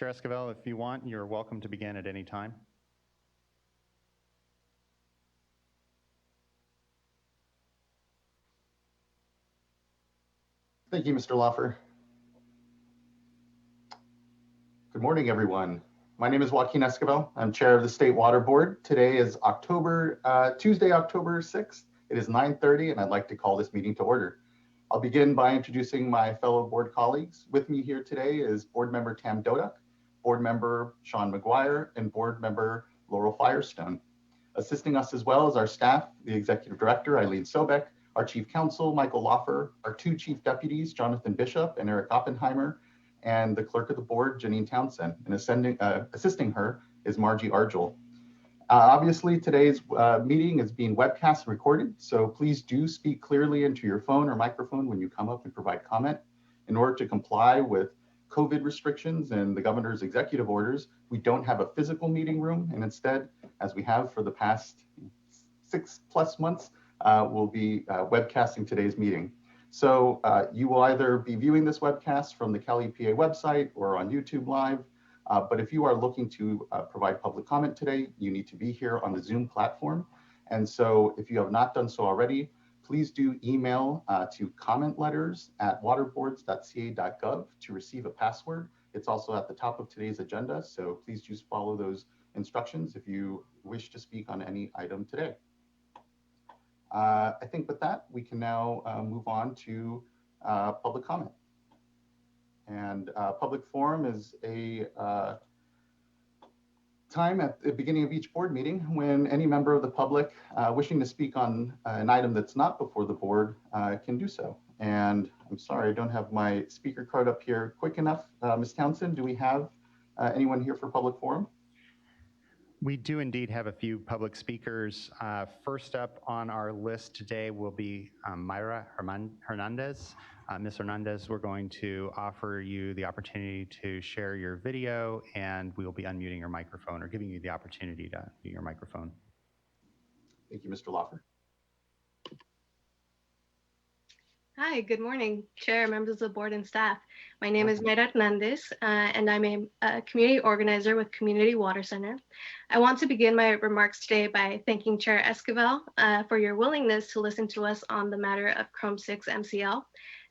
Chair Esquivel, if you want, you're welcome to begin at any time. Thank you, Mr. Loffer. Good morning, everyone. My name is Joaquin Esquivel. I'm chair of the State Water Board. Today is Tuesday, October 6th. It is 9:30, and I'd like to call this meeting to order. I'll begin by introducing my fellow board colleagues. With me here today is board member Tam Dodak, board member Sean McGuire, and board member Laurel Firestone. Assisting us as well as our staff, the executive director, Eileen Sobek, our chief counsel, Michael Loffer, our two chief deputies, Jonathan Bishop and Eric Oppenheimer, and the clerk of the board, Janine Townsend. And assisting her is Margie Argel. Obviously, today's meeting is being webcast and recorded, so please do speak clearly into your phone or microphone when you come up and provide comment. In order to comply with COVID restrictions and the governor's executive orders, we don't have a physical meeting room, and instead, as we have for the past 6+ months, we'll be webcasting today's meeting. So you will either be viewing this webcast from the Cal EPA website or on YouTube Live. But if you are looking to provide public comment today, you need to be here on the Zoom platform. And so if you have not done so already, please do email to commentletters@waterboards.ca.gov to receive a password. It's also at the top of today's agenda, so please just follow those instructions if you wish to speak on any item today. I think with that, we can now move on to public comment. And public forum is a time at the beginning of each board meeting when any member of the public wishing to speak on an item that's not before the board can do so. And I'm sorry, I don't have my speaker card up here quick enough. Ms. Townsend, do we have anyone here for public forum? We do indeed have a few public speakers. First up on our list today will be Mayra Hernandez. Ms. Hernandez, we're going to offer you the opportunity to share your video, and we will be unmuting your microphone or giving you the opportunity to mute your microphone. Thank you, Mr. Loffer. Hi, good morning, Chair, members of the board and staff. My name is Mayra Hernandez, and I'm a community organizer with Community Water Center. I want to begin my remarks today by thanking Chair Esquivel for your willingness to listen to us on the matter of Chrome 6 MCL.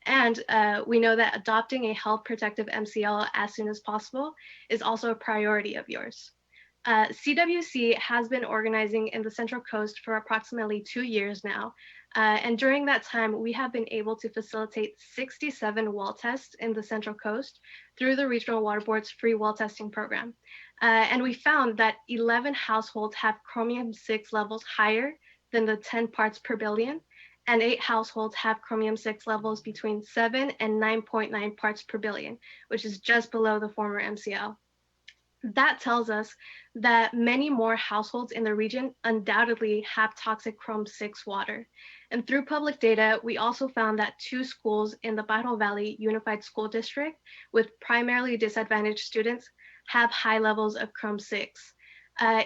And we know that adopting a health protective MCL as soon as possible is also a priority of yours. CWC has been organizing in the Central Coast for approximately 2 years now. And during that time, we have been able to facilitate 67 well tests in the Central Coast through the Regional Water Board's free well testing program. And we found that 11 households have chromium-6 levels higher than the 10 parts per billion, and 8 households have chromium-6 levels between 7 and 9.9 parts per billion, which is just below the former MCL. That tells us that many more households in the region undoubtedly have toxic Chrome-6 water. And through public data, we also found that 2 schools in the Bajo Valley Unified School District with primarily disadvantaged students have high levels of Chrome-6.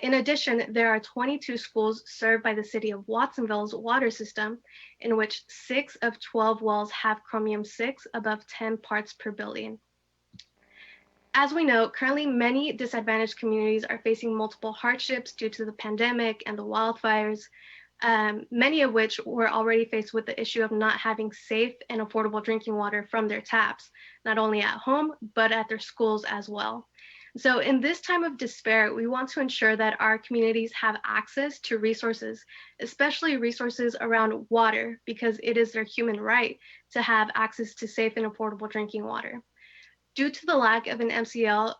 In addition, there are 22 schools served by the city of Watsonville's water system, in which 6 of 12 wells have chromium-6 above 10 parts per billion. As we know, currently many disadvantaged communities are facing multiple hardships due to the pandemic and the wildfires, many of which were already faced with the issue of not having safe and affordable drinking water from their taps, not only at home, but at their schools as well. So in this time of despair, we want to ensure that our communities have access to resources, especially resources around water, because it is their human right to have access to safe and affordable drinking water. Due to the lack of an MCL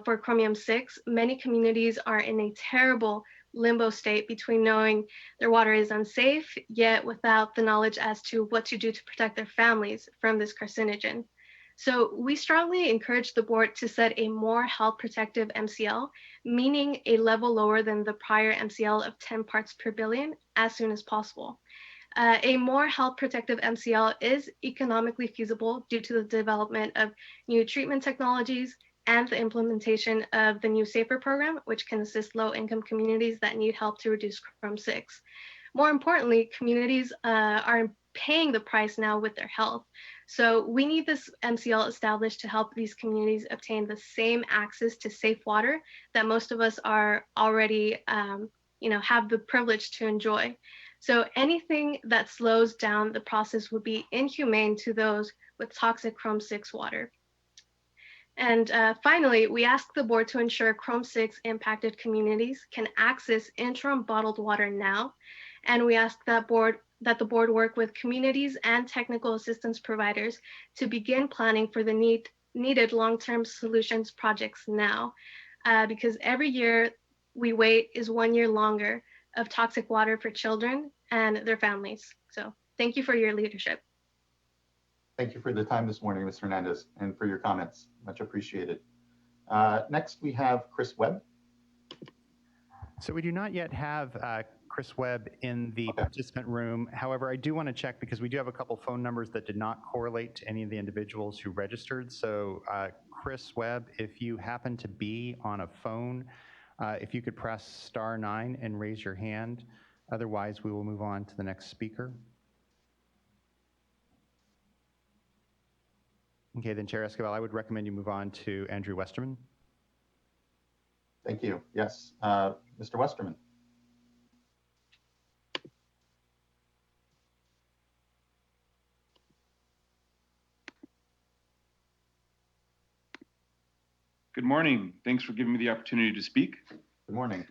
for chromium-6, many communities are in a terrible limbo state between knowing their water is unsafe, yet without the knowledge as to what to do to protect their families from this carcinogen. So we strongly encourage the board to set a more health protective MCL, meaning a level lower than the prior MCL of 10 parts per billion as soon as possible. A more health protective MCL is economically feasible due to the development of new treatment technologies and the implementation of the new SAFER program, which can assist low-income communities that need help to reduce Chrome-6. More importantly, communities are in paying the price now with their health. So we need this MCL established to help these communities obtain the same access to safe water that most of us are already, have the privilege to enjoy. So anything that slows down the process would be inhumane to those with toxic Chrome 6 water. And finally, we ask the board to ensure Chrome 6 impacted communities can access interim bottled water now. And we ask that the board work with communities and technical assistance providers to begin planning for the needed long-term solutions projects now, because every year we wait is 1 year longer of toxic water for children and their families. So thank you for your leadership. Thank you for the time this morning, Ms. Hernandez, and for your comments. Much appreciated. Next, we have Chris Webb. So we do not yet have Chris Webb in the participant room. However, I do want to check because we do have a couple phone numbers that did not correlate to any of the individuals who registered. So Chris Webb, if you happen to be on a phone, if you could press *9 and raise your hand. Otherwise, we will move on to the next speaker. Okay, then Chair Esquivel, I would recommend you move on to Andrew Westerman. Thank you. Yes, Mr. Westerman. Good morning. Thanks for giving me the opportunity to speak. Good morning.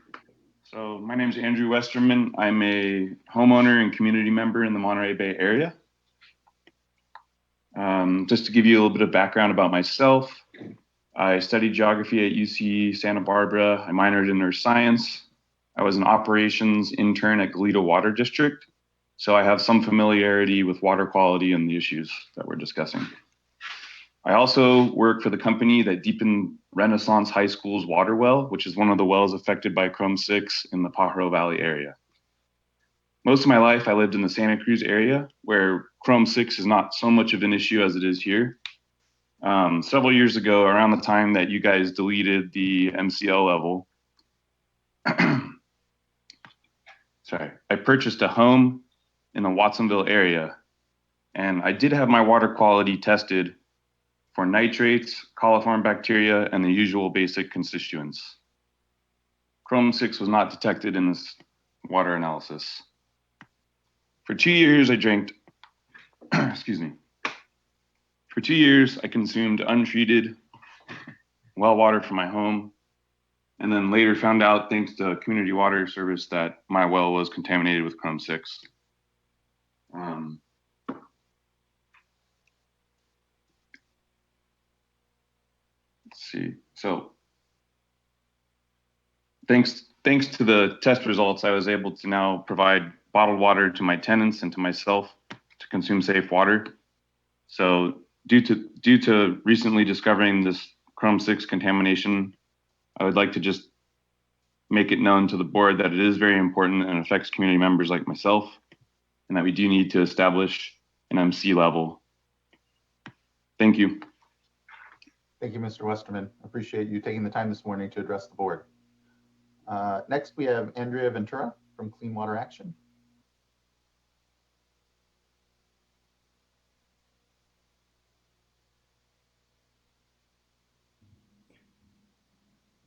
So my name is Andrew Westerman. I'm a homeowner and community member in the Monterey Bay area. Just to give you a little bit of background about myself, I studied geography at UC Santa Barbara. I minored in earth science. I was an operations intern at Goleta Water District, so I have some familiarity with water quality and the issues that we're discussing. I also work for the company that deepened Renaissance High School's water well, which is one of the wells affected by Chrome 6 in the Pajaro Valley area. Most of my life, I lived in the Santa Cruz area, where Chrome 6 is not so much of an issue as it is here. Several years ago, around the time that you guys deleted the MCL level, I purchased a home in the Watsonville area, and I did have my water quality tested for nitrates, coliform bacteria, and the usual basic constituents. Chrome 6 was not detected in this water analysis. For 2 years, I drank, excuse me. For 2 years, I consumed untreated well water from my home, and then later found out, thanks to Community Water Service, that my well was contaminated with Chrome 6. Let's see. So thanks to the test results, I was able to now provide bottled water to my tenants and to myself to consume safe water. So due to recently discovering this Chrome 6 contamination, I would like to just make it known to the board that it is very important and affects community members like myself, and that we do need to establish an MC level. Thank you. Thank you, Mr. Westerman. Appreciate you taking the time this morning to address the board. Next, we have Andrea Ventura from Clean Water Action.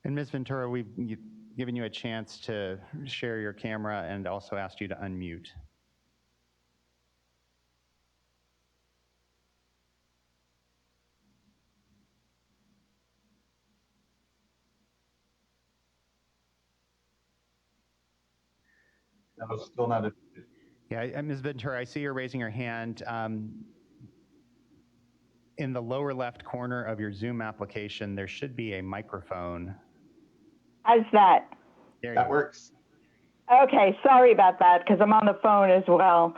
And Ms. Ventura, we've given you a chance to share your camera and also asked you to unmute. No, still not a. Yeah, Ms. Ventura, I see you're raising your hand. In the lower left corner of your Zoom application, there should be a microphone. How's that? There That you works. Okay, sorry about that because I'm on the phone as well.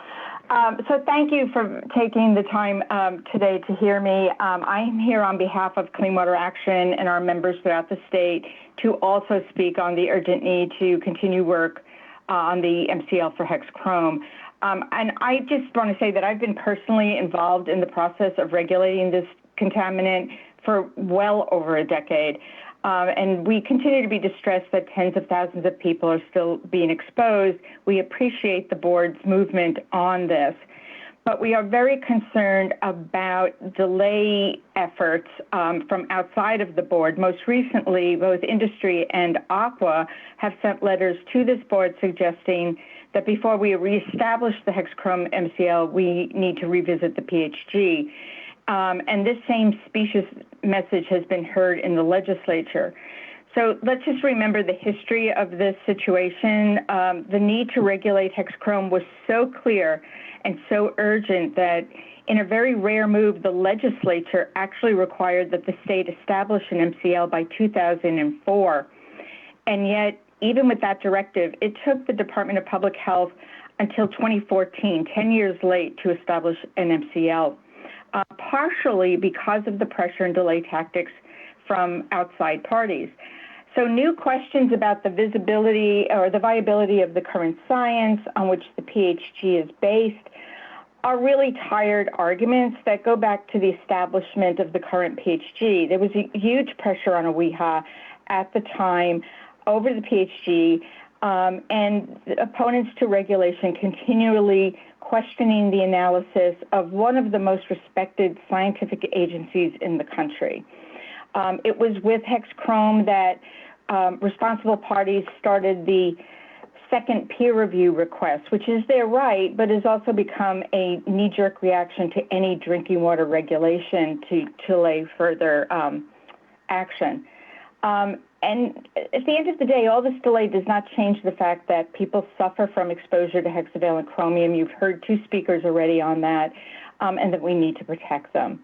So thank you for taking the time today to hear me. I'm here on behalf of Clean Water Action and our members throughout the state to also speak on the urgent need to continue work on the MCL for hex chrome. And I just want to say that I've been personally involved in the process of regulating this contaminant for well over a decade. And we continue to be distressed that tens of thousands of people are still being exposed. We appreciate the board's movement on this. but we are very concerned about delay efforts from outside of the board. Most recently, both industry and Aqua have sent letters to this board suggesting that before we reestablish the Hexchrome MCL, we need to revisit the PHG. And this same specious message has been heard in the legislature. So let's just remember the history of this situation. The need to regulate Hexchrome was so clear and so urgent that in a very rare move, the legislature actually required that the state establish an MCL by 2004. And yet, even with that directive, it took the Department of Public Health until 2014, 10 years late, to establish an MCL, partially because of the pressure and delay tactics from outside parties. So new questions about the visibility or the viability of the current science on which the PHG is based are really tired arguments that go back to the establishment of the current PHG. There was a huge pressure on OEHA at the time over the PHG, and opponents to regulation continually questioning the analysis of one of the most respected scientific agencies in the country. It was with Hexchrome that responsible parties started the second peer review request, which is their right, but has also become a knee-jerk reaction to any drinking water regulation to delay further action. And at the end of the day, all this delay does not change the fact that people suffer from exposure to hexavalent chromium. You've heard two speakers already on that, and that we need to protect them.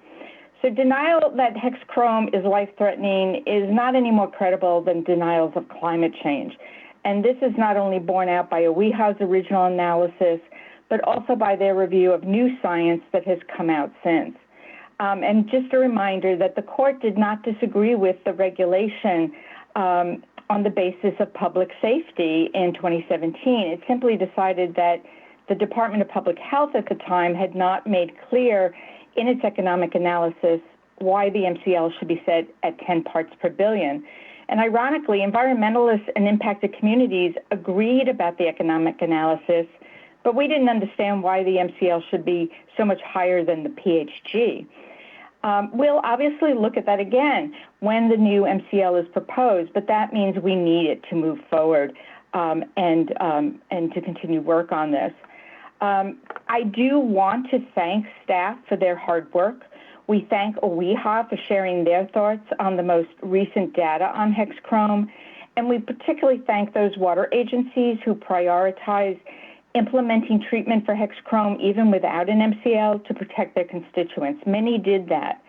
So denial that Hexchrome is life-threatening is not any more credible than denials of climate change. And this is not only borne out by OEHA's original analysis, but also by their review of new science that has come out since. And just a reminder that the court did not disagree with the regulation on the basis of public safety in 2017. It simply decided that the Department of Public Health at the time had not made clear in its economic analysis why the MCL should be set at 10 parts per billion. And ironically, environmentalists and impacted communities agreed about the economic analysis, but we didn't understand why the MCL should be so much higher than the PHG. We'll obviously look at that again when the new MCL is proposed, but that means we need it to move forward and to continue work on this. I do want to thank staff for their hard work. We thank OEHA for sharing their thoughts on the most recent data on Hexchrome, and we particularly thank those water agencies who prioritize implementing treatment for Hexchrome even without an MCL to protect their constituents. Many did that.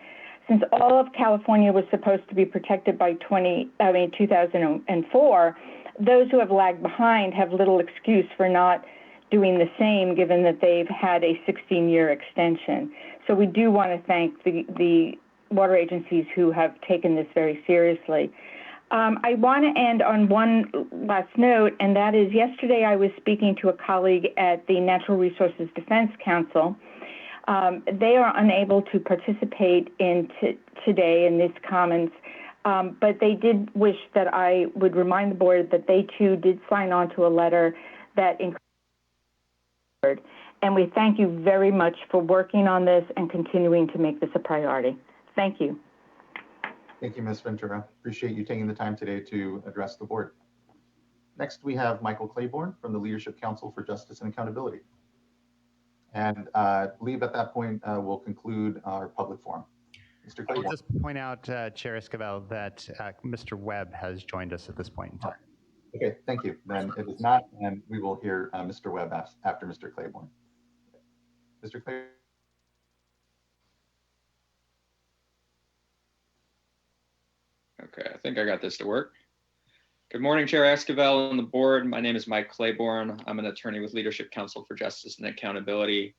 Since all of California was supposed to be protected by 2004, those who have lagged behind have little excuse for not doing the same, given that they've had a 16-year extension. So we do want to thank the water agencies who have taken this very seriously. I want to end on one last note, and that is yesterday I was speaking to a colleague at the Natural Resources Defense Council. They are unable to participate in today in these comments, but they did wish that I would remind the board that they too did sign on to a letter that encouraged, and we thank you very much for working on this and continuing to make this a priority. Thank you. Thank you, Ms. Ventura. Appreciate you taking the time today to address the board. Next, we have Michael Claiborne from the Leadership Council for Justice and Accountability. And I believe at that point, we'll conclude our public forum. Mr. Claiborne. I'll just point out, Chair Esquivel, that Mr. Webb has joined us at this point in time. Okay, thank you. Then it is not, and we will hear Mr. Webb after Mr. Claiborne. Mr. Claiborne. Okay, I think I got this to work. Good morning, Chair Esquivel and the board. My name is Mike Claiborne. I'm an attorney with Leadership Council for Justice and Accountability.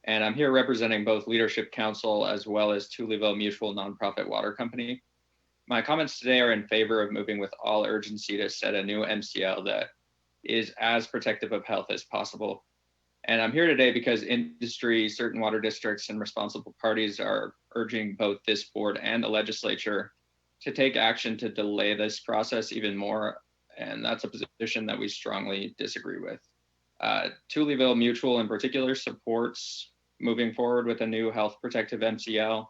And I'm here representing both Leadership Council as well as Tuleville Mutual Nonprofit Water Company. My comments today are in favor of moving with all urgency to set a new MCL that is as protective of health as possible. And I'm here today because industry, certain water districts, and responsible parties are urging both this board and the legislature to take action to delay this process even more. And that's a position that we strongly disagree with. Tuleville Mutual in particular supports moving forward with a new health protective MCL.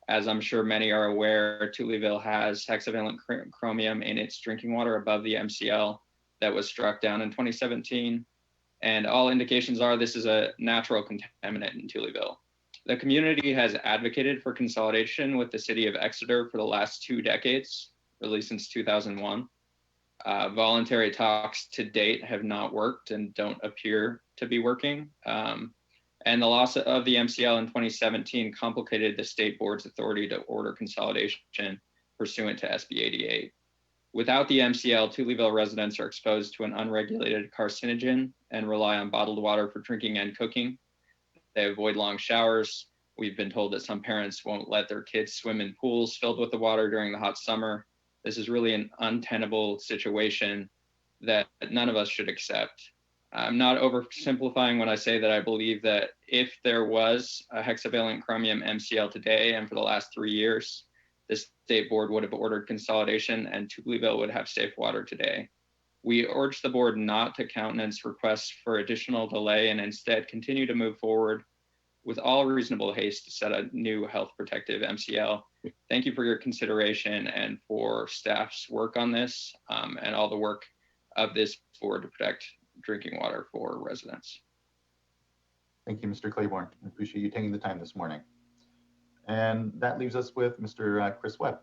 As I'm sure many are aware, Tullyville has hexavalent chromium in its drinking water above the MCL that was struck down in 2017. And all indications are this is a natural contaminant in Tullyville. The community has advocated for consolidation with the city of Exeter for the last 2 decades, really since 2001. Voluntary talks to date have not worked and don't appear to be working. And the loss of the MCL in 2017 complicated the state board's authority to order consolidation pursuant to SB 88. Without the MCL, Tullyville residents are exposed to an unregulated carcinogen and rely on bottled water for drinking and cooking. They avoid long showers. We've been told that some parents won't let their kids swim in pools filled with the water during the hot summer. This is really an untenable situation that none of us should accept. I'm not oversimplifying when I say that I believe that if there was a hexavalent chromium MCL today and for the last 3 years, the state board would have ordered consolidation and Tullyville would have safe water today. We urge the board not to countenance requests for additional delay and instead continue to move forward with all reasonable haste to set a new health protective MCL. Thank you for your consideration and for staff's work on this and all the work of this board to protect drinking water for residents. Thank you, Mr. Claiborne. I appreciate you taking the time this morning. And that leaves us with Mr. Chris Webb.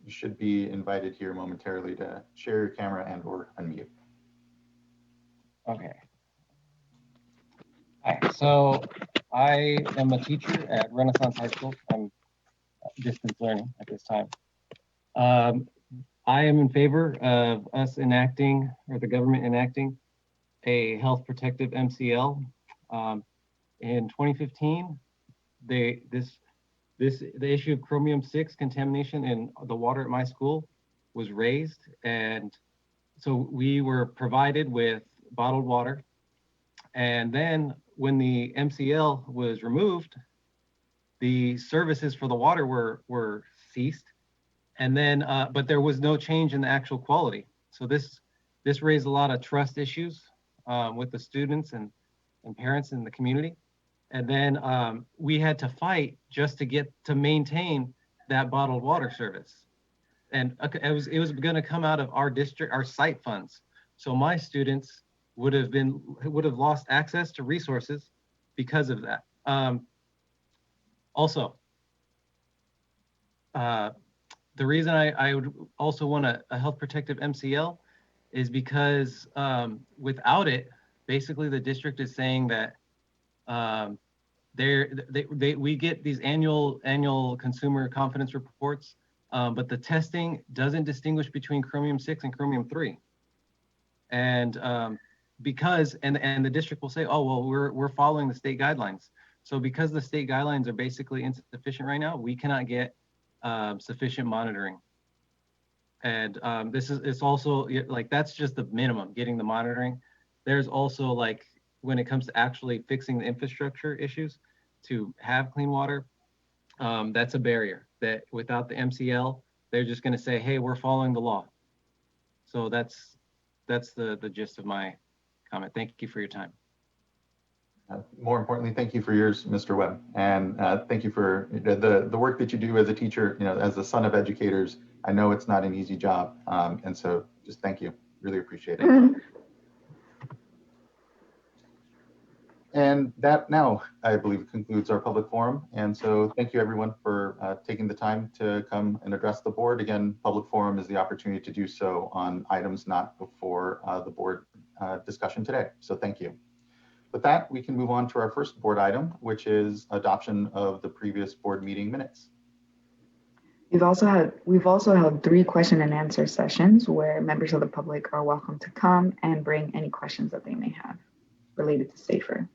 You should be invited here momentarily to share your camera and or unmute. Okay. Hi, so I am a teacher at Renaissance High School. I'm distance learning at this time. I am in favor of us enacting, or the government enacting, a health protective MCL. In 2015, the issue of chromium-6 contamination in the water at my school was raised, and so we were provided with bottled water. And then when the MCL was removed, the services for the water were ceased. And then, but there was no change in the actual quality. So this raised a lot of trust issues with the students and parents in the community. And then we had to fight just to maintain that bottled water service. And it was going to come out of our district, our site funds. So my students would have lost access to resources because of that. Also, the reason I would also want a health protective MCL is because without it, basically the district is saying that we get these annual consumer confidence reports, but the testing doesn't distinguish between chromium-6 and chromium-3. And because the district will say, oh, well, we're following the state guidelines. So because the state guidelines are basically insufficient right now, we cannot get sufficient monitoring. And it's also like, that's just the minimum, getting the monitoring. There's also, like, when it comes to actually fixing the infrastructure issues to have clean water, that's a barrier that without the MCL, they're just going to say, hey, we're following the law. So that's the gist of my comment. Thank you for your time. More importantly, thank you for yours, Mr. Webb, and thank you for the work that you do as a teacher. You know, as the son of educators, I know it's not an easy job, and so just thank you. Really appreciate it. And that now, I believe, concludes our public forum. And so thank you, everyone, for taking the time to come and address the board. Again, public forum is the opportunity to do so on items not before the board discussion today. So thank you. With that, we can move on to our first board item, which is adoption of the previous board meeting minutes. We've also held 3 question and answer sessions where members of the public are welcome to come and bring any questions that they may have related to SAFER.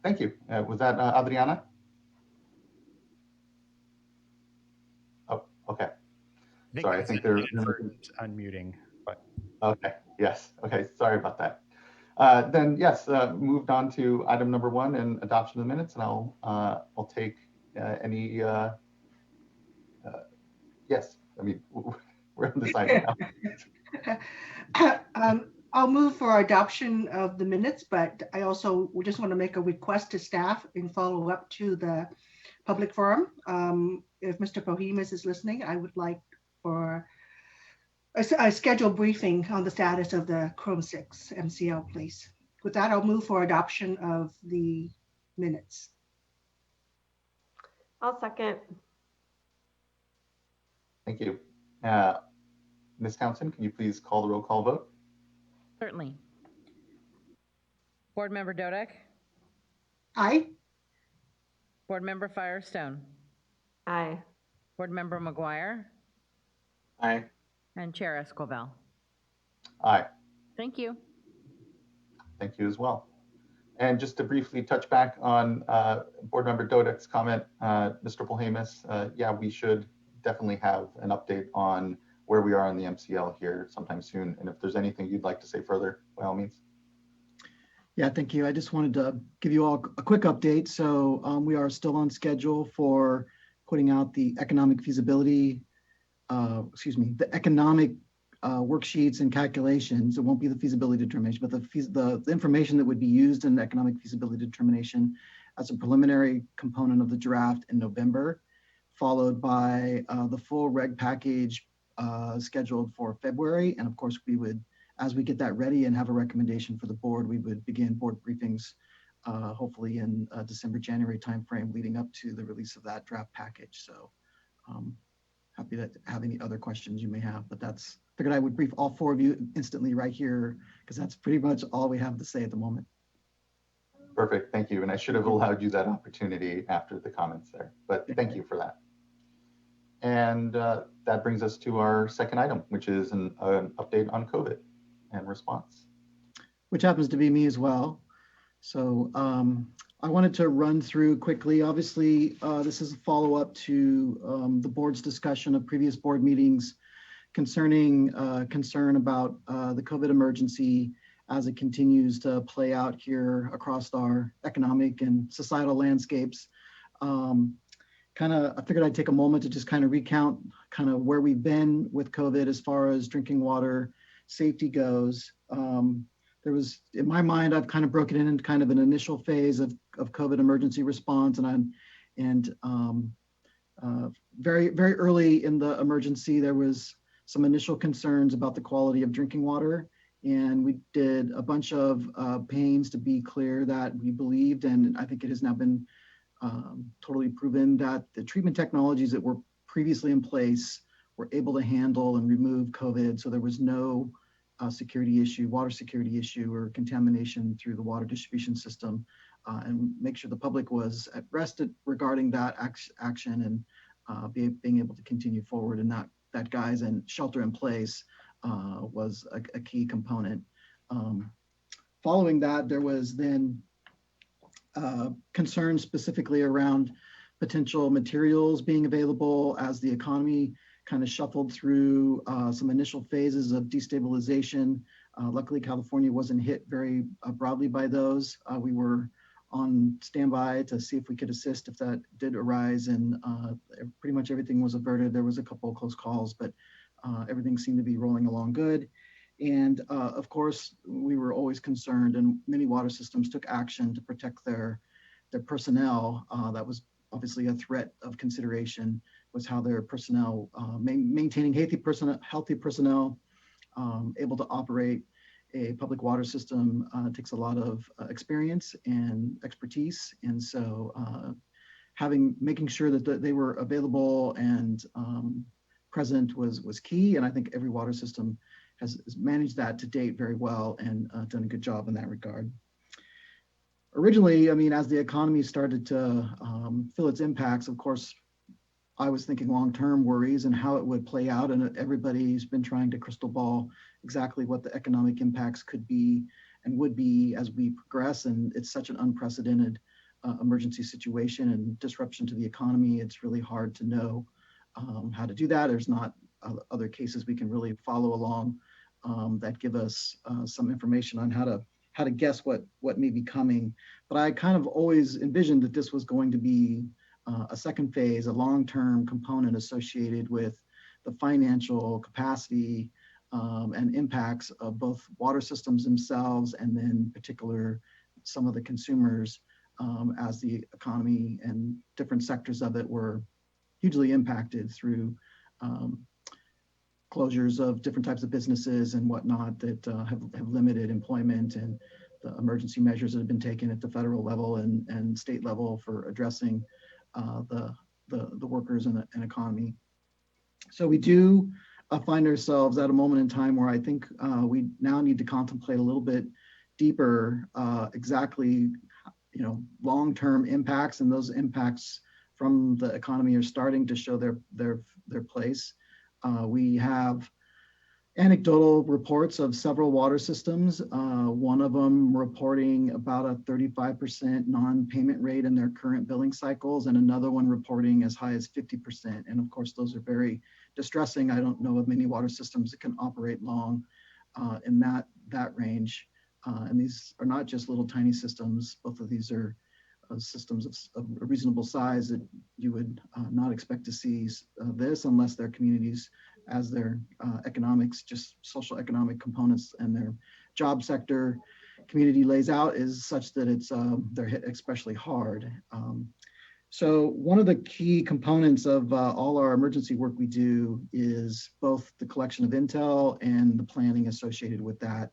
Thank you. Was that Adriana? Oh, okay. Sorry, I think they're unmuting, but okay. Yes. Okay. Sorry about that. Then yes, moved on to item number 1 and adoption of the minutes, and I'll take any. Yes. I mean, We're undecided now. I'll move for adoption of the minutes, but I also just want to make a request to staff in follow up to the public forum. If Mr. Pohemus is listening, I would like for a scheduled briefing on the status of the Chrome 6 MCL, please. With that, I'll move for adoption of the minutes. I'll second. Thank you. Ms. Townsend, can you please call the roll call vote? Certainly. Board Member Dodek, Aye. Board Member Firestone, Aye. Board Member McGuire, Aye. and Chair Esquivel. Aye. Thank you. Thank you as well. And just to briefly touch back on Board Member Dodek's comment, Mr. Polhemus, yeah, we should definitely have an update on where we are in the MCL here sometime soon. And if there's anything you'd like to say further, by all means. Yeah, thank you. I just wanted to give you all a quick update. So we are still on schedule for putting out the economic feasibility, the economic worksheets and calculations. It won't be the feasibility determination, but the information that would be used in the economic feasibility determination as a preliminary component of the draft in November, followed by the full reg package scheduled for February. And of course, we would, as we get that ready and have a recommendation for the board, we would begin board briefings hopefully in December, January timeframe leading up to the release of that draft package. So happy to have any other questions you may have, but figured I would brief all four of you instantly right here because that's pretty much all we have to say at the moment. Perfect, thank you. And I should have allowed you that opportunity after the comments there, but thank you for that. And that brings us to our second item, which is an update on COVID and response. Which happens to be me as well. So I wanted to run through quickly. Obviously, this is a follow-up to the board's discussion of previous board meetings concerning concern about the COVID emergency as it continues to play out here across our economic and societal landscapes. I figured I'd take a moment to just kind of recount kind of where we've been with COVID as far as drinking water safety goes. There was, in my mind, I've kind of broken it into kind of an initial phase of COVID emergency response, and very, very early in the emergency, there was some initial concerns about the quality of drinking water. And we did a bunch of pains to be clear that we believed, and I think it has now been totally proven that the treatment technologies that were previously in place were able to handle and remove COVID. So there was no security issue, water security issue, or contamination through the water distribution system, and make sure the public was at rest regarding that action and being able to continue forward. And that guise and shelter in place was a key component. Following that, there was then concerns specifically around potential materials being available as the economy kind of shuffled through some initial phases of destabilization. Luckily, California wasn't hit very broadly by those. We were on standby to see if we could assist if that did arise, and pretty much everything was averted. There was a couple of close calls, but everything seemed to be rolling along good. And of course, we were always concerned, and many water systems took action to protect their personnel. That was obviously a threat of consideration, was how their personnel, maintaining healthy personnel, able to operate a public water system takes a lot of experience and expertise. And so making sure that they were available and present was key. And I think every water system has managed that to date very well and done a good job in that regard. Originally, I mean, as the economy started to feel its impacts, of course, I was thinking long-term worries and how it would play out. And everybody's been trying to crystal ball exactly what the economic impacts could be and would be as we progress. And it's such an unprecedented emergency situation and disruption to the economy. It's really hard to know how to do that. There's not other cases we can really follow along that give us some information on how to guess what may be coming. But I kind of always envisioned that this was going to be a second phase, a long-term component associated with the financial capacity and impacts of both water systems themselves and then particular some of the consumers as the economy and different sectors of it were hugely impacted through closures of different types of businesses and whatnot that have limited employment, and the emergency measures that have been taken at the federal level and state level for addressing the workers and economy. So we do find ourselves at a moment in time where I think we now need to contemplate a little bit deeper exactly, long-term impacts, and those impacts from the economy are starting to show their place. We have anecdotal reports of several water systems, one of them reporting about a 35% non-payment rate in their current billing cycles, and another one reporting as high as 50%. And of course, those are very distressing. I don't know of many water systems that can operate long in that range. And these are not just little tiny systems. Both of these are systems of a reasonable size that you would not expect to see this unless their communities, as their economics, just social economic components and their job sector community lays out is such that it's they're hit especially hard. So one of the key components of all our emergency work we do is both the collection of intel and the planning associated with that.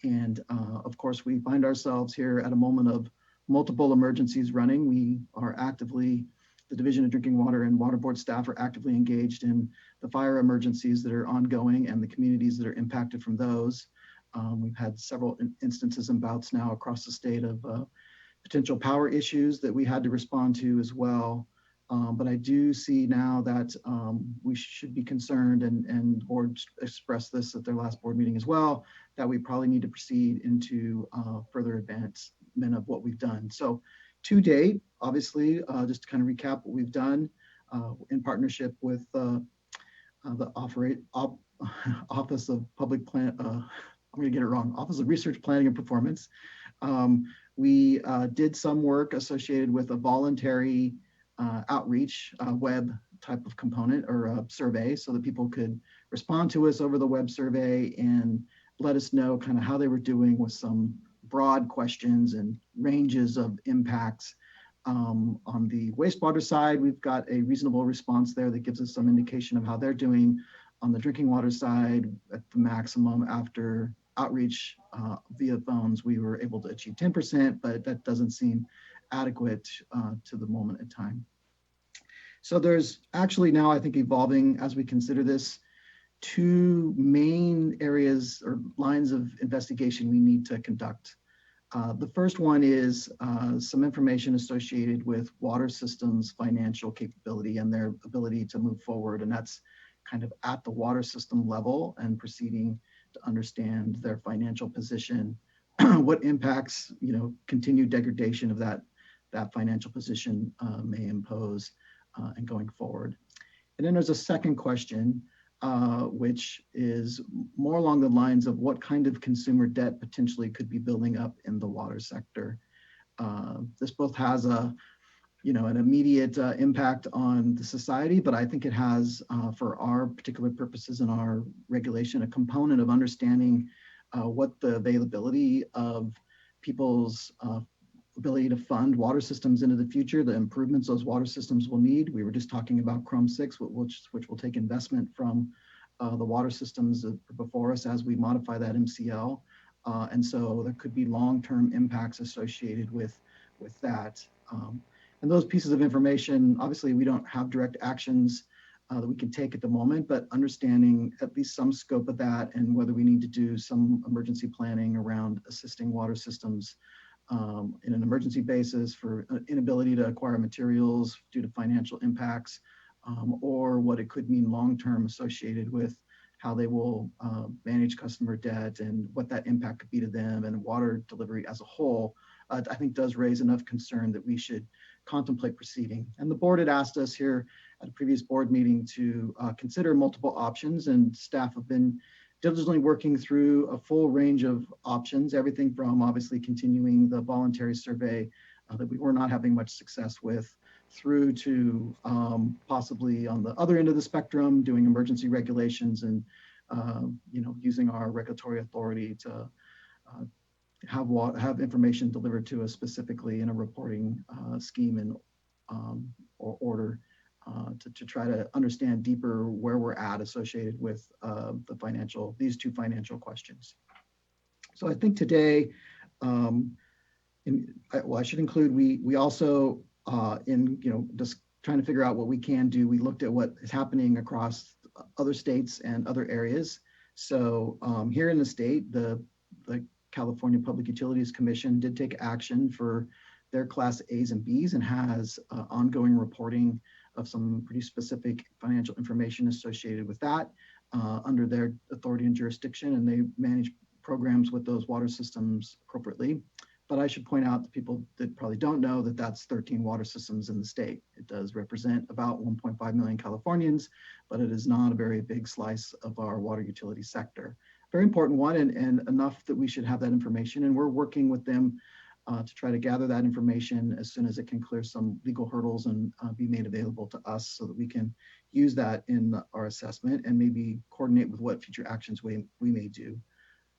And of course, we find ourselves here at a moment of multiple emergencies running. We are actively, the Division of Drinking Water and Water Board staff are actively engaged in the fire emergencies that are ongoing and the communities that are impacted from those. We've had several instances and bouts now across the state of potential power issues that we had to respond to as well. But I do see now that we should be concerned, and the board expressed this at their last board meeting as well, that we probably need to proceed into further advancement of what we've done. So to date, obviously, just to kind of recap what we've done in partnership with the Office of Public Plan, I'm gonna get it wrong, Office of Research Planning and Performance. We did some work associated with a voluntary outreach web type of component or a survey so that people could respond to us over the web survey and let us know kind of how they were doing with some broad questions and ranges of impacts. On the wastewater side, we've got a reasonable response there that gives us some indication of how they're doing. On the drinking water side, at the maximum after outreach via phones, we were able to achieve 10%, but that doesn't seem adequate to the moment in time. So there's actually now, I think, evolving as we consider this, two main areas or lines of investigation we need to conduct. The first one is some information associated with water systems financial capability and their ability to move forward. And that's kind of at the water system level and proceeding to understand their financial position, what impacts, continued degradation of that financial position may impose and going forward. And then there's a second question, which is more along the lines of what kind of consumer debt potentially could be building up in the water sector. This both has an immediate impact on the society, but I think it has, for our particular purposes in our regulation, a component of understanding what the availability of people's ability to fund water systems into the future, the improvements those water systems will need. We were just talking about CRUM 6, which will take investment from the water systems before us as we modify that MCL. And so there could be long-term impacts associated with that. And those pieces of information, obviously we don't have direct actions that we can take at the moment, but understanding at least some scope of that and whether we need to do some emergency planning around assisting water systems in an emergency basis for inability to acquire materials due to financial impacts, or what it could mean long-term associated with how they will manage customer debt and what that impact could be to them and water delivery as a whole, I think does raise enough concern that we should contemplate proceeding. And the board had asked us here at a previous board meeting to consider multiple options, and staff have been diligently working through a full range of options, everything from obviously continuing the voluntary survey that we were not having much success with, through to possibly on the other end of the spectrum, doing emergency regulations and using our regulatory authority to have information delivered to us specifically in a reporting scheme and or order to try to understand deeper where we're at associated with these two financial questions. So I think today, I should include, we also just trying to figure out what we can do. We looked at what is happening across other states and other areas. So here in the state, the California Public Utilities Commission did take action for their Class A's and B's and has ongoing reporting of some pretty specific financial information associated with that under their authority and jurisdiction, and they manage programs with those water systems appropriately. But I should point out to people that probably don't know that that's 13 water systems in the state. It does represent about 1.5 million Californians, but it is not a very big slice of our water utility sector. Very important one, and enough that we should have that information. And we're working with them to try to gather that information as soon as it can clear some legal hurdles and be made available to us so that we can use that in our assessment and maybe coordinate with what future actions we may do.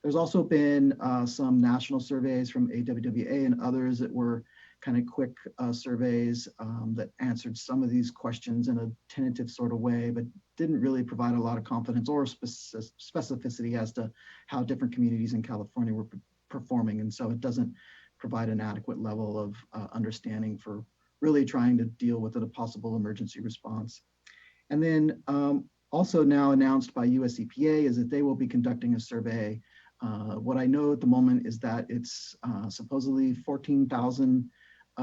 There's also been some national surveys from AWWA and others that were kind of quick surveys that answered some of these questions in a tentative sort of way, but didn't really provide a lot of confidence or specificity as to how different communities in California were performing. And so it doesn't provide an adequate level of understanding for really trying to deal with a possible emergency response. And then also now announced by US EPA is that they will be conducting a survey. What I know at the moment is that it's supposedly 14,000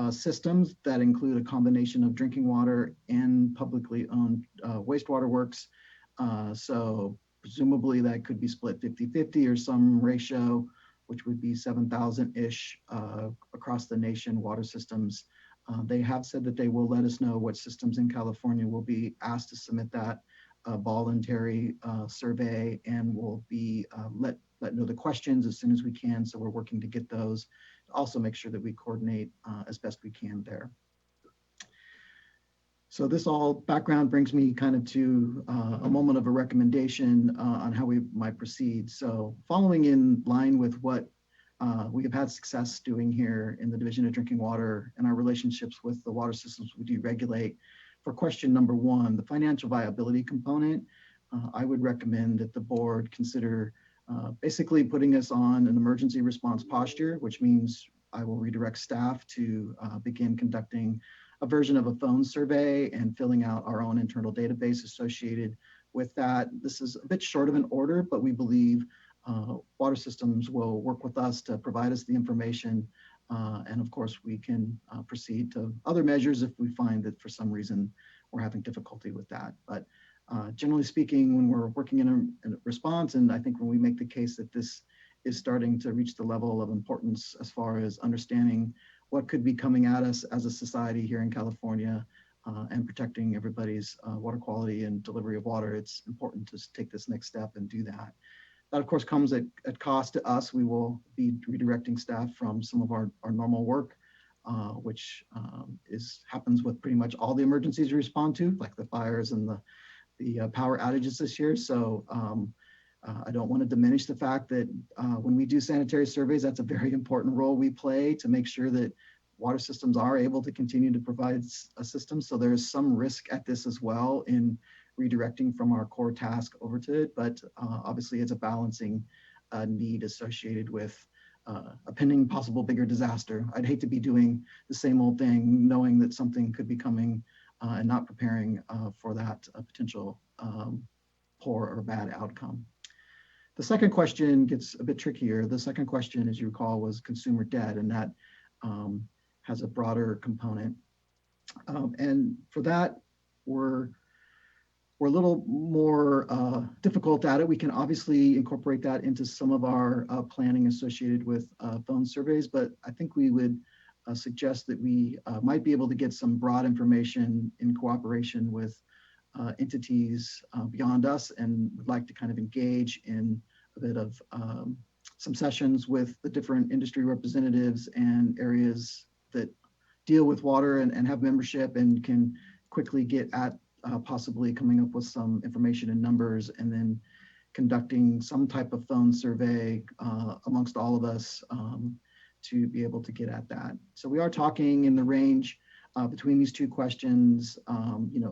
systems that include a combination of drinking water and publicly owned wastewater works. So presumably that could be split 50-50 or some ratio, which would be 7,000-ish across the nation water systems. They have said that they will let us know what systems in California will be asked to submit that voluntary survey, and will be let know the questions as soon as we can. So we're working to get those. Also make sure that we coordinate as best we can there. So this all background brings me kind of to a moment of a recommendation on how we might proceed. So following in line with what we have had success doing here in the Division of Drinking Water and our relationships with the water systems we do regulate, for question number one, the financial viability component, I would recommend that the board consider basically putting us on an emergency response posture, which means I will redirect staff to begin conducting a version of a phone survey and filling out our own internal database associated with that. This is a bit short of an order, but we believe water systems will work with us to provide us the information. And of course, we can proceed to other measures if we find that for some reason we're having difficulty with that. But generally speaking, when we're working in a response, and I think when we make the case that this is starting to reach the level of importance as far as understanding what could be coming at us as a society here in California and protecting everybody's water quality and delivery of water, it's important to take this next step and do that. That, of course, comes at cost to us. We will be redirecting staff from some of our normal work, which happens with pretty much all the emergencies we respond to, like the fires and the power outages this year. So I don't want to diminish the fact that when we do sanitary surveys, that's a very important role we play to make sure that water systems are able to continue to provide a system. So there is some risk at this as well in redirecting from our core task over to it. But obviously it's a balancing need associated with a pending possible bigger disaster. I'd hate to be doing the same old thing, knowing that something could be coming and not preparing for that potential poor or bad outcome. The second question gets a bit trickier. The second question, as you recall, was consumer debt, and that has a broader component. And for that, we're a little more difficult at it. We can obviously incorporate that into some of our planning associated with phone surveys, but I think we would suggest that we might be able to get some broad information in cooperation with entities beyond us, and would like to kind of engage in a bit of some sessions with the different industry representatives and areas that deal with water and have membership and can quickly get at possibly coming up with some information and numbers, and then conducting some type of phone survey amongst all of us to be able to get at that. So we are talking in the range between these two questions,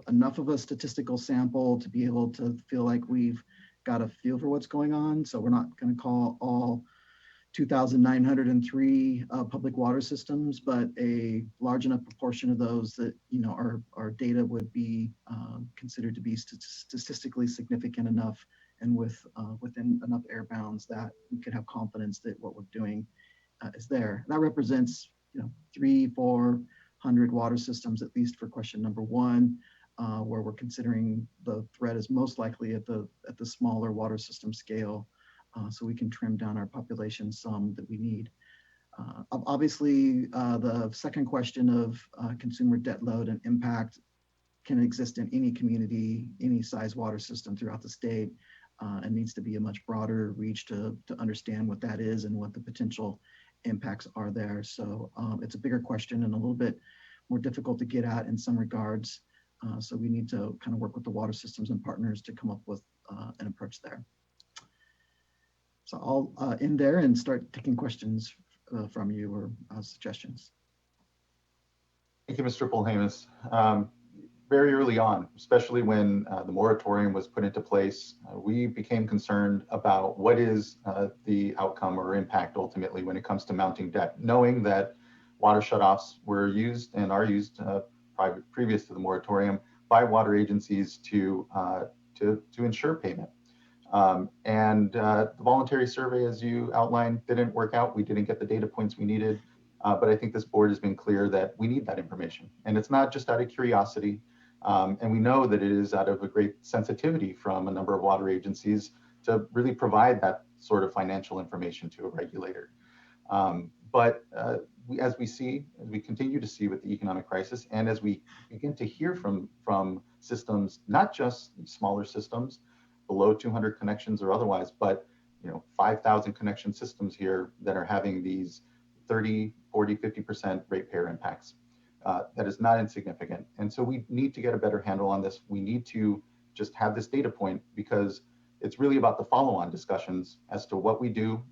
enough of a statistical sample to be able to feel like we've got a feel for what's going on. So we're not going to call all 2,903 public water systems, but a large enough proportion of those that our data would be considered to be statistically significant enough and within enough air bounds that we could have confidence that what we're doing is there. That represents 300-400 water systems, at least for question number one, where we're considering the threat is most likely at the smaller water system scale. So we can trim down our population some that we need. Obviously, the second question of consumer debt load and impact can exist in any community, any size water system throughout the state, and needs to be a much broader reach to understand what that is and what the potential impacts are there. So it's a bigger question and a little bit more difficult to get at in some regards. So we need to kind of work with the water systems and partners to come up with an approach there. So I'll end there and start taking questions from you or suggestions. Thank you, Mr. Polhemus. Very early on, especially when the moratorium was put into place, we became concerned about what is the outcome or impact ultimately when it comes to mounting debt, knowing that water shutoffs were used and are used previous to the moratorium by water agencies to ensure payment. The voluntary survey, as you outlined, didn't work out. We didn't get the data points we needed, but I think this board has been clear that we need that information. And it's not just out of curiosity. And we know that it is out of a great sensitivity from a number of water agencies to really provide that sort of financial information to a regulator. As we continue to see with the economic crisis, and as we begin to hear from systems, not just smaller systems, below 200 connections or otherwise, but 5,000 connection systems here that are having these 30, 40, 50% ratepayer impacts. That is not insignificant. And so we need to get a better handle on this. We need to just have this data point because it's really about the follow-on discussions as to what we do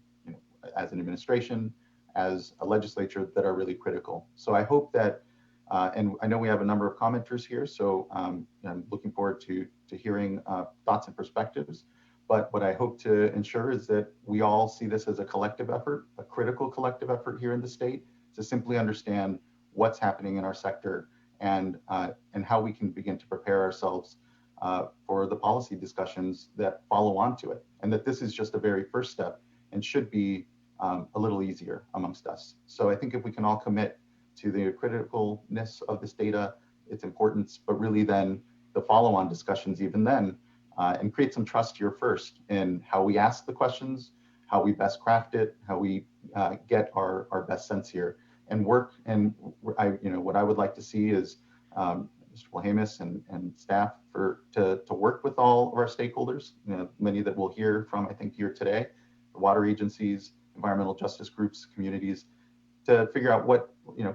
as an administration, as a legislature that are really critical. So I hope that, and I know we have a number of commenters here, so I'm looking forward to hearing thoughts and perspectives. But what I hope to ensure is that we all see this as a collective effort, a critical collective effort here in the state to simply understand what's happening in our sector and how we can begin to prepare ourselves for the policy discussions that follow on to it. And that this is just a very first step and should be a little easier amongst us. So I think if we can all commit to the criticalness of this data, its importance, but really then the follow-on discussions even then, and create some trust here first in how we ask the questions, how we best craft it, how we get our best sense here and work. And what I would like to see is Mr. Polhemus and staff to work with all of our stakeholders, many that we'll hear from, I think, here today, the water agencies, environmental justice groups, communities, to figure out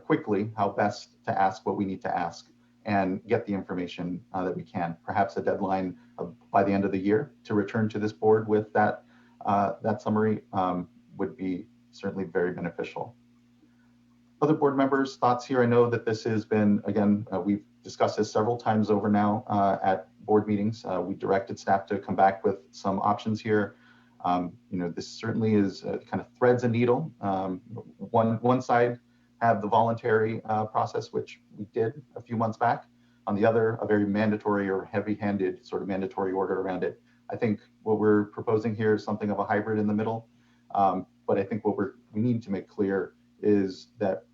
quickly how best to ask what we need to ask and get the information that we can. Perhaps a deadline by the end of the year to return to this board with that summary would be certainly very beneficial. Other board members' thoughts here. I know that this has been, again, we've discussed this several times over now at board meetings. We directed staff to come back with some options here. This certainly is kind of threads a needle. One side have the voluntary process, which we did a few months back. On the other, a very mandatory or heavy-handed sort of mandatory order around it. I think what we're proposing here is something of a hybrid in the middle. But I think what we need to make clear is that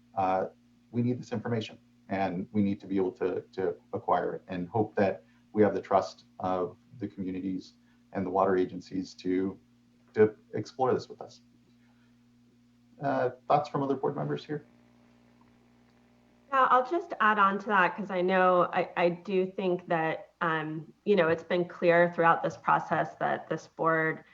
we need this information and we need to be able to acquire it and hope that we have the trust of the communities and the water agencies to explore this with us. Thoughts from other board members here? Yeah, I'll just add on to that because I know I do think that it's been clear throughout this process that this board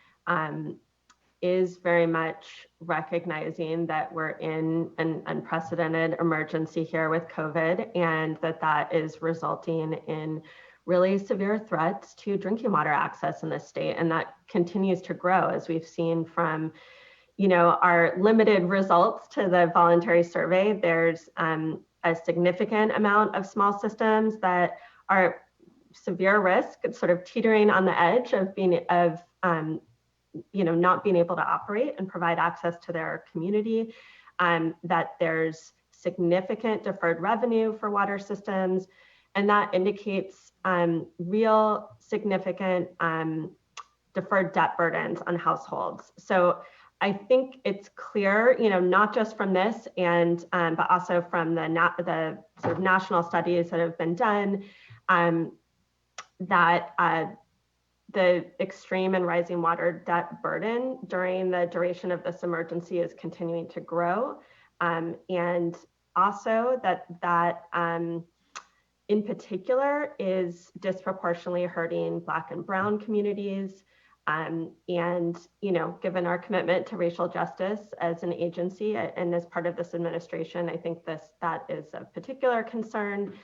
is very much recognizing that we're in an unprecedented emergency here with COVID, and that is resulting in really severe threats to drinking water access in the state. And that continues to grow, as we've seen from our limited results to the voluntary survey. There's a significant amount of small systems that are severe risk, sort of teetering on the edge of not being able to operate and provide access to their community. That there's significant deferred revenue for water systems, and that indicates real significant deferred debt burdens on households. So I think it's clear, not just from this, but also from the sort of national studies that have been done, that the extreme and rising water debt burden during the duration of this emergency is continuing to grow, and also that in particular is disproportionately hurting Black and Brown communities. And, given our commitment to racial justice as an agency and as part of this administration, I think that is of particular concern.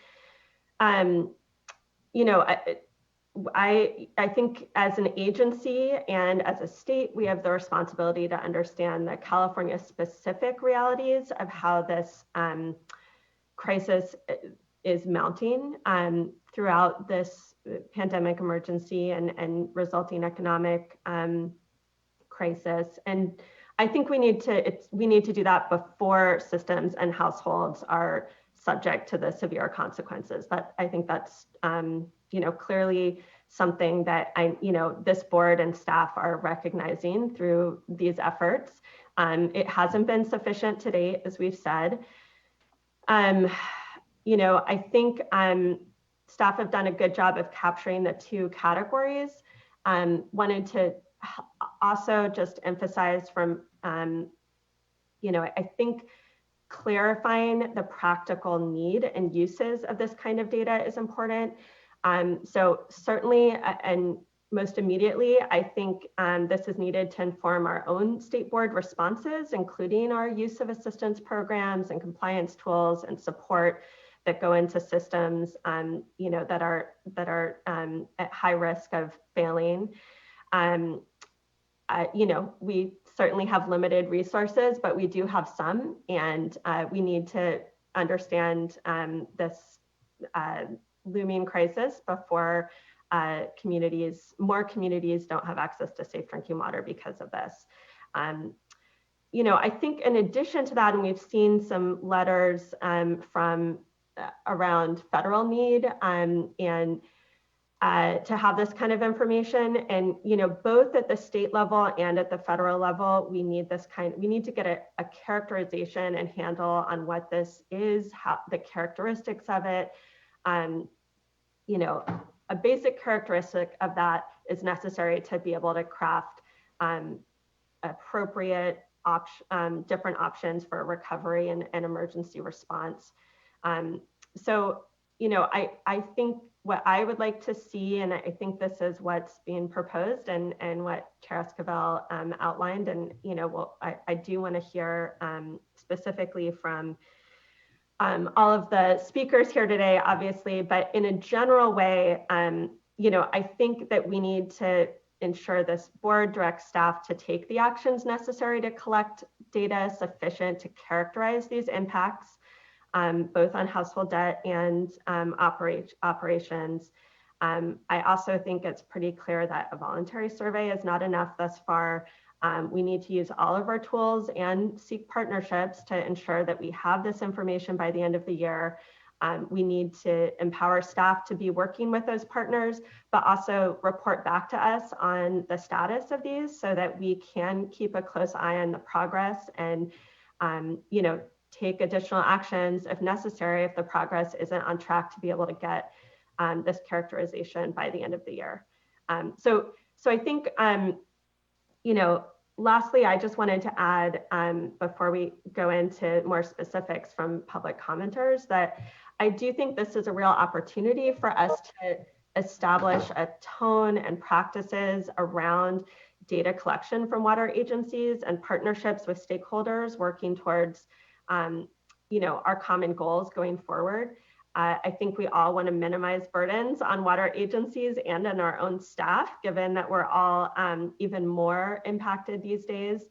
I think as an agency and as a state, we have the responsibility to understand the California specific realities of how this crisis is mounting throughout this pandemic emergency and resulting economic crisis. And I think we need to do that before systems and households are subject to the severe consequences. I think that's clearly something that this board and staff are recognizing through these efforts. It hasn't been sufficient to date, as we've said. I think staff have done a good job of capturing the two categories. Wanted to also just emphasize from, I think clarifying the practical need and uses of this kind of data is important. So certainly, and most immediately, I think this is needed to inform our own state board responses, including our use of assistance programs and compliance tools and support that go into systems, that are at high risk of failing. We certainly have limited resources, but we do have some, and we need to understand this looming crisis before more communities don't have access to safe drinking water because of this. I think in addition to that, and we've seen some letters from around federal need and to have this kind of information, and both at the state level and at the federal level, we need to get a characterization and handle on what this is, how the characteristics of it. A basic characteristic of that is necessary to be able to craft appropriate different options for recovery and emergency response. So, I think what I would like to see, and I think this is what's being proposed and what Chair Esquivel outlined, and, I do want to hear specifically from all of the speakers here today, obviously, but in a general way, I think that we need to ensure this board directs staff to take the actions necessary to collect data sufficient to characterize these impacts, both on household debt and operations. I also think it's pretty clear that a voluntary survey is not enough thus far. We need to use all of our tools and seek partnerships to ensure that we have this information by the end of the year. We need to empower staff to be working with those partners, but also report back to us on the status of these so that we can keep a close eye on the progress and, take additional actions if necessary, if the progress isn't on track to be able to get this characterization by the end of the year. So I think, lastly, I just wanted to add, before we go into more specifics from public commenters, that I do think this is a real opportunity for us to establish a tone and practices around data collection from water agencies and partnerships with stakeholders working towards our common goals going forward. I think we all want to minimize burdens on water agencies and on our own staff, given that we're all even more impacted these days.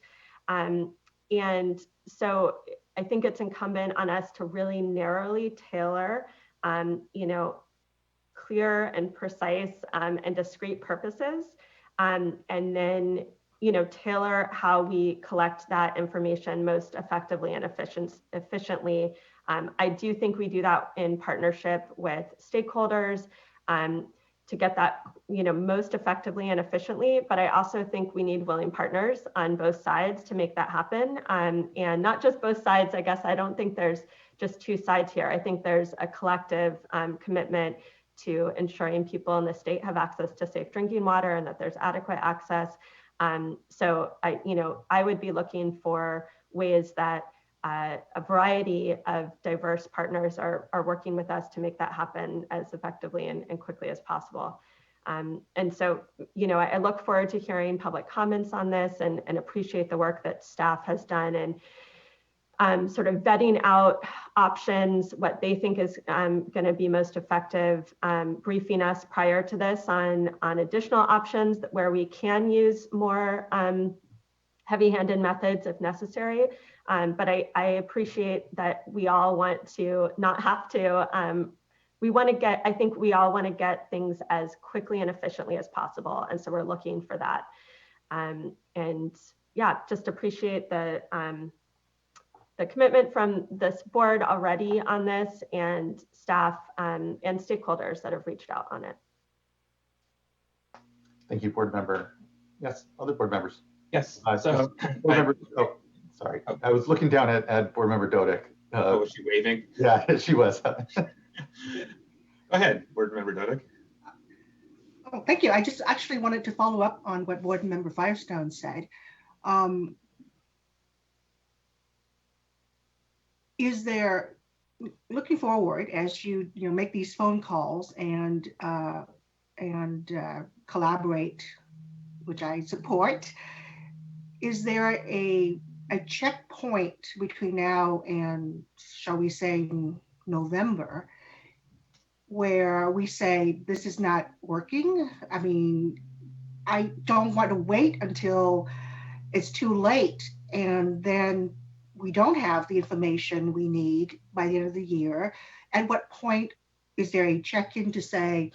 And so I think it's incumbent on us to really narrowly tailor, clear and precise and discrete purposes, and then tailor how we collect that information most effectively and efficiently. I do think we do that in partnership with stakeholders to get that most effectively and efficiently, but I also think we need willing partners on both sides to make that happen. And not just both sides, I guess I don't think there's just two sides here. I think there's a collective commitment to ensuring people in the state have access to safe drinking water and that there's adequate access. So I would be looking for ways that a variety of diverse partners are working with us to make that happen as effectively and quickly as possible. And so, I look forward to hearing public comments on this and appreciate the work that staff has done and sort of vetting out options, what they think is going to be most effective, briefing us prior to this on additional options where we can use more heavy-handed methods if necessary. But I appreciate that we all want to not have to, I think we all want to get things as quickly and efficiently as possible. And so we're looking for that. And yeah, just appreciate the commitment from this board already on this and staff and stakeholders that have reached out on it. Thank you, board member. Yes, other board members. Yes. Board member, sorry. I was looking down at board member Dodick. Was she waving? Yeah, she was. Go ahead, board member Dodick. Oh, thank you. I just actually wanted to follow up on what board member Firestone said. Is there, looking forward as you make these phone calls and collaborate, which I support, is there a checkpoint between now and, shall we say, November, where we say this is not working? I mean, I don't want to wait until it's too late and then we don't have the information we need by the end of the year. At what point is there a check-in to say,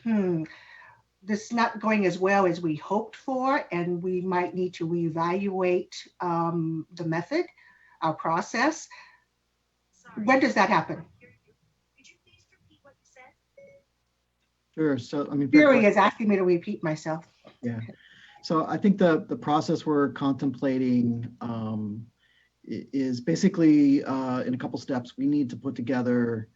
this is not going as well as we hoped for, and we might need to reevaluate the method, our process? Sorry. When does that happen? Could you please repeat what you said? Sure. So, I mean, Fury is asking me to repeat myself. Yeah. So I think the process we're contemplating is basically in a couple steps. We need to put together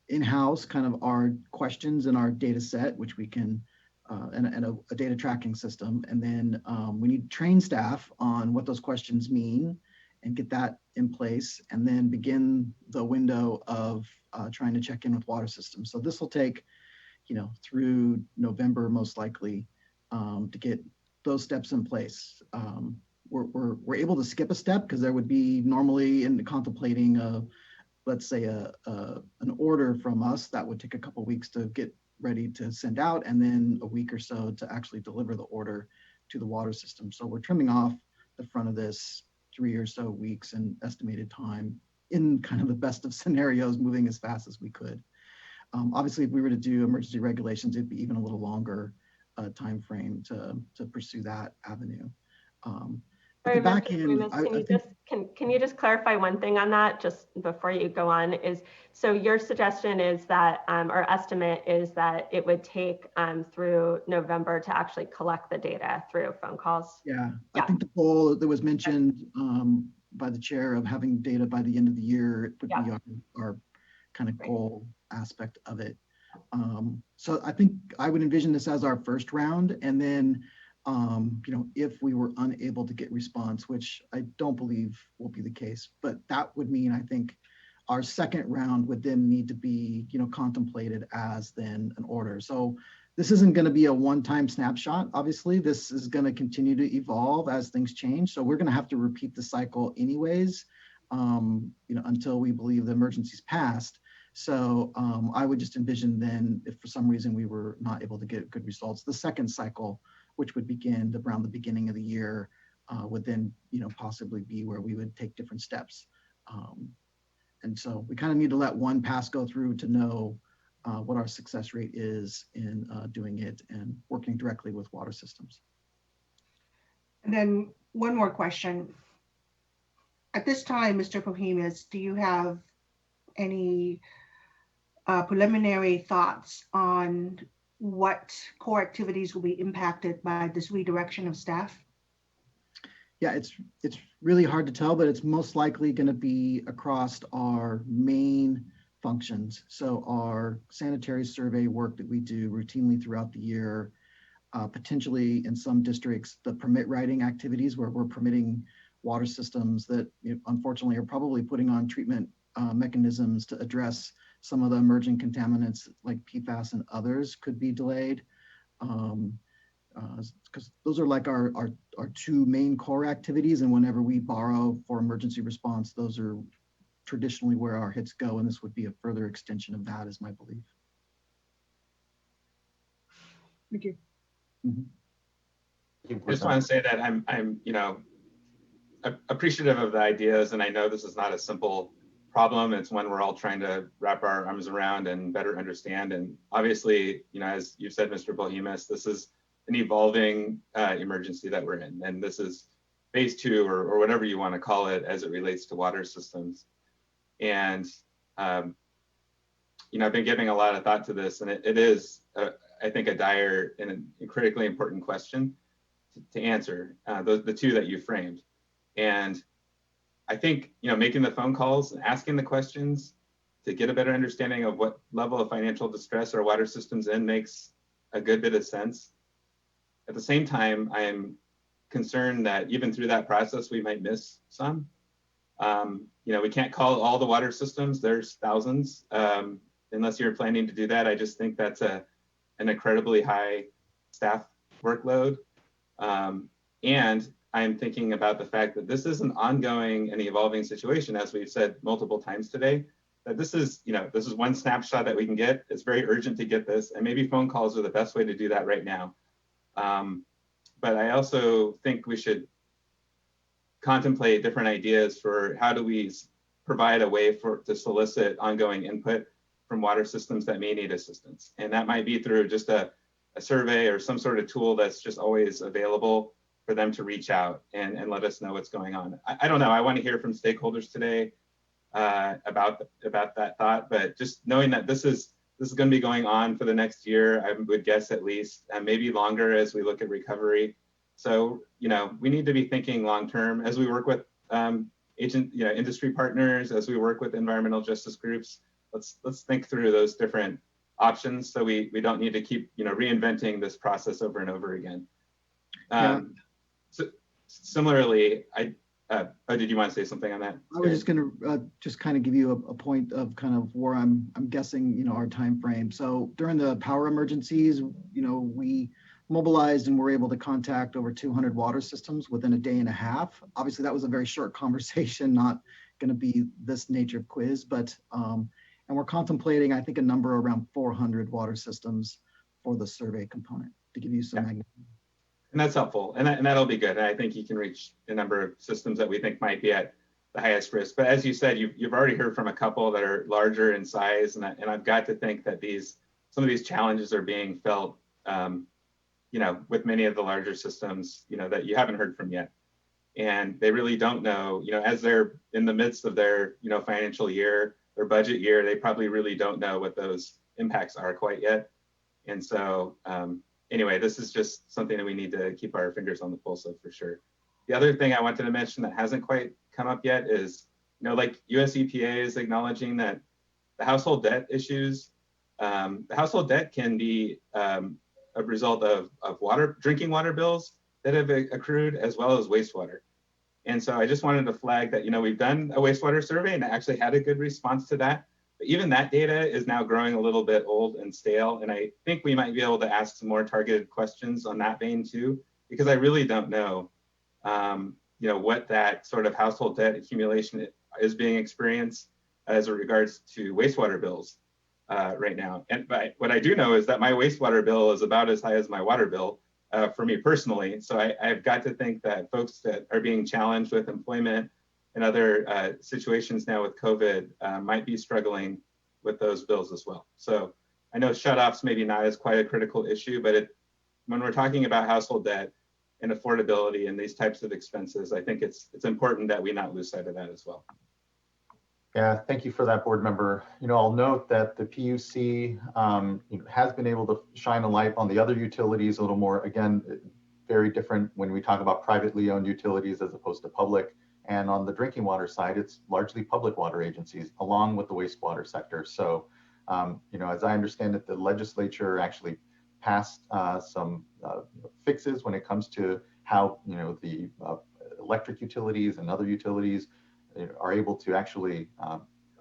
in-house kind of our questions in our data set, which we can, and a data tracking system. And then we need to train staff on what those questions mean and get that in place, and then begin the window of trying to check in with water systems. So this will take, through November, most likely, to get those steps in place. We're able to skip a step because there would be normally in contemplating let's say an order from us that would take a couple of weeks to get ready to send out, and then a week or so to actually deliver the order to the water system. So we're trimming off the front of this 3 or so weeks in estimated time in kind of the best of scenarios, moving as fast as we could. Obviously, if we were to do emergency regulations, it'd be even a little longer time frame to pursue that avenue. Sorry, can you just clarify one thing on that just before you go on? So your suggestion is that, or estimate is that it would take through November to actually collect the data through phone calls? Yeah. I think the goal that was mentioned by the chair of having data by the end of the year would be our kind of goal aspect of it. So I think I would envision this as our first round, and then if we were unable to get response, which I don't believe will be the case, but that would mean, I think, our second round would then need to be, contemplated as then an order. So this isn't going to be a one-time snapshot. Obviously, this is going to continue to evolve as things change. So we're going to have to repeat the cycle anyways, until we believe the emergency's passed. So I would just envision then, if for some reason we were not able to get good results, the second cycle, which would begin around the beginning of the year, would then, possibly be where we would take different steps. And so we kind of need to let one pass go through to know what our success rate is in doing it and working directly with water systems. And then one more question. At this time, Mr. Pohemus, do you have any preliminary thoughts on what core activities will be impacted by this redirection of staff? Yeah, it's really hard to tell, but it's most likely going to be across our main functions. So our sanitary survey work that we do routinely throughout the year, potentially in some districts, the permit writing activities where we're permitting water systems that unfortunately are probably putting on treatment mechanisms to address some of the emerging contaminants like PFAS and others could be delayed. Because those are like our two main core activities. And whenever we borrow for emergency response, those are traditionally where our hits go. And this would be a further extension of that, is my belief. Thank you. I just want to say that I'm appreciative of the ideas, and I know this is not a simple problem. It's one we're all trying to wrap our arms around and better understand. And obviously, as you said, Mr. Pohemus, this is an evolving emergency that we're in, and this is phase 2 or whatever you want to call it as it relates to water systems. And I've been giving a lot of thought to this, and it is, I think, a dire and a critically important question to answer, the two that you framed. And I think, making the phone calls and asking the questions to get a better understanding of what level of financial distress our water system's in makes a good bit of sense. At the same time, I am concerned that even through that process, we might miss some. We can't call all the water systems. There's thousands. Unless you're planning to do that, I just think that's an incredibly high staff workload. And I'm thinking about the fact that this is an ongoing and evolving situation, as we've said multiple times today, that this is one snapshot that we can get. It's very urgent to get this, and maybe phone calls are the best way to do that right now. But I also think we should contemplate different ideas for how do we provide a way to solicit ongoing input from water systems that may need assistance. And that might be through just a survey or some sort of tool that's just always available for them to reach out and let us know what's going on. I don't know, I want to hear from stakeholders today about that thought, but just knowing that this is going to be going on for the next year, I would guess at least, and maybe longer as we look at recovery. So, we need to be thinking long-term as we work with industry partners, as we work with environmental justice groups. Let's think through those different options so we don't need to keep, reinventing this process over and over again. So similarly, did you want to say something on that? I was just going to just kind of give you a point of kind of where I'm guessing, our time frame. So during the power emergencies, we mobilized and were able to contact over 200 water systems within a day and a half. Obviously, that was a very short conversation, not going to be this nature of quiz, but and we're contemplating, I think, a number around 400 water systems for the survey component to give you some magnitude. And that's helpful, and that'll be good. And I think you can reach a number of systems that we think might be at the highest risk. But as you said, you've already heard from a couple that are larger in size, and I've got to think that some of these challenges are being felt, with many of the larger systems, that you haven't heard from yet, and they really don't know, as they're in the midst of their, financial year, their budget year, they probably really don't know what those impacts are quite yet. And so, anyway, this is just something that we need to keep our fingers on the pulse of for sure. The other thing I wanted to mention that hasn't quite come up yet is, like US EPA is acknowledging that the household debt issues, the household debt can be a result of drinking water bills that have accrued as well as wastewater. And so I just wanted to flag that, we've done a wastewater survey and actually had a good response to that. But even that data is now growing a little bit old and stale. And I think we might be able to ask some more targeted questions on that vein too, because I really don't know, what that sort of household debt accumulation is being experienced as it regards to wastewater bills right now. But what I do know is that my wastewater bill is about as high as my water bill for me personally. So I've got to think that folks that are being challenged with employment and other situations now with COVID might be struggling with those bills as well. So I know shutoffs maybe not as quite a critical issue, but when we're talking about household debt and affordability and these types of expenses, I think it's important that we not lose sight of that as well. Yeah, thank you for that, board member. I'll note that the PUC has been able to shine a light on the other utilities a little more. Again, very different when we talk about privately owned utilities as opposed to public. And on the drinking water side, it's largely public water agencies along with the wastewater sector. So, as I understand it, the legislature actually passed some fixes when it comes to how, the electric utilities and other utilities are able to actually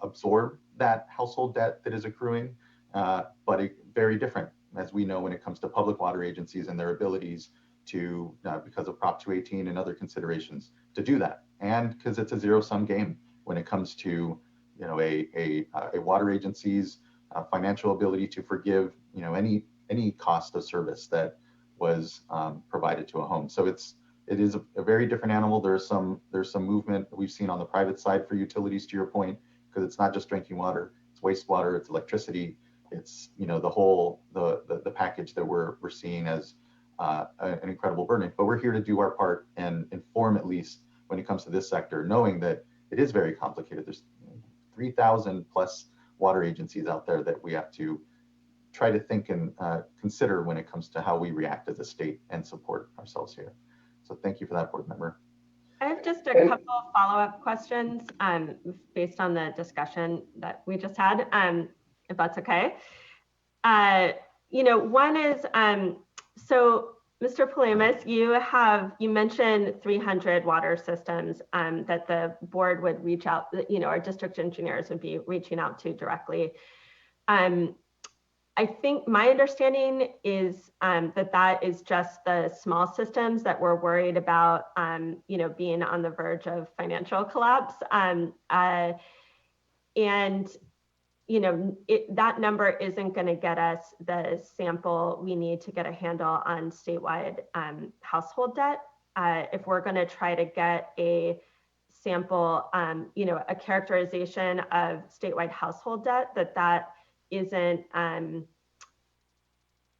absorb that household debt that is accruing, but very different, as we know, when it comes to public water agencies and their abilities to, because of Prop 218 and other considerations, to do that. And because it's a zero-sum game when it comes to, a water agency's financial ability to forgive, any cost of service that was provided to a home. So it is a very different animal. There's some movement that we've seen on the private side for utilities, to your point, because it's not just drinking water, it's wastewater, it's electricity, it's the whole the package that we're seeing as an incredible burden. But we're here to do our part and inform, at least when it comes to this sector, knowing that it is very complicated. There's 3,000 plus water agencies out there that we have to try to think and consider when it comes to how we react as a state and support ourselves here. So thank you for that, board member. I have just a couple of follow-up questions based on the discussion that we just had, if that's okay. One is, so Mr. Palamas, you mentioned 300 water systems that the board would reach out, our district engineers would be reaching out to directly. I think my understanding is that is just the small systems that we're worried about, being on the verge of financial collapse. That number isn't going to get us the sample we need to get a handle on statewide household debt. If we're going to try to get a sample, a characterization of statewide household debt, that isn't,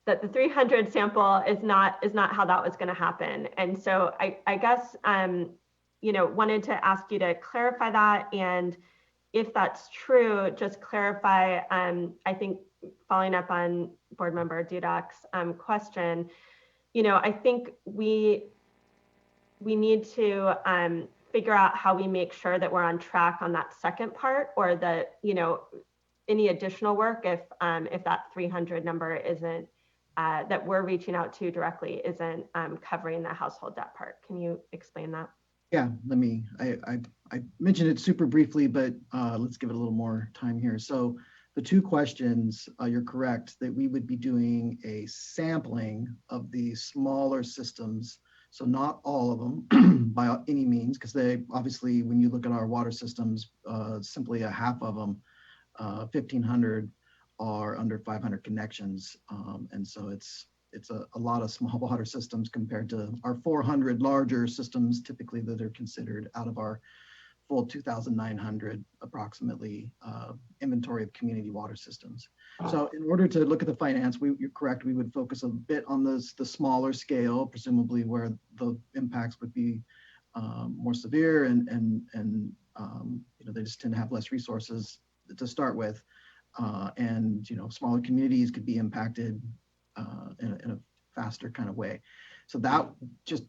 that the 300 sample is not how that was going to happen. And so I guess, wanted to ask you to clarify that. And if that's true, just clarify, I think following up on board member Dudek's question, I think we need to figure out how we make sure that we're on track on that second part, or the, any additional work if that 300 number isn't, that we're reaching out to directly isn't covering the household debt part. Can you explain that? Yeah, I mentioned it super briefly, but let's give it a little more time here. So the two questions, you're correct that we would be doing a sampling of the smaller systems. So not all of them by any means, because they obviously, when you look at our water systems, simply a half of them, 1,500 are under 500 connections. And so it's a lot of small water systems compared to our 400 larger systems typically that are considered out of our full 2,900 approximately inventory of community water systems. So in order to look at the finance, you're correct, we would focus a bit on the smaller scale, presumably where the impacts would be more severe and they just tend to have less resources to start with. And smaller communities could be impacted in a faster kind of way. So that just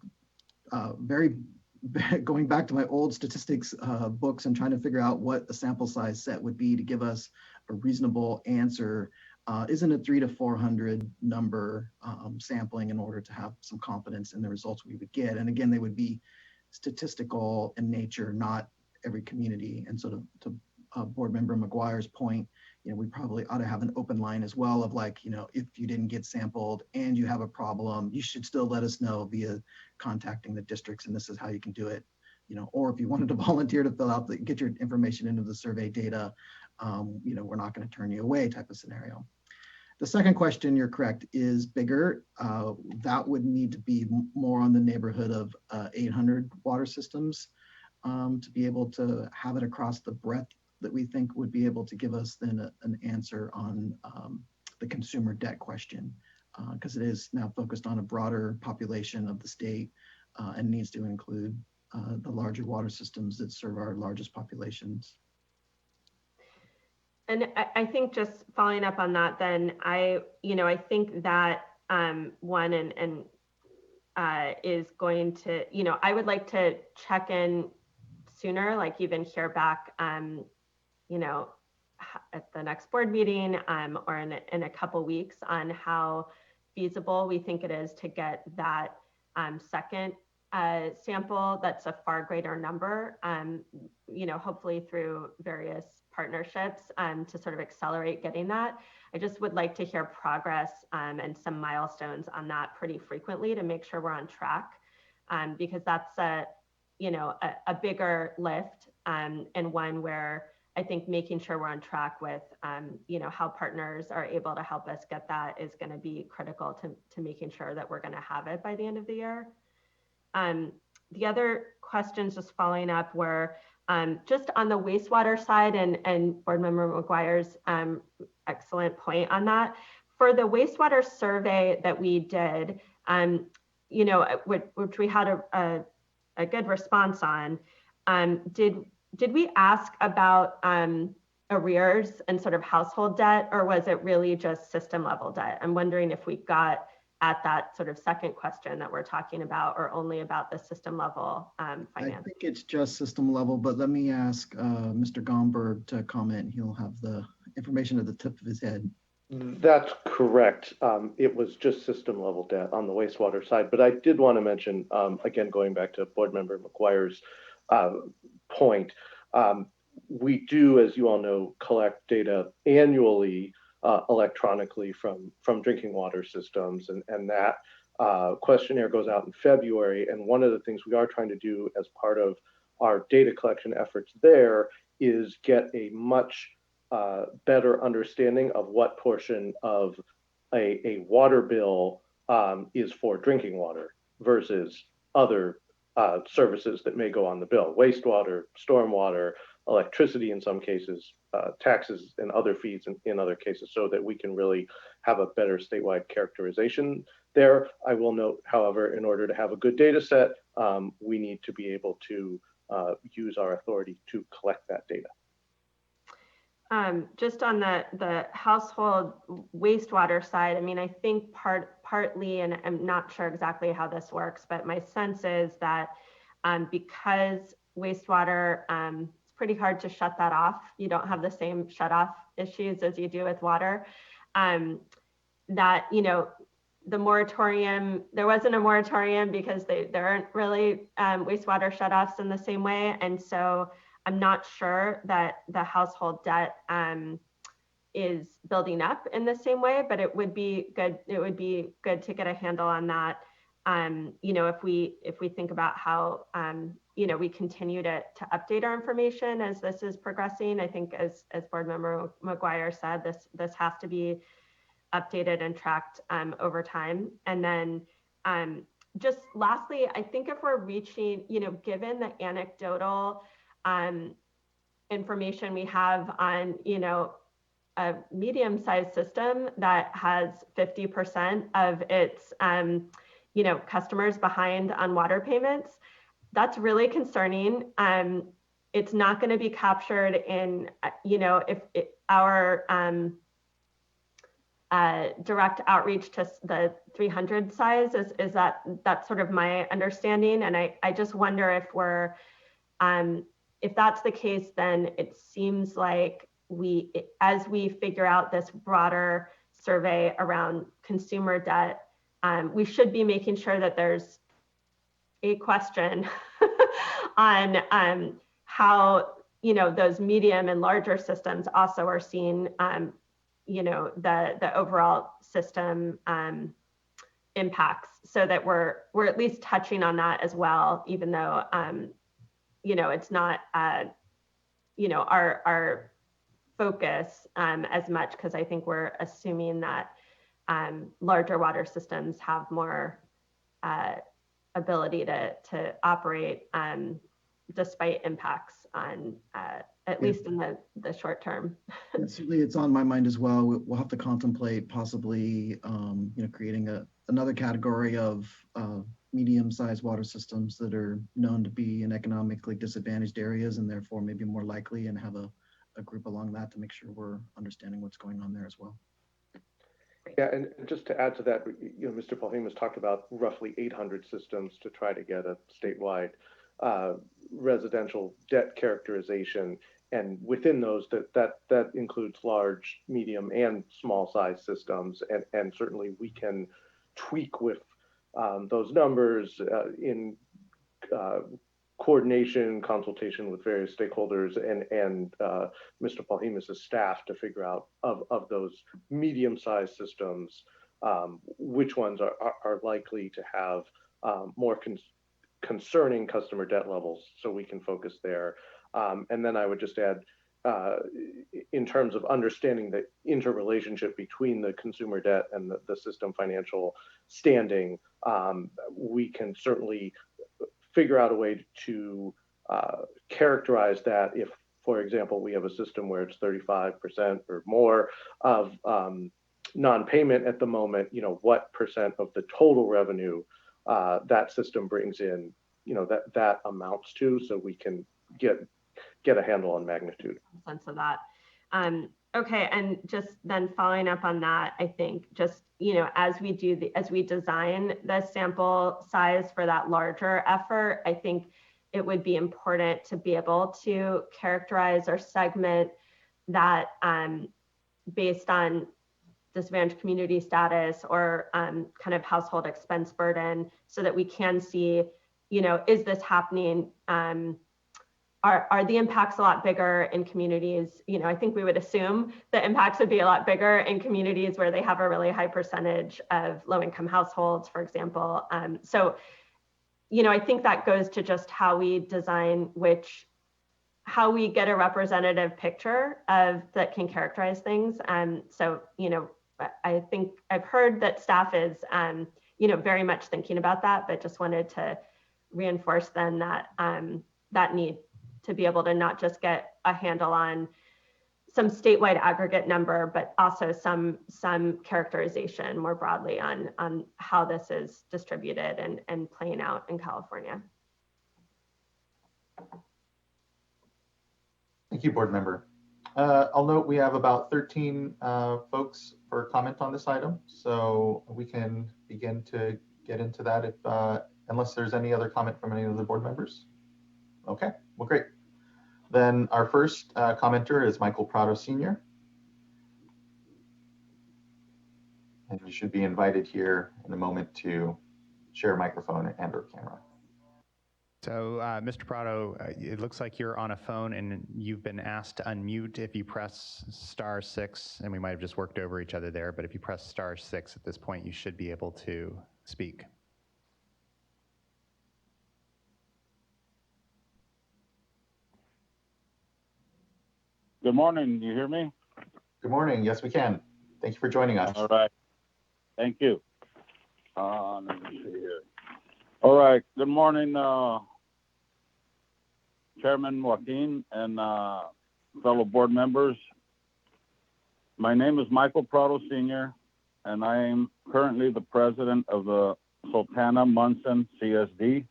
going back to my old statistics books and trying to figure out what a sample size set would be to give us a reasonable answer isn't a 300 to 400 number sampling in order to have some confidence in the results we would get. And again, they would be statistical in nature, not every community. And so to Board Member McGuire's point, we probably ought to have an open line as well of like, if you didn't get sampled and you have a problem, you should still let us know via contacting the districts, and this is how you can do it. Or if you wanted to volunteer to fill out get your information into the survey data, we're not going to turn you away type of scenario. The second question, you're correct, is bigger. That would need to be more on the neighborhood of 800 water systems to be able to have it across the breadth that we think would be able to give us then an answer on the consumer debt question, because it is now focused on a broader population of the state and needs to include the larger water systems that serve our largest populations. And I think just following up on that, then I think that one is going to, I would like to check in sooner, like even hear back, at the next board meeting or in a couple weeks on how feasible we think it is to get that second sample. That's a far greater number, hopefully through various partnerships to sort of accelerate getting that. I just would like to hear progress and some milestones on that pretty frequently to make sure we're on track, because that's a bigger lift and one where I think making sure we're on track with, how partners are able to help us get that is going to be critical to making sure that we're going to have it by the end of the year. The other questions just following up were just on the wastewater side and Board Member McGuire's excellent point on that. For the wastewater survey that we did, which we had a good response on, did we ask about arrears and sort of household debt, or was it really just system level debt? I'm wondering if we got at that sort of second question that we're talking about, or only about the system level finance. I think it's just system level, but let me ask Mr. Gomberg to comment. He'll have the information at the tip of his head. That's correct. It was just system level debt on the wastewater side, but I did want to mention, again, going back to Board Member McGuire's point, we do, as you all know, collect data annually electronically from drinking water systems, and that questionnaire goes out in February. And one of the things we are trying to do as part of our data collection efforts there is get a much better understanding of what portion of a water bill is for drinking water versus other services that may go on the bill: wastewater, stormwater, electricity in some cases, taxes and other fees in other cases, so that we can really have a better statewide characterization there. I will note, however, in order to have a good data set, we need to be able to use our authority to collect that data. Just on the household wastewater side, I mean, I think partly, and I'm not sure exactly how this works, but my sense is that because wastewater, it's pretty hard to shut that off. You don't have the same shut off issues as you do with water. That, the moratorium, there wasn't a moratorium because there aren't really wastewater shutoffs in the same way. And so I'm not sure that the household debt is building up in the same way, but it would be good. It would be good to get a handle on that. If we think about how we continue to update our information as this is progressing. I think as Board Member McGuire said, this has to be updated and tracked over time. And then just lastly, I think if we're reaching, given the anecdotal information we have on, a medium-sized system that has 50% of its, customers behind on water payments, that's really concerning. It's not going to be captured in, if our direct outreach to the 300 size is that's sort of my understanding. And I just wonder if we're, if that's the case, then it seems like as we figure out this broader survey around consumer debt, we should be making sure that there's a question on how you know, those medium and larger systems also are seeing, you know, the overall system impacts, so that we're at least touching on that as well, even though, you know, it's not, you know, our focus as much, because I think we're assuming that larger water systems have more ability to operate despite impacts on, at least in the short term. And certainly it's on my mind as well. We'll have to contemplate possibly, you know, creating another category of medium-sized water systems that are known to be in economically disadvantaged areas and therefore maybe more likely, and have a group along that to make sure we're understanding what's going on there as well. Yeah, and just to add to that, you know, Mr. Polhemus talked about roughly 800 systems to try to get a statewide residential debt characterization, and within those, that includes large, medium, and small size systems, and certainly we can tweak with those numbers in coordination, consultation with various stakeholders and Mr. Polhemus' staff to figure out of those medium-sized systems, which ones are likely to have more concerning customer debt levels, so we can focus there. And then I would just add, in terms of understanding the interrelationship between the consumer debt and the system financial standing, we can certainly figure out a way to characterize that. If, for example, we have a system where it's 35% or more of non-payment at the moment, you know, what percent of the total revenue that system brings in, you know, that amounts to, so we can get a handle on magnitude. Sense of that. Okay, and just then following up on that, I think just, you know, as we design the sample size for that larger effort, I think it would be important to be able to characterize or segment that based on disadvantaged community status or kind of household expense burden, so that we can see, you know, is this happening? Are the impacts a lot bigger in communities? You know, I think we would assume the impacts would be a lot bigger in communities where they have a really high percentage of low-income households, for example. So, you know, I think that goes to just how we design how we get a representative picture of that can characterize things. So, you know, I think I've heard that staff is, you know, very much thinking about that, but just wanted to reinforce then that that need to be able to not just get a handle on some statewide aggregate number, but also some characterization more broadly on how this is distributed and playing out in California. Thank you, board member. I'll note we have about 13 folks for comment on this item, so we can begin to get into that if, unless there's any other comment from any of the board members. Okay, well, great. Then our first commenter is Michael Prado Sr. And you should be invited here in a moment to share a microphone and or camera. So Mr. Prado, it looks like you're on a phone and you've been asked to unmute if you press *6, and we might have just worked over each other there, but if you press *6 at this point, you should be able to speak. Good morning. You hear me? Good morning. Yes, we can. Thank you for joining us. All right. Thank you. Let me see here. All right. Good morning, Chairman Joaquin and fellow board members. My name is Michael Prado Sr., and I am currently the president of the Sultana-Munson CSD.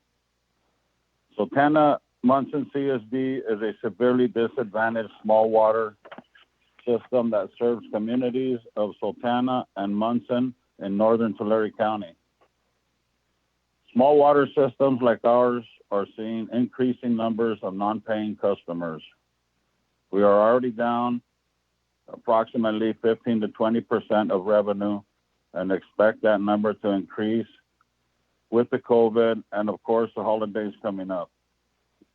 Sultana-Munson CSD is a severely disadvantaged small water system that serves communities of Sultana and Munson in northern Tulare County. Small water systems like ours are seeing increasing numbers of non-paying customers. We are already down approximately 15 to 20% of revenue and expect that number to increase with the COVID and of course the holidays coming up.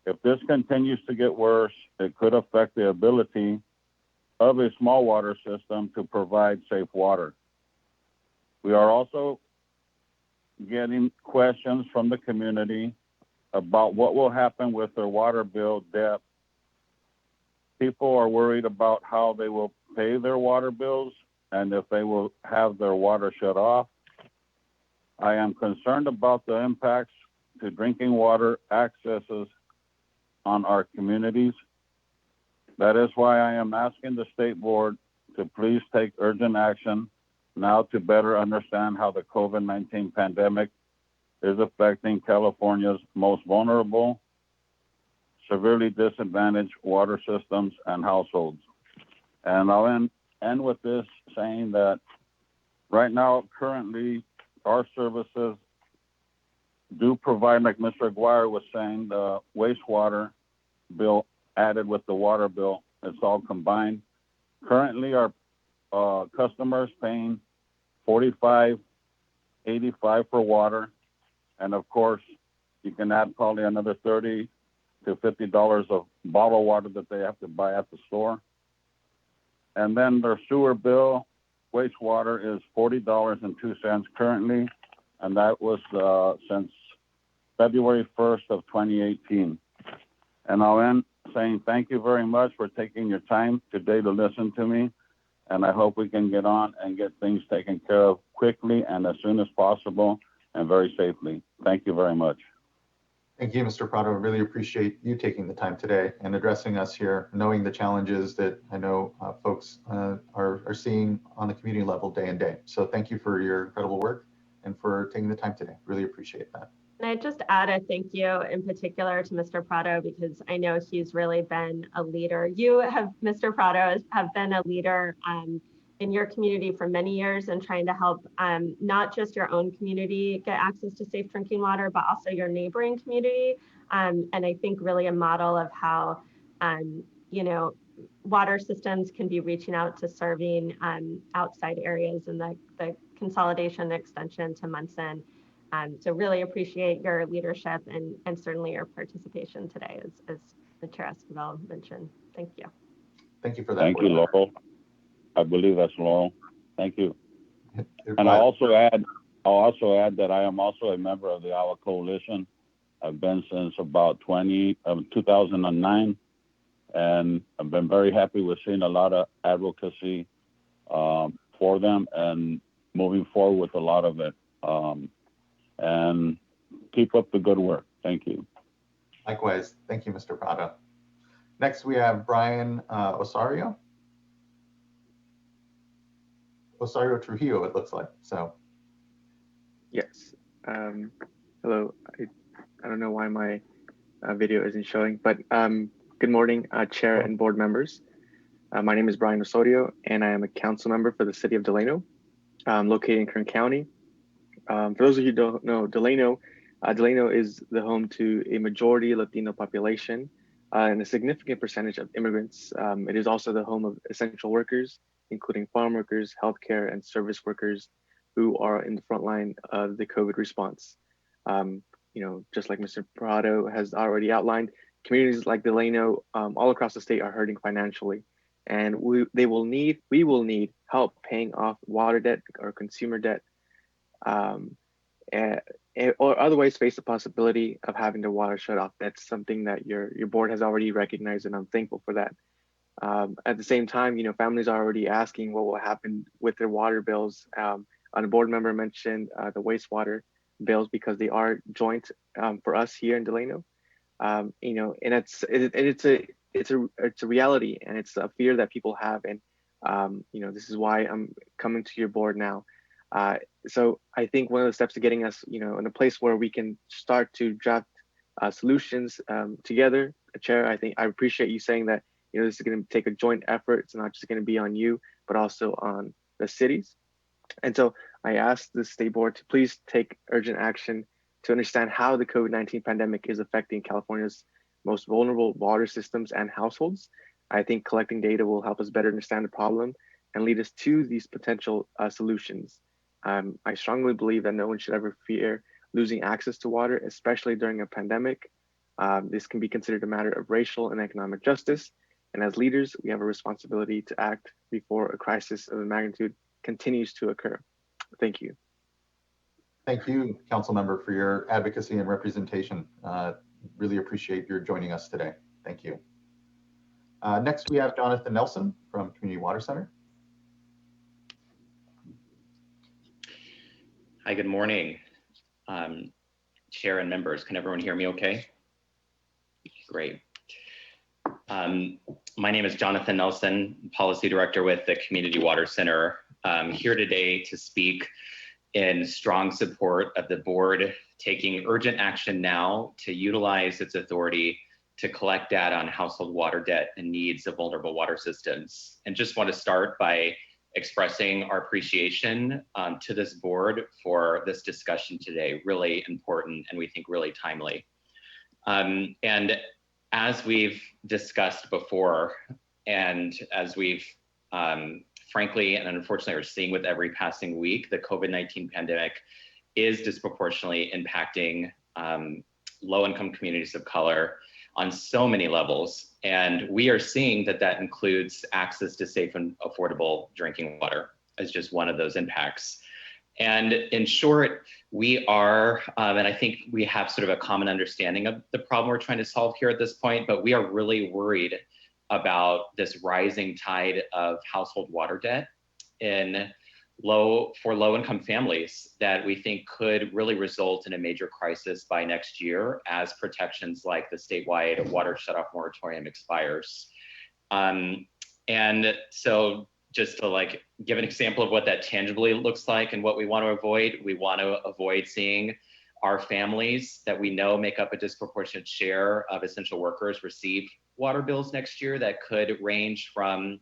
If this continues to get worse, it could affect the ability of a small water system to provide safe water. We are also getting questions from the community about what will happen with their water bill debt. People are worried about how they will pay their water bills and if they will have their water shut off. I am concerned about the impacts to drinking water accesses on our communities. That is why I am asking the State Board to please take urgent action now to better understand how the COVID-19 pandemic is affecting California's most vulnerable, severely disadvantaged water systems and households. And I'll end with this saying that right now, currently, our services do provide, like Mr. Aguirre was saying, the wastewater bill added with the water bill. It's all combined. Currently, our customers paying $45.85 for water, and of course, you can add probably another $30 to $50 of bottled water that they have to buy at the store. And then their sewer bill, wastewater, is $40.02 currently, and that was since February 1st of 2018. And I'll end saying thank you very much for taking your time today to listen to me, and I hope we can get on and get things taken care of quickly and as soon as possible and very safely. Thank you very much. Thank you, Mr. Prado. I really appreciate you taking the time today and addressing us here, knowing the challenges that I know folks are seeing on the community level day and day. So thank you for your incredible work and for taking the time today. Really appreciate that. And I just add a thank you in particular to Mr. Prado, because I know he's really been a leader. You have, Mr. Prado, have been a leader in your community for many years and trying to help not just your own community get access to safe drinking water, but also your neighboring community. And I think really a model of how, you know, water systems can be reaching out to serving outside areas and the consolidation extension to Munson. So really appreciate your leadership and certainly your participation today, as the Chair Esquivel mentioned. Thank you. Thank you for that. Thank you, Laurel. I believe that's Laurel. Thank you. And I'll also add that I am also a member of the Iowa Coalition. I've been since about 2009, and I've been very happy with seeing a lot of advocacy for them and moving forward with a lot of it. And keep up the good work. Thank you. Likewise. Thank you, Mr. Prado. Next, we have Brian Osorio. Osorio Trujillo, it looks like. So. Yes. Hello. I don't know why my video isn't showing, but good morning, Chair and board members. My name is Brian Osorio, and I am a council member for the city of Delano, located in Kern County. For those of you who don't know, Delano is the home to a majority Latino population and a significant percentage of immigrants. It is also the home of essential workers, including farm workers, healthcare, and service workers who are in the front line of the COVID response. You know, just like Mr. Prado has already outlined, communities like Delano all across the state are hurting financially, and we will need help paying off water debt or consumer debt, or otherwise face the possibility of having the water shut off. That's something that your board has already recognized, and I'm thankful for that. At the same time, you know, families are already asking what will happen with their water bills. A board member mentioned the wastewater bills because they are joint for us here in Delano. You know, and it's a reality, and it's a fear that people have, and you know, this is why I'm coming to your board now. So I think one of the steps to getting us, you know, in a place where we can start to draft solutions together, Chair, I appreciate you saying that, you know, this is going to take a joint effort. It's not just going to be on you, but also on the cities. And so I asked the state board to please take urgent action to understand how the COVID-19 pandemic is affecting California's most vulnerable water systems and households. I think collecting data will help us better understand the problem and lead us to these potential solutions. I strongly believe that no one should ever fear losing access to water, especially during a pandemic. This can be considered a matter of racial and economic justice. And as leaders, we have a responsibility to act before a crisis of the magnitude continues to occur. Thank you. Thank you, Council Member, for your advocacy and representation. Really appreciate your joining us today. Thank you. Next, we have Jonathan Nelson from Community Water Center. Hi, good morning, Chair and members. Can everyone hear me okay? Great. My name is Jonathan Nelson, Policy Director with the Community Water Center. I'm here today to speak in strong support of the board taking urgent action now to utilize its authority to collect data on household water debt and needs of vulnerable water systems. And just want to start by expressing our appreciation to this board for this discussion today. Really important and we think really timely. And as we've discussed before, and as we've frankly and unfortunately are seeing with every passing week, the COVID-19 pandemic is disproportionately impacting low-income communities of color on so many levels. And we are seeing that that includes access to safe and affordable drinking water as just one of those impacts. And in short, we are, and I think we have sort of a common understanding of the problem we're trying to solve here at this point, but we are really worried about this rising tide of household water debt for low-income families that we think could really result in a major crisis by next year as protections like the statewide water shutoff moratorium expires. And so just to give an example of what that tangibly looks like and what we want to avoid seeing our families that we know make up a disproportionate share of essential workers receive water bills next year that could range from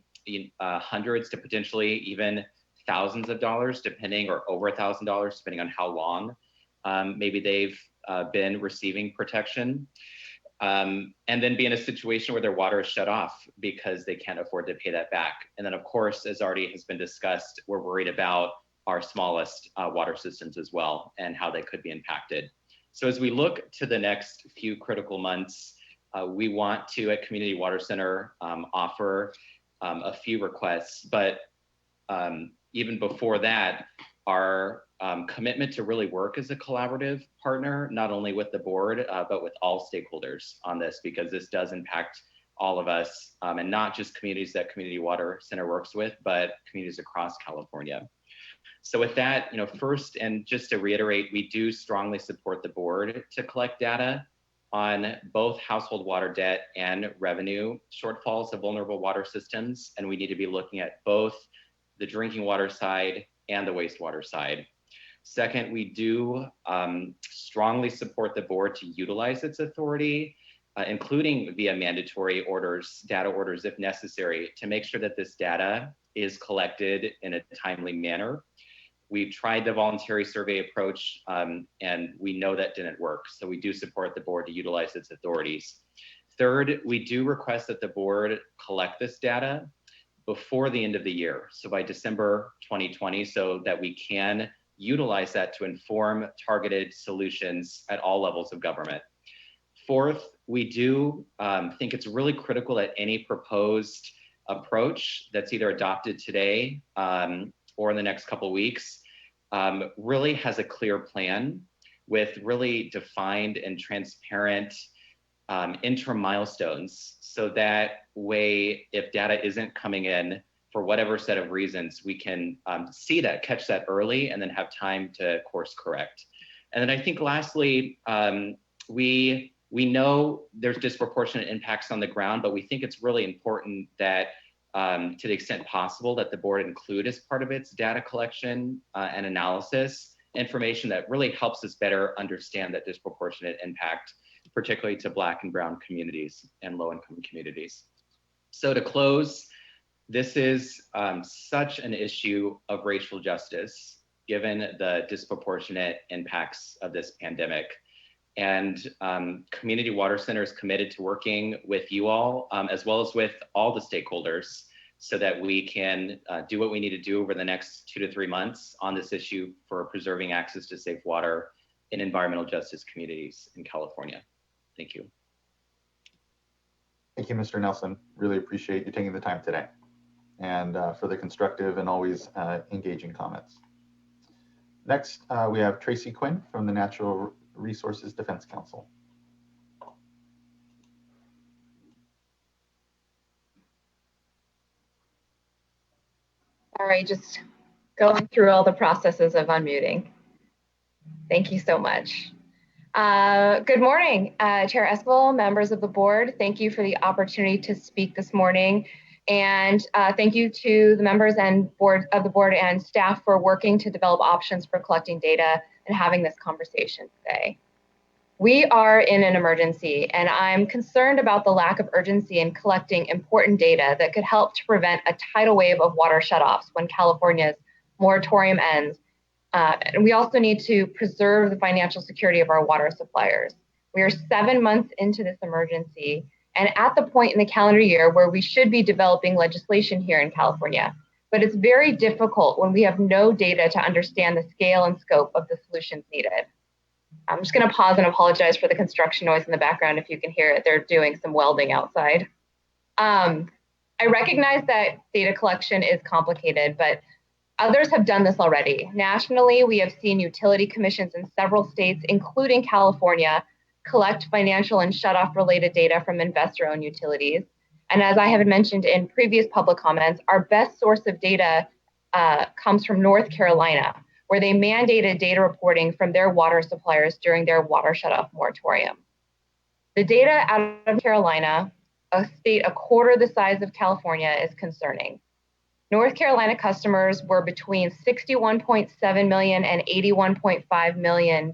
hundreds to potentially even thousands of dollars, or over $1,000, depending on how long maybe they've been receiving protection. And then be in a situation where their water is shut off because they can't afford to pay that back. And then of course, as already has been discussed, we're worried about our smallest water systems as well and how they could be impacted. So as we look to the next few critical months, we want to, at Community Water Center, offer a few requests, but even before that, our commitment to really work as a collaborative partner, not only with the board, but with all stakeholders on this, because this does impact all of us, and not just communities that Community Water Center works with, but communities across California. So with that, first, and just to reiterate, we do strongly support the board to collect data on both household water debt and revenue shortfalls of vulnerable water systems, and we need to be looking at both the drinking water side and the wastewater side. Second, we do strongly support the board to utilize its authority, including via mandatory orders, data orders if necessary, to make sure that this data is collected in a timely manner. We've tried the voluntary survey approach and we know that didn't work. So we do support the board to utilize its authorities. Third, we do request that the board collect this data before the end of the year, so by December 2020, so that we can utilize that to inform targeted solutions at all levels of government. Fourth, we do think it's really critical that any proposed approach that's either adopted today or in the next couple of weeks really has a clear plan with really defined and transparent interim milestones, so that way, if data isn't coming in for whatever set of reasons, we can see that, catch that early, and then have time to course correct. And then I think lastly, we know there's disproportionate impacts on the ground, but we think it's really important that to the extent possible that the board include as part of its data collection and analysis information that really helps us better understand that disproportionate impact, particularly to Black and Brown communities and low-income communities. So to close, this is such an issue of racial justice, given the disproportionate impacts of this pandemic. And Community Water Center is committed to working with you all, as well as with all the stakeholders, so that we can do what we need to do over the next 2 to 3 months on this issue for preserving access to safe water in environmental justice communities in California. Thank you. Thank you, Mr. Nelson. Really appreciate you taking the time today and for the constructive and always engaging comments. Next, we have Tracy Quinn from the Natural Resources Defense Council. All right, just going through all the processes of unmuting. Thank you so much. Good morning, Chair Esquivel, members of the board. Thank you for the opportunity to speak this morning. And thank you to the members and of the board and staff for working to develop options for collecting data and having this conversation today. We are in an emergency, and I'm concerned about the lack of urgency in collecting important data that could help to prevent a tidal wave of water shutoffs when California's moratorium ends. And we also need to preserve the financial security of our water suppliers. We are 7 months into this emergency and at the point in the calendar year where we should be developing legislation here in California. But it's very difficult when we have no data to understand the scale and scope of the solutions needed. I'm just going to pause and apologize for the construction noise in the background if you can hear it. They're doing some welding outside. I recognize that data collection is complicated, but others have done this already. Nationally, we have seen utility commissions in several states, including California, collect financial and shutoff related data from investor-owned utilities. And as I have mentioned in previous public comments, our best source of data comes from North Carolina, where they mandated data reporting from their water suppliers during their water shutoff moratorium. The data out of Carolina, a state a quarter the size of California, is concerning. North Carolina customers were between $61.7 million and $81.5 million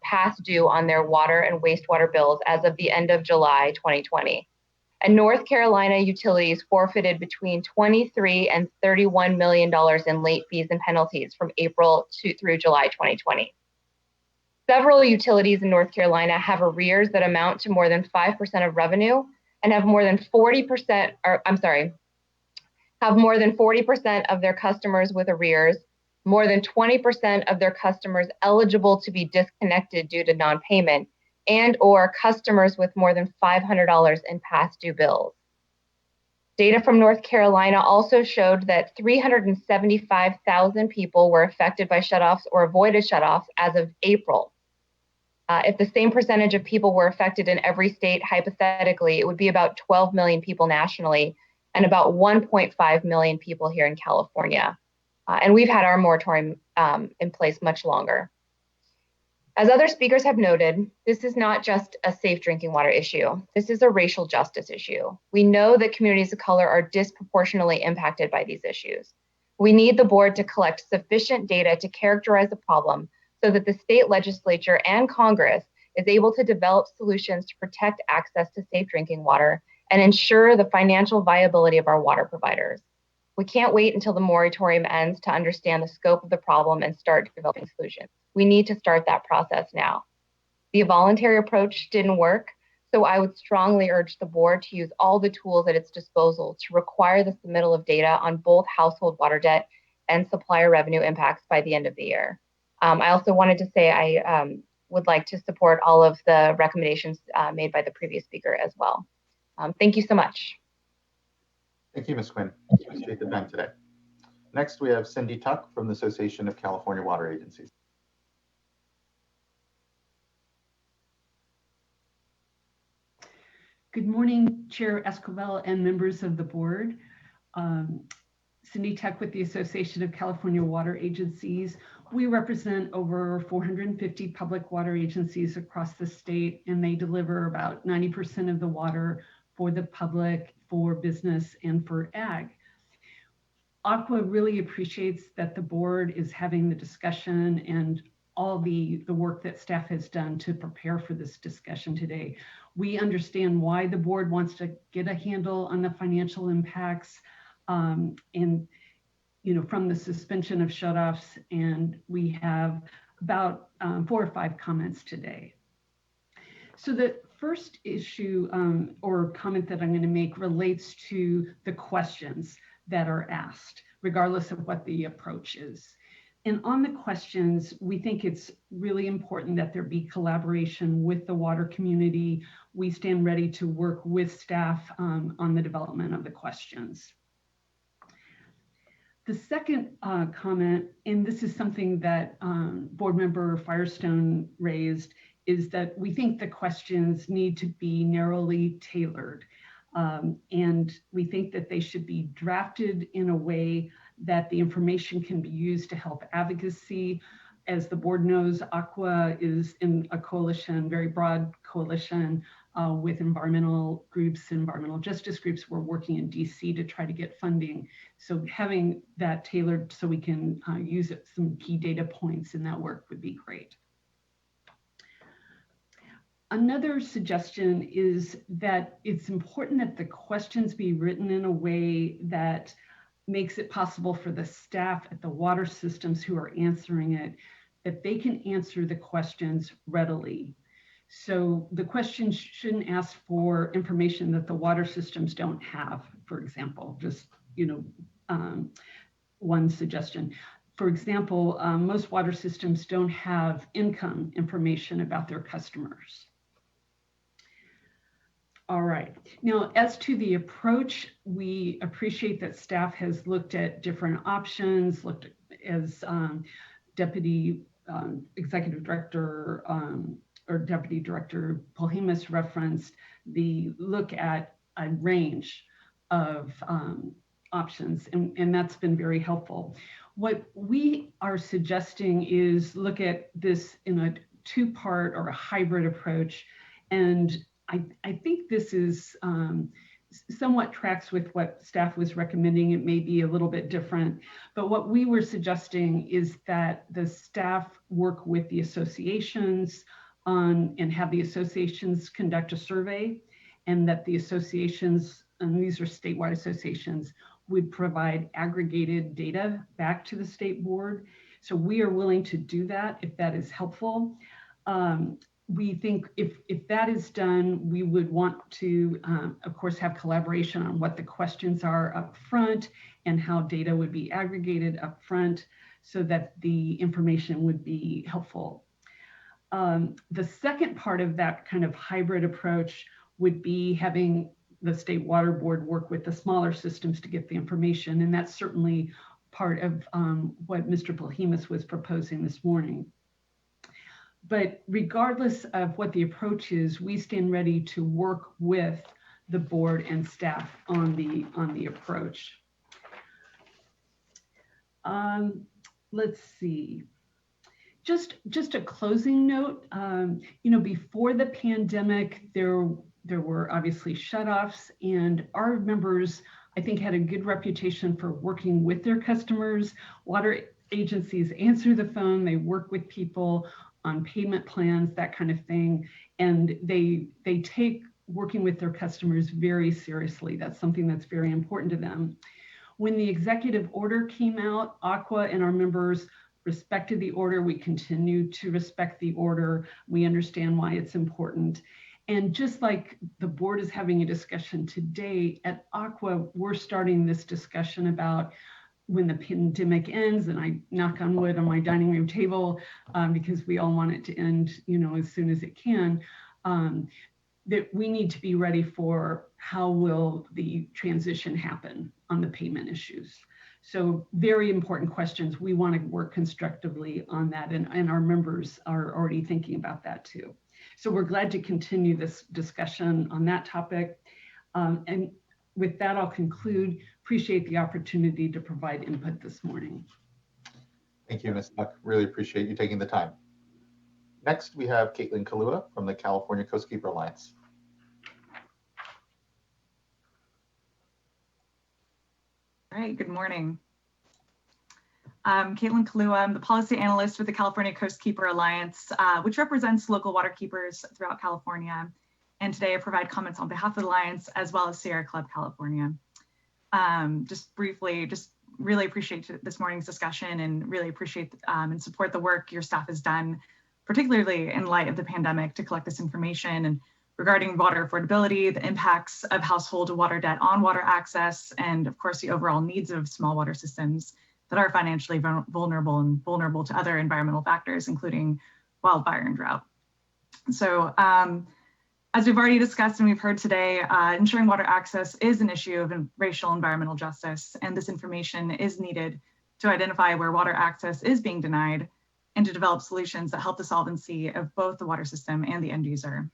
past due on their water and wastewater bills as of the end of July 2020. And North Carolina utilities forfeited between $23 and $31 million in late fees and penalties from April through July 2020. Several utilities in North Carolina have arrears that amount to more than 5% of revenue and have more than 40%, have more than 40% of their customers with arrears, more than 20% of their customers eligible to be disconnected due to non-payment, and or customers with more than $500 in past due bills. Data from North Carolina also showed that 375,000 people were affected by shutoffs or avoided shutoffs as of April. If the same percentage of people were affected in every state, hypothetically, it would be about 12 million people nationally and about 1.5 million people here in California. And we've had our moratorium in place much longer. As other speakers have noted, this is not just a safe drinking water issue. This is a racial justice issue. We know that communities of color are disproportionately impacted by these issues. We need the board to collect sufficient data to characterize the problem so that the state legislature and Congress is able to develop solutions to protect access to safe drinking water and ensure the financial viability of our water providers. We can't wait until the moratorium ends to understand the scope of the problem and start developing solutions. We need to start that process now. The voluntary approach didn't work, so I would strongly urge the board to use all the tools at its disposal to require the submittal of data on both household water debt and supplier revenue impacts by the end of the year. I also wanted to say I would like to support all of the recommendations made by the previous speaker as well. Thank you so much. Thank you, Ms. Quinn. Appreciate the time today. Next, we have Cindy Tuck from the Association of California Water Agencies. Good morning, Chair Esquivel and members of the board. Cindy Tuck with the Association of California Water Agencies. We represent over 450 public water agencies across the state, and they deliver about 90% of the water for the public, for business, and for ag. ACWA really appreciates that the board is having the discussion and all the work that staff has done to prepare for this discussion today. We understand why the board wants to get a handle on the financial impacts and from the suspension of shutoffs, and we have about 4 or 5 comments today. So the first issue or comment that I'm going to make relates to the questions that are asked, regardless of what the approach is. And on the questions, we think it's really important that there be collaboration with the water community. We stand ready to work with staff on the development of the questions. The second comment, and this is something that Board Member Firestone raised, is that we think the questions need to be narrowly tailored. And we think that they should be drafted in a way that the information can be used to help advocacy. As the board knows, ACWA is in a coalition, very broad coalition with environmental groups, environmental justice groups. We're working in DC to try to get funding. So having that tailored so we can use some key data points in that work would be great. Another suggestion is that it's important that the questions be written in a way that makes it possible for the staff at the water systems who are answering it, that they can answer the questions readily. So the questions shouldn't ask for information that the water systems don't have, for example, just, one suggestion. For example, most water systems don't have income information about their customers. All right. Now, as to the approach, we appreciate that staff has looked at different options, looked at, as Deputy Executive Director or Deputy Director Polhemus referenced, the look at a range of options, and that's been very helpful. What we are suggesting is look at this in a two-part or a hybrid approach, and I think this is somewhat tracks with what staff was recommending. It may be a little bit different, but what we were suggesting is that the staff work with the associations and have the associations conduct a survey, and that the associations, and these are statewide associations, would provide aggregated data back to the state board. So we are willing to do that if that is helpful. We think if that is done, we would want to, of course, have collaboration on what the questions are up front and how data would be aggregated up front so that the information would be helpful. The second part of that kind of hybrid approach would be having the State Water Board work with the smaller systems to get the information. And that's certainly part of what Mr. Polhemus was proposing this morning. But regardless of what the approach is, we stand ready to work with the board and staff on the approach. Let's see. Just a closing note. Before the pandemic, there were obviously shutoffs, and our members, I think, had a good reputation for working with their customers. Water agencies answer the phone, they work with people on payment plans, that kind of thing. And they take working with their customers very seriously. That's something that's very important to them. When the executive order came out, ACWA and our members respected the order. We continue to respect the order. We understand why it's important. And just like the board is having a discussion today, at ACWA, we're starting this discussion about when the pandemic ends, and I knock on wood on my dining room table because we all want it to end, as soon as it can, that we need to be ready for how will the transition happen on the payment issues. So very important questions. We want to work constructively on that, and our members are already thinking about that too. So we're glad to continue this discussion on that topic. And with that, I'll conclude. Appreciate the opportunity to provide input this morning. Thank you, Ms. Buck. Really appreciate you taking the time. Next, we have Caitlin Kalua from the California Coastkeeper Alliance. All right, good morning. I'm Caitlin Kalua. I'm the policy analyst with the California Coastkeeper Alliance, which represents local waterkeepers throughout California. And today I provide comments on behalf of the Alliance as well as Sierra Club California. Just briefly, just really appreciate this morning's discussion and really appreciate and support the work your staff has done, particularly in light of the pandemic, to collect this information and regarding water affordability, the impacts of household water debt on water access, and of course the overall needs of small water systems that are financially vulnerable and vulnerable to other environmental factors, including wildfire and drought. So as we've already discussed and we've heard today, ensuring water access is an issue of racial environmental justice, and this information is needed to identify where water access is being denied and to develop solutions that help the solvency of both the water system and the end user.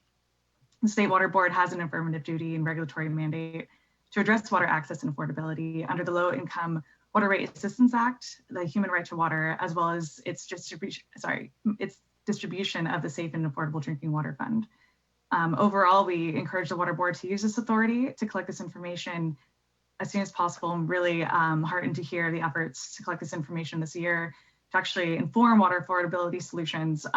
The State Water Board has an affirmative duty and regulatory mandate to address water access and affordability under the Low Income Water Rate Assistance Act, the Human Right to Water, as well as its distribution of the Safe and Affordable Drinking Water Fund. Overall, we encourage the Water Board to use this authority to collect this information as soon as possible. I'm really heartened to hear the efforts to collect this information this year to actually inform water affordability solutions,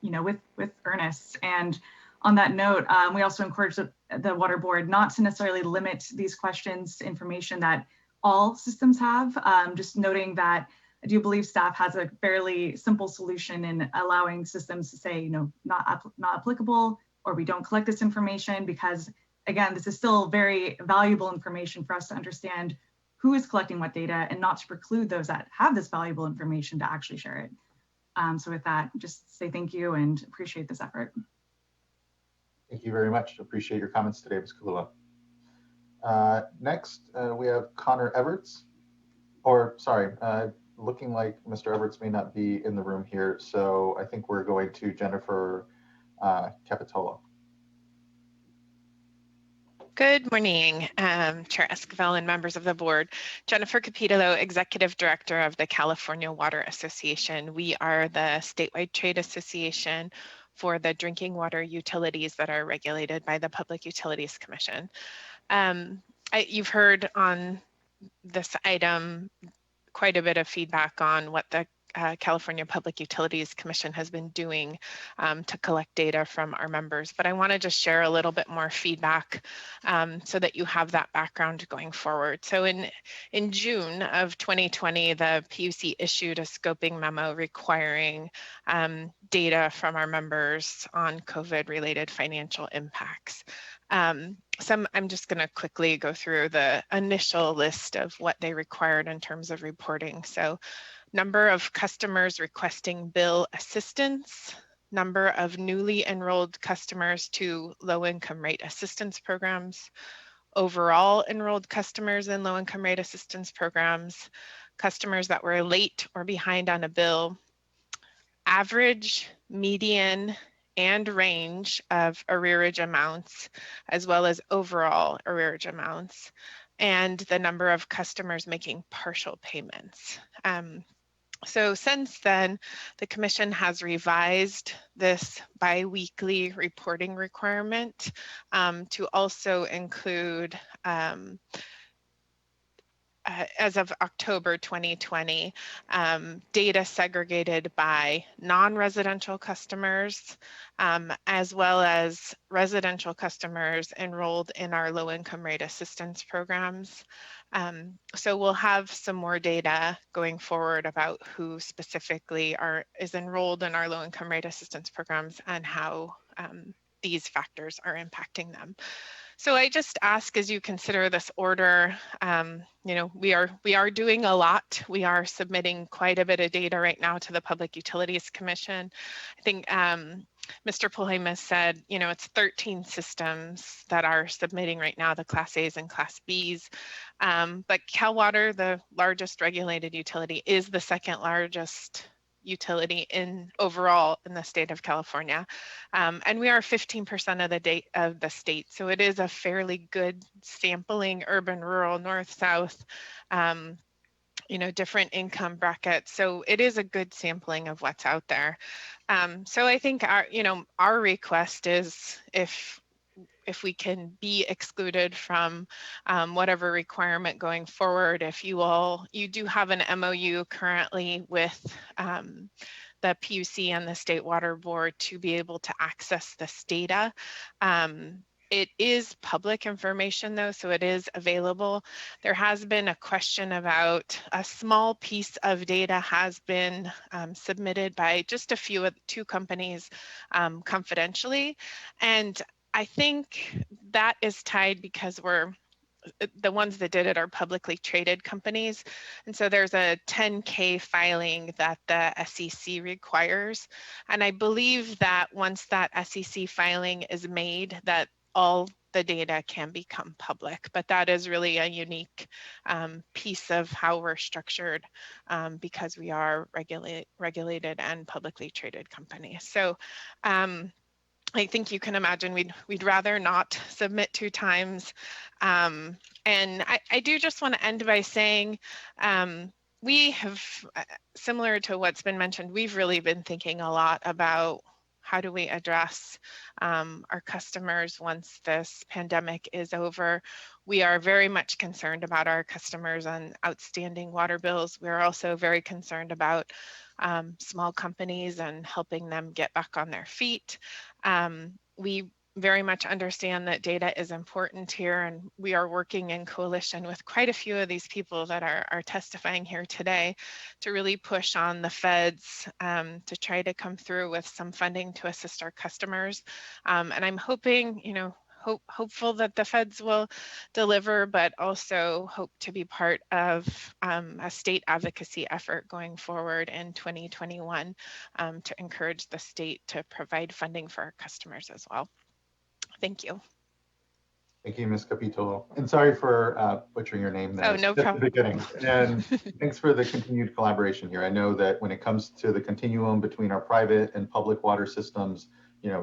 with earnest. And on that note, we also encourage the Water Board not to necessarily limit these questions to information that all systems have, just noting that I do believe staff has a fairly simple solution in allowing systems to say, not applicable, or we don't collect this information, because again, this is still very valuable information for us to understand who is collecting what data and not to preclude those that have this valuable information to actually share it. So with that, just say thank you and appreciate this effort. Thank you very much. Appreciate your comments today, Ms. Kalua. Next, we have Connor Everts, looking like Mr. Everts may not be in the room here. So I think we're going to Jennifer Capitola. Good morning, Chair Esquivel and members of the board. Jennifer Capitolo, Executive Director of the California Water Association. We are the statewide trade association for the drinking water utilities that are regulated by the Public Utilities Commission. You've heard on this item quite a bit of feedback on what the California Public Utilities Commission has been doing to collect data from our members, but I want to just share a little bit more feedback so that you have that background going forward. So in June of 2020, the PUC issued a scoping memo requiring data from our members on COVID-related financial impacts. I'm just going to quickly go through the initial list of what they required in terms of reporting. So number of customers requesting bill assistance, number of newly enrolled customers to low-income rate assistance programs, overall enrolled customers in low-income rate assistance programs, customers that were late or behind on a bill, average, median, and range of arrearage amounts, as well as overall arrearage amounts, and the number of customers making partial payments. So since then, the Commission has revised this biweekly reporting requirement to also include, as of October 2020, data segregated by non-residential customers, as well as residential customers enrolled in our low-income rate assistance programs. So we'll have some more data going forward about who specifically is enrolled in our low-income rate assistance programs and how these factors are impacting them. So I just ask, as you consider this order, we are doing a lot. We are submitting quite a bit of data right now to the Public Utilities Commission. I think Mr. Polhemus said, it's 13 systems that are submitting right now, the Class A's and Class B's. But CalWater, the largest regulated utility, is the second largest utility overall in the state of California. And we are 15% of the state. So it is a fairly good sampling, urban, rural, north, south, different income brackets. So it is a good sampling of what's out there. So I think our request is if we can be excluded from whatever requirement going forward, if you do have an MOU currently with the PUC and the State Water Board to be able to access this data. It is public information though, so it is available. There has been a question about a small piece of data has been submitted by just two companies confidentially. And I think that is tied because we're the ones that did it are publicly traded companies. And so there's a 10K filing that the SEC requires. And I believe that once that SEC filing is made, that all the data can become public, but that is really a unique piece of how we're structured because we are regulated and publicly traded companies. So I think you can imagine we'd rather not submit 2 times. And I do just want to end by saying we have, similar to what's been mentioned, we've really been thinking a lot about how do we address our customers once this pandemic is over. We are very much concerned about our customers on outstanding water bills. We're also very concerned about small companies and helping them get back on their feet. We very much understand that data is important here, and we are working in coalition with quite a few of these people that are testifying here today to really push on the feds to try to come through with some funding to assist our customers. And I'm hoping, hopeful that the feds will deliver, but also hope to be part of a state advocacy effort going forward in 2021 to encourage the state to provide funding for our customers as well. Thank you. Thank you, Ms. Capitolo. And sorry for butchering your name there. Oh, no problem. At the beginning. And thanks for the continued collaboration here. I know that when it comes to the continuum between our private and public water systems,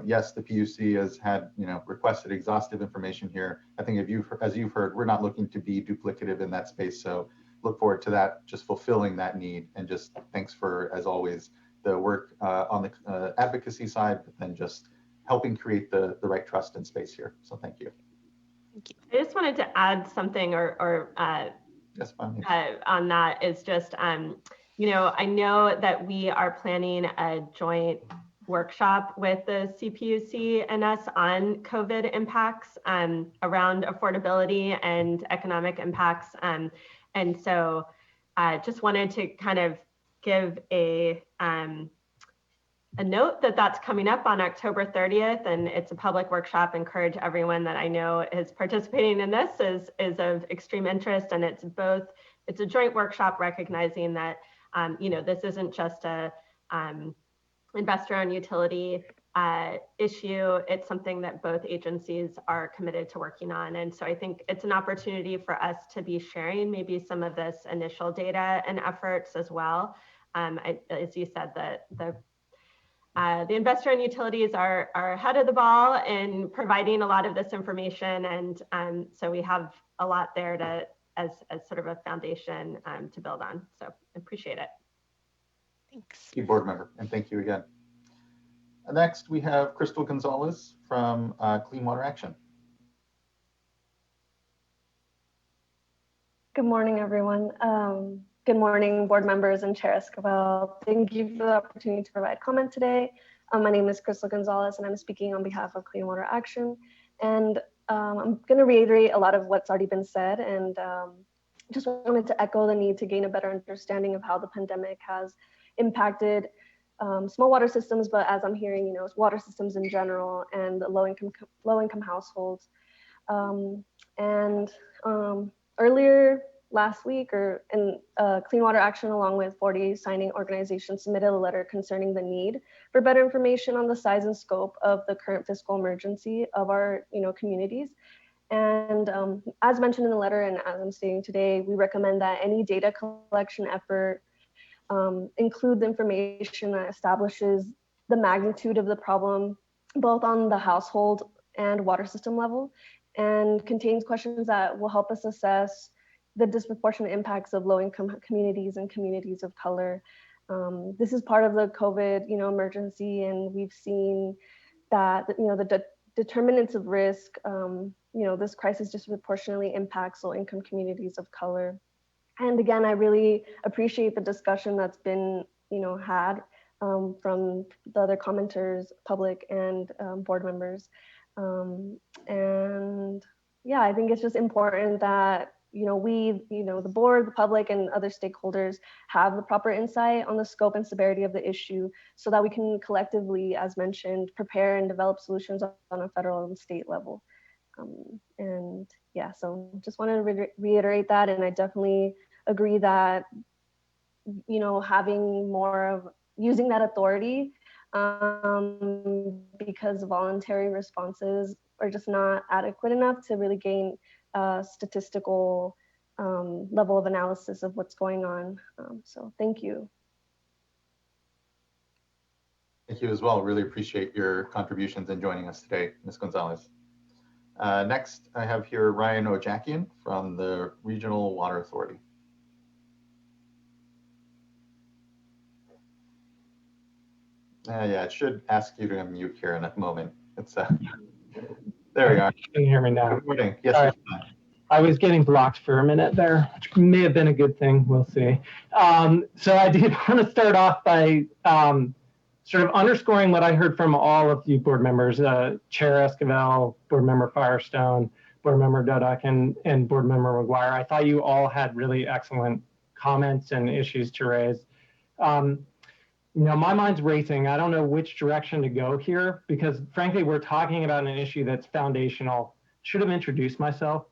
yes, the PUC has had, requested exhaustive information here. I think as you've heard, we're not looking to be duplicative in that space. So look forward to that, just fulfilling that need. And just thanks for, as always, the work on the advocacy side, but then just helping create the right trust and space here. So thank you. Thank you. I just wanted to add something Yes, on that is just, I know that we are planning a joint workshop with the CPUC and us on COVID impacts around affordability and economic impacts. And so just wanted to kind of give a note that that's coming up on October 30th, and it's a public workshop. Encourage everyone that I know is participating in this is of extreme interest, and it's a joint workshop recognizing that this isn't just a investor-owned utility issue. It's something that both agencies are committed to working on, and so I think it's an opportunity for us to be sharing maybe some of this initial data and efforts as well. As you said, the investor and utilities are ahead of the ball in providing a lot of this information, and so we have a lot there as sort of a foundation to build on. So I appreciate it. Thanks. Thank you, board member, and thank you again. Next, we have Crystal Gonzalez from Clean Water Action. Good morning, everyone. Good morning, board members and Chair Esquivel. Thank you for the opportunity to provide comment today. My name is Crystal Gonzalez, and I'm speaking on behalf of Clean Water Action. And I'm going to reiterate a lot of what's already been said, and just wanted to echo the need to gain a better understanding of how the pandemic has impacted small water systems, but as I'm hearing, water systems in general and low-income households. Earlier last week, Clean Water Action, along with 40 signing organizations, submitted a letter concerning the need for better information on the size and scope of the current fiscal emergency of our communities. And as mentioned in the letter, and as I'm stating today, we recommend that any data collection effort include the information that establishes the magnitude of the problem, both on the household and water system level, and contains questions that will help us assess the disproportionate impacts of low-income communities and communities of color. This is part of the COVID, emergency, and we've seen that, the determinants of risk, this crisis disproportionately impacts low-income communities of color. And again, I really appreciate the discussion that's been, had from the other commenters, public and board members. And yeah, I think it's just important that we, the board, the public, and other stakeholders have the proper insight on the scope and severity of the issue so that we can collectively, as mentioned, prepare and develop solutions on a federal and state level. And yeah, so just wanted to reiterate that, and I definitely agree that, you know, having more of using that authority, because voluntary responses are just not adequate enough to really gain a statistical level of analysis of what's going on. So thank you. Thank you as well. Really appreciate your contributions and joining us today, Ms. Gonzalez. Next, I have here Ryan Ojakian from the Regional Water Authority. Yeah, it should ask you to unmute here in a moment. It's there we are. Can you hear me now? Good morning. Yes, Sorry. I was getting blocked for a minute there, which may have been a good thing. We'll see. So I did want to start off by sort of underscoring what I heard from all of you board members, Chair Esquivel, Board Member Firestone, Board Member Dudek, and Board Member McGuire. I thought you all had really excellent comments and issues to raise. You know, my mind's racing. I don't know which direction to go here because frankly, we're talking about an issue that's foundational. Should have introduced myself.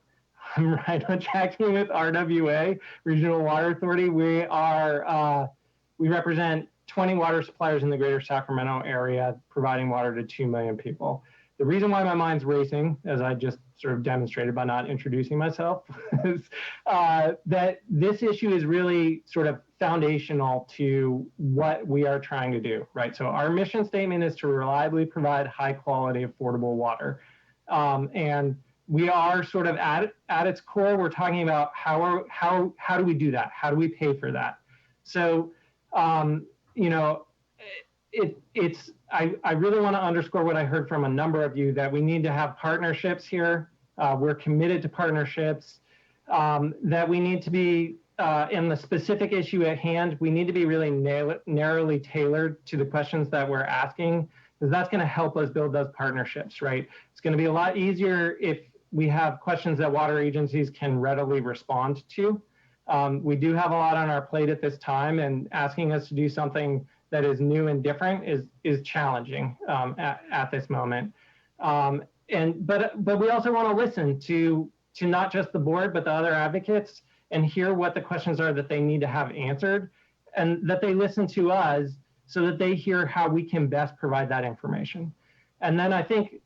I'm Ryan Ojakian with RWA, Regional Water Authority. We represent 20 water suppliers in the greater Sacramento area, providing water to 2 million people. The reason why my mind's racing, as I just sort of demonstrated by not introducing myself, is that this issue is really sort of foundational to what we are trying to do, right? So our mission statement is to reliably provide high quality, affordable water. And we are sort of at its core, we're talking about how do we do that? How do we pay for that? So, you know, I really want to underscore what I heard from a number of you, that we need to have partnerships here. We're committed to partnerships, that we need to be, in the specific issue at hand, we need to be really narrowly tailored to the questions that we're asking, because that's going to help us build those partnerships, right? It's going to be a lot easier if we have questions that water agencies can readily respond to. We do have a lot on our plate at this time, and asking us to do something that is new and different is challenging at this moment. But we also want to listen to not just the board, but the other advocates, and hear what the questions are that they need to have answered, and that they listen to us so that they hear how we can best provide that information. And then I think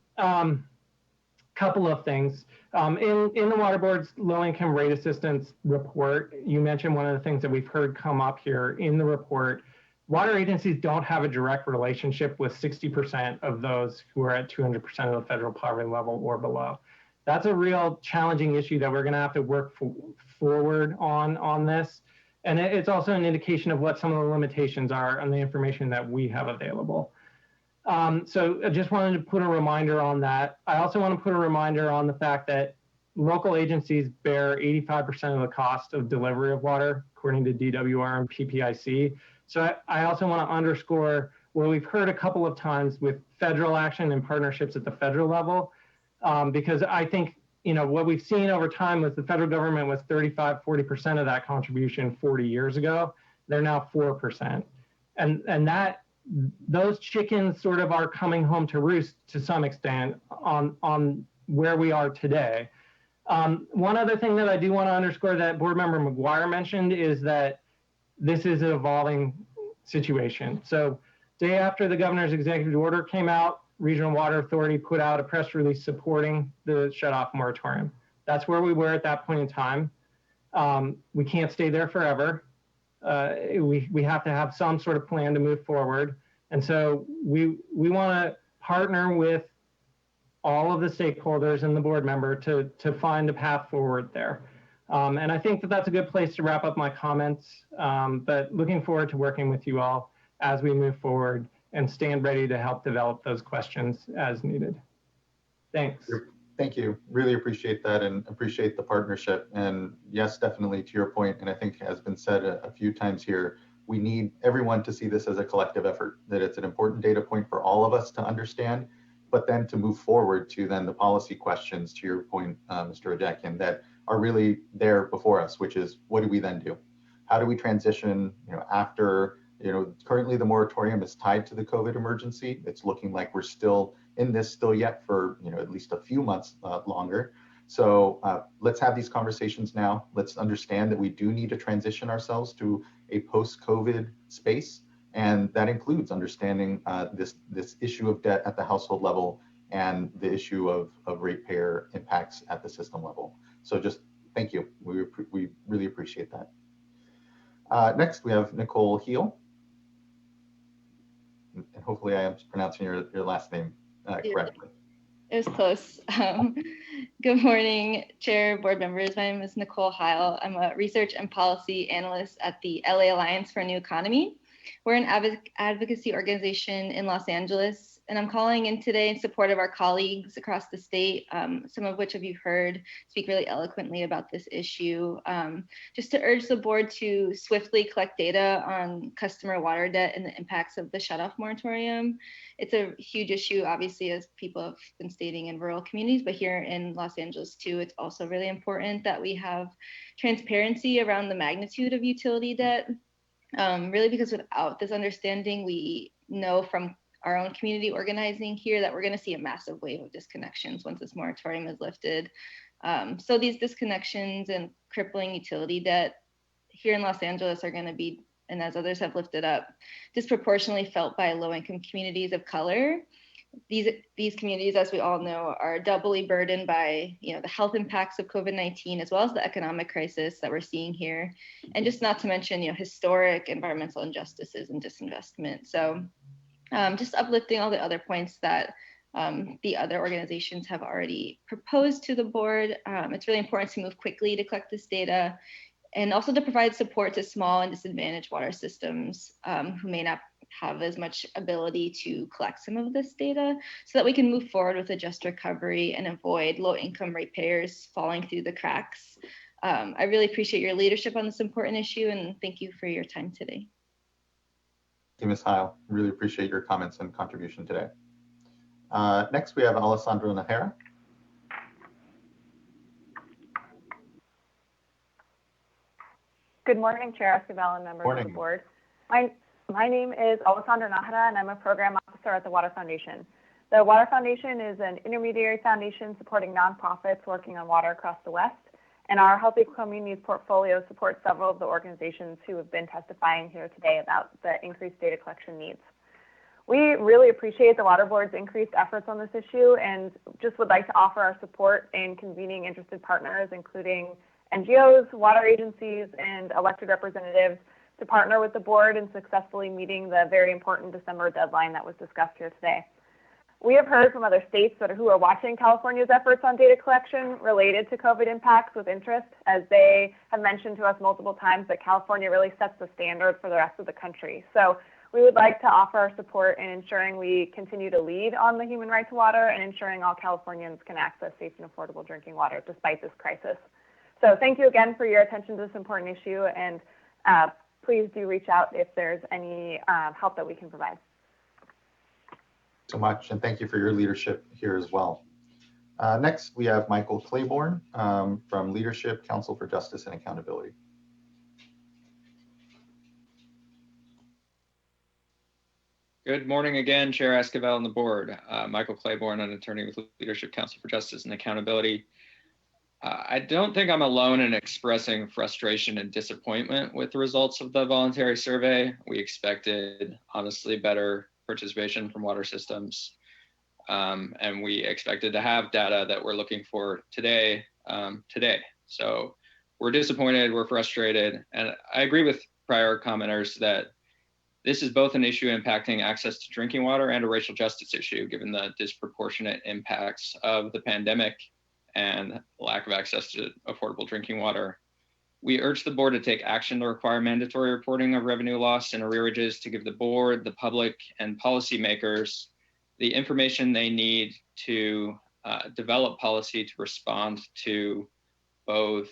couple of things. In the Water Board's low-income rate assistance report, you mentioned one of the things that we've heard come up here in the report. Water agencies don't have a direct relationship with 60% of those who are at 200% of the federal poverty level or below. That's a real challenging issue that we're going to have to work forward on this. And it's also an indication of what some of the limitations are on the information that we have available. So I just wanted to put a reminder on that. I also want to put a reminder on the fact that local agencies bear 85% of the cost of delivery of water, according to DWR and PPIC. So I also want to underscore what we've heard a couple of times with federal action and partnerships at the federal level, because I think, you know, what we've seen over time was the federal government was 35–40% of that contribution 40 years ago. They're now 4%. And that those chickens sort of are coming home to roost to some extent on where we are today. One other thing that I do want to underscore that Board Member McGuire mentioned is that this is an evolving situation. So day after the governor's executive order came out, Regional Water Authority put out a press release supporting the shutoff moratorium. That's where we were at that point in time. We can't stay there forever. We have to have some sort of plan to move forward. And so we want to partner with all of the stakeholders and the board member to find a path forward there. And I think that that's a good place to wrap up my comments, but looking forward to working with you all as we move forward and stand ready to help develop those questions as needed. Thanks. Thank you. Really appreciate that and appreciate the partnership. And yes, definitely to your point, and I think has been said a few times here, we need everyone to see this as a collective effort, that it's an important data point for all of us to understand, but then to move forward to then the policy questions, to your point, Mr. Ojakian, that are really there before us, which is what do we then do? How do we transition, after, currently the moratorium is tied to the COVID emergency. It's looking like we're still in this yet for, at least a few months longer. So let's have these conversations now. Let's understand that we do need to transition ourselves to a post-COVID space. And that includes understanding this issue of debt at the household level and the issue of ratepayer impacts at the system level. So just thank you. We really appreciate that. Next, we have Nicole Heel. And hopefully I am pronouncing your last name correctly. It was close. Good morning, Chair, board members. My name is Nicole Heil. I'm a research and policy analyst at the LA Alliance for a New Economy. We're an advocacy organization in Los Angeles, and I'm calling in today in support of our colleagues across the state, some of which have you heard speak really eloquently about this issue, just to urge the board to swiftly collect data on customer water debt and the impacts of the shutoff moratorium. It's a huge issue, obviously, as people have been stating in rural communities, but here in Los Angeles too, it's also really important that we have transparency around the magnitude of utility debt. Really, because without this understanding, we know from our own community organizing here that we're going to see a massive wave of disconnections once this moratorium is lifted. So these disconnections and crippling utility debt here in Los Angeles are going to be, and as others have lifted up, disproportionately felt by low-income communities of color. These communities, as we all know, are doubly burdened by the health impacts of COVID-19, as well as the economic crisis that we're seeing here, and just not to mention historic environmental injustices and disinvestment. So just uplifting all the other points that the other organizations have already proposed to the board. It's really important to move quickly to collect this data, and also to provide support to small and disadvantaged water systems who may not have as much ability to collect some of this data, so that we can move forward with a just recovery and avoid low-income ratepayers falling through the cracks. I really appreciate your leadership on this important issue, and thank you for your time today. Thank you, Ms. Heil. Really appreciate your comments and contribution today. Next, we have Alessandro Najera. Good morning, Chair Esquivel and members of the board. My name is Alessandra Najera, and I'm a program officer at the Water Foundation. The Water Foundation is an intermediary foundation supporting nonprofits working on water across the West, and our Healthy Communities portfolio supports several of the organizations who have been testifying here today about the increased data collection needs. We really appreciate the Water Board's increased efforts on this issue, and just would like to offer our support in convening interested partners, including NGOs, water agencies, and elected representatives, to partner with the board in successfully meeting the very important December deadline that was discussed here today. We have heard from other states who are watching California's efforts on data collection related to COVID impacts with interest, as they have mentioned to us multiple times that California really sets the standard for the rest of the country. So we would like to offer our support in ensuring we continue to lead on the human right to water and ensuring all Californians can access safe and affordable drinking water despite this crisis. So thank you again for your attention to this important issue, and please do reach out if there's any help that we can provide. So much, and thank you for your leadership here as well. Next, we have Michael Claiborne from Leadership Council for Justice and Accountability. Good morning again, Chair Esquivel and the board. Michael Claiborne, an attorney with Leadership Council for Justice and Accountability. I don't think I'm alone in expressing frustration and disappointment with the results of the voluntary survey. We expected, honestly, better participation from water systems. And we expected to have data that we're looking for today. So we're disappointed, we're frustrated. And I agree with prior commenters that this is both an issue impacting access to drinking water and a racial justice issue, given the disproportionate impacts of the pandemic and lack of access to affordable drinking water. We urge the board to take action to require mandatory reporting of revenue loss and arrearages to give the board, the public, and policymakers the information they need to develop policy to respond to both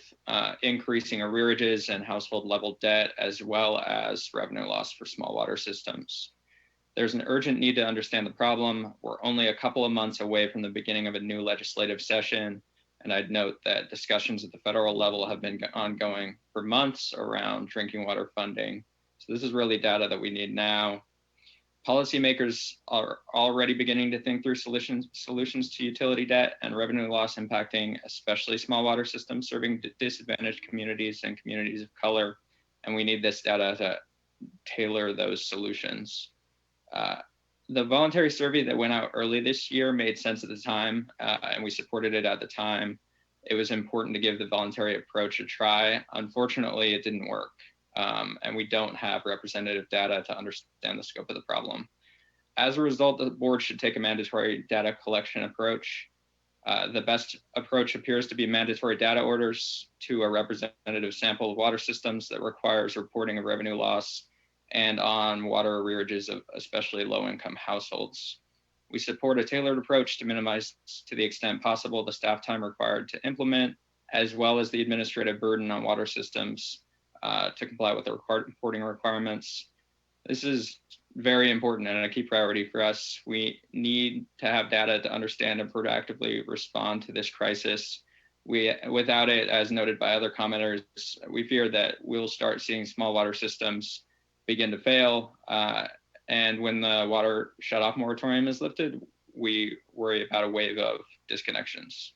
increasing arrearages and household level debt, as well as revenue loss for small water systems. There's an urgent need to understand the problem. We're only a couple of months away from the beginning of a new legislative session. And I'd note that discussions at the federal level have been ongoing for months around drinking water funding. So this is really data that we need now. Policymakers are already beginning to think through solutions to utility debt and revenue loss impacting especially small water systems serving disadvantaged communities and communities of color. And we need this data to tailor those solutions. The voluntary survey that went out early this year made sense at the time, and we supported it at the time. It was important to give the voluntary approach a try. Unfortunately, it didn't work. And we don't have representative data to understand the scope of the problem. As a result, the board should take a mandatory data collection approach. The best approach appears to be mandatory data orders to a representative sample of water systems that requires reporting of revenue loss and on water arrearages of especially low-income households. We support a tailored approach to minimize, to the extent possible, the staff time required to implement, as well as the administrative burden on water systems to comply with the reporting requirements. This is very important and a key priority for us. We need to have data to understand and proactively respond to this crisis. Without it, as noted by other commenters, we fear that we'll start seeing small water systems begin to fail. And when the water shutoff moratorium is lifted, we worry about a wave of disconnections.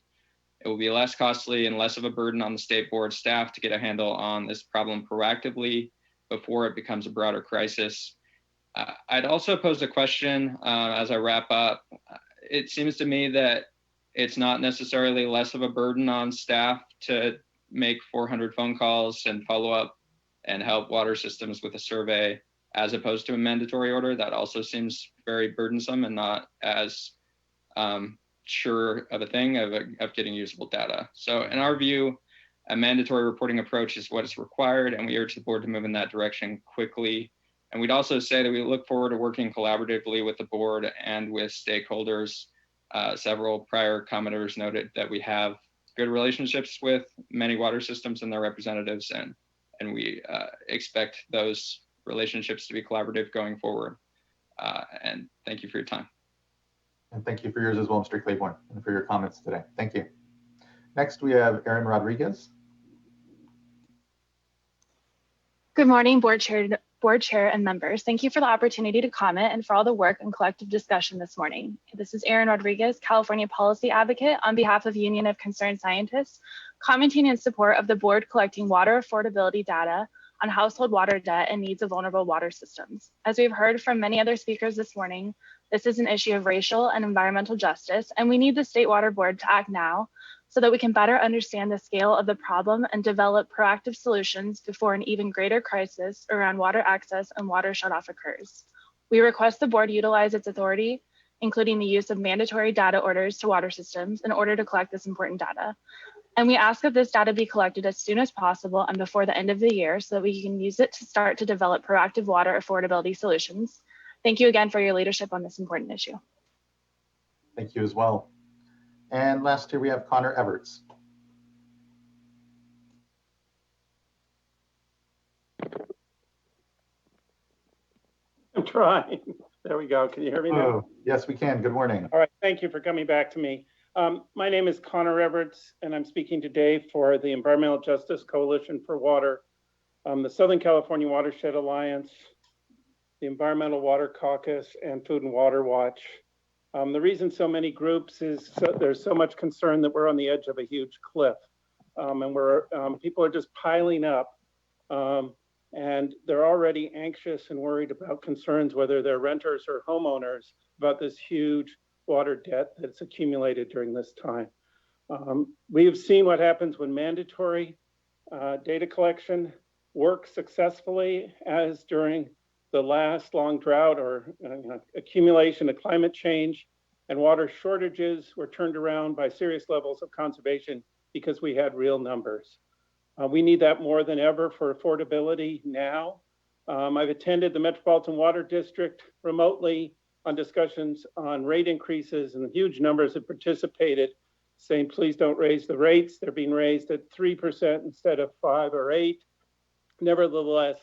It will be less costly and less of a burden on the state board staff to get a handle on this problem proactively before it becomes a broader crisis. I'd also pose a question as I wrap up. It seems to me that it's not necessarily less of a burden on staff to make 400 phone calls and follow up and help water systems with a survey as opposed to a mandatory order. That also seems very burdensome and not as sure of a thing of getting usable data. So in our view, a mandatory reporting approach is what is required, and we urge the board to move in that direction quickly. And we'd also say that we look forward to working collaboratively with the board and with stakeholders. Several prior commenters noted that we have good relationships with many water systems and their representatives, and we expect those relationships to be collaborative going forward. And thank you for your time. And thank you for yours as well, Mr. Claiborne, and for your comments today. Thank you. Next, we have Erin Rodriguez. Good morning, board chair and members. Thank you for the opportunity to comment and for all the work and collective discussion this morning. This is Erin Rodriguez, California policy advocate on behalf of Union of Concerned Scientists, commenting in support of the board collecting water affordability data on household water debt and needs of vulnerable water systems. As we've heard from many other speakers this morning, this is an issue of racial and environmental justice, and we need the State Water Board to act now so that we can better understand the scale of the problem and develop proactive solutions before an even greater crisis around water access and water shutoff occurs. We request the board utilize its authority, including the use of mandatory data orders to water systems in order to collect this important data. And we ask that this data be collected as soon as possible and before the end of the year so that we can use it to start to develop proactive water affordability solutions. Thank you again for your leadership on this important issue. Thank you as well. And last here we have Connor Everts. I'm trying. There we go. Can you hear me now? Oh, yes, we can. Good morning. All right. Thank you for coming back to me. My name is Connor Everts, and I'm speaking today for the Environmental Justice Coalition for Water, the Southern California Watershed Alliance, the Environmental Water Caucus, and Food and Water Watch. The reason so many groups is there's so much concern that we're on the edge of a huge cliff, and people are just piling up, and they're already anxious and worried about concerns, whether they're renters or homeowners, about this huge water debt that's accumulated during this time. We've seen what happens when mandatory data collection works successfully, as during the last long drought or accumulation of climate change, and water shortages were turned around by serious levels of conservation because we had real numbers. We need that more than ever for affordability now. I've attended the Metropolitan Water District remotely on discussions on rate increases, and huge numbers have participated, saying, please don't raise the rates. They're being raised at 3% instead of 5 or 8. Nevertheless,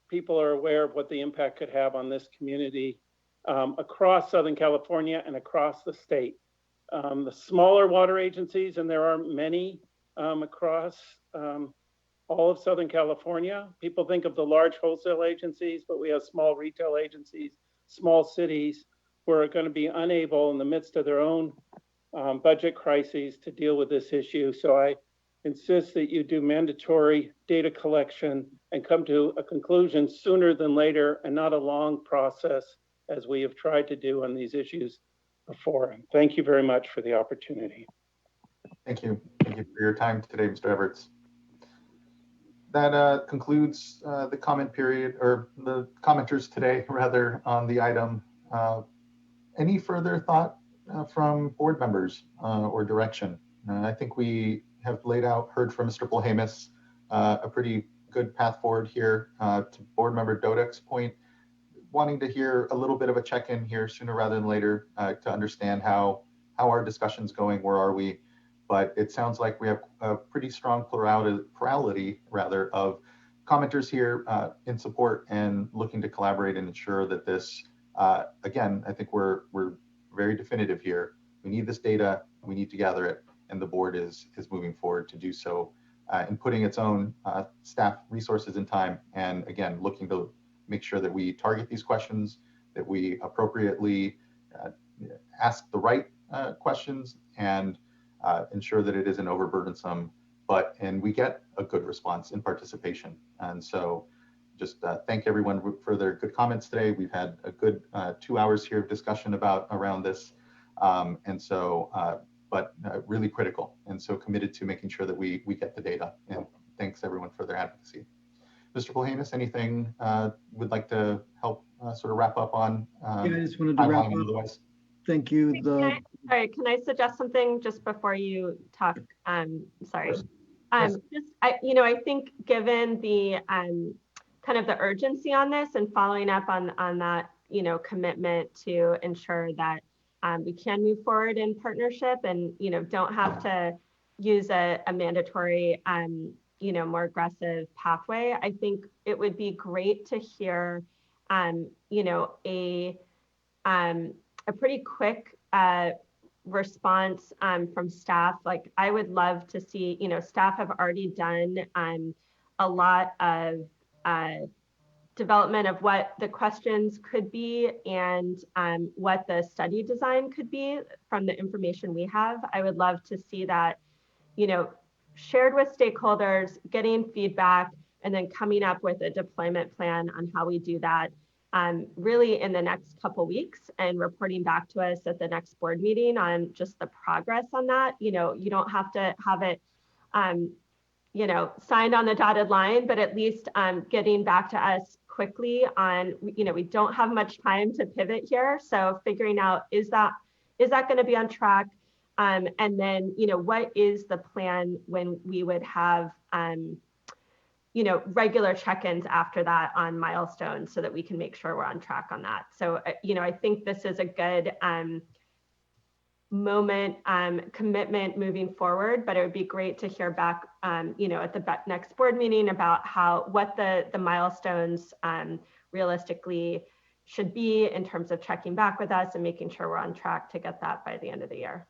people are aware of what the impact could have on this community across Southern California and across the state. The smaller water agencies, and there are many across all of Southern California. People think of the large wholesale agencies, but we have small retail agencies small cities who are going to be unable in the midst of their own budget crises to deal with this issue. So I insist that you do mandatory data collection and come to a conclusion sooner than later and not a long process as we have tried to do on these issues before. Thank you very much for the opportunity. Thank you. Thank you for your time today, Mr. Everts. That concludes the comment period, or the commenters today, rather, on the item. Any further thought from board members or direction? I think we have heard from Mr. Polhemus, a pretty good path forward here. To board member Dodek's point, wanting to hear a little bit of a check-in here sooner rather than later to understand how our discussion's going, where are we? But it sounds like we have a pretty strong plurality rather of commenters here in support and looking to collaborate and ensure that this, again, I think we're very definitive here. We need this data, we need to gather it, and the board is moving forward to do so and putting its own staff resources and time, and again, looking to make sure that we target these questions, that we appropriately ask the right questions, and ensure that it isn't overburdensome, and we get a good response in participation. And so just thank everyone for their good comments today. We've had a good 2 hours here of discussion around this. But really critical, and so committed to making sure that we get the data. And thanks everyone for their advocacy. Mr. Polhemus, anything would like to help sort of wrap up on? Yeah, I just wanted to wrap up. Otherwise. Thank you. Sorry, can I suggest something just before you talk? Sorry. Yes. I think given the kind of the urgency on this and following up on that, commitment to ensure that we can move forward in partnership and, don't have to use a mandatory, more aggressive pathway. I think it would be great to hear, a pretty quick response from staff. Like, I would love to see, staff have already done a lot of development of what the questions could be and what the study design could be from the information we have. I would love to see that, shared with stakeholders, getting feedback, and then coming up with a deployment plan on how we do that really in the next couple weeks, and reporting back to us at the next board meeting on just the progress on that. You don't have to have it signed on the dotted line, but at least getting back to us quickly on, we don't have much time to pivot here. So figuring out, is that going to be on track? And then, what is the plan when we would have, regular check-ins after that on milestones so that we can make sure we're on track on that. So, I think this is a good moment, commitment moving forward, but it would be great to hear back, at the next board meeting about what the milestones realistically should be in terms of checking back with us and making sure we're on track to get that by the end of the year.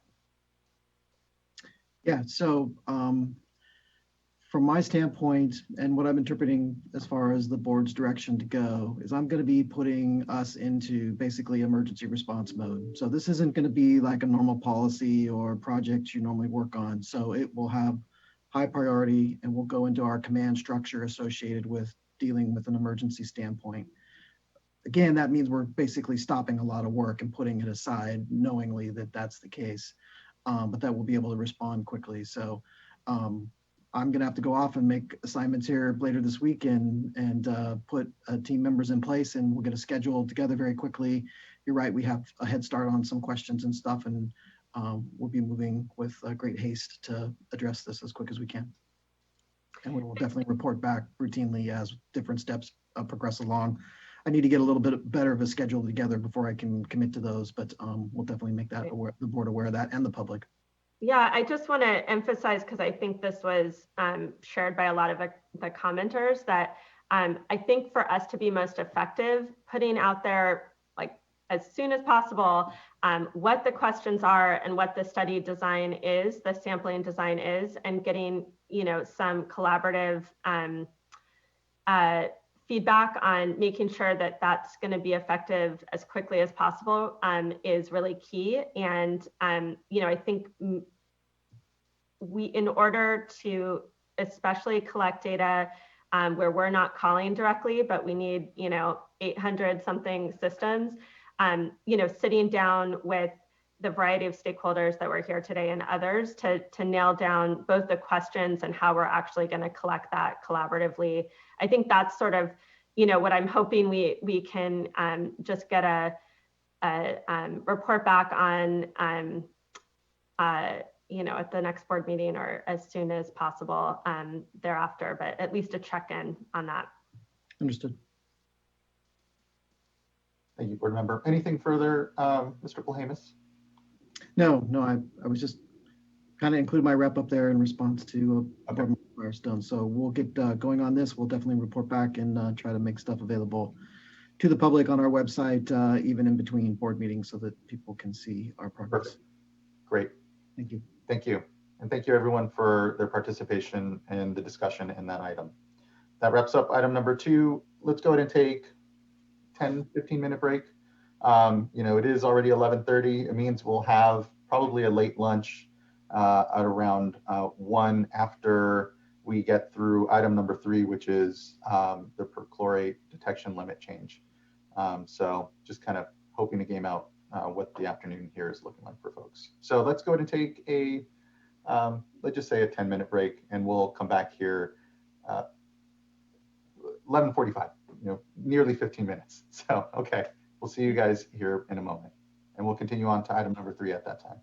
Yeah, so from my standpoint, and what I'm interpreting as far as the board's direction to go, is I'm going to be putting us into basically emergency response mode. So this isn't going to be like a normal policy or project you normally work on. So it will have high priority and will go into our command structure associated with dealing with an emergency standpoint. Again, that means we're basically stopping a lot of work and putting it aside knowingly that that's the case, but that we'll be able to respond quickly. So I'm going to have to go off and make assignments here later this week and put team members in place, and we'll get a schedule together very quickly. You're right, we have a head start on some questions and stuff, and we'll be moving with great haste to address this as quick as we can. And we will definitely report back routinely as different steps progress along. I need to get a little bit better of a schedule together before I can commit to those, but we'll definitely make that the board aware of that, and the public. Yeah, I just want to emphasize, because I think this was shared by a lot of the commenters, that I think for us to be most effective, putting out there, like, as soon as possible, what the questions are and what the study design is, the sampling design is, and getting, some collaborative feedback on making sure that that's going to be effective as quickly as possible is really key. And, you know, I think we, in order to especially collect data where we're not calling directly, but we need, you know, 800 something systems, you know, sitting down with the variety of stakeholders that were here today and others to nail down both the questions and how we're actually going to collect that collaboratively. I think that's sort of, you know, what I'm hoping we can just get a report back on, you know, at the next board meeting or as soon as possible thereafter, but at least a check-in on that. Understood. Thank you, board member. Anything further, Mr. Polhemus? No, I was just kind of include my rep up there in response to Board Member Stone. So we'll get going on this. We'll definitely report back and try to make stuff available to the public on our website, even in between board meetings, so that people can see our progress. Perfect. Great. Thank you. Thank you. And thank you everyone for their participation in the discussion in that item. That wraps up item number 2. Let's go ahead and take 10-15-minute break. You know, it is already 11:30. It means we'll have probably a late lunch at around 1 after we get through item number 3, which is the perchlorate detection limit change. So just kind of hoping to game out what the afternoon here is looking like for folks. So let's go ahead and take a, let's just say a 10-minute break, and we'll come back here 11:45, you know, nearly 15 minutes. So, okay, we'll see you guys here in a moment, and we'll continue on to item number 3 at that time.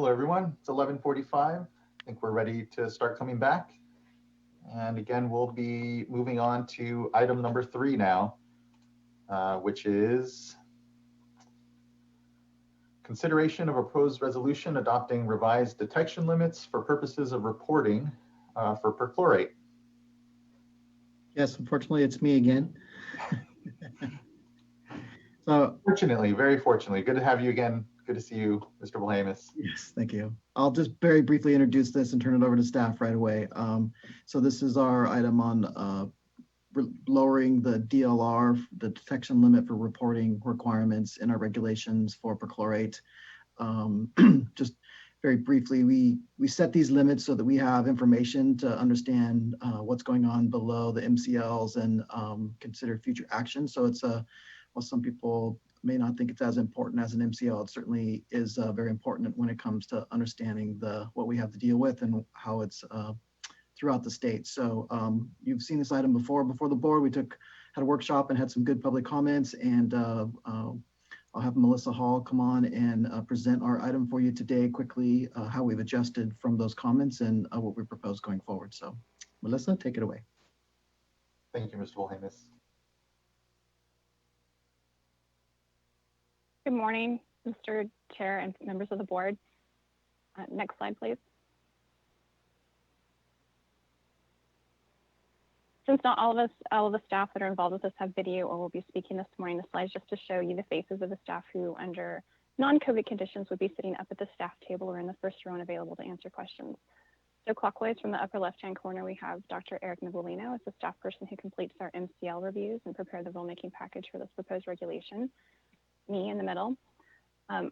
Hello, everyone. It's 11:45. I think we're ready to start coming back. And again, we'll be moving on to item number 3 now, which is consideration of a proposed resolution adopting revised detection limits for purposes of reporting for perchlorate. Yes, unfortunately, it's me again. So, fortunately, very fortunately, good to have you again. Good to see you, Mr. Wilhelmus. yes, thank you. I'll just very briefly introduce this and turn it over to staff right away. So this is our item on lowering the DLR, the detection limit for reporting requirements in our regulations for perchlorate. Just very briefly, we set these limits so that we have information to understand what's going on below the MCLs and consider future action. So it's while some people may not think it's as important as an MCL, it certainly is very important when it comes to understanding what we have to deal with and how it's throughout the state. So you've seen this item before the board. We had a workshop and had some good public comments, and I'll have Melissa Hall come on and present our item for you today quickly, how we've adjusted from those comments and what we propose going forward. So Melissa, take it away. Thank you, Mr. Wilhelmus. Good morning, Mr. Chair and members of the board. Next slide, please. Since not all of the staff that are involved with this have video or will be speaking this morning, the slides just to show you the faces of the staff who, under non-COVID conditions, would be sitting up at the staff table or in the first row and available to answer questions. So clockwise from the upper left-hand corner, we have Dr. Eric Nivolino as the staff person who completes our MCL reviews and prepare the rulemaking package for this proposed regulation. Me in the middle.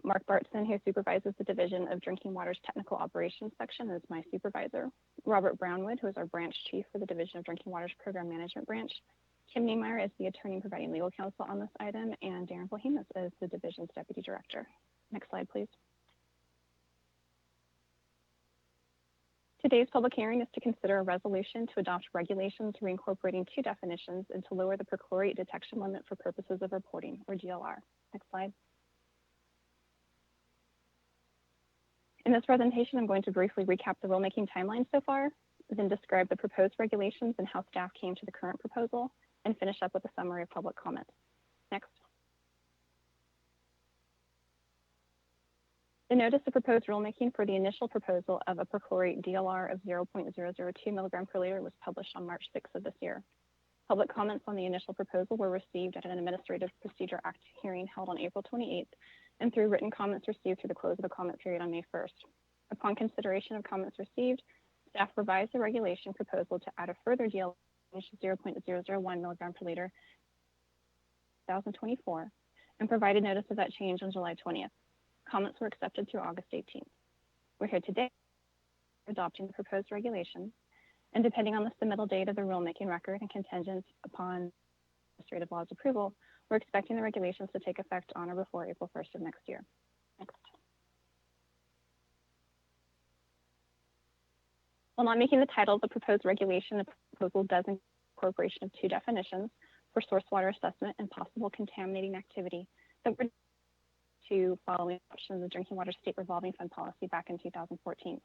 Mark Bartson, who supervises the Division of Drinking Water's Technical Operations section, is my supervisor. Robert Brownwood, who is our branch chief for the Division of Drinking Water's Program Management Branch. Kim Niemeyer is the attorney providing legal counsel on this item, and Darren Wilhelmus is the division's deputy director. Next slide, please. Today's public hearing is to consider a resolution to adopt regulations reincorporating 2 definitions and to lower the perchlorate detection limit for purposes of reporting, or DLR. Next slide. In this presentation, I'm going to briefly recap the rulemaking timeline so far, then describe the proposed regulations and how staff came to the current proposal, and finish up with a summary of public comment. Next. The notice of proposed rulemaking for the initial proposal of a perchlorate DLR of 0.002 milligram per liter was published on March 6th of this year. Public comments on the initial proposal were received at an Administrative Procedure Act hearing held on April 28th, and through written comments received through the close of the comment period on May 1st. Upon consideration of comments received, staff revised the regulation proposal to add a further DLR of 0.001 milligram per liter 2024 and provided notice of that change on July 20th. Comments were accepted through August 18th. We're here today adopting the proposed regulations, and depending on the submittal date of the rulemaking record and contingent upon administrative law's approval, we're expecting the regulations to take effect on or before April 1st of next year. Next. While not making the title of the proposed regulation, the proposal does incorporation of 2 definitions for source water assessment and possible contaminating activity that were to following options of the Drinking Water State Revolving Fund policy back in 2014.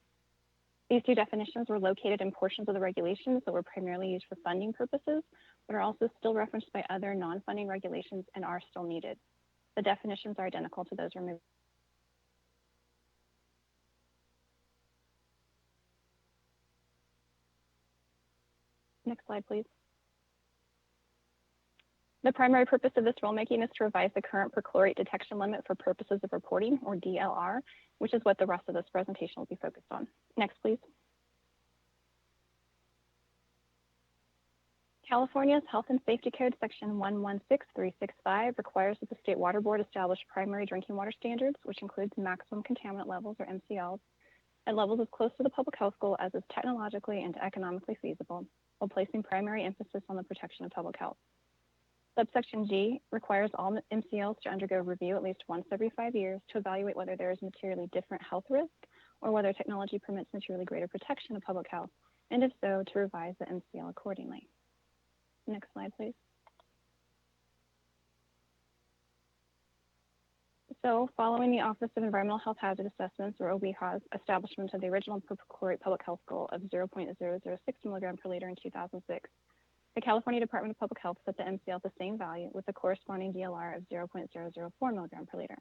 These 2 definitions were located in portions of the regulations that were primarily used for funding purposes, but are also still referenced by other non-funding regulations and are still needed. The definitions are identical to those removed. Next slide, please. The primary purpose of this rulemaking is to revise the current perchlorate detection limit for purposes of reporting, or DLR, which is what the rest of this presentation will be focused on. Next, please. California's Health and Safety Code Section 116365 requires that the State Water Board establish primary drinking water standards, which includes maximum contaminant levels, or MCLs, at levels as close to the public health goal as is technologically and economically feasible, while placing primary emphasis on the protection of public health. Subsection G requires all MCLs to undergo review at least once every 5 years to evaluate whether there is materially different health risk or whether technology permits materially greater protection of public health, and if so, to revise the MCL accordingly. Next slide, please. So following the Office of Environmental Health Hazard Assessments, or OBHA's, establishment of the original perchlorate public health goal of 0.006 milligram per liter in 2006, the California Department of Public Health set the MCL at the same value with a corresponding DLR of 0.004 milligram per liter.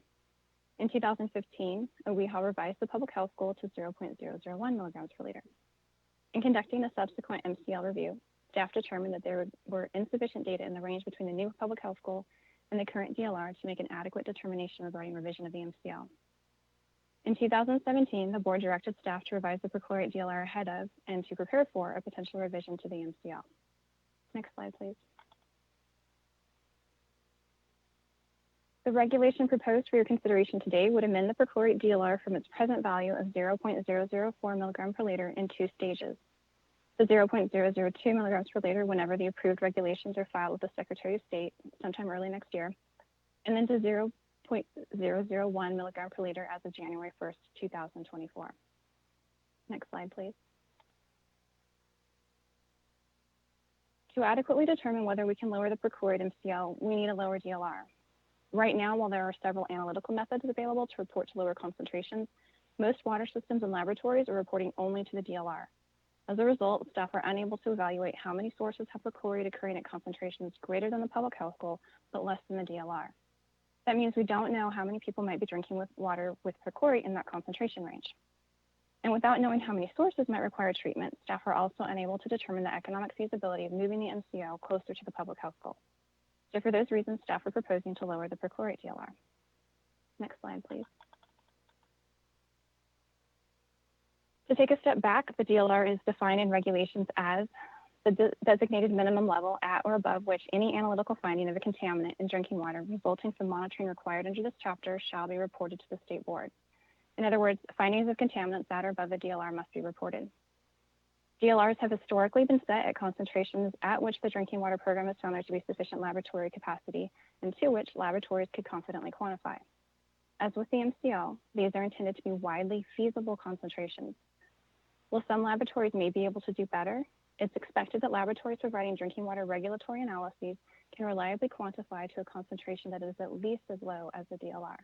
In 2015, OBHA revised the public health goal to 0.001 milligrams per liter. In conducting a subsequent MCL review, staff determined that there were insufficient data in the range between the new public health goal and the current DLR to make an adequate determination regarding revision of the MCL. In 2017, the board directed staff to revise the perchlorate DLR ahead of and to prepare for a potential revision to the MCL. Next slide, please. The regulation proposed for your consideration today would amend the perchlorate DLR from its present value of 0.004 milligram per liter in 2 stages. The 0.002 milligrams per liter whenever the approved regulations are filed with the Secretary of State sometime early next year, and then to 0.001 milligram per liter as of January 1st, 2024. Next slide, please. To adequately determine whether we can lower the perchlorate MCL, we need a lower DLR. Right now, while there are several analytical methods available to report to lower concentrations, most water systems and laboratories are reporting only to the DLR. As a result, staff are unable to evaluate how many sources have perchlorate occurring at concentrations greater than the public health goal, but less than the DLR. That means we don't know how many people might be drinking water with perchlorate in that concentration range. And without knowing how many sources might require treatment, staff are also unable to determine the economic feasibility of moving the MCL closer to the public health goal. So for those reasons, staff are proposing to lower the perchlorate DLR. Next slide, please. To take a step back, the DLR is defined in regulations as the designated minimum level at or above which any analytical finding of a contaminant in drinking water resulting from monitoring required under this chapter shall be reported to the state board. In other words, findings of contaminants at or above the DLR must be reported. DLRs have historically been set at concentrations at which the drinking water program has found there to be sufficient laboratory capacity and to which laboratories could confidently quantify. As with the MCL, these are intended to be widely feasible concentrations. While some laboratories may be able to do better, it's expected that laboratories providing drinking water regulatory analyses can reliably quantify to a concentration that is at least as low as the DLR.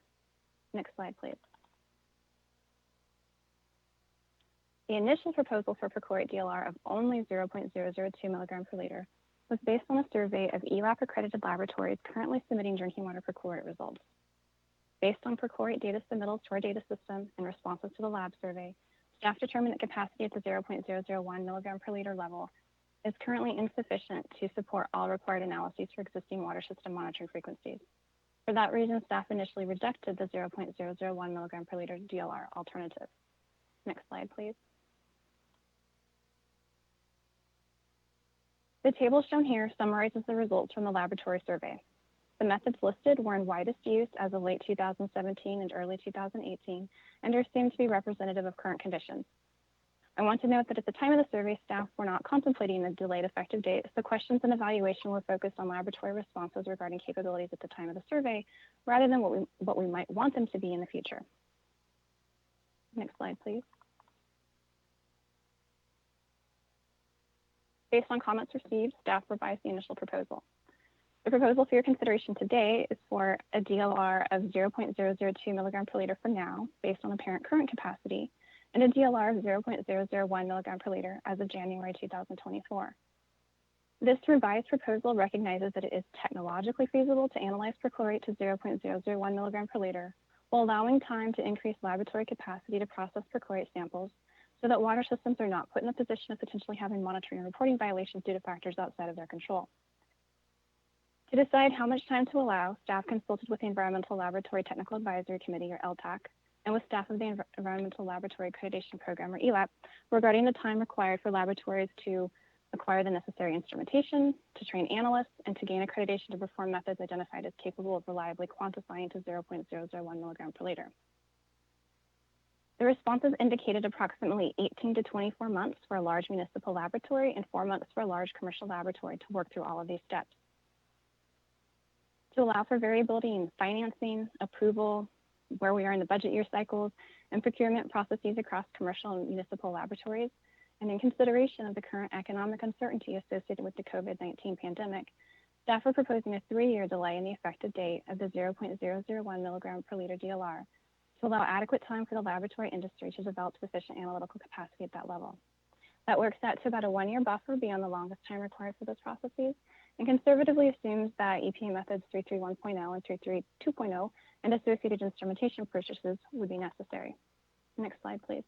Next slide, please. The initial proposal for perchlorate DLR of only 0.002 milligram per liter was based on a survey of ELAP accredited laboratories currently submitting drinking water perchlorate results. Based on perchlorate data submittals to our data system and responses to the lab survey, staff determined that capacity at the 0.001 milligram per liter level is currently insufficient to support all required analyses for existing water system monitoring frequencies. For that reason, staff initially rejected the 0.001 milligram per liter DLR alternative. Next slide, please. The table shown here summarizes the results from the laboratory survey. The methods listed were in widest use as of late 2017 and early 2018 and are assumed to be representative of current conditions. I want to note that at the time of the survey, staff were not contemplating a delayed effective date, so questions and evaluation were focused on laboratory responses regarding capabilities at the time of the survey, rather than what we might want them to be in the future. Next slide, please. Based on comments received, staff revised the initial proposal. The proposal for your consideration today is for a DLR of 0.002 milligram per liter for now, based on apparent current capacity, and a DLR of 0.001 milligram per liter as of January 2024. This revised proposal recognizes that it is technologically feasible to analyze perchlorate to 0.001 milligram per liter, while allowing time to increase laboratory capacity to process perchlorate samples so that water systems are not put in a position of potentially having monitoring and reporting violations due to factors outside of their control. To decide how much time to allow, staff consulted with the Environmental Laboratory Technical Advisory Committee, or LTAC, and with staff of the Environmental Laboratory Accreditation Program, or ELAP, regarding the time required for laboratories to acquire the necessary instrumentation, to train analysts, and to gain accreditation to perform methods identified as capable of reliably quantifying to 0.001 milligram per liter. The responses indicated approximately 18 to 24 months for a large municipal laboratory and 4 months for a large commercial laboratory to work through all of these steps. To allow for variability in financing, approval, where we are in the budget year cycles, and procurement processes across commercial and municipal laboratories, and in consideration of the current economic uncertainty associated with the COVID-19 pandemic, Staff are proposing a 3-year delay in the effective date of the 0.001 milligram per liter DLR to allow adequate time for the laboratory industry to develop sufficient analytical capacity at that level. That works out to about a 1-year buffer beyond the longest time required for those processes, and conservatively assumes that EPA methods 331.0 and 332.0 and associated instrumentation purchases would be necessary. Next slide, please.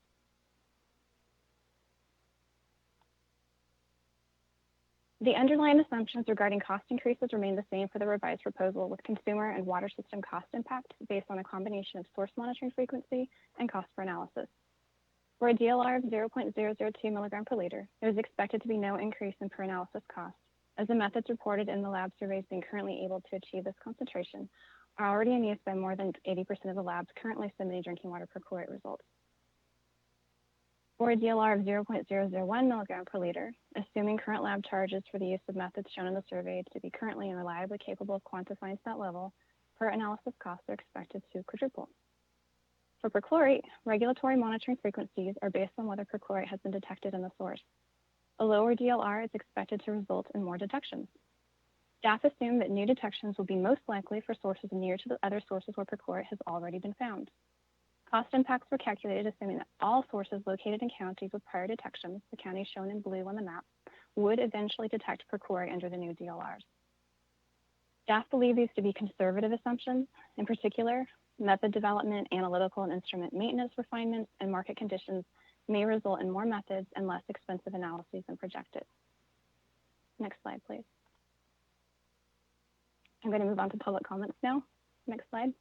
The underlying assumptions regarding cost increases remain the same for the revised proposal, with consumer and water system cost impact based on a combination of source monitoring frequency and cost per analysis. For a DLR of 0.002 milligram per liter, there is expected to be no increase in per analysis cost, as the methods reported in the lab surveys being currently able to achieve this concentration are already in use by more than 80% of the labs currently submitting drinking water perchlorate results. For a DLR of 0.001 milligram per liter, assuming current lab charges for the use of methods shown in the survey to be currently and reliably capable of quantifying that level, per analysis costs are expected to quadruple. For perchlorate, regulatory monitoring frequencies are based on whether perchlorate has been detected in the source. A lower DLR is expected to result in more detections. Staff assume that new detections will be most likely for sources near to the other sources where perchlorate has already been found. Cost impacts were calculated assuming that all sources located in counties with prior detections, the counties shown in blue on the map, would eventually detect perchlorate under the new DLRs. Staff believe these to be conservative assumptions. In particular, method development, analytical and instrument maintenance refinements, and market conditions may result in more methods and less expensive analyses than projected. Next slide, please. I'm going to move on to public comments now. Next slide.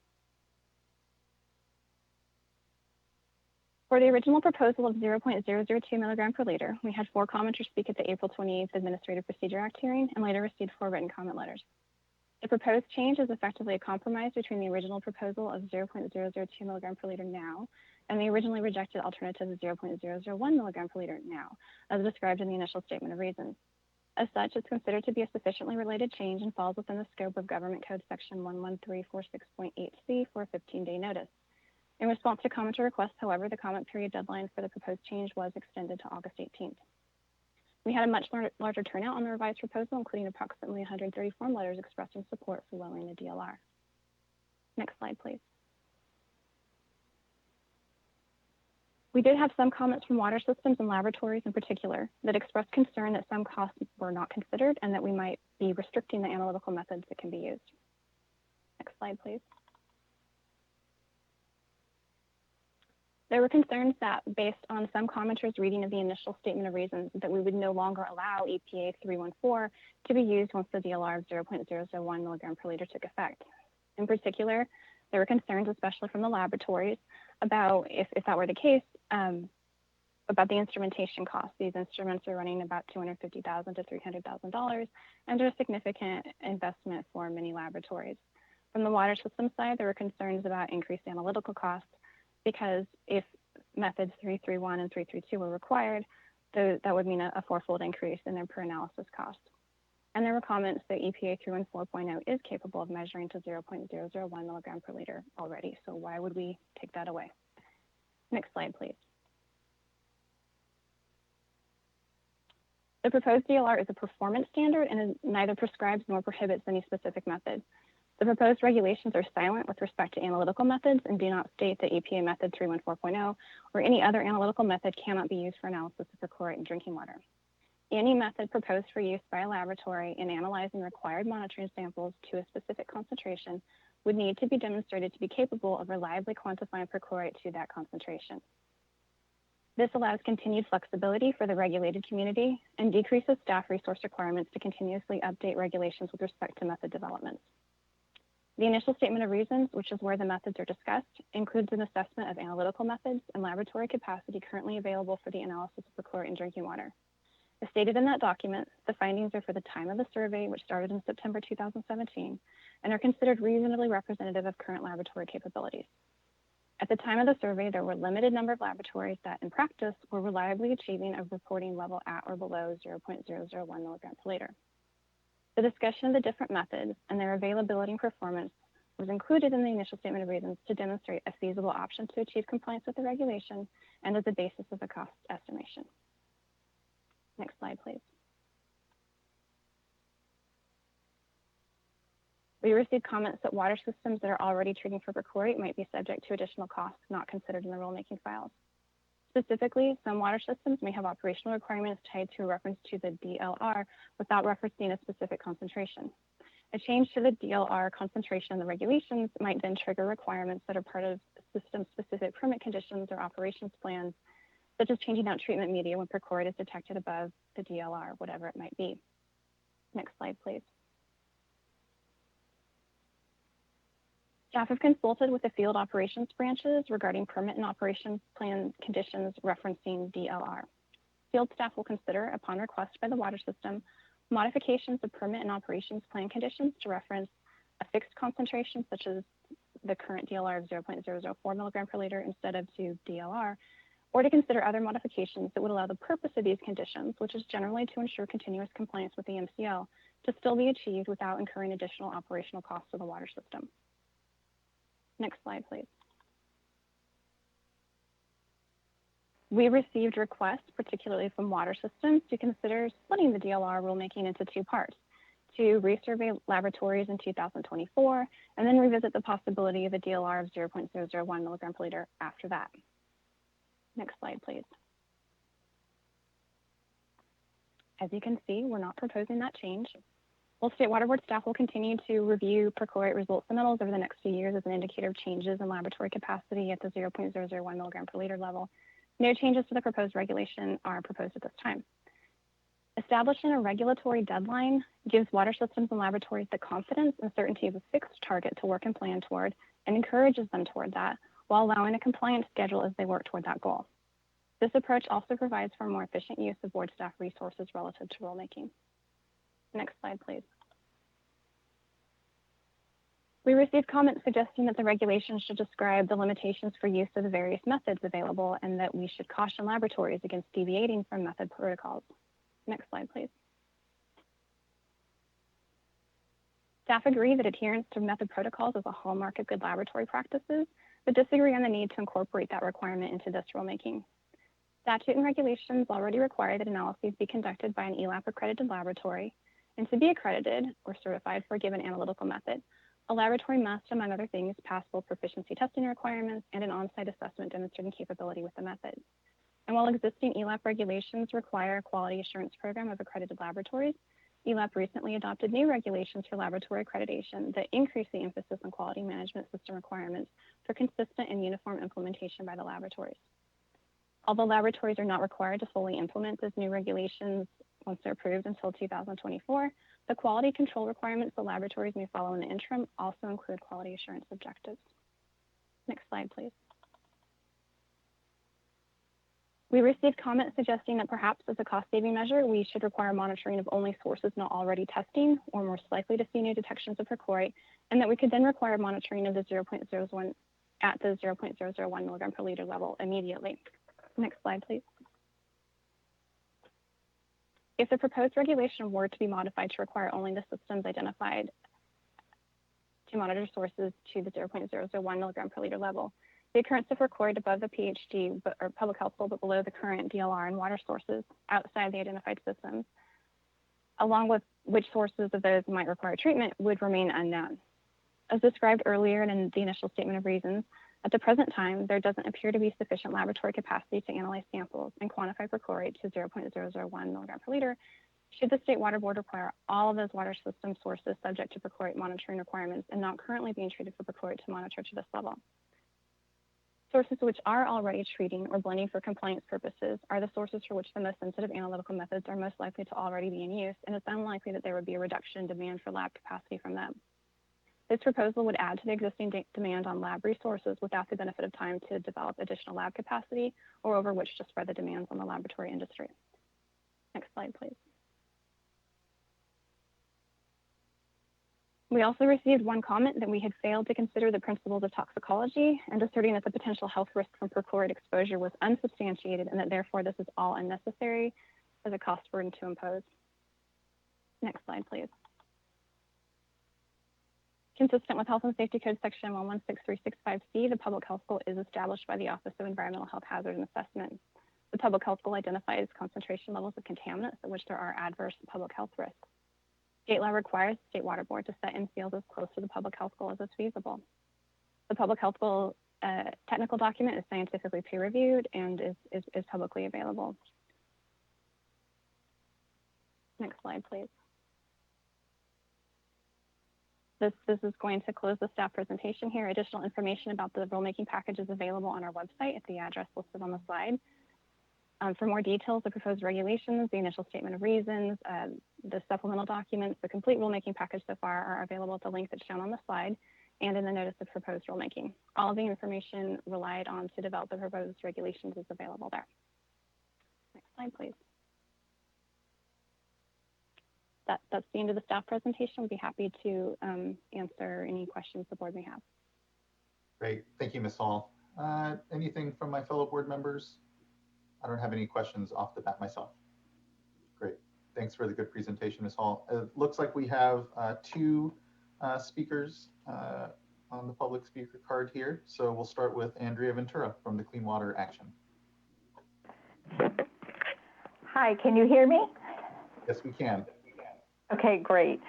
For the original proposal of 0.002 milligram per liter, we had 4 commenters speak at the April 28th Administrative Procedure Act hearing and later received 4 written comment letters. The proposed change is effectively a compromise between the original proposal of 0.002 milligram per liter now and the originally rejected alternative of 0.001 milligram per liter now, as described in the initial statement of reasons. As such, it's considered to be a sufficiently related change and falls within the scope of Government Code Section 11346.8C for a 15-day notice. In response to commenter requests, however, the comment period deadline for the proposed change was extended to August 18th. We had a much larger turnout on the revised proposal, including approximately 130 form letters expressing support for lowering the DLR. Next slide, please. We did have some comments from water systems and laboratories in particular that expressed concern that some costs were not considered and that we might be restricting the analytical methods that can be used. Next slide, please. There were concerns that, based on some commenters' reading of the initial statement of reasons, that we would no longer allow EPA 314 to be used once the DLR of 0.001 milligram per liter took effect. In particular, there were concerns, especially from the laboratories, about if that were the case, about the instrumentation costs. These instruments are running about $250,000 to $300,000 and are a significant investment for many laboratories. From the water system side, there were concerns about increased analytical costs, because if methods 331 and 332 were required, that would mean a 4-fold increase in their per analysis cost. And there were comments that EPA 314.0 is capable of measuring to 0.001 milligram per liter already, so why would we take that away? Next slide, please. The proposed DLR is a performance standard and neither prescribes nor prohibits any specific method. The proposed regulations are silent with respect to analytical methods and do not state that EPA method 314.0 or any other analytical method cannot be used for analysis of perchlorate in drinking water. Any method proposed for use by a laboratory in analyzing required monitoring samples to a specific concentration would need to be demonstrated to be capable of reliably quantifying perchlorate to that concentration. This allows continued flexibility for the regulated community and decreases staff resource requirements to continuously update regulations with respect to method developments. The initial statement of reasons, which is where the methods are discussed, includes an assessment of analytical methods and laboratory capacity currently available for the analysis of perchlorate in drinking water. As stated in that document, the findings are for the time of the survey, which started in September 2017, and are considered reasonably representative of current laboratory capabilities. At the time of the survey, there were a limited number of laboratories that, in practice, were reliably achieving a reporting level at or below 0.001 milligram per liter. The discussion of the different methods and their availability and performance was included in the initial statement of reasons to demonstrate a feasible option to achieve compliance with the regulation and as the basis of a cost estimation. Next slide, please. We received comments that water systems that are already treating for perchlorate might be subject to additional costs not considered in the rulemaking files. Specifically, some water systems may have operational requirements tied to a reference to the DLR without referencing a specific concentration. A change to the DLR concentration in the regulations might then trigger requirements that are part of system-specific permit conditions or operations plans, such as changing out treatment media when perchlorate is detected above the DLR, whatever it might be. Next slide, please. Staff have consulted with the field operations branches regarding permit and operations plan conditions referencing DLR. Field staff will consider, upon request by the water system, modifications of permit and operations plan conditions to reference a fixed concentration, such as the current DLR of 0.004 milligram per liter instead of to DLR, or to consider other modifications that would allow the purpose of these conditions, which is generally to ensure continuous compliance with the MCL, to still be achieved without incurring additional operational costs of the water system. Next slide, please. We received requests, particularly from water systems, to consider splitting the DLR rulemaking into two parts, to resurvey laboratories in 2024, and then revisit the possibility of a DLR of 0.001 milligram per liter after that. Next slide, please. As you can see, we're not proposing that change. Well, State Water Board staff will continue to review perchlorate result submittals over the next few years as an indicator of changes in laboratory capacity at the 0.001 milligram per liter level. No changes to the proposed regulation are proposed at this time. Establishing a regulatory deadline gives water systems and laboratories the confidence and certainty of a fixed target to work and plan toward and encourages them toward that while allowing a compliant schedule as they work toward that goal. This approach also provides for more efficient use of board staff resources relative to rulemaking. Next slide, please. We received comments suggesting that the regulations should describe the limitations for use of the various methods available and that we should caution laboratories against deviating from method protocols. Next slide, please. Staff agree that adherence to method protocols is a hallmark of good laboratory practices, but disagree on the need to incorporate that requirement into this rulemaking. Statute and regulations already require that analyses be conducted by an ELAP accredited laboratory, and to be accredited or certified for a given analytical method, a laboratory must, among other things, pass full proficiency testing requirements and an on-site assessment demonstrating capability with the method. And while existing ELAP regulations require a quality assurance program of accredited laboratories, ELAP recently adopted new regulations for laboratory accreditation that increase the emphasis on quality management system requirements for consistent and uniform implementation by the laboratories. Although laboratories are not required to fully implement those new regulations once they're approved until 2024, the quality control requirements the laboratories may follow in the interim also include quality assurance objectives. Next slide, please. We received comments suggesting that perhaps as a cost-saving measure, we should require monitoring of only sources not already testing or most likely to see new detections of perchlorate, and that we could then require monitoring of the 0.01 at the 0.001 milligram per liter level immediately. Next slide, please. If the proposed regulation were to be modified to require only the systems identified to monitor sources to the 0.001 milligram per liter level, the occurrence of perchlorate above the PHD or public health goal but below the current DLR and water sources outside the identified systems, along with which sources of those might require treatment, would remain unknown. As described earlier and in the initial statement of reasons, at the present time, there doesn't appear to be sufficient laboratory capacity to analyze samples and quantify perchlorate to 0.001 milligram per liter should the State Water Board require all of those water system sources subject to perchlorate monitoring requirements and not currently being treated for perchlorate to monitor to this level. Sources which are already treating or blending for compliance purposes are the sources for which the most sensitive analytical methods are most likely to already be in use, and it's unlikely that there would be a reduction in demand for lab capacity from them. This proposal would add to the existing demand on lab resources without the benefit of time to develop additional lab capacity or over which to spread the demands on the laboratory industry. Next slide, please. We also received one comment that we had failed to consider the principles of toxicology and asserting that the potential health risk from perchlorate exposure was unsubstantiated and that therefore this is all unnecessary as a cost burden to impose. Next slide, please. Consistent with Health and Safety Code Section 116365C, the public health goal is established by the Office of Environmental Health Hazard and Assessment. The public health goal identifies concentration levels of contaminants at which there are adverse public health risks. State law requires the State Water Board to set MCLs as close to the public health goal as is feasible. The public health goal technical document is scientifically peer reviewed and is publicly available. Next slide, please. This is going to close the staff presentation here. Additional information about the rulemaking package is available on our website at the address listed on the slide. For more details, the proposed regulations, the initial statement of reasons, the supplemental documents, the complete rulemaking package so far are available at the link that's shown on the slide and in the notice of proposed rulemaking. All of the information relied on to develop the proposed regulations is available there. Next slide, please. That's the end of the staff presentation. We'd be happy to answer any questions the board may have. Great, thank you, Ms. Hall. Anything from my fellow board members? I don't have any questions off the bat myself. Great, thanks for the good presentation, Ms. Hall. It looks like we have two speakers on the public speaker card here. So we'll start with Andrea Ventura from the Clean Water Action. Hi, can you hear me? Yes, we can. Okay, great.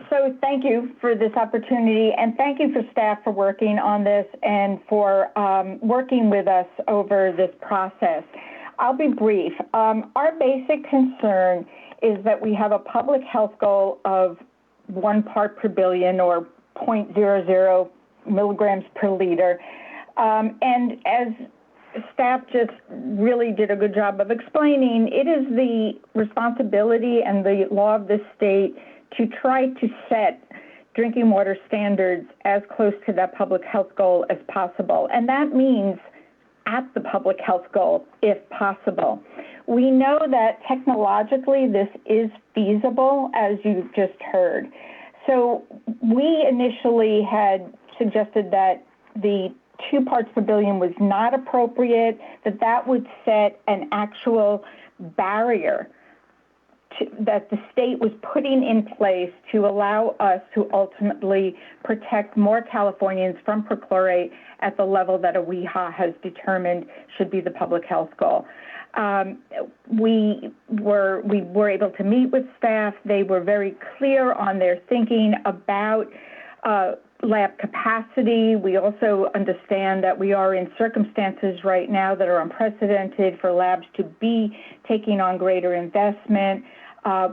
So thank you for this opportunity, and thank you for staff for working on this and for working with us over this process. I'll be brief. Our basic concern is that we have a public health goal of 1 part per billion or 0.00 milligrams per liter. And as staff just really did a good job of explaining, it is the responsibility and the law of the state to try to set drinking water standards as close to that public health goal as possible. And that means at the public health goal, if possible. We know that technologically this is feasible, as you just heard. So we initially had suggested that the 2 parts per billion was not appropriate, that would set an actual barrier that the state was putting in place to allow us to ultimately protect more Californians from perchlorate at the level that a WEHA has determined should be the public health goal. We were able to meet with staff. They were very clear on their thinking about lab capacity. We also understand that we are in circumstances right now that are unprecedented for labs to be taking on greater investment.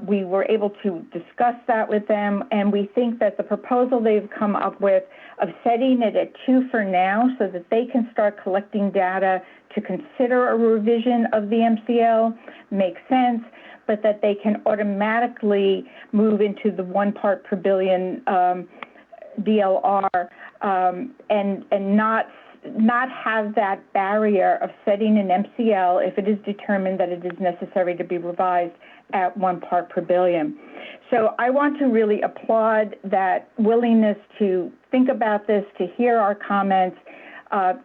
We were able to discuss that with them, and we think that the proposal they've come up with of setting it at 2 for now so that they can start collecting data to consider a revision of the MCL makes sense, but that they can automatically move into the 1 part per billion DLR and not have that barrier of setting an MCL if it is determined that it is necessary to be revised at 1 part per billion. So I want to really applaud that willingness to think about this, to hear our comments,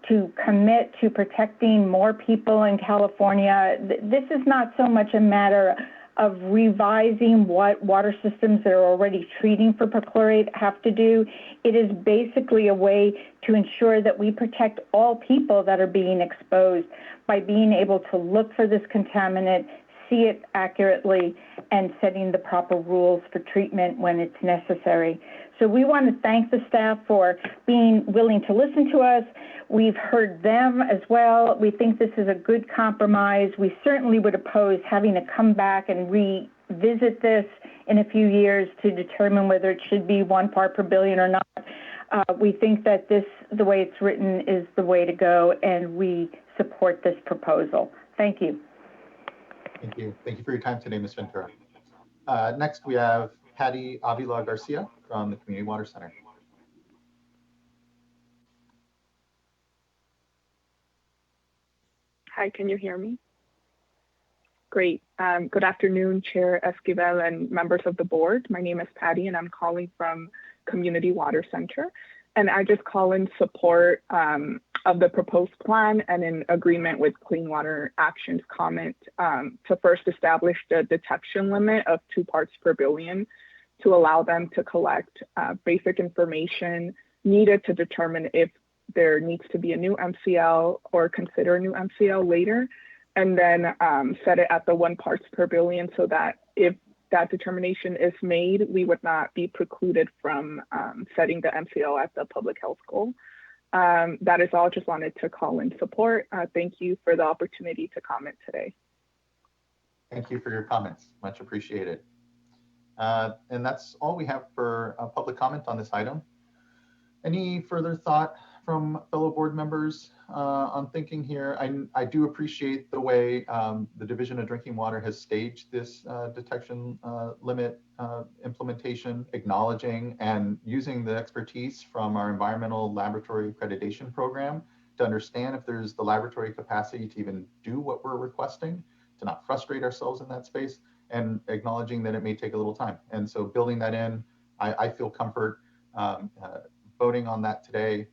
to commit to protecting more people in California. This is not so much a matter of revising what water systems that are already treating for perchlorate have to do. It is basically a way to ensure that we protect all people that are being exposed by being able to look for this contaminant, see it accurately, and setting the proper rules for treatment when it's necessary. So we want to thank the staff for being willing to listen to us. We've heard them as well. We think this is a good compromise. We certainly would oppose having to come back and revisit this in a few years to determine whether it should be 1 part per billion or not. We think that this, the way it's written, is the way to go, and we support this proposal. Thank you. Thank you. Thank you for your time today, Ms. Ventura. Next, we have Patty Avila Garcia from the Community Water Center. Hi, can you hear me? Great. Good afternoon, Chair Esquivel and members of the board. My name is Patty, and I'm calling from Community Water Center. And I just call in support of the proposed plan and in agreement with Clean Water Action's comment to first establish the detection limit of 2 parts per billion to allow them to collect basic information needed to determine if there needs to be a new MCL or consider a new MCL later, and then set it at the 1 parts per billion so that if that determination is made, we would not be precluded from setting the MCO at the public health goal. That is all. Just wanted to call in support. Thank you for the opportunity to comment today. Thank you for your comments. Much appreciated. And that's all we have for public comment on this item. Any further thought from fellow board members on thinking here? I do appreciate the way the Division of Drinking Water has staged this detection limit implementation, acknowledging and using the expertise from our environmental laboratory accreditation program to understand if there's the laboratory capacity to even do what we're requesting, to not frustrate ourselves in that space, and acknowledging that it may take a little time. And so building that in, I feel comfort voting on that today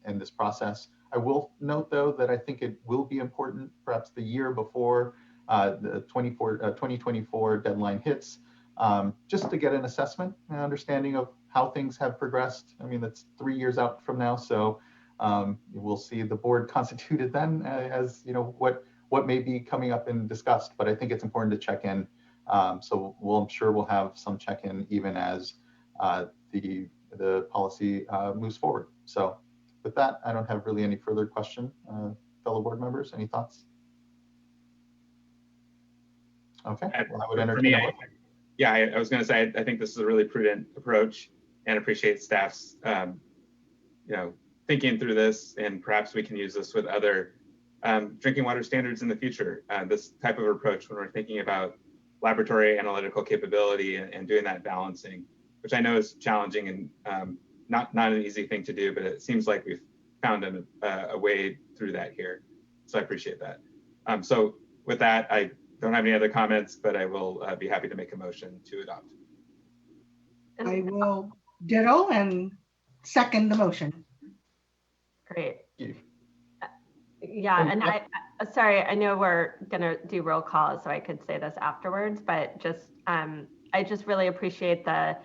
in this process. I will note, though, that I think it will be important, perhaps the year before the 2024 deadline hits, just to get an assessment and understanding of how things have progressed. I mean, that's 3 years out from now, so we'll see the board constituted then as what may be coming up and discussed. But I think it's important to check in. So I'm sure we'll have some check-in even as the policy moves forward. So with that, I don't have really any further question. Fellow board members, any thoughts? Okay, well, I would entertain. Yeah, I was going to say, I think this is a really prudent approach and appreciate staff's, thinking through this, and perhaps we can use this with other drinking water standards in the future. This type of approach when we're thinking about laboratory analytical capability and doing that balancing, which I know is challenging and not an easy thing to do, but it seems like we've found a way through that here. So I appreciate that. So with that, I don't have any other comments, but I will be happy to make a motion to adopt. I will ditto and second the motion. Great. Yeah, and sorry, I know we're gonna do roll call, so I could say this afterwards, but just I just really appreciate the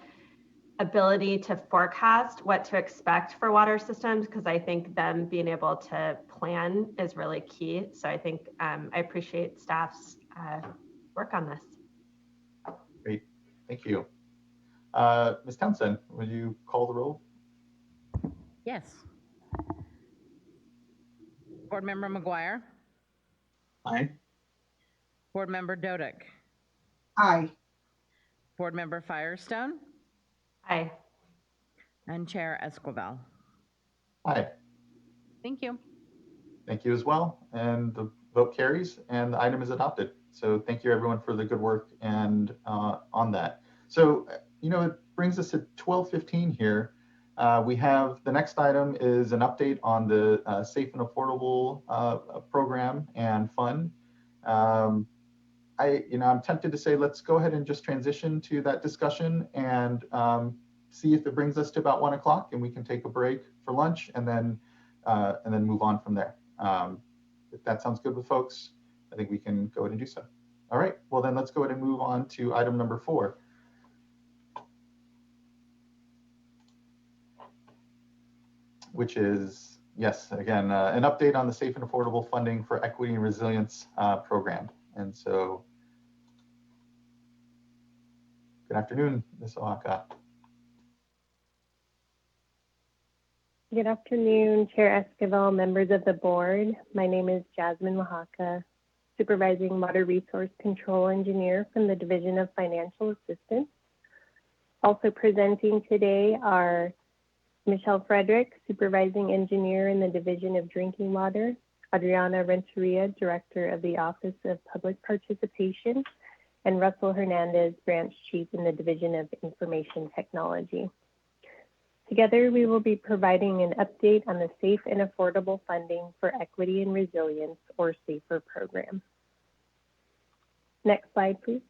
ability to forecast what to expect for water systems, because I think them being able to plan is really key. So I think I appreciate staff's work on this. Great, thank you. Ms. Townsend, would you call the roll? Yes. Board Member McGuire. Aye. Board Member Dodick. Aye. Board Member Firestone. Aye. And Chair Esquivel. Aye. Thank you. Thank you as well. And the vote carries and the item is adopted. So thank you everyone for the good work and on that. So, it brings us to 12:15 here. We have the next item is an update on the Safe and Affordable program and fund. I'm tempted to say, let's go ahead and just transition to that discussion and see if it brings us to about 1 o'clock and we can take a break for lunch and then move on from there. If that sounds good with folks, I think we can go ahead and do so. All right, well then let's go ahead and move on to item number 4. Which is, yes, again, an update on the Safe and Affordable Funding for Equity and Resilience program. And so, good afternoon, Ms. Oaxaca. Good afternoon, Chair Esquivel, members of the board. My name is Jasmine Oaxaca, Supervising Water Resource Control Engineer from the Division of Financial Assistance. Also presenting today are Michelle Frederick, Supervising Engineer in the Division of Drinking Water, Adriana Renteria, Director of the Office of Public Participation, and Russell Hernandez, Branch Chief in the Division of Information Technology. Together, we will be providing an update on the Safe and Affordable Funding for Equity and Resilience, or SAFER program. Next slide, please.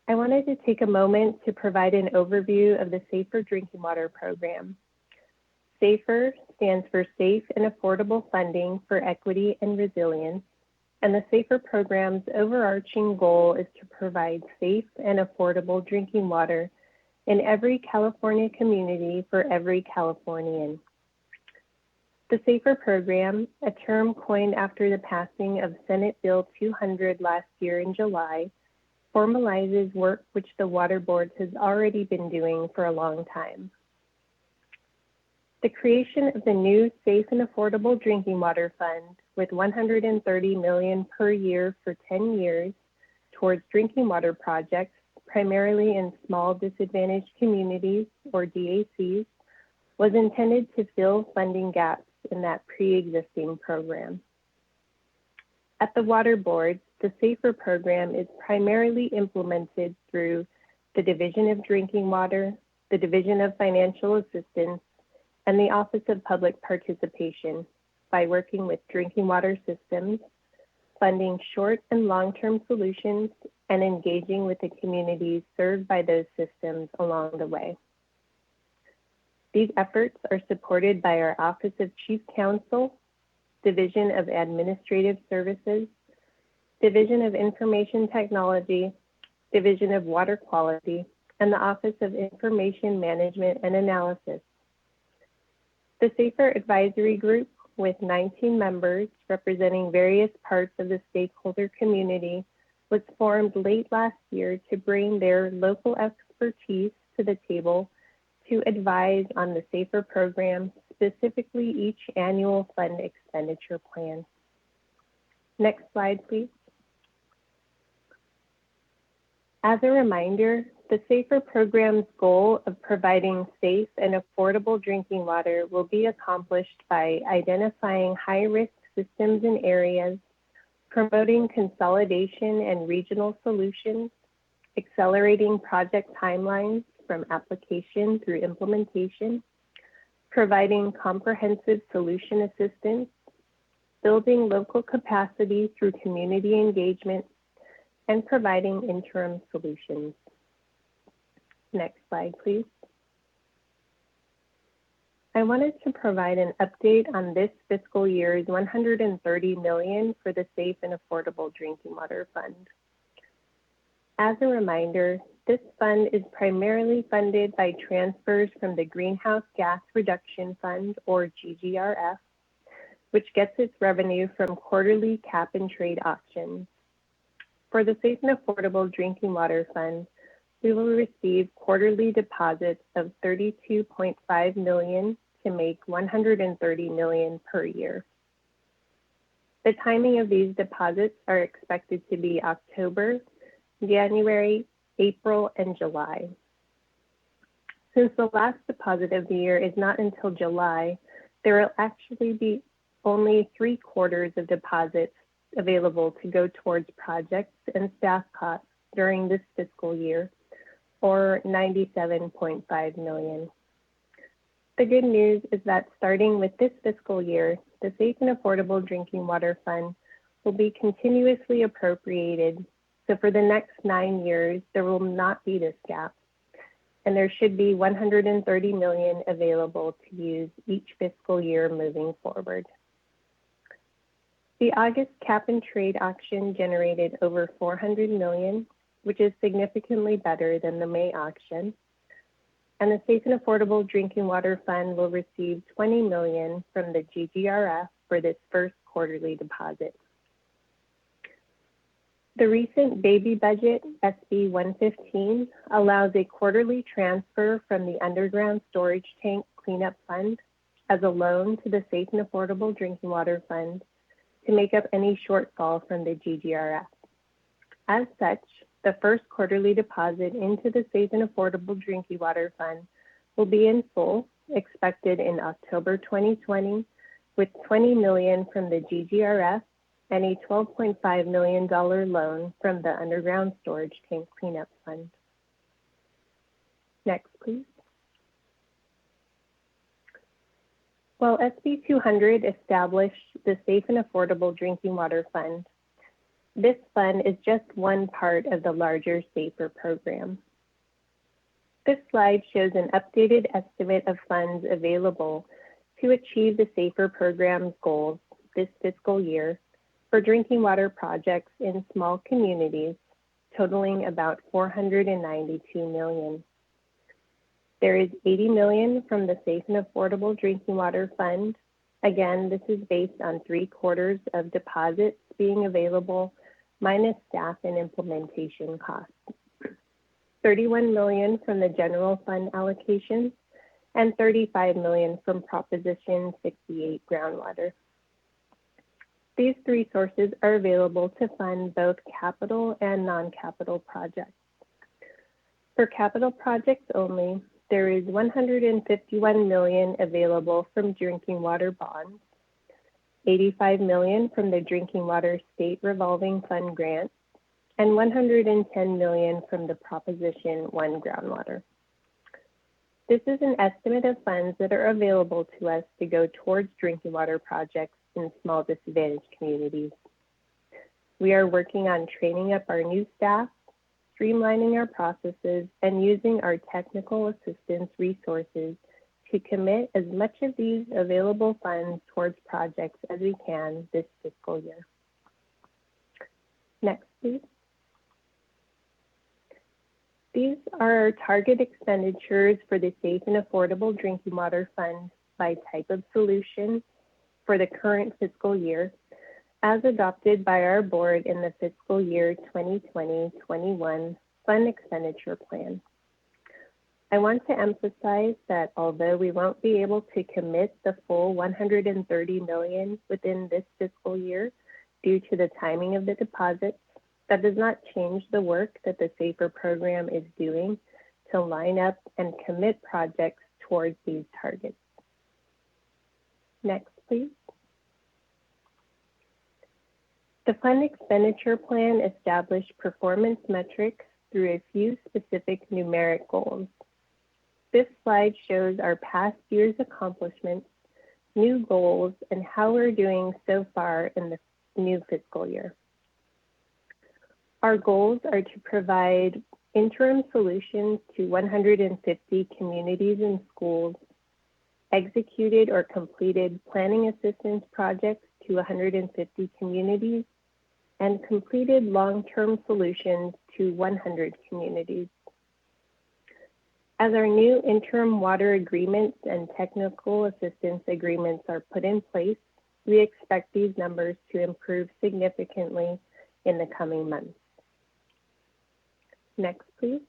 I wanted to take a moment to provide an overview of the SAFER Drinking Water Program. SAFER stands for Safe and Affordable Funding for Equity and Resilience, and the SAFER program's overarching goal is to provide safe and affordable drinking water in every California community for every Californian. The SAFER program, a term coined after the passing of Senate Bill 200 last year in July, formalizes work which the Water Board has already been doing for a long time. The creation of the new Safe and Affordable Drinking Water Fund with $130 million per year for 10 years towards drinking water projects, primarily in small disadvantaged communities or DACs, was intended to fill funding gaps in that pre-existing program. At the Water Board, the SAFER program is primarily implemented through the Division of Drinking Water, the Division of Financial Assistance, and the Office of Public Participation by working with drinking water systems, funding short and long-term solutions, and engaging with the communities served by those systems along the way. These efforts are supported by our Office of Chief Counsel, Division of Administrative Services, Division of Information Technology, Division of Water Quality, and the Office of Information Management and Analysis. The SAFER Advisory Group, with 19 members representing various parts of the stakeholder community, was formed late last year to bring their local expertise to the table to advise on the SAFER program, specifically each annual fund expenditure plan. Next slide, please. As a reminder, the SAFER program's goal of providing safe and affordable drinking water will be accomplished by identifying high-risk systems and areas, promoting consolidation and regional solutions, accelerating project timelines from application through implementation, providing comprehensive solution assistance, building local capacity through community engagement, and providing interim solutions. Next slide, please. I wanted to provide an update on this fiscal year's $130 million for the Safe and Affordable Drinking Water Fund. As a reminder, this fund is primarily funded by transfers from the Greenhouse Gas Reduction Fund, or GGRF, which gets its revenue from quarterly cap and trade auctions. For the Safe and Affordable Drinking Water Fund, we will receive quarterly deposits of $32.5 million to make $130 million per year. The timing of these deposits are expected to be October, January, April, and July. Since the last deposit of the year is not until July, there will actually be only 3 quarters of deposits available to go towards projects and staff costs during this fiscal year, or $97.5 million. The good news is that starting with this fiscal year, the Safe and Affordable Drinking Water Fund will be continuously appropriated. So for the next 9 years, there will not be this gap, and there should be $130 million available to use each fiscal year moving forward. The August cap and trade auction generated over $400 million, which is significantly better than the May auction. And the Safe and Affordable Drinking Water Fund will receive $20 million from the GGRF for this first quarterly deposit. The recent baby budget, SB 115, allows a quarterly transfer from the Underground Storage Tank Cleanup Fund as a loan to the Safe and Affordable Drinking Water Fund to make up any shortfall from the GGRF. As such, the first quarterly deposit into the Safe and Affordable Drinking Water Fund will be in full, expected in October 2020, with $20 million from the GGRF and a $12.5 million loan from the Underground Storage Tank Cleanup Fund. Next, please. While SB 200 established the Safe and Affordable Drinking Water Fund, this fund is just one part of the larger SAFER program. This slide shows an updated estimate of funds available to achieve the SAFER program's goals this fiscal year for drinking water projects in small communities, totaling about $492 million. There is $80 million from the Safe and Affordable Drinking Water Fund. Again, this is based on 3 quarters of deposits being available minus staff and implementation costs. 31 million from the general fund allocation and 35 million from Proposition 68 groundwater. These three sources are available to fund both capital and non-capital projects. For capital projects only, there is 151 million available from drinking water bonds, 85 million from the Drinking Water State Revolving Fund grant, and 110 million from the Proposition 1 groundwater. This is an estimate of funds that are available to us to go towards drinking water projects in small disadvantaged communities. We are working on training up our new staff, streamlining our processes, and using our technical assistance resources to commit as much of these available funds towards projects as we can this fiscal year. Next, please. These are our target expenditures for the Safe and Affordable Drinking Water Fund by type of solution for the current fiscal year, as adopted by our board in the fiscal year 2020-21 Fund Expenditure Plan. I want to emphasize that although we won't be able to commit the full 130 million within this fiscal year due to the timing of the deposits, that does not change the work that the SAFER program is doing to line up and commit projects towards these targets. Next, please. The Fund Expenditure Plan established performance metrics through a few specific numeric goals. This slide shows our past year's accomplishments, new goals, and how we're doing so far in the new fiscal year. Our goals are to provide interim solutions to 150 communities and schools, executed or completed planning assistance projects to 150 communities, and completed long-term solutions to 100 communities. As our new interim water agreements and technical assistance agreements are put in place, we expect these numbers to improve significantly in the coming months. Next, please.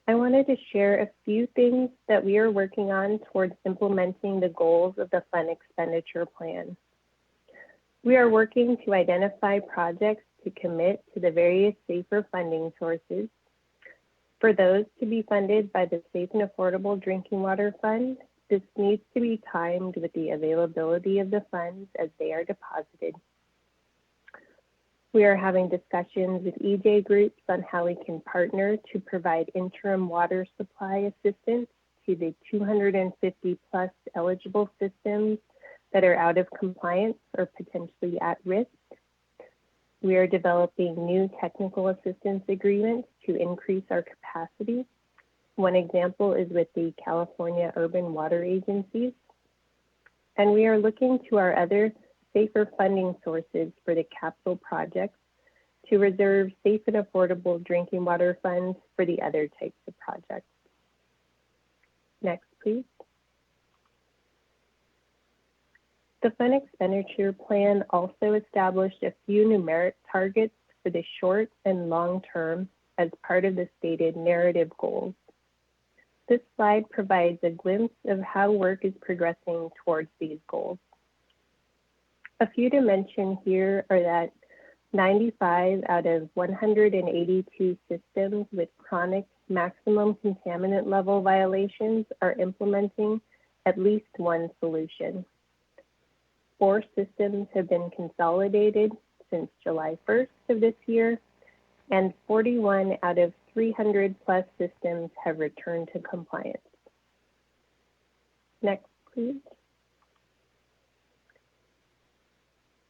I wanted to share a few things that we are working on towards implementing the goals of the Fund Expenditure Plan. We are working to identify projects to commit to the various SAFER funding sources. For those to be funded by the Safe and Affordable Drinking Water Fund, this needs to be timed with the availability of the funds as they are deposited. We are having discussions with EJ groups on how we can partner to provide interim water supply assistance to the 250 plus eligible systems that are out of compliance or potentially at risk. We are developing new technical assistance agreements to increase our capacity. One example is with the California Urban Water Agencies. And we are looking to our other SAFER funding sources for the capital projects to reserve safe and affordable drinking water funds for the other types of projects. Next, please. The Fund Expenditure Plan also established a few numeric targets for the short and long term as part of the stated narrative goals. This slide provides a glimpse of how work is progressing towards these goals. A few to mention here are that 95 out of 182 systems with chronic maximum contaminant level violations are implementing at least one solution. 4 systems have been consolidated since July 1st of this year, and 41 out of 300 plus systems have returned to compliance. Next, please.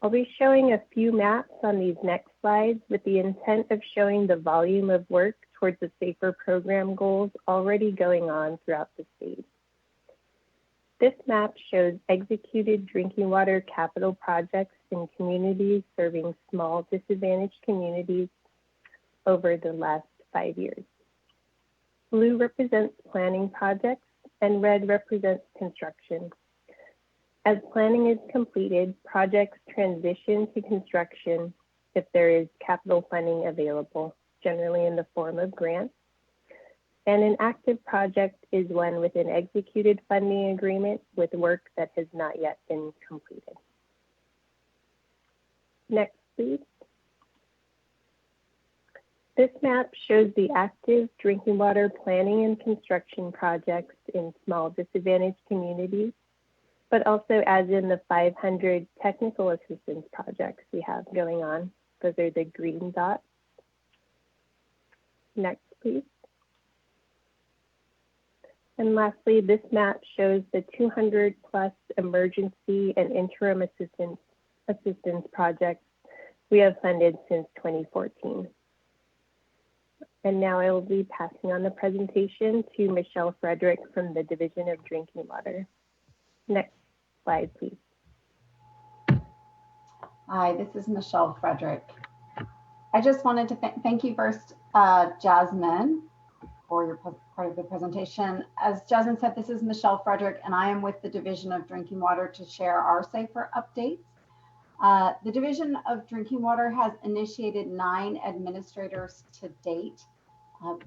I'll be showing a few maps on these next slides with the intent of showing the volume of work towards the SAFER program goals already going on throughout the state. This map shows executed drinking water capital projects in communities serving small disadvantaged communities over the last 5 years. Blue represents planning projects and red represents construction. As planning is completed, projects transition to construction if there is capital funding available, generally in the form of grants. And an active project is one with an executed funding agreement with work that has not yet been completed. Next, please. This map shows the active drinking water planning and construction projects in small disadvantaged communities, but also as in the 500 technical assistance projects we have going on. Those are the green dots. Next, please. And lastly, this map shows the 200 plus emergency and interim assistance projects we have funded since 2014. And now I will be passing on the presentation to Michelle Frederick from the Division of Drinking Water. Next slide, please. Hi, this is Michelle Frederick. I just wanted to thank you first, Jasmine, for your part of the presentation. As Jasmine said, this is Michelle Frederick, and I am with the Division of Drinking Water to share our SAFER updates. The Division of Drinking Water has initiated 9 administrators to date.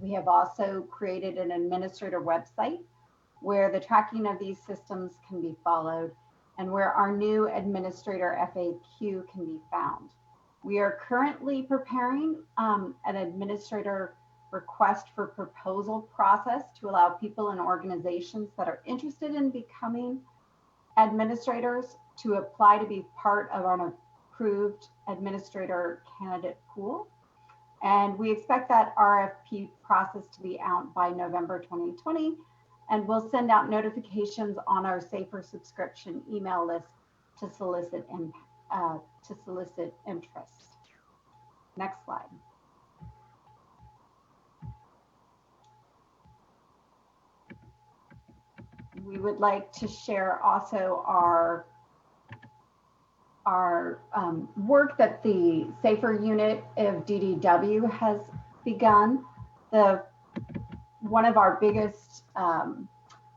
We have also created an administrator website where the tracking of these systems can be followed and where our new administrator FAQ can be found. We are currently preparing an administrator request for proposal process to allow people and organizations that are interested in becoming administrators to apply to be part of an approved administrator candidate pool. And we expect that RFP process to be out by November 2020. And we'll send out notifications on our SAFER subscription email list to solicit interest. Next slide. We would like to share also our work that the SAFER unit of DDW has begun. One of our biggest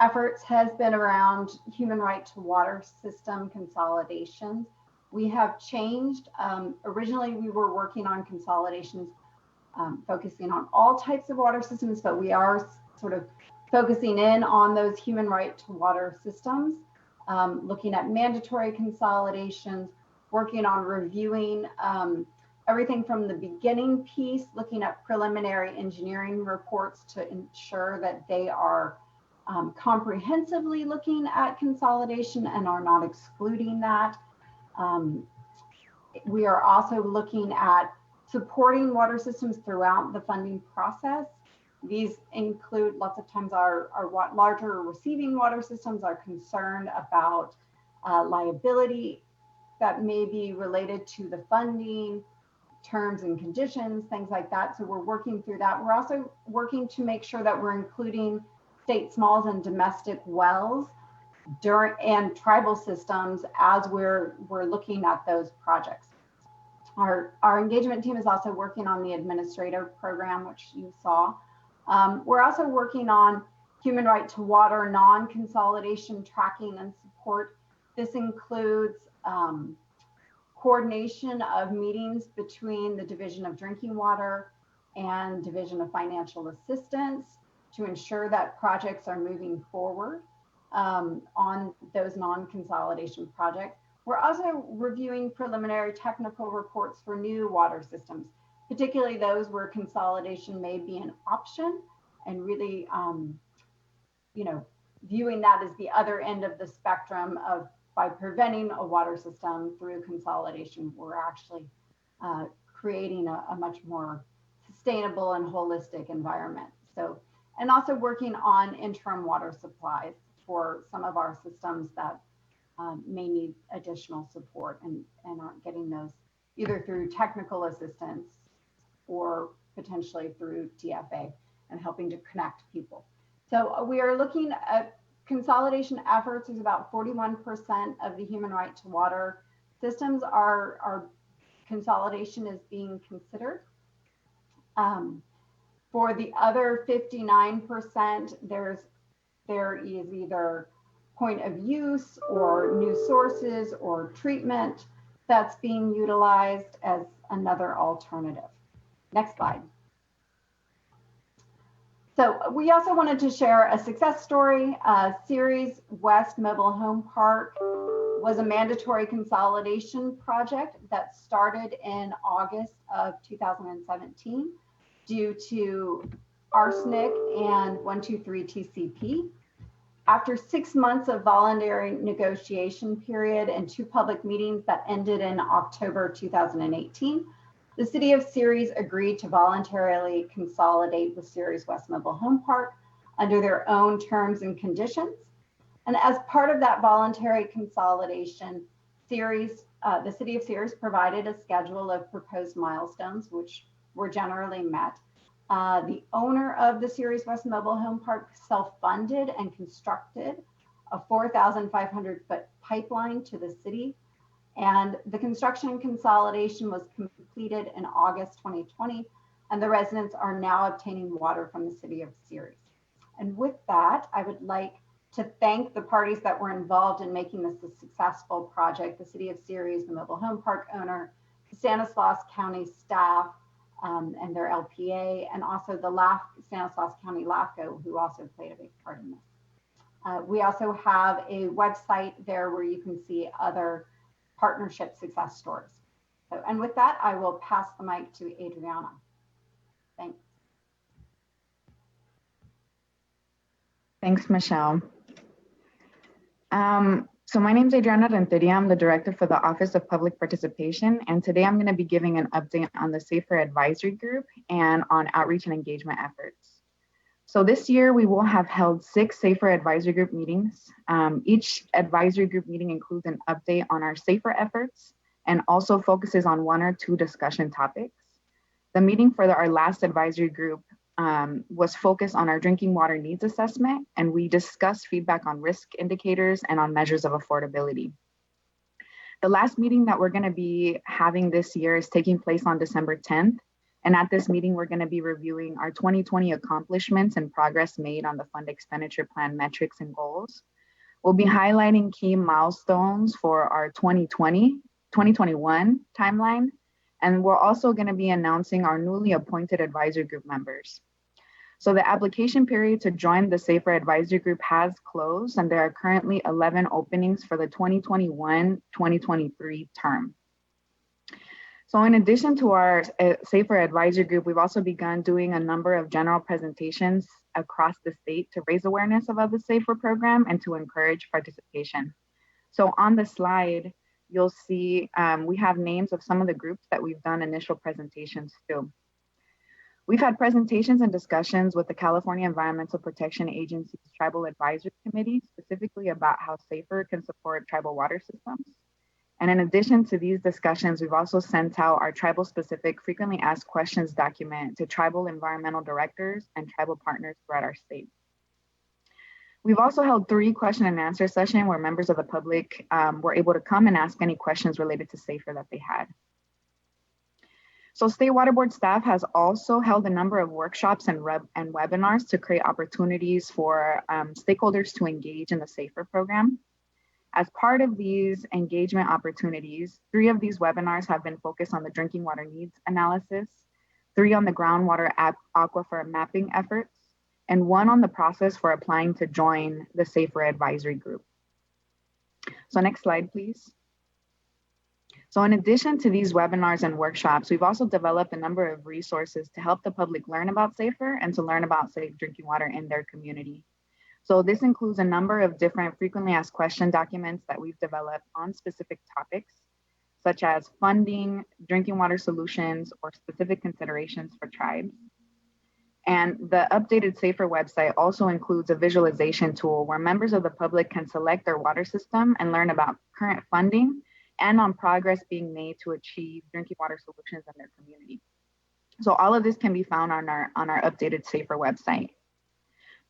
efforts has been around human right to water system consolidation. We have changed. Originally, we were working on consolidations focusing on all types of water systems, but we are sort of focusing in on those human right to water systems, looking at mandatory consolidations, working on reviewing everything from the beginning piece, looking at preliminary engineering reports to ensure that they are comprehensively looking at consolidation and are not excluding that. We are also looking at supporting water systems throughout the funding process. These include lots of times our larger receiving water systems are concerned about liability that may be related to the funding, terms and conditions, things like that. So we're working through that. We're also working to make sure that we're including state smalls and domestic wells and tribal systems as we're looking at those projects. Our engagement team is also working on the administrator program, which you saw. We're also working on human right to water, non-consolidation tracking and support. This includes coordination of meetings between the Division of Drinking Water and Division of Financial Assistance to ensure that projects are moving forward on those non-consolidation projects. We're also reviewing preliminary technical reports for new water systems, particularly those where consolidation may be an option, and really, viewing that as the other end of the spectrum of by preventing a water system through consolidation, we're actually creating a much more sustainable and holistic environment. So, and also working on interim water supplies for some of our systems that may need additional support and aren't getting those either through technical assistance or potentially through DFA and helping to connect people. So we are looking at consolidation efforts. Is about 41% of the human right to water systems are consolidation is being considered. For the other 59%, there is either point of use or new sources or treatment that's being utilized as another alternative. Next slide. So we also wanted to share a success story. Ceres West Mobile Home Park was a mandatory consolidation project that started in August of 2017 due to arsenic and 1,2,3-TCP. After 6 months of voluntary negotiation period and 2 public meetings that ended in October 2018, the City of Ceres agreed to voluntarily consolidate with Ceres West Mobile Home Park under their own terms and conditions. And as part of that voluntary consolidation, the City of Ceres provided a schedule of proposed milestones, which were generally met. The owner of the Ceres West Mobile Home Park self-funded and constructed a 4,500-foot pipeline to the city. And the construction and consolidation was completed in August 2020, and the residents are now obtaining water from the City of Ceres. And with that, I would like to thank the parties that were involved in making this a successful project: the City of Ceres, the mobile home park owner, the Stanislaus County staff, and their LPA, and also the Stanislaus County LAFCO, who also played a big part in this. We also have a website there where you can see other partnership success stories. So, and with that, I will pass the mic to Adriana. Thanks. Thanks, Michelle. So my name is Adriana Renteria. I'm the director for the Office of Public Participation. And today I'm going to be giving an update on the SAFER Advisory Group and on outreach and engagement efforts. So this year we will have held 6 SAFER Advisory Group meetings. Each advisory group meeting includes an update on our SAFER efforts and also focuses on 1 or 2 discussion topics. The meeting for our last advisory group was focused on our drinking water needs assessment, and we discussed feedback on risk indicators and on measures of affordability. The last meeting that we're going to be having this year is taking place on December 10th. And at this meeting, we're going to be reviewing our 2020 accomplishments and progress made on the Fund Expenditure Plan metrics and goals. We'll be highlighting key milestones for our 2021 timeline. And we're also going to be announcing our newly appointed advisory group members. So the application period to join the SAFER Advisory Group has closed, and there are currently 11 openings for the 2021-2023 term. So in addition to our SAFER Advisory Group, we've also begun doing a number of general presentations across the state to raise awareness about the SAFER program and to encourage participation. So on the slide, you'll see we have names of some of the groups that we've done initial presentations to. We've had presentations and discussions with the California Environmental Protection Agency's Tribal Advisory Committee, specifically about how SAFER can support tribal water systems. And in addition to these discussions, we've also sent out our tribal-specific frequently asked questions document to tribal environmental directors and tribal partners throughout our state. We've also held 3 question and answer sessions where members of the public were able to come and ask any questions related to SAFER that they had. So State Water Board staff has also held a number of workshops and webinars to create opportunities for stakeholders to engage in the SAFER program. As part of these engagement opportunities, 3 of these webinars have been focused on the drinking water needs analysis, 3 on the groundwater aquifer mapping efforts, and 1 on the process for applying to join the SAFER Advisory Group. So next slide, please. So in addition to these webinars and workshops, we've also developed a number of resources to help the public learn about SAFER and to learn about safe drinking water in their community. So this includes a number of different frequently asked question documents that we've developed on specific topics, such as funding, drinking water solutions, or specific considerations for tribes. And the updated SAFER website also includes a visualization tool where members of the public can select their water system and learn about current funding and on progress being made to achieve drinking water solutions in their community. So all of this can be found on our updated SAFER website.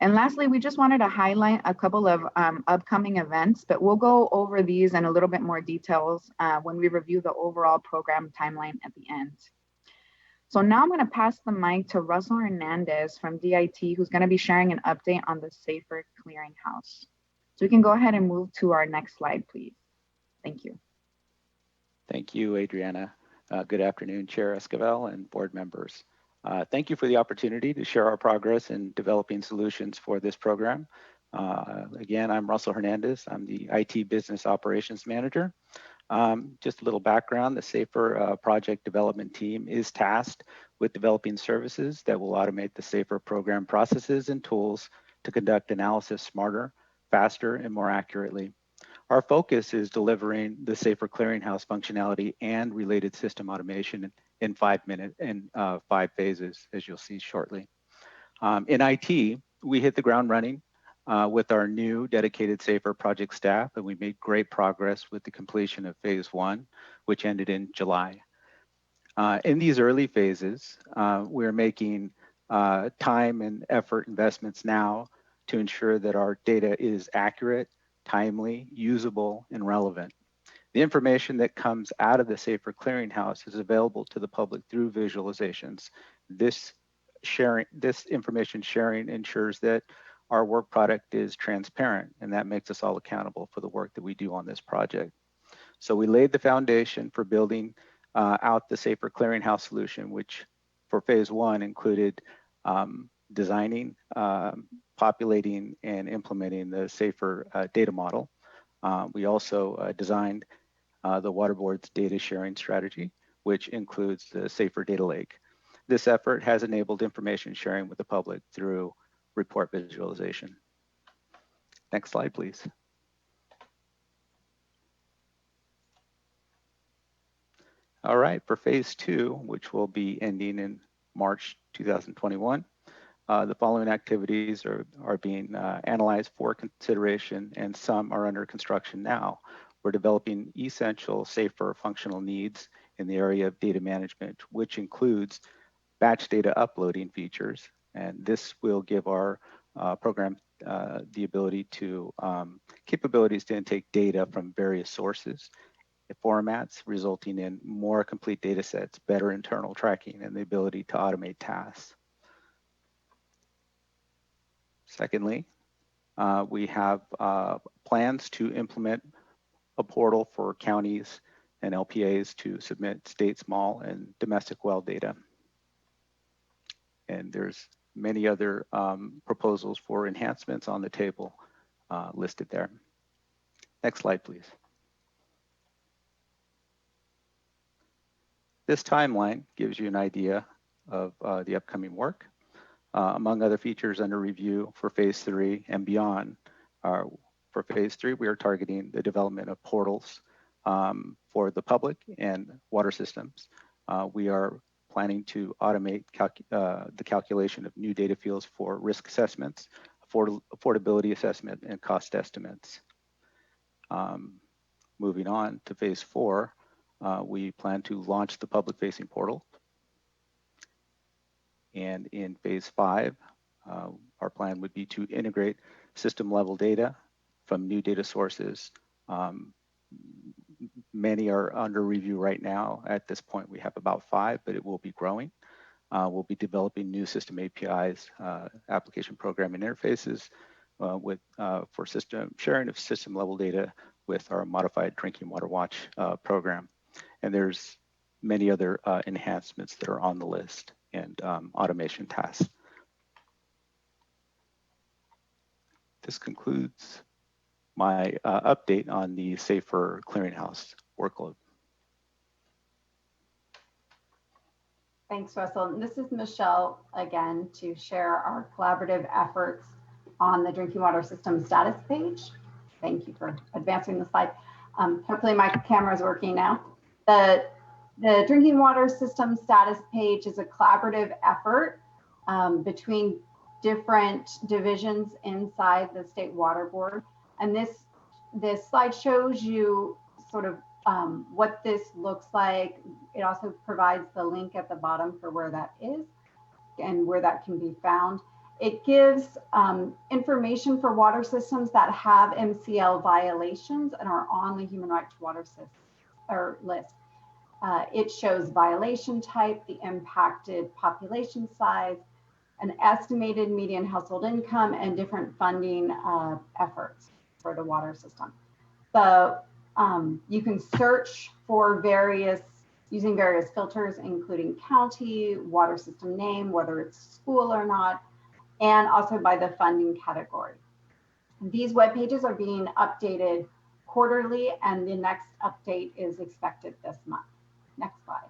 And lastly, we just wanted to highlight a couple of upcoming events, but we'll go over these in a little bit more details when we review the overall program timeline at the end. So now I'm going to pass the mic to Russell Hernandez from DIT, who's going to be sharing an update on the SAFER Clearinghouse. So we can go ahead and move to our next slide, please. Thank you. Thank you, Adriana. Good afternoon, Chair Esquivel and board members. Thank you for the opportunity to share our progress in developing solutions for this program. Again, I'm Russell Hernandez. I'm the IT Business Operations Manager. Just a little background, the SAFER project development team is tasked with developing services that will automate the SAFER program processes and tools to conduct analysis smarter, faster, and more accurately. Our focus is delivering the SAFER clearinghouse functionality and related system automation in 5 phases, as you'll see shortly. In IT, we hit the ground running with our new dedicated SAFER project staff, and we made great progress with the completion of phase 1, which ended in July. In these early phases, we're making time and effort investments now to ensure that our data is accurate, timely, usable, and relevant. The information that comes out of the SAFER clearinghouse is available to the public through visualizations. This information sharing ensures that our work product is transparent, and that makes us all accountable for the work that we do on this project. So we laid the foundation for building out the SAFER clearinghouse solution, which for phase 1 included designing, populating, and implementing the SAFER data model. We also designed the Water Board's data sharing strategy, which includes the SAFER data lake. This effort has enabled information sharing with the public through report visualization. Next slide, please. All right, for phase 2, which will be ending in March 2021, the following activities are being analyzed for consideration, and some are under construction now. We're developing essential SAFER functional needs in the area of data management, which includes batch data uploading features. And this will give our program the ability to capabilities to intake data from various sources, formats, resulting in more complete data sets, better internal tracking, and the ability to automate tasks. Secondly, we have plans to implement a portal for counties and LPAs to submit state, small, and domestic well data. And there's many other proposals for enhancements on the table listed there. Next slide, please. This timeline gives you an idea of the upcoming work. Among other features under review for phase 3 and beyond, for phase 3, we are targeting the development of portals for the public and water systems. We are planning to automate the calculation of new data fields for risk assessments, affordability assessment, and cost estimates. Moving on to phase 4, we plan to launch the public-facing portal. And in phase 5, our plan would be to integrate system-level data from new data sources. Many are under review right now. At this point, we have about 5, but it will be growing. We'll be developing new system APIs, application programming interfaces for system sharing of system-level data with our modified Drinking Water Watch program. And there's many other enhancements that are on the list and automation tasks. This concludes my update on the SAFER clearinghouse workload. Thanks, Russell. And this is Michelle again to share our collaborative efforts on the drinking water system status page. Thank you for advancing the slide. Hopefully my camera is working now. The drinking water system status page is a collaborative effort between different divisions inside the State Water Board. And this slide shows you sort of what this looks like. It also provides the link at the bottom for where that is and where that can be found. It gives information for water systems that have MCL violations and are on the Human Right to Water list. It shows violation type, the impacted population size, an estimated median household income, and different funding efforts. for the water system. So you can search for using various filters, including county, water system name, whether it's school or not, and also by the funding category. These web pages are being updated quarterly, and the next update is expected this month. Next slide.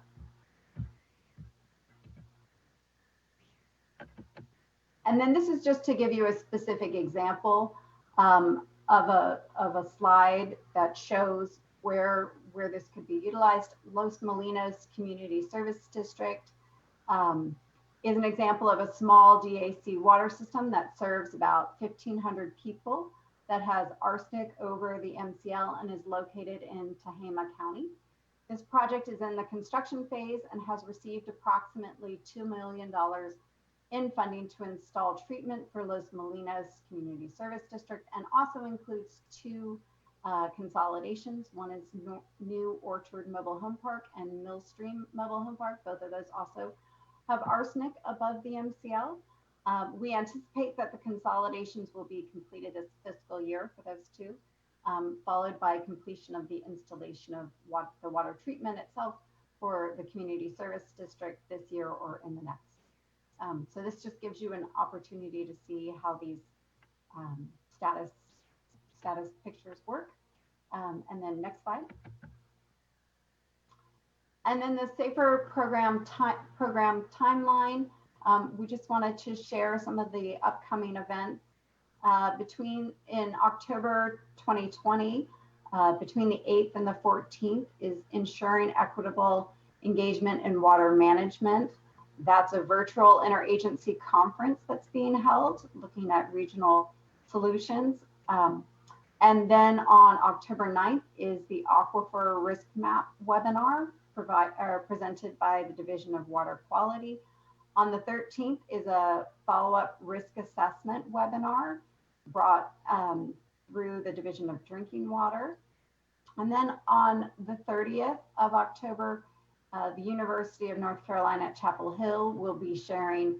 And then this is just to give you a specific example of a slide that shows where this could be utilized. Los Molinos Community Service District is an example of a small DAC water system that serves about 1,500 people, that has arsenic over the MCL and is located in Tehama County. This project is in the construction phase and has received approximately $2 million in funding to install treatment for Los Molinos Community Service District, and also includes two consolidations. One is New Orchard Mobile Home Park and Millstream Mobile Home Park. Both of those also have arsenic above the MCL. We anticipate that the consolidations will be completed this fiscal year for those two, followed by completion of the installation of the water treatment itself for the community service district this year or in the next. So this just gives you an opportunity to see how these status pictures work. And then next slide. And then the SAFER program timeline. We just wanted to share some of the upcoming events. In October 2020, between the 8th and the 14th is Ensuring Equitable Engagement in Water Management. That's a virtual interagency conference that's being held, looking at regional solutions. And then on October 9th is the Aquifer Risk Map webinar presented by the Division of Water Quality. On the 13th is a follow-up risk assessment webinar brought through the Division of Drinking Water. And then on the 30th of October, the University of North Carolina at Chapel Hill will be sharing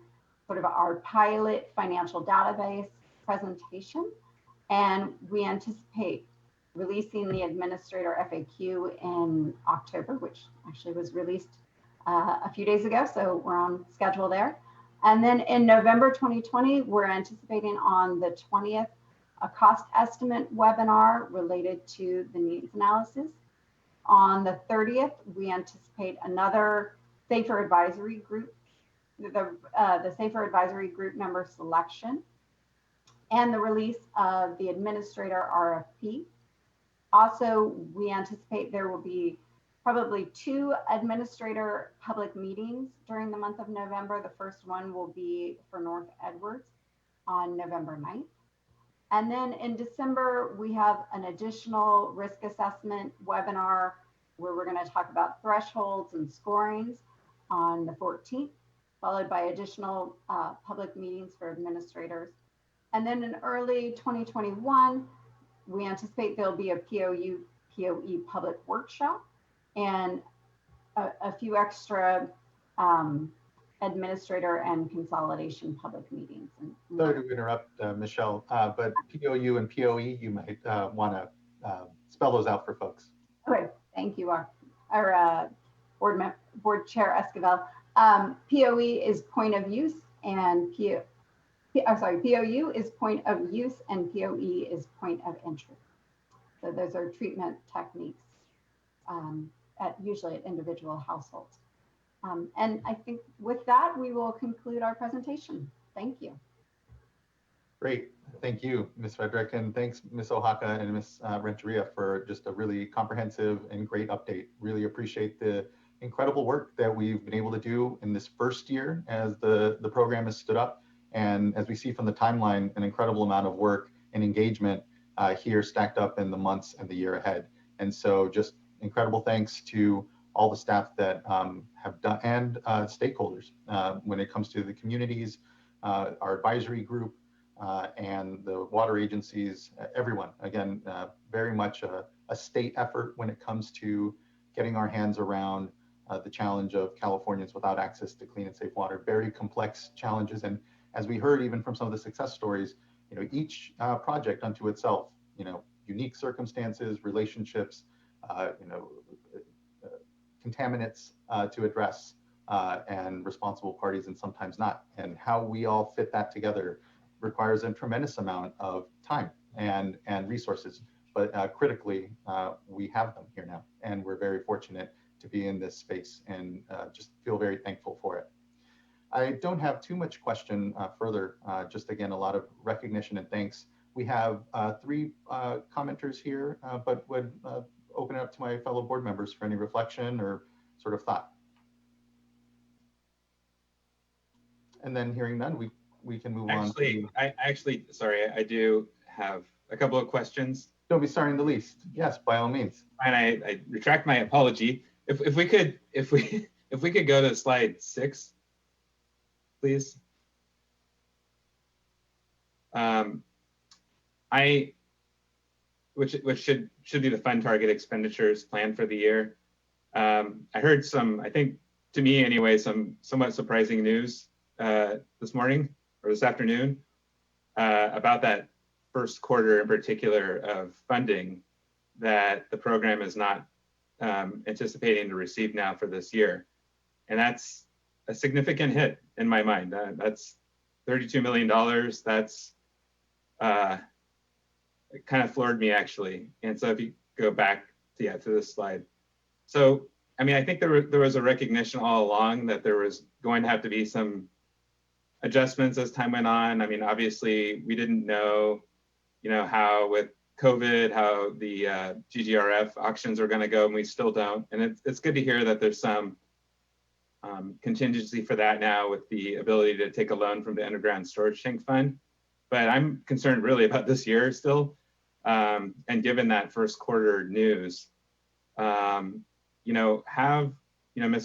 sort of our pilot financial database presentation. And we anticipate releasing the administrator FAQ in October, which actually was released a few days ago, so we're on schedule there. And then in November 2020, we're anticipating on the 20th, a cost estimate webinar related to the needs analysis. On the 30th, we anticipate another SAFER advisory group, the SAFER advisory group member selection, and the release of the administrator RFP. Also, we anticipate there will be probably 2 administrator public meetings during the month of November. The first one will be for North Edwards on November 9th. And then in December, we have an additional risk assessment webinar where we're going to talk about thresholds and scorings on the 14th, followed by additional public meetings for administrators. And then in early 2021, we anticipate there'll be a POE public workshop and a few extra administrator and consolidation public meetings. Sorry to interrupt, Michelle, but POU and POE, you might want to spell those out for folks. Okay, thank you, our board chair Esquivel. POE is point of use, and POU is point of use, and POE is point of entry. So those are treatment techniques usually at individual households. And I think with that, we will conclude our presentation. Thank you. Great. Thank you, Ms. Frederick, and thanks, Ms. Oaxaca and Ms. Renteria for just a really comprehensive and great update. Really appreciate the incredible work that we've been able to do in this first year as the program has stood up. And as we see from the timeline, an incredible amount of work and engagement here stacked up in the months and the year ahead. And so just incredible thanks to all the staff that have done, and stakeholders when it comes to the communities, our advisory group, and the water agencies, everyone. Again, very much a state effort when it comes to getting our hands around the challenge of Californians without access to clean and safe water. Very complex challenges. And as we heard even from some of the success stories, you know, each project unto itself unique circumstances, relationships, contaminants to address, and responsible parties and sometimes not. And how we all fit that together requires a tremendous amount of time and resources. But critically, we have them here now, and we're very fortunate to be in this space, and just feel very thankful for it. I don't have too much question further, just again, a lot of recognition and thanks. We have 3 commenters here, but would open it up to my fellow board members for any reflection or sort of thought. And then hearing none, we can move on. Sorry, I do have a couple of questions. Don't be sorry in the least. Yes, by all means. And I retract my apology. If we could go to slide 6, please. Which should be the fund target expenditures plan for the year. I heard some, I think to me anyway, some somewhat surprising news this morning or this afternoon about that first quarter in particular of funding that the program is not anticipating to receive now for this year. And that's a significant hit in my mind. That's $32 million. That's it kind of floored me actually. And so if you go back to this slide. So, I mean, I think there was a recognition all along that there was going to have to be some adjustments as time went on. I mean, obviously we didn't know, how with COVID, how the GGRF auctions are going to go, and we still don't. And it's good to hear that there's some contingency for that now with the ability to take a loan from the underground storage tank fund. But I'm concerned really about this year still. And given that first quarter news, Ms.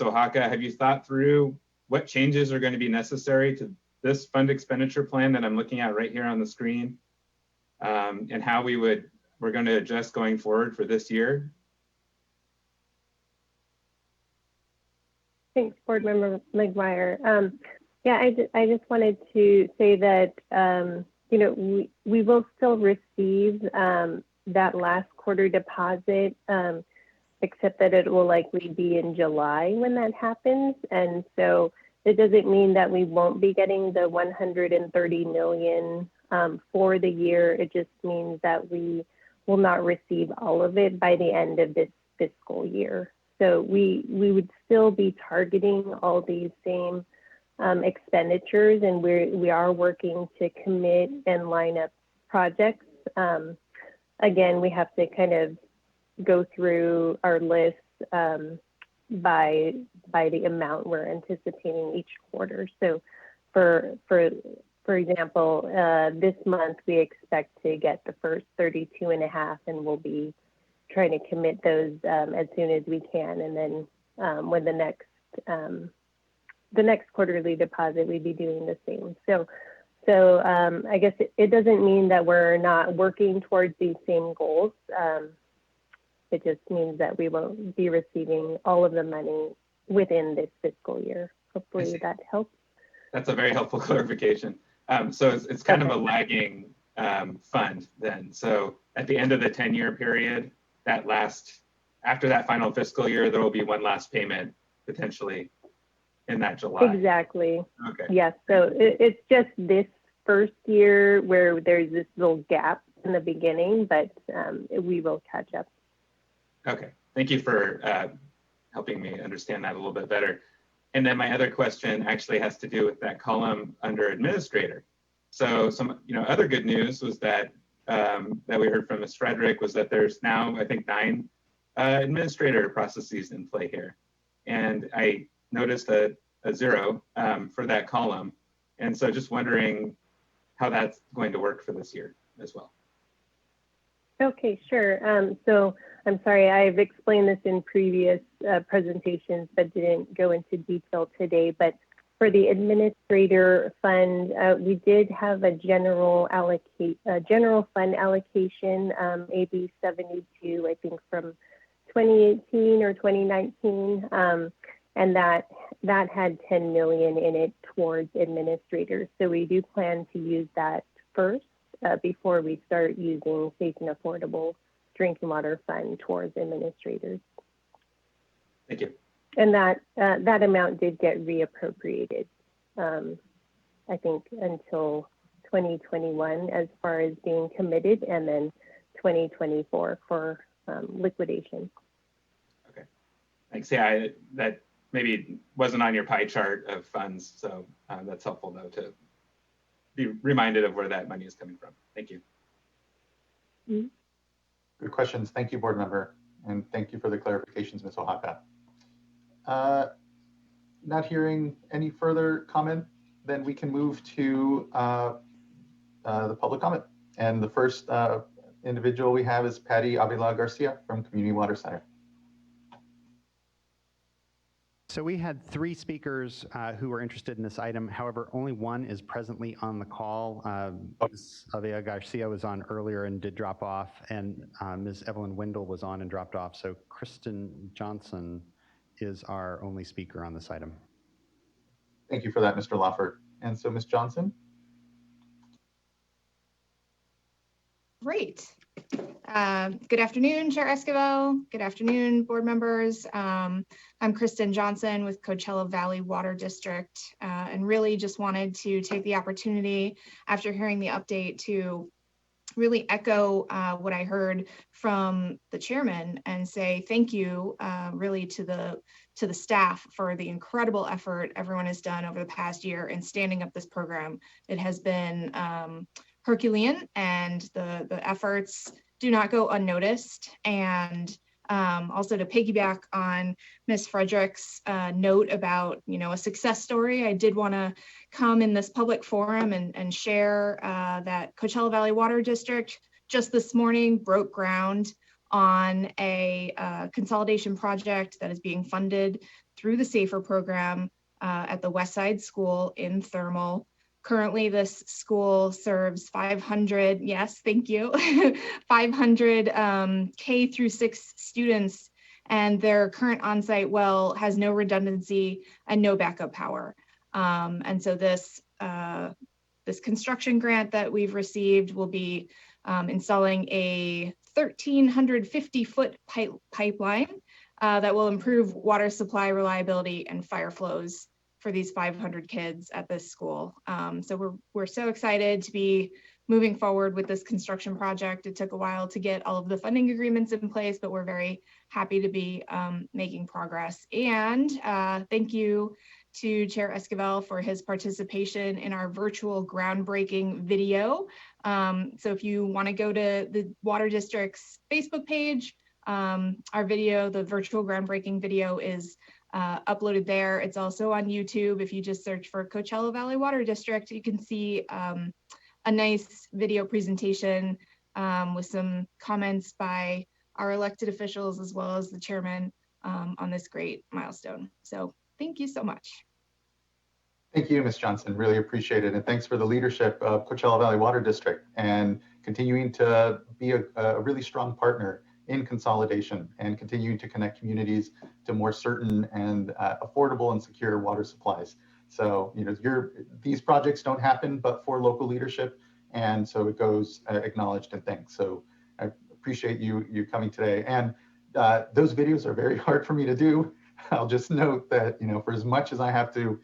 Oaxaca, have you thought through what changes are going to be necessary to this fund expenditure plan that I'm looking at right here on the screen, and how we're going to adjust going forward for this year? Thanks, Board Member McGuire. Yeah, I just wanted to say that we will still receive that last quarter deposit, except that it will likely be in July when that happens. And so it doesn't mean that we won't be getting the $130 million for the year. It just means that we will not receive all of it by the end of this fiscal year. So we would still be targeting all these same expenditures, and we are working to commit and line up projects. Again, we have to kind of go through our list by the amount we're anticipating each quarter. So for example, this month we expect to get the first 32.5, and we'll be trying to commit those as soon as we can. And then when the next quarterly deposit, we'd be doing the same. So I guess it doesn't mean that we're not working towards these same goals. It just means that we won't be receiving all of the money within this fiscal year. Hopefully that helps. That's a very helpful clarification. So it's kind of a lagging fund then. So at the end of the 10-year period, after that final fiscal year, there will be one last payment potentially in that July. Exactly. Okay. Yes. So it's just this first year where there's this little gap in the beginning, but we will catch up. Okay. Thank you for helping me understand that a little bit better. And then my other question actually has to do with that column under administrator. So some other good news was that that we heard from Ms. Frederick was that there's now, I think, 9 administrator processes in play here. And I noticed a 0 for that column. And so just wondering how that's going to work for this year as well. Okay, sure. So I'm sorry, I've explained this in previous presentations, but didn't go into detail today. But for the administrator fund, we did have a general fund allocation, AB 72, I think from 2018 or 2019, and that had 10 million in it towards administrators. So we do plan to use that first before we start using safe and affordable drinking water fund towards administrators. Thank you. And that amount did get reappropriated, I think, until 2021 as far as being committed, and then 2024 for liquidation. Okay, thanks. Yeah, that maybe wasn't on your pie chart of funds, so that's helpful though to be reminded of where that money is coming from. Thank you. Mm-hmm. Good questions. Thank you, board member. And thank you for the clarifications, Ms. Oaxaca. Not hearing any further comment, then we can move to the public comment. And the first individual we have is Patty Avila Garcia from Community Water Center. So we had 3 speakers who were interested in this item. However, only one is presently on the call. Ms. Avila Garcia was on earlier and did drop off, and Ms. Evelyn Wendell was on and dropped off. So Kristen Johnson is our only speaker on this item. Thank you for that, Mr. Lawford. And so Ms. Johnson. Great. Good afternoon, Chair Esquivel. Good afternoon, board members. I'm Kristen Johnson with Coachella Valley Water District, and really just wanted to take the opportunity after hearing the update to really echo what I heard from the chairman and say thank you really to the staff for the incredible effort everyone has done over the past year in standing up this program. It has been Herculean, and the efforts do not go unnoticed. And also to piggyback on Ms. Frederick's note about, a success story, I did want to come in this public forum and share that Coachella Valley Water District just this morning broke ground on a consolidation project that is being funded through the SAFER program at the Westside School in Thermal. Currently, this school serves 500, yes, thank you, 500 K through 6 students, and their current on-site well has no redundancy and no backup power. And so this construction grant that we've received will be installing a 1,350-foot pipeline that will improve water supply reliability and fire flows for these 500 kids at this school. So we're so excited to be moving forward with this construction project. It took a while to get all of the funding agreements in place, but we're very happy to be making progress. And thank you to Chair Esquivel for his participation in our virtual groundbreaking video. So if you want to go to the Water District's Facebook page, our video, the virtual groundbreaking video, is uploaded there. It's also on YouTube. If you just search for Coachella Valley Water District, you can see a nice video presentation with some comments by our elected officials as well as the chairman on this great milestone. So thank you so much. Thank you, Ms. Johnson. Really appreciate it. And thanks for the leadership of Coachella Valley Water District and continuing to be a really strong partner in consolidation and continuing to connect communities to more certain and affordable and secure water supplies. So, these projects don't happen but for local leadership, and so it goes acknowledged and thanked. So I appreciate you coming today. And those videos are very hard for me to do. I'll just note that, for as much as I have to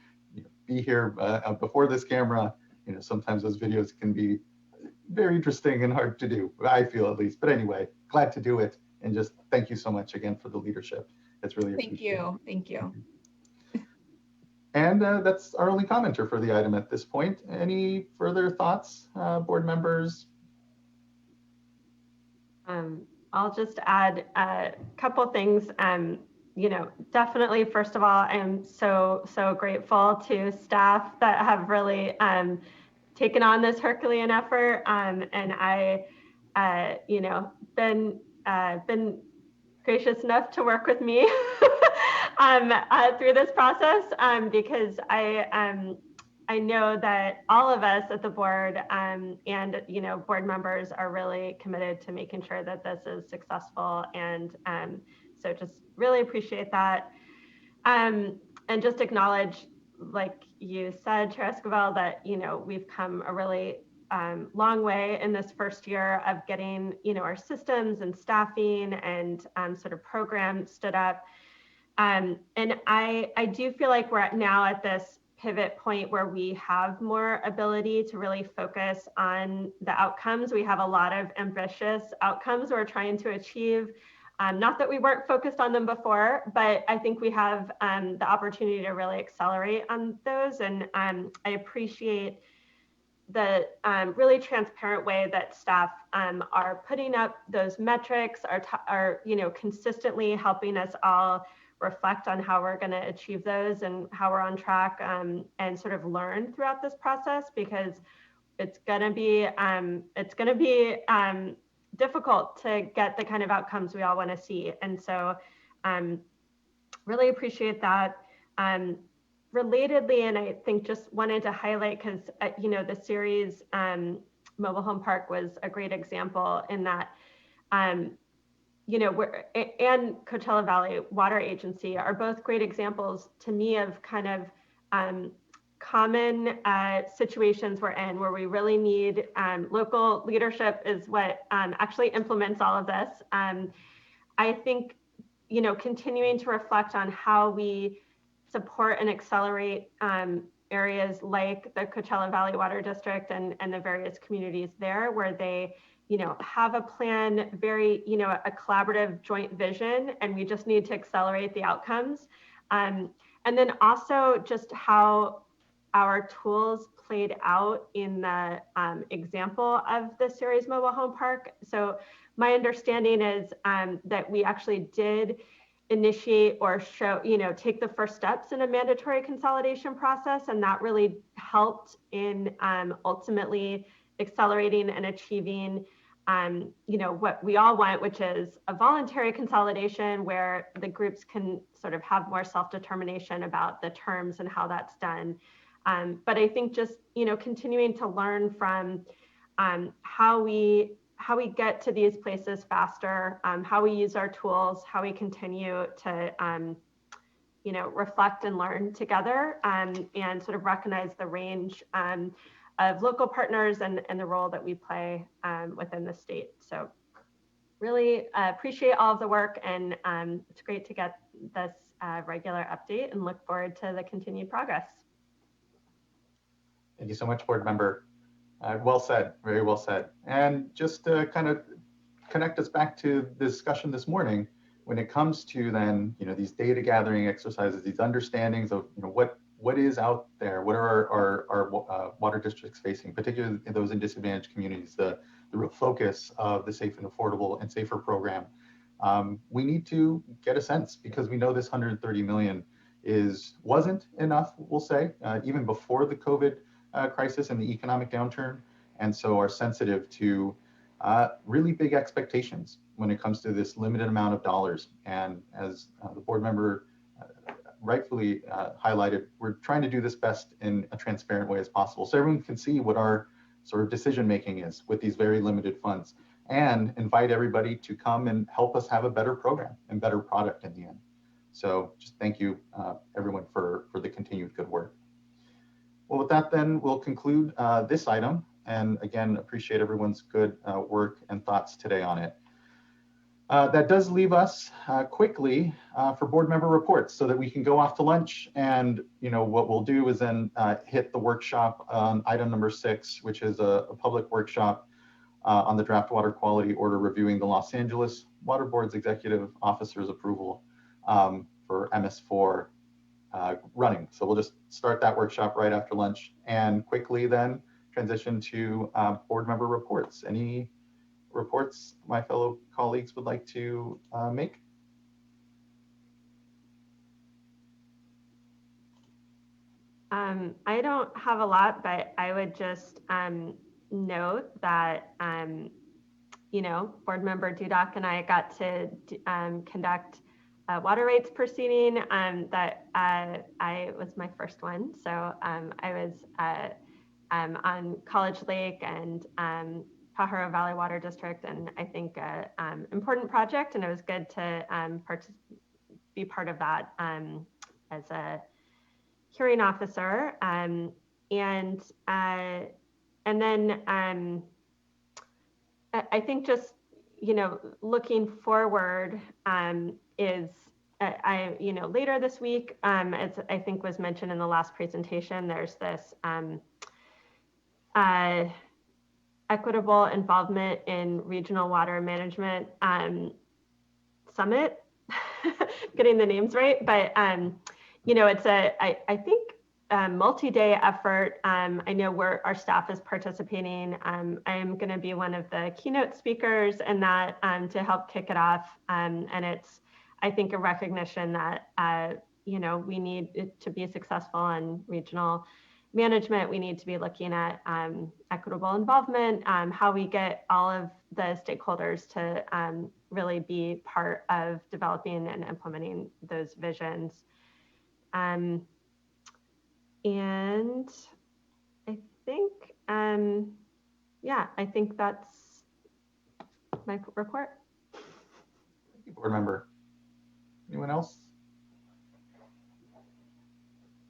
be here before this camera, sometimes those videos can be very interesting and hard to do, I feel at least. But anyway, glad to do it. And just thank you so much again for the leadership. It's really appreciated. Thank you. And that's our only commenter for the item at this point. Any further thoughts, board members? I'll just add a couple things. Definitely, first of all, I am so grateful to staff that have really taken on this Herculean effort, and I, been gracious enough to work with me through this process, because I know that all of us at the board and board members are really committed to making sure that this is successful, and so just really appreciate that, and just acknowledge, like you said, Chair Esquivel, that we've come a really long way in this first year of getting, our systems and staffing and sort of program stood up. And I do feel like we're now at this pivot point where we have more ability to really focus on the outcomes. We have a lot of ambitious outcomes we're trying to achieve. Not that we weren't focused on them before, but I think we have the opportunity to really accelerate on those. And I appreciate the really transparent way that staff are putting up those metrics, are consistently helping us all reflect on how we're going to achieve those and how we're on track, and sort of learn throughout this process, because it's going to be difficult to get the kind of outcomes we all want to see. And so really appreciate that. Relatedly, and I think just wanted to highlight, because the series Mobile Home Park was a great example in that and Coachella Valley Water Agency are both great examples to me of kind of common situations we're in, where we really need local leadership is what actually implements all of this. I think, continuing to reflect on how we support and accelerate areas like the Coachella Valley Water District and the various communities there, where they have a plan, very, a collaborative joint vision, and we just need to accelerate the outcomes. And then also just how our tools played out in the example of the series Mobile Home Park. So my understanding is that we actually did initiate or show, take the first steps in a mandatory consolidation process. And that really helped in ultimately accelerating and achieving what we all want, which is a voluntary consolidation where the groups can sort of have more self-determination about the terms and how that's done. But I think just, continuing to learn from how we get to these places faster, how we use our tools, how we continue to, reflect and learn together, and sort of recognize the range of local partners and the role that we play within the state. So really appreciate all of the work, and it's great to get this regular update and look forward to the continued progress. Thank you so much, board member. Well said, very well said. And just to kind of connect us back to the discussion this morning, when it comes to then, these data gathering exercises, these understandings of, what is out there, what are our water districts facing, particularly those in disadvantaged communities, the real focus of the Safe and Affordable and Safer program. We need to get a sense, because we know this 130 million wasn't enough, we'll say, even before the COVID crisis and the economic downturn, and so are sensitive to really big expectations when it comes to this limited amount of dollars. And as the board member rightfully highlighted, we're trying to do this best in a transparent way as possible, so everyone can see what our sort of decision making is with these very limited funds, and invite everybody to come and help us have a better program and better product in the end. So just thank you, everyone, for the continued good work. Well, with that, then we'll conclude this item, and again, appreciate everyone's good work and thoughts today on it. That does leave us quickly for board member reports, so that we can go off to lunch. And what we'll do is then hit the workshop on item number 6, which is a public workshop on the draft water quality order reviewing the Los Angeles Water Board's executive officer's approval for MS4 running. So we'll just start that workshop right after lunch, and quickly then transition to board member reports. Any reports my fellow colleagues would like to make? I don't have a lot, but I would just note that, board member Dudok and I got to conduct a water rates proceeding that I was my first one. So I was on College Lake and Pajaro Valley Water District, and I think important project, and it was good to be part of that as a hearing officer. And And then I think just, looking forward is later this week, as I think was mentioned in the last presentation, there's this equitable involvement in regional water management summit, getting the names right, but it's I think multi-day effort. I know our staff is participating. I am going to be one of the keynote speakers in that to help kick it off. And it's, I think, a recognition that, we need it to be successful in regional management. We need to be looking at equitable involvement, how we get all of the stakeholders to really be part of developing and implementing those visions. And I think, I think that's my report. Thank you, board member. Anyone else?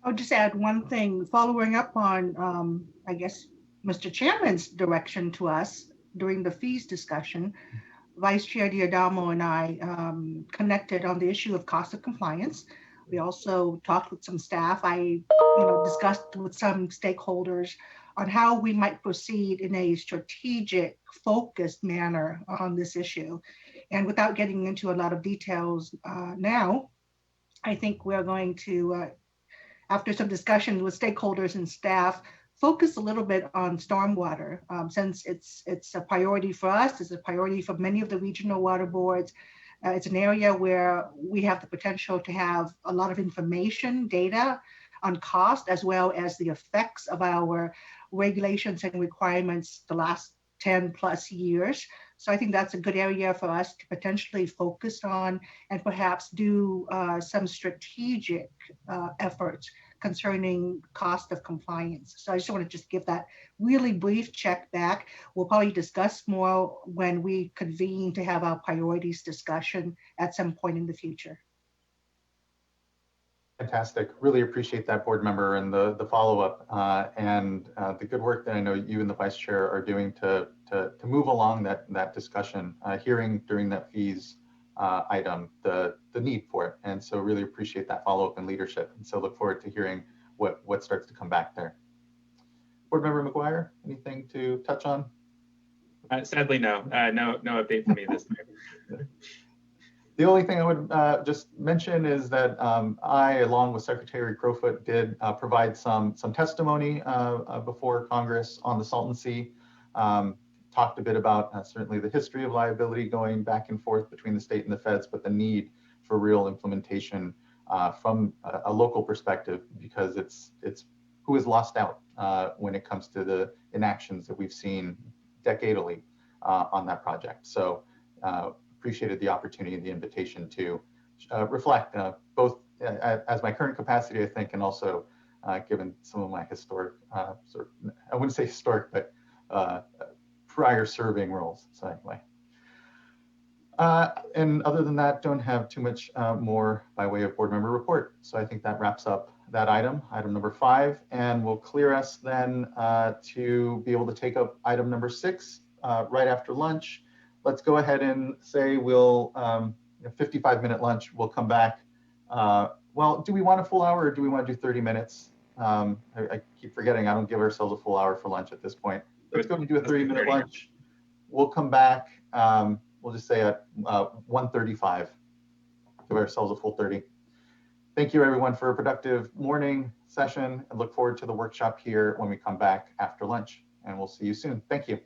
I'll just add one thing, following up on, I guess, Mr. Chairman's direction to us during the fees discussion. Vice Chair Diadamo and I connected on the issue of cost of compliance. We also talked with some staff. I discussed with some stakeholders on how we might proceed in a strategic, focused manner on this issue. And without getting into a lot of details now, I think we're going to, after some discussion with stakeholders and staff, focus a little bit on stormwater, since it's a priority for us, it's a priority for many of the regional water boards. It's an area where we have the potential to have a lot of information, data on cost, as well as the effects of our regulations and requirements the last 10 plus years. So I think that's a good area for us to potentially focus on and perhaps do some strategic efforts concerning cost of compliance. So I just want to just give that really brief check back. We'll probably discuss more when we convene to have our priorities discussion at some point in the future. Fantastic. Really appreciate that, board member, and the follow-up and the good work that I know you and the vice chair are doing to move along that discussion, hearing during that fees item the need for it. And so really appreciate that follow-up and leadership. And so look forward to hearing what starts to come back there. Board member McGuire, anything to touch on? Sadly, no. No update for me this time. The only thing I would just mention is that I, along with Secretary Crowfoot, did provide some testimony before Congress on the Salton Sea. Talked a bit about certainly the history of liability going back and forth between the state and the feds, but the need for real implementation from a local perspective, because it's who is lost out when it comes to the inactions that we've seen decadally on that project. So appreciated the opportunity and the invitation to reflect both as my current capacity, I think, and also given some of my historic, I wouldn't say historic, but prior serving roles. So anyway, and other than that, don't have too much more by way of board member report. So I think that wraps up that item number 5, and will clear us then to be able to take up item number 6 right after lunch. Let's go ahead and say we'll 55-minute lunch. We'll come back. Well, do we want a full hour or do we want to do 30 minutes? I keep forgetting I don't give ourselves a full hour for lunch at this point. Let's go and do a 30-minute lunch. We'll come back. We'll just say at 1:35. Give ourselves a full 30. Thank you, everyone, for a productive morning session. I look forward to the workshop here when we come back after lunch, and we'll see you soon. Thank you.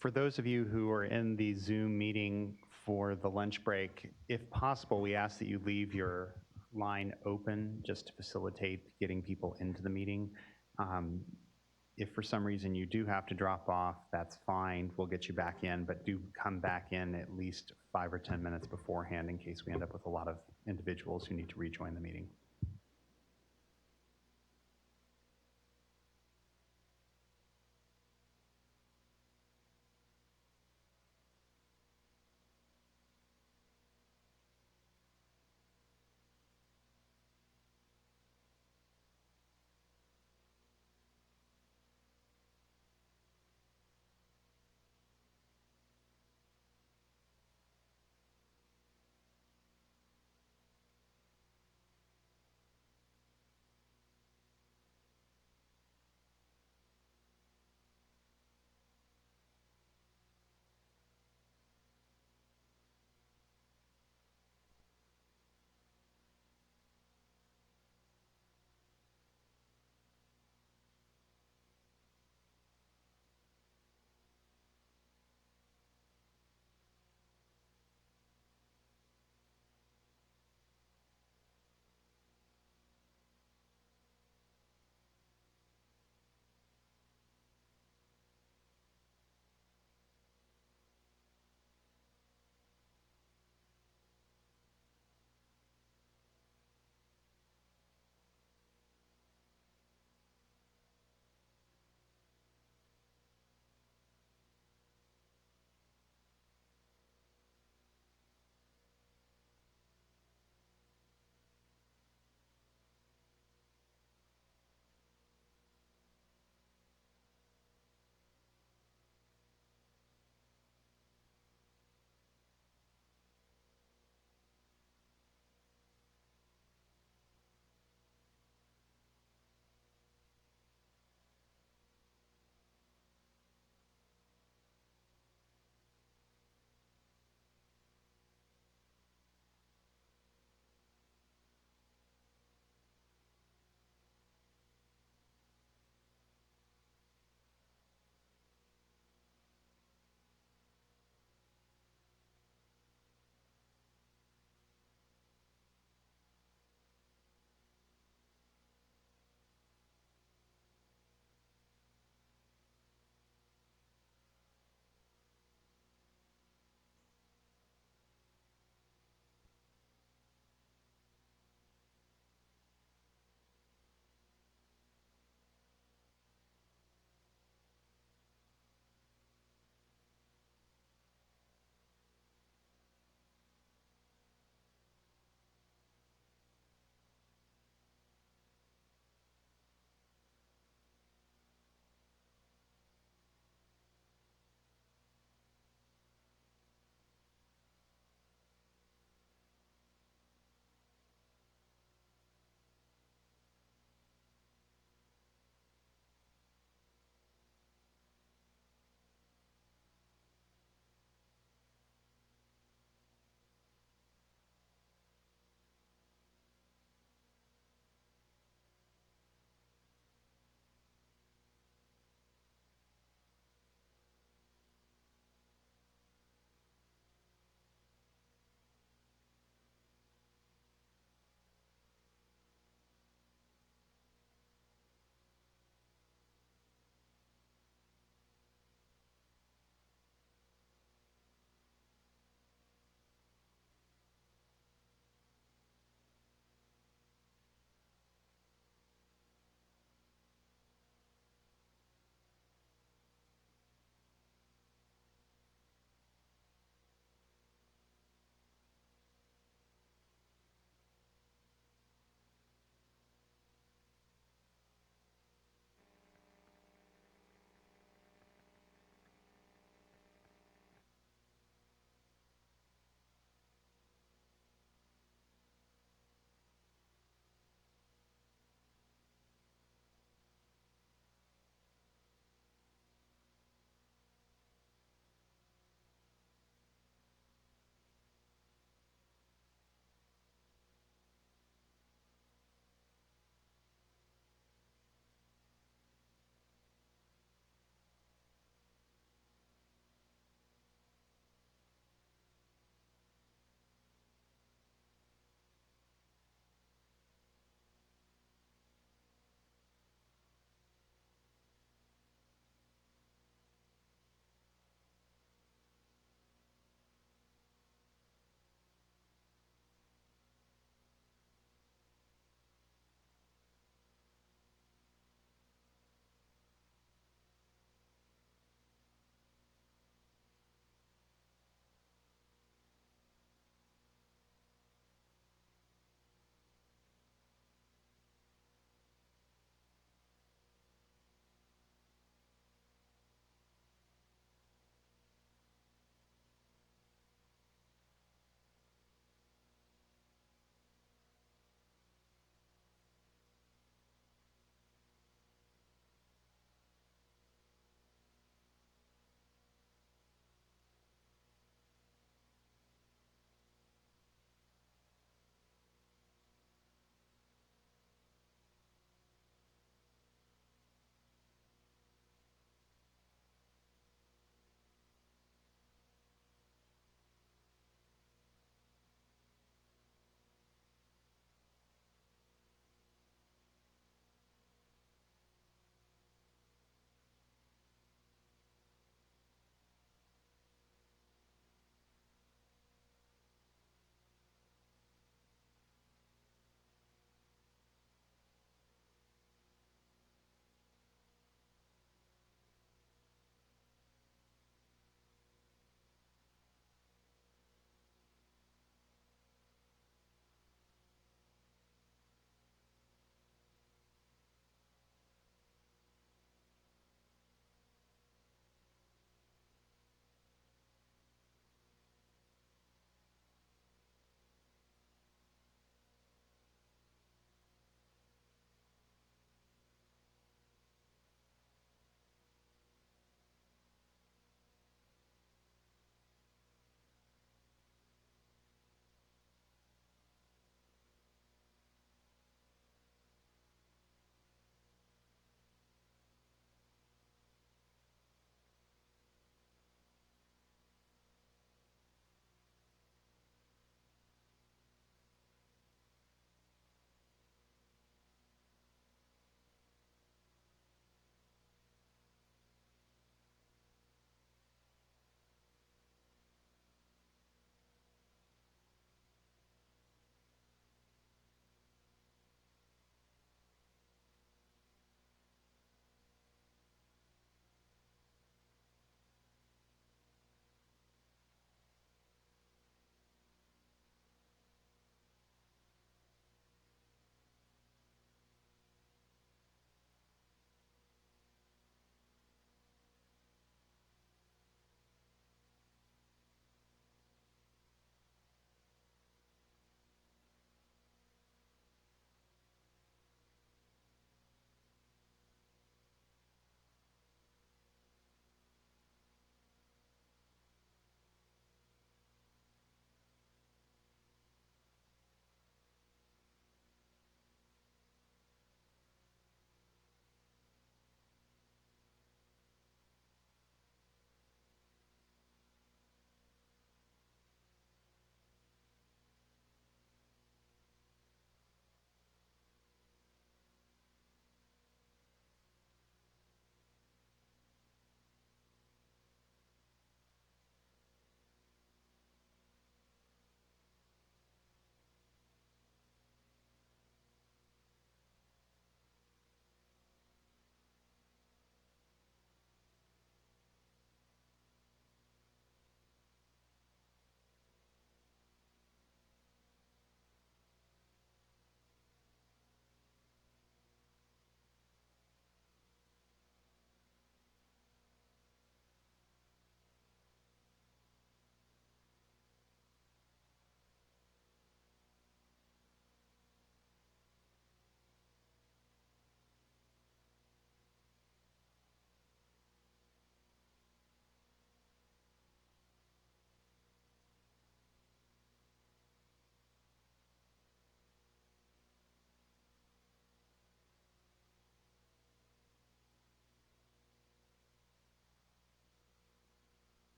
For those of you who are in the Zoom meeting for the lunch break. If possible, we ask that you leave your line open just to facilitate getting people into the meeting. If for some reason you do have to drop off, that's fine. We'll get you back in, but do come back in at least 5 or 10 minutes beforehand in case we end up with a lot of individuals who need to rejoin the meeting.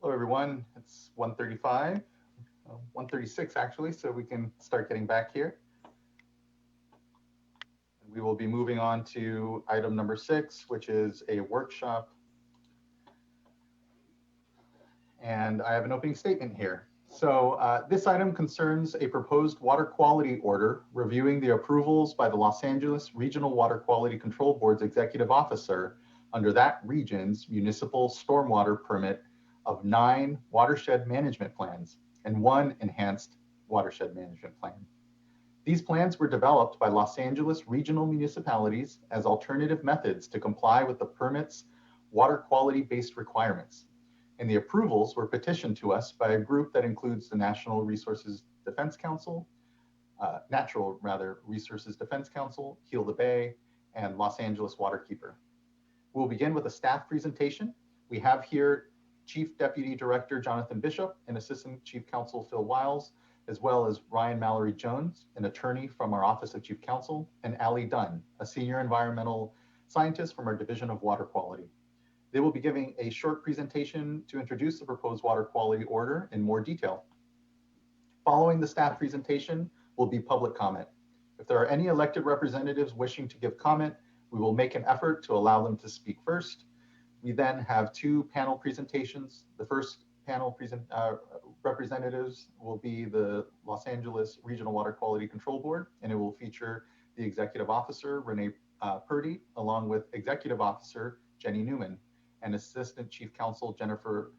Hello, everyone. It's 1:35, 1:36 actually, so we can start getting back here. We will be moving on to item number 6, which is a workshop. And I have an opening statement here. So this item concerns a proposed water quality order reviewing the approvals by the Los Angeles Regional Water Quality Control Board's executive officer under that region's municipal stormwater permit of 9 watershed management plans and 1 enhanced watershed management plan. These plans were developed by Los Angeles regional municipalities as alternative methods to comply with the permit's water quality-based requirements. And the approvals were petitioned to us by a group that includes the Natural Resources Defense Council, Heal the Bay, and Los Angeles Waterkeeper. We'll begin with a staff presentation. We have here Chief Deputy Director Jonathan Bishop and Assistant Chief Counsel Phil Wiles, as well as Ryan Mallory Jones, an attorney from our Office of Chief Counsel, and Ali Dunn, a senior environmental scientist from our Division of Water Quality. They will be giving a short presentation to introduce the proposed water quality order in more detail. Following the staff presentation will be public comment. If there are any elected representatives wishing to give comment, we will make an effort to allow them to speak first. We then have 2 panel presentations. The first panel representatives will be the Los Angeles Regional Water Quality Control Board, and it will feature the Executive Officer, Renee Purdy, along with Executive Officer, Jenny Newman, and Assistant Chief Counsel Jennifer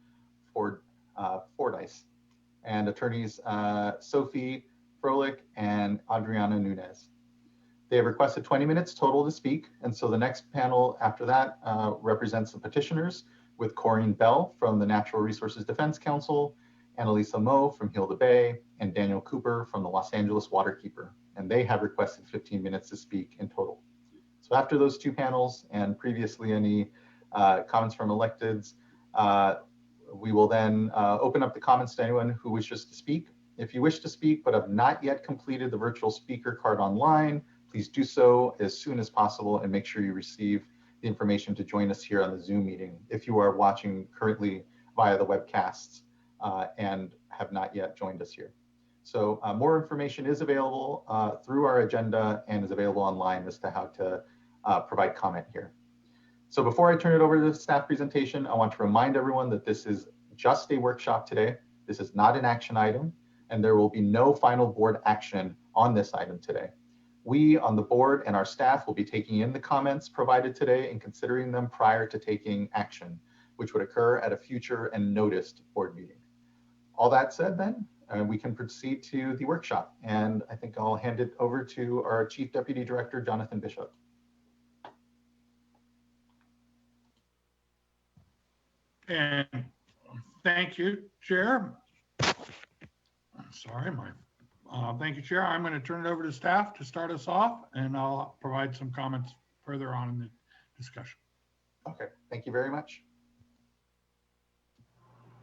Fordyce, and attorneys Sophie Froelich and Adriana Nunez. They have requested 20 minutes total to speak, and so the next panel after that represents the petitioners with Corinne Bell from the Natural Resources Defense Council, Annalisa Moe from Heal the Bay, and Daniel Cooper from the Los Angeles Waterkeeper, and they have requested 15 minutes to speak in total. So after those 2 panels and previously any comments from electeds, we will then open up the comments to anyone who wishes to speak. If you wish to speak but have not yet completed the virtual speaker card online, please do so as soon as possible and make sure you receive the information to join us here on the Zoom meeting if you are watching currently via the webcasts and have not yet joined us here. So more information is available through our agenda and is available online as to how to provide comment here. So before I turn it over to the staff presentation, I want to remind everyone that this is just a workshop today. This is not an action item, and there will be no final board action on this item today. We on the board and our staff will be taking in the comments provided today and considering them prior to taking action, which would occur at a future and noticed board meeting. All that said then, we can proceed to the workshop, and I think I'll hand it over to our Chief Deputy Director, Jonathan Bishop. And thank you, Chair. Sorry, thank you, Chair. I'm going to turn it over to staff to start us off, and I'll provide some comments further on in the discussion. Okay, thank you very much.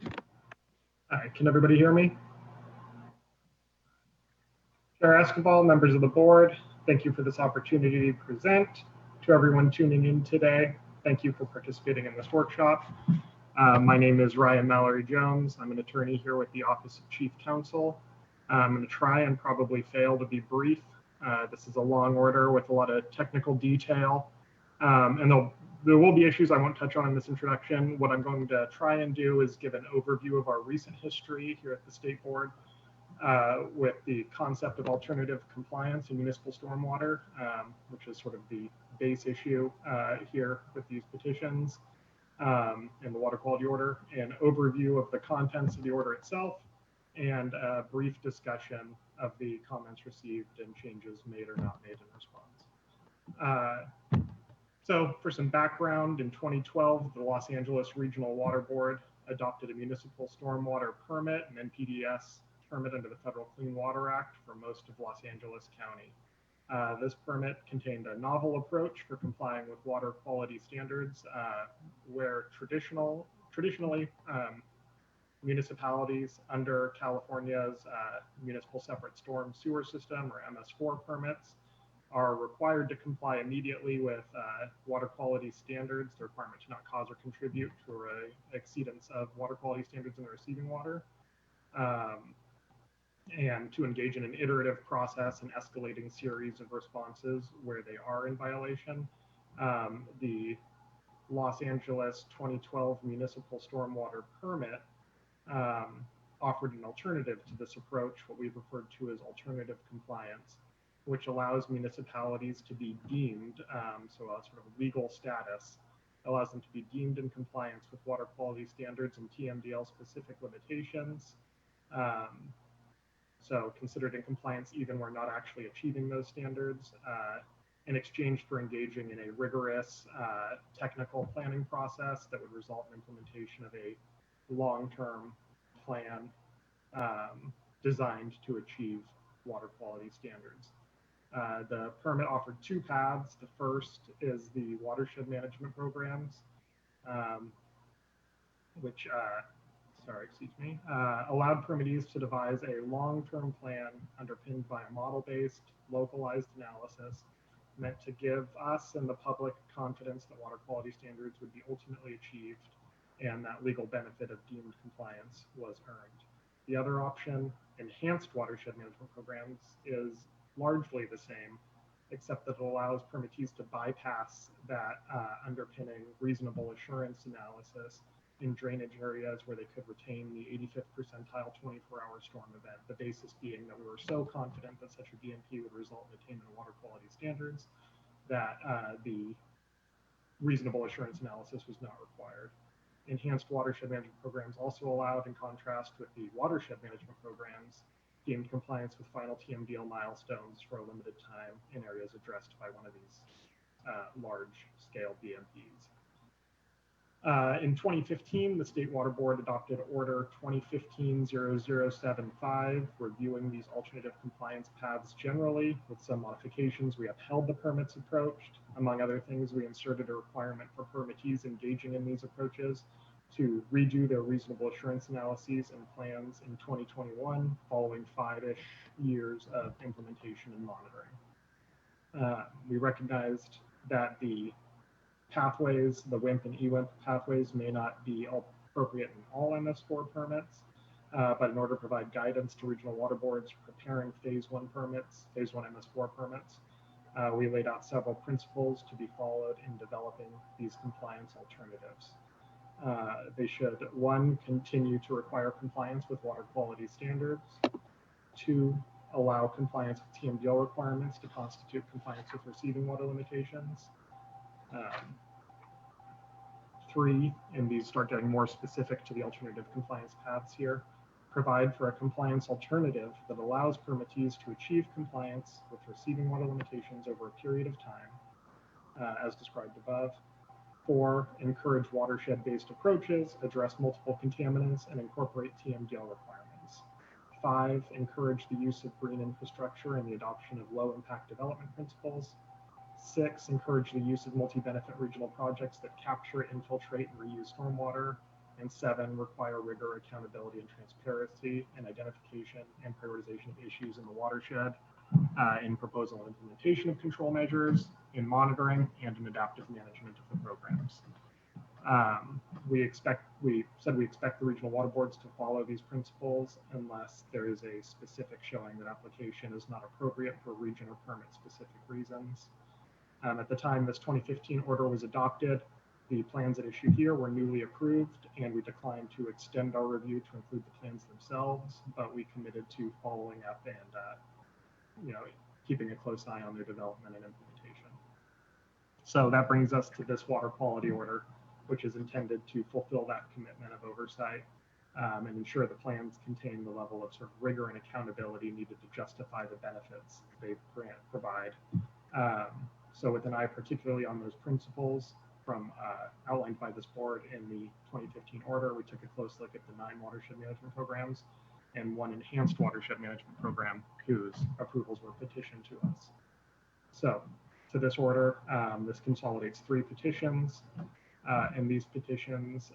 All right, can everybody hear me? Chair Esquivel, members of the board, thank you for this opportunity to present. To everyone tuning in today, thank you for participating in this workshop. My name is Ryan Mallory Jones. I'm an attorney here with the Office of Chief Counsel. I'm going to try and probably fail to be brief. This is a long order with a lot of technical detail, and there will be issues I won't touch on in this introduction. What I'm going to try and do is give an overview of our recent history here at the State Board with the concept of alternative compliance in municipal stormwater, which is sort of the base issue here with these petitions. In the water quality order, an overview of the contents of the order itself, and a brief discussion of the comments received and changes made or not made in response. So for some background, in 2012, the Los Angeles Regional Water Board adopted a municipal stormwater permit, an NPDES permit under the Federal Clean Water Act for most of Los Angeles County. This permit contained a novel approach for complying with water quality standards, where traditionally municipalities under California's Municipal Separate Storm Sewer System, or MS4 permits, are required to comply immediately with water quality standards, the requirement to not cause or contribute to exceedance of water quality standards in the receiving water, and to engage in an iterative process and escalating series of responses where they are in violation. The Los Angeles 2012 Municipal Stormwater Permit offered an alternative to this approach, what we've referred to as alternative compliance, which allows municipalities to be deemed, so a sort of legal status, allows them to be deemed in compliance with water quality standards and TMDL specific limitations. So considered in compliance even where not actually achieving those standards, in exchange for engaging in a rigorous technical planning process that would result in implementation of a long-term plan designed to achieve water quality standards. The permit offered two paths. The first is the watershed management programs, which allowed permittees to devise a long-term plan underpinned by a model-based, localized analysis meant to give us and the public confidence that water quality standards would be ultimately achieved and that legal benefit of deemed compliance was earned. The other option, enhanced watershed management programs, is largely the same, except that it allows permittees to bypass that underpinning reasonable assurance analysis in drainage areas where they could retain the 85th percentile 24-hour storm event, the basis being that we were so confident that such a BMP would result in attainment of water quality standards that the reasonable assurance analysis was not required. Enhanced watershed management programs also allowed, in contrast with the watershed management programs, deemed compliance with final TMDL milestones for a limited time in areas addressed by one of these large-scale BMPs. In 2015, the State Water Board adopted Order 2015-0075, reviewing these alternative compliance paths generally. With some modifications, we upheld the permits approach. Among other things, we inserted a requirement for permittees engaging in these approaches to redo their reasonable assurance analyses and plans in 2021, following 5-ish years of implementation and monitoring. We recognized that the pathways, the WIMP and EWIMP pathways, may not be appropriate in all MS4 permits, but in order to provide guidance to regional water boards preparing phase 1 permits, phase 1 MS4 permits, we laid out several principles to be followed in developing these compliance alternatives. They should, 1, continue to require compliance with water quality standards, 2, allow compliance with TMDL requirements to constitute compliance with receiving water limitations, 3, and these start getting more specific to the alternative compliance paths here, provide for a compliance alternative that allows permittees to achieve compliance with receiving water limitations over a period of time, as described above. 4, encourage watershed-based approaches, address multiple contaminants, and incorporate TMDL requirements. 5, encourage the use of green infrastructure and the adoption of low-impact development principles. 6, encourage the use of multi-benefit regional projects that capture, infiltrate, and reuse stormwater. And 7, require rigor, accountability, and transparency in identification and prioritization of issues in the watershed, in proposal and implementation of control measures, in monitoring, and in adaptive management of the programs. We said we expect the regional water boards to follow these principles unless there is a specific showing that application is not appropriate for region or permit-specific reasons. At the time this 2015 order was adopted, the plans at issue here were newly approved, and we declined to extend our review to include the plans themselves, but we committed to following up and keeping a close eye on their development and implementation. So that brings us to this water quality order, which is intended to fulfill that commitment of oversight and ensure the plans contain the level of sort of rigor and accountability needed to justify the benefits they provide. So with an eye particularly on those principles from outlined by this board in the 2015 order, we took a close look at the 9 watershed management programs and 1 enhanced watershed management program whose approvals were petitioned to us. So to this order, this consolidates 3 petitions. In these petitions,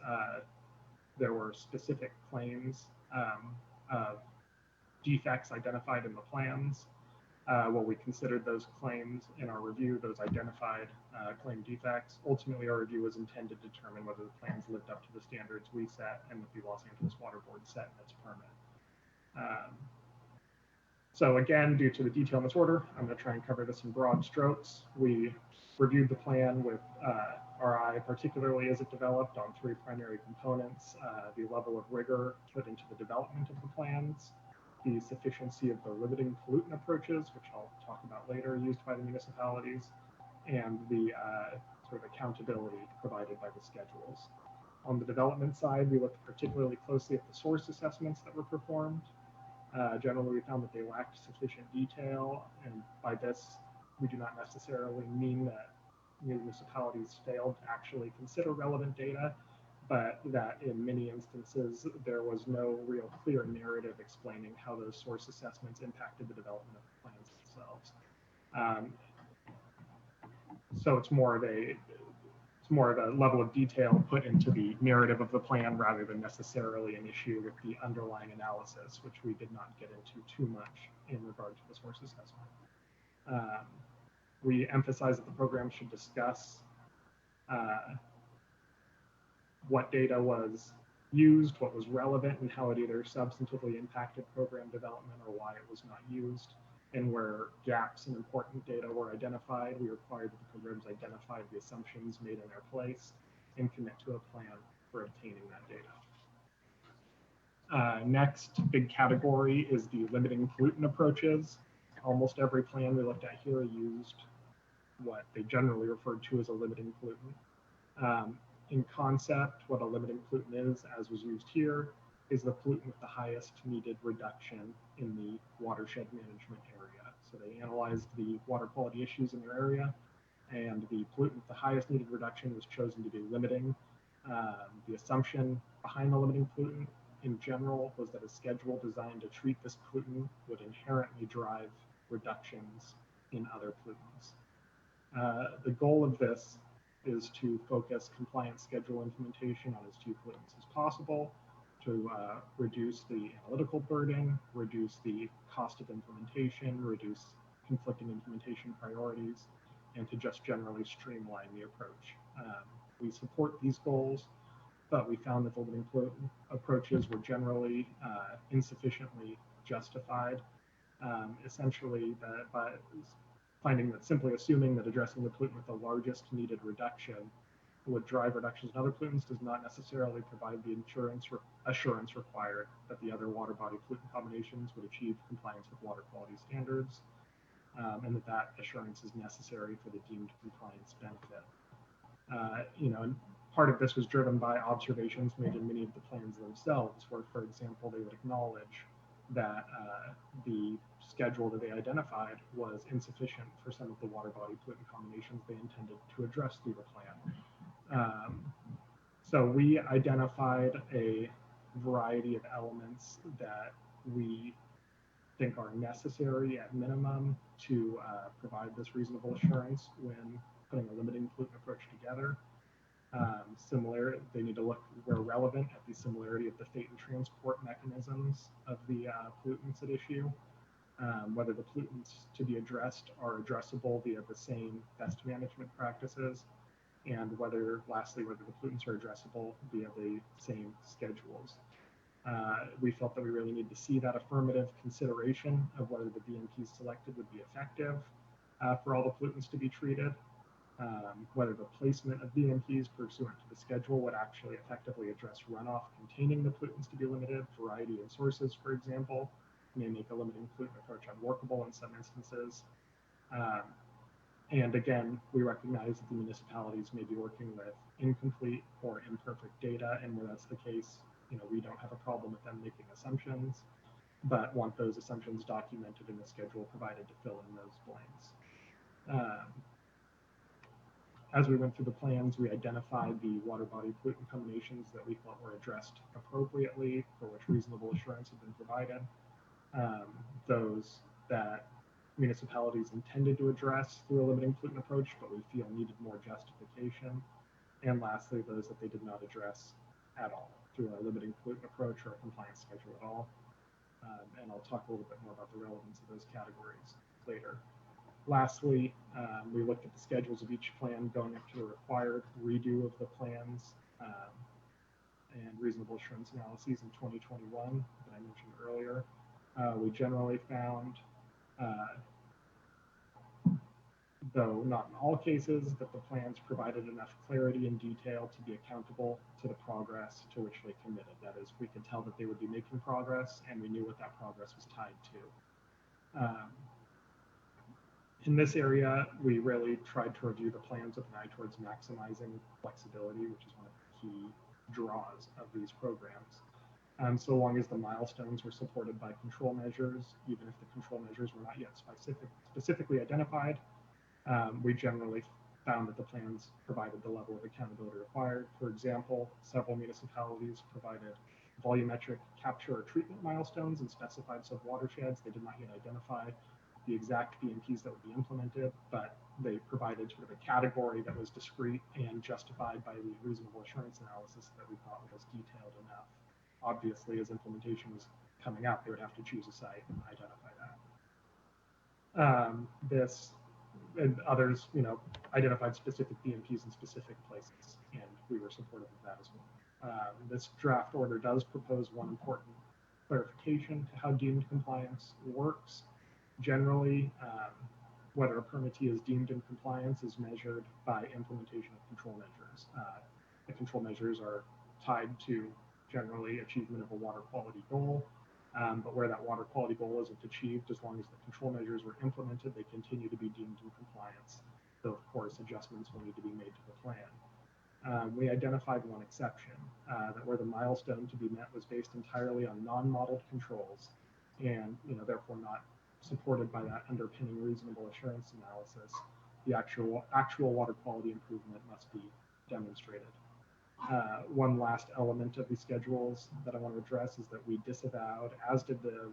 there were specific claims of defects identified in the plans. While we considered those claims in our review, those identified claim defects. Ultimately, our review was intended to determine whether the plans lived up to the standards we set and that the Los Angeles Water Board set in its permit. So again, due to the detail in this order, I'm going to try and cover this in broad strokes. We reviewed the plan with our eye, particularly as it developed, on three primary components: the level of rigor put into the development of the plans, the sufficiency of the limiting pollutant approaches, which I'll talk about later, used by the municipalities, and the sort of accountability provided by the schedules. On the development side, we looked particularly closely at the source assessments that were performed. Generally, we found that they lacked sufficient detail, and by this, we do not necessarily mean that municipalities failed to actually consider relevant data, but that in many instances, there was no real clear narrative explaining how those source assessments impacted the development of the plans themselves. So it's more of a level of detail put into the narrative of the plan rather than necessarily an issue with the underlying analysis, which we did not get into too much in regard to the source assessment. We emphasize that the program should discuss what data was used, what was relevant, and how it either substantively impacted program development or why it was not used. And where gaps in important data were identified, we required that the programs identify the assumptions made in their place and commit to a plan for obtaining that data. Next big category is the limiting pollutant approaches. Almost every plan we looked at here used what they generally referred to as a limiting pollutant. In concept, what a limiting pollutant is, as was used here, is the pollutant with the highest needed reduction in the watershed management area. So they analyzed the water quality issues in their area, and the pollutant with the highest needed reduction was chosen to be limiting. The assumption behind the limiting pollutant in general was that a schedule designed to treat this pollutant would inherently drive reductions in other pollutants. The goal of this is to focus compliance schedule implementation on as few pollutants as possible, to reduce the analytical burden, reduce the cost of implementation, reduce conflicting implementation priorities, and to just generally streamline the approach. We support these goals, but we found that the limiting pollutant approaches were generally insufficiently justified, essentially by finding that simply assuming that addressing the pollutant with the largest needed reduction would drive reductions in other pollutants does not necessarily provide the assurance required that the other water body pollutant combinations would achieve compliance with water quality standards, and that assurance is necessary for the deemed compliance benefit. And part of this was driven by observations made in many of the plans themselves, where, for example, they would acknowledge that the schedule that they identified was insufficient for some of the water body pollutant combinations they intended to address through the plan. So we identified a variety of elements that we think are necessary at minimum to provide this reasonable assurance when putting a limiting pollutant approach together. They need to look where relevant at the similarity of the fate and transport mechanisms of the pollutants at issue, whether the pollutants to be addressed are addressable via the same best management practices, and lastly, whether the pollutants are addressable via the same schedules. We felt that we really need to see that affirmative consideration of whether the BMPs selected would be effective for all the pollutants to be treated, whether the placement of BMPs pursuant to the schedule would actually effectively address runoff containing the pollutants to be limited. Variety in sources, for example, may make a limiting pollutant approach unworkable in some instances. And again, we recognize that the municipalities may be working with incomplete or imperfect data, and where that's the case, we don't have a problem with them making assumptions, but want those assumptions documented in the schedule provided to fill in those blanks. As we went through the plans, we identified the water body pollutant combinations that we thought were addressed appropriately, for which reasonable assurance had been provided. Those that municipalities intended to address through a limiting pollutant approach, but we feel needed more justification. And lastly, those that they did not address at all through a limiting pollutant approach or a compliance schedule at all. And I'll talk a little bit more about the relevance of those categories. later. Lastly, we looked at the schedules of each plan going up to the required redo of the plans and reasonable assurance analyses in 2021 that I mentioned earlier. We generally found, though not in all cases, that the plans provided enough clarity and detail to be accountable to the progress to which they committed. That is, we could tell that they would be making progress and we knew what that progress was tied to. In this area, we really tried to review the plans with an eye towards maximizing flexibility, which is one of the key draws of these programs. So long as the milestones were supported by control measures, even if the control measures were not yet specifically identified, we generally found that the plans provided the level of accountability required. For example, several municipalities provided volumetric capture or treatment milestones in specified sub-watersheds. They did not yet identify the exact BMPs that would be implemented, but they provided sort of a category that was discrete and justified by the reasonable assurance analysis that we thought was detailed enough. Obviously, as implementation was coming out, they would have to choose a site and identify that. This and others, identified specific BMPs in specific places, and we were supportive of that as well. This draft order does propose one important clarification to how deemed compliance works. Generally, whether a permittee is deemed in compliance is measured by implementation of control measures. The control measures are tied to generally achievement of a water quality goal, but where that water quality goal isn't achieved, as long as the control measures were implemented, they continue to be deemed in compliance. So of course, adjustments will need to be made to the plan. We identified one exception, that where the milestone to be met was based entirely on non-modeled controls and therefore not supported by that underpinning reasonable assurance analysis, the actual water quality improvement must be demonstrated. One last element of these schedules that I want to address is that we disavowed, as did the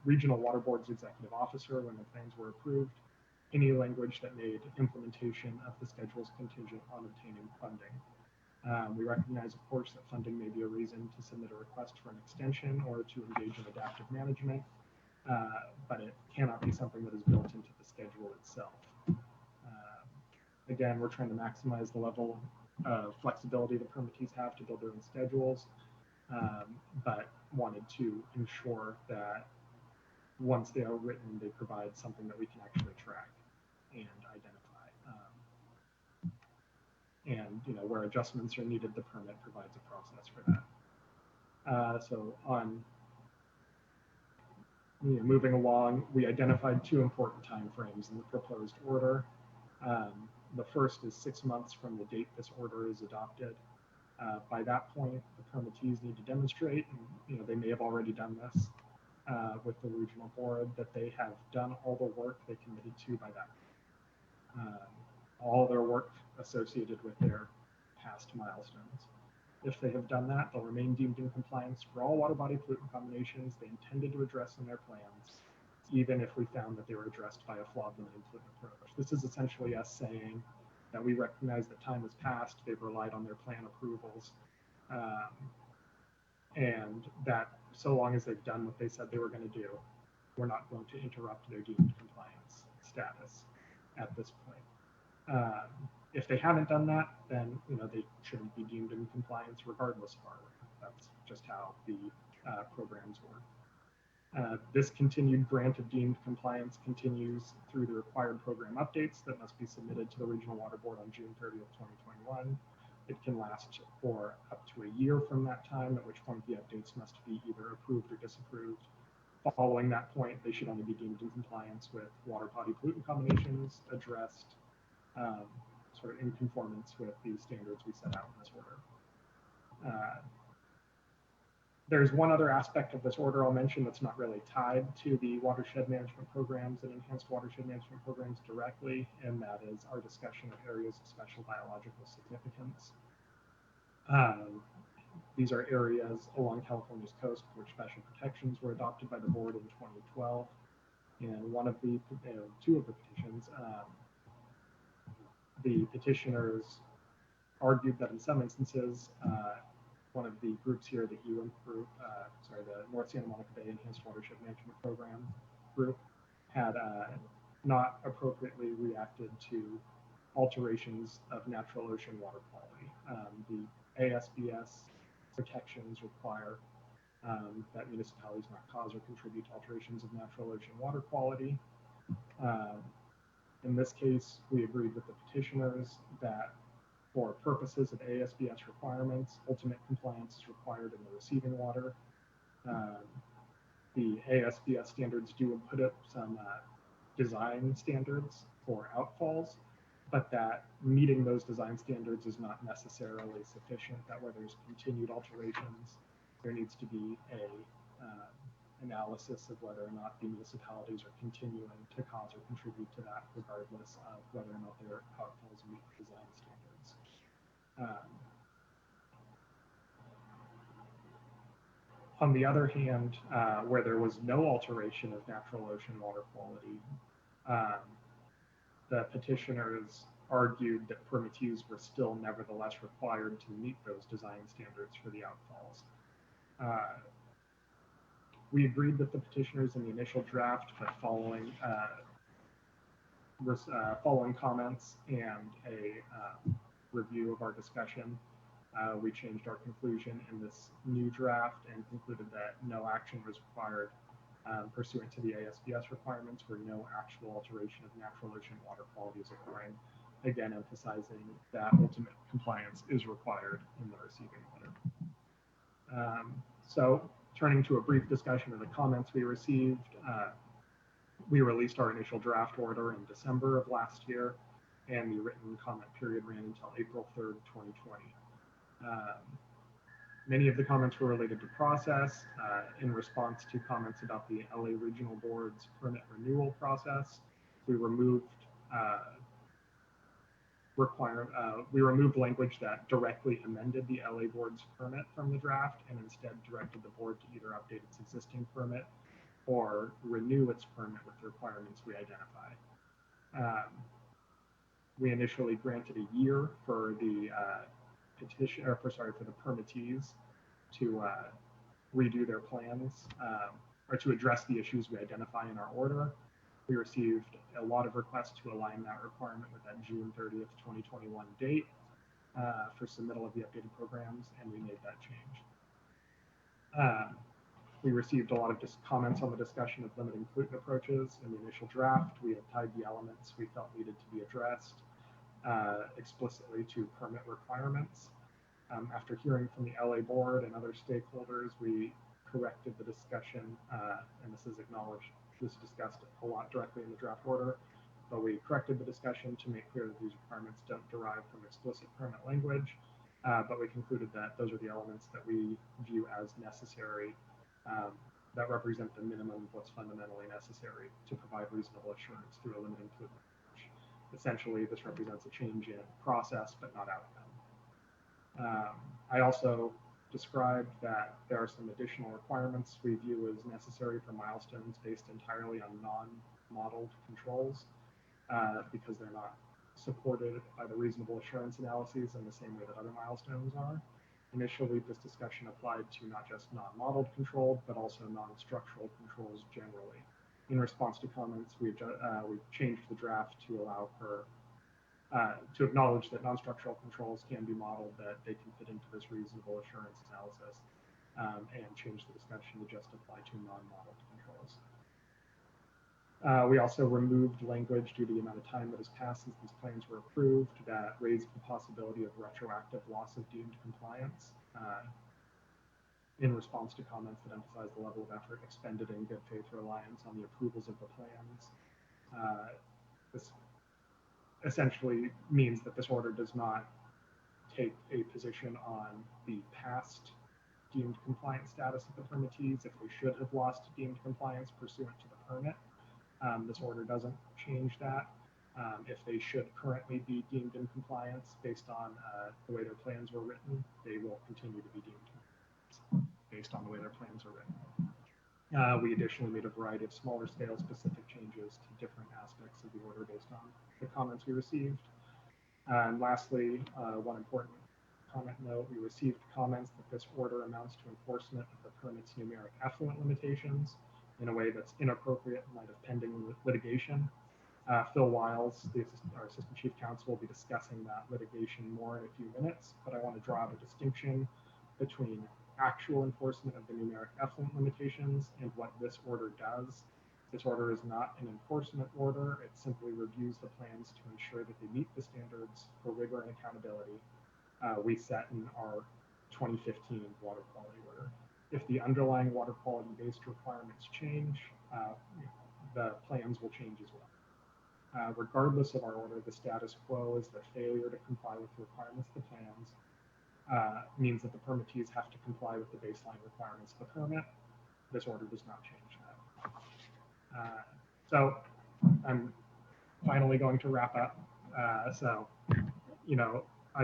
Regional Water Board's executive officer when the plans were approved, any language that made implementation of the schedules contingent on obtaining funding. We recognize, of course, that funding may be a reason to submit a request for an extension or to engage in adaptive management, but it cannot be something that is built into the schedule itself. Again, we're trying to maximize the level of flexibility the permittees have to build their own schedules, but wanted to ensure that once they are written, they provide something that we can actually track and identify. And where adjustments are needed, the permit provides a process for that. So on moving along, we identified two important timeframes in the proposed order. The first is 6 months from the date this order is adopted. By that point, the permittees need to demonstrate, and they may have already done this with the regional board, that they have done all the work they committed to by that. All their work associated with their past milestones. If they have done that, they'll remain deemed in compliance for all water body pollutant combinations they intended to address in their plans, even if we found that they were addressed by a flawed limiting pollutant approach. This is essentially us saying that we recognize that time has passed, they've relied on their plan approvals, and that so long as they've done what they said they were going to do, we're not going to interrupt their deemed compliance status at this point. If they haven't done that, then they shouldn't be deemed in compliance regardless of our work. That's just how the programs work. This continued grant of deemed compliance continues through the required program updates that must be submitted to the Regional Water Board on June 30th, 2021. It can last for up to a year from that time, at which point the updates must be either approved or disapproved. Following that point, they should only be deemed in compliance with water body pollutant combinations addressed sort of in conformance with the standards we set out in this order. There's one other aspect of this order I'll mention that's not really tied to the watershed management programs and enhanced watershed management programs directly, and that is our discussion of areas of special biological significance. These are areas along California's coast for which special protections were adopted by the board in 2012. And one of the, two of the petitions, the petitioners argued that in some instances, one of the groups here, the EWIMP group, the North Santa Monica Bay Enhanced Watershed Management Program group, had not appropriately reacted to alterations of natural ocean water quality. The ASBS protections require that municipalities not cause or contribute to alterations of natural ocean water quality. In this case, we agreed with the petitioners that for purposes of ASBS requirements, ultimate compliance is required in the receiving water. The ASBS standards do put up some design standards for outfalls, but that meeting those design standards is not necessarily sufficient, that where there's continued alterations, there needs to be a analysis of whether or not the municipalities are continuing to cause or contribute to that, regardless of whether or not their outfalls meet design standards. On the other hand, where there was no alteration of natural ocean water quality, the petitioners argued that permittees were still nevertheless required to meet those design standards for the outfalls. We agreed with the petitioners in the initial draft, but following comments and a review of our discussion, we changed our conclusion in this new draft and concluded that no action was required pursuant to the ASBS requirements where no actual alteration of natural ocean water quality is occurring, again emphasizing that ultimate compliance is required in the receiving water. So turning to a brief discussion of the comments we received, we released our initial draft order in December of last year, and the written comment period ran until April 3rd, 2020. Many of the comments were related to process in response to comments about the LA Regional Board's permit renewal process. We removed language that directly amended the LA Board's permit from the draft and instead directed the board to either update its existing permit or renew its permit with the requirements we identify. We initially granted a year for the for the permittees to redo their plans or to address the issues we identify in our order. We received a lot of requests to align that requirement with that June 30th, 2021 date for submittal of the updated programs, and we made that change. We received a lot of comments on the discussion of limiting pollutant approaches in the initial draft. We had tied the elements we felt needed to be addressed explicitly to permit requirements. After hearing from the LA Board and other stakeholders, we corrected the discussion, and this is acknowledged, this is discussed a lot directly in the draft order, but we corrected the discussion to make clear that these requirements don't derive from explicit permit language, but we concluded that those are the elements that we view as necessary that represent the minimum of what's fundamentally necessary to provide reasonable assurance through a limiting pollutant approach. Essentially, this represents a change in process, but not outcome. I also described that there are some additional requirements we view as necessary for milestones based entirely on non-modeled controls because they're not supported by the reasonable assurance analyses in the same way that other milestones are. Initially, this discussion applied to not just non-modeled controlled, but also non-structural controls generally. In response to comments, we changed the draft to allow for to acknowledge that non-structural controls can be modeled, that they can fit into this reasonable assurance analysis, and change the discussion to just apply to non-modeled controls. We also removed language due to the amount of time that has passed since these plans were approved that raised the possibility of retroactive loss of deemed compliance in response to comments that emphasize the level of effort expended in good faith reliance on the approvals of the plans. This essentially means that this order does not take a position on the past deemed compliance status of the permittees if they should have lost deemed compliance pursuant to the permit. This order doesn't change that. If they should currently be deemed in compliance based on the way their plans were written, they will continue to be deemed based on the way their plans are written. We additionally made a variety of smaller scale specific changes to different aspects of the order based on the comments we received. And lastly, one important comment note, we received comments that this order amounts to enforcement of the permit's numeric effluent limitations in a way that's inappropriate in light of pending litigation. Phil Wiles, our Assistant Chief Counsel, will be discussing that litigation more in a few minutes, but I want to draw out a distinction between actual enforcement of the numeric effluent limitations and what this order does. This order is not an enforcement order. It simply reviews the plans to ensure that they meet the standards for rigor and accountability we set in our 2015 water quality order. If the underlying water quality based requirements change, the plans will change as well. Regardless of our order, the status quo is that failure to comply with the requirements of the plans means that the permittees have to comply with the baseline requirements of the permit. This order does not change that. So I'm finally going to wrap up. I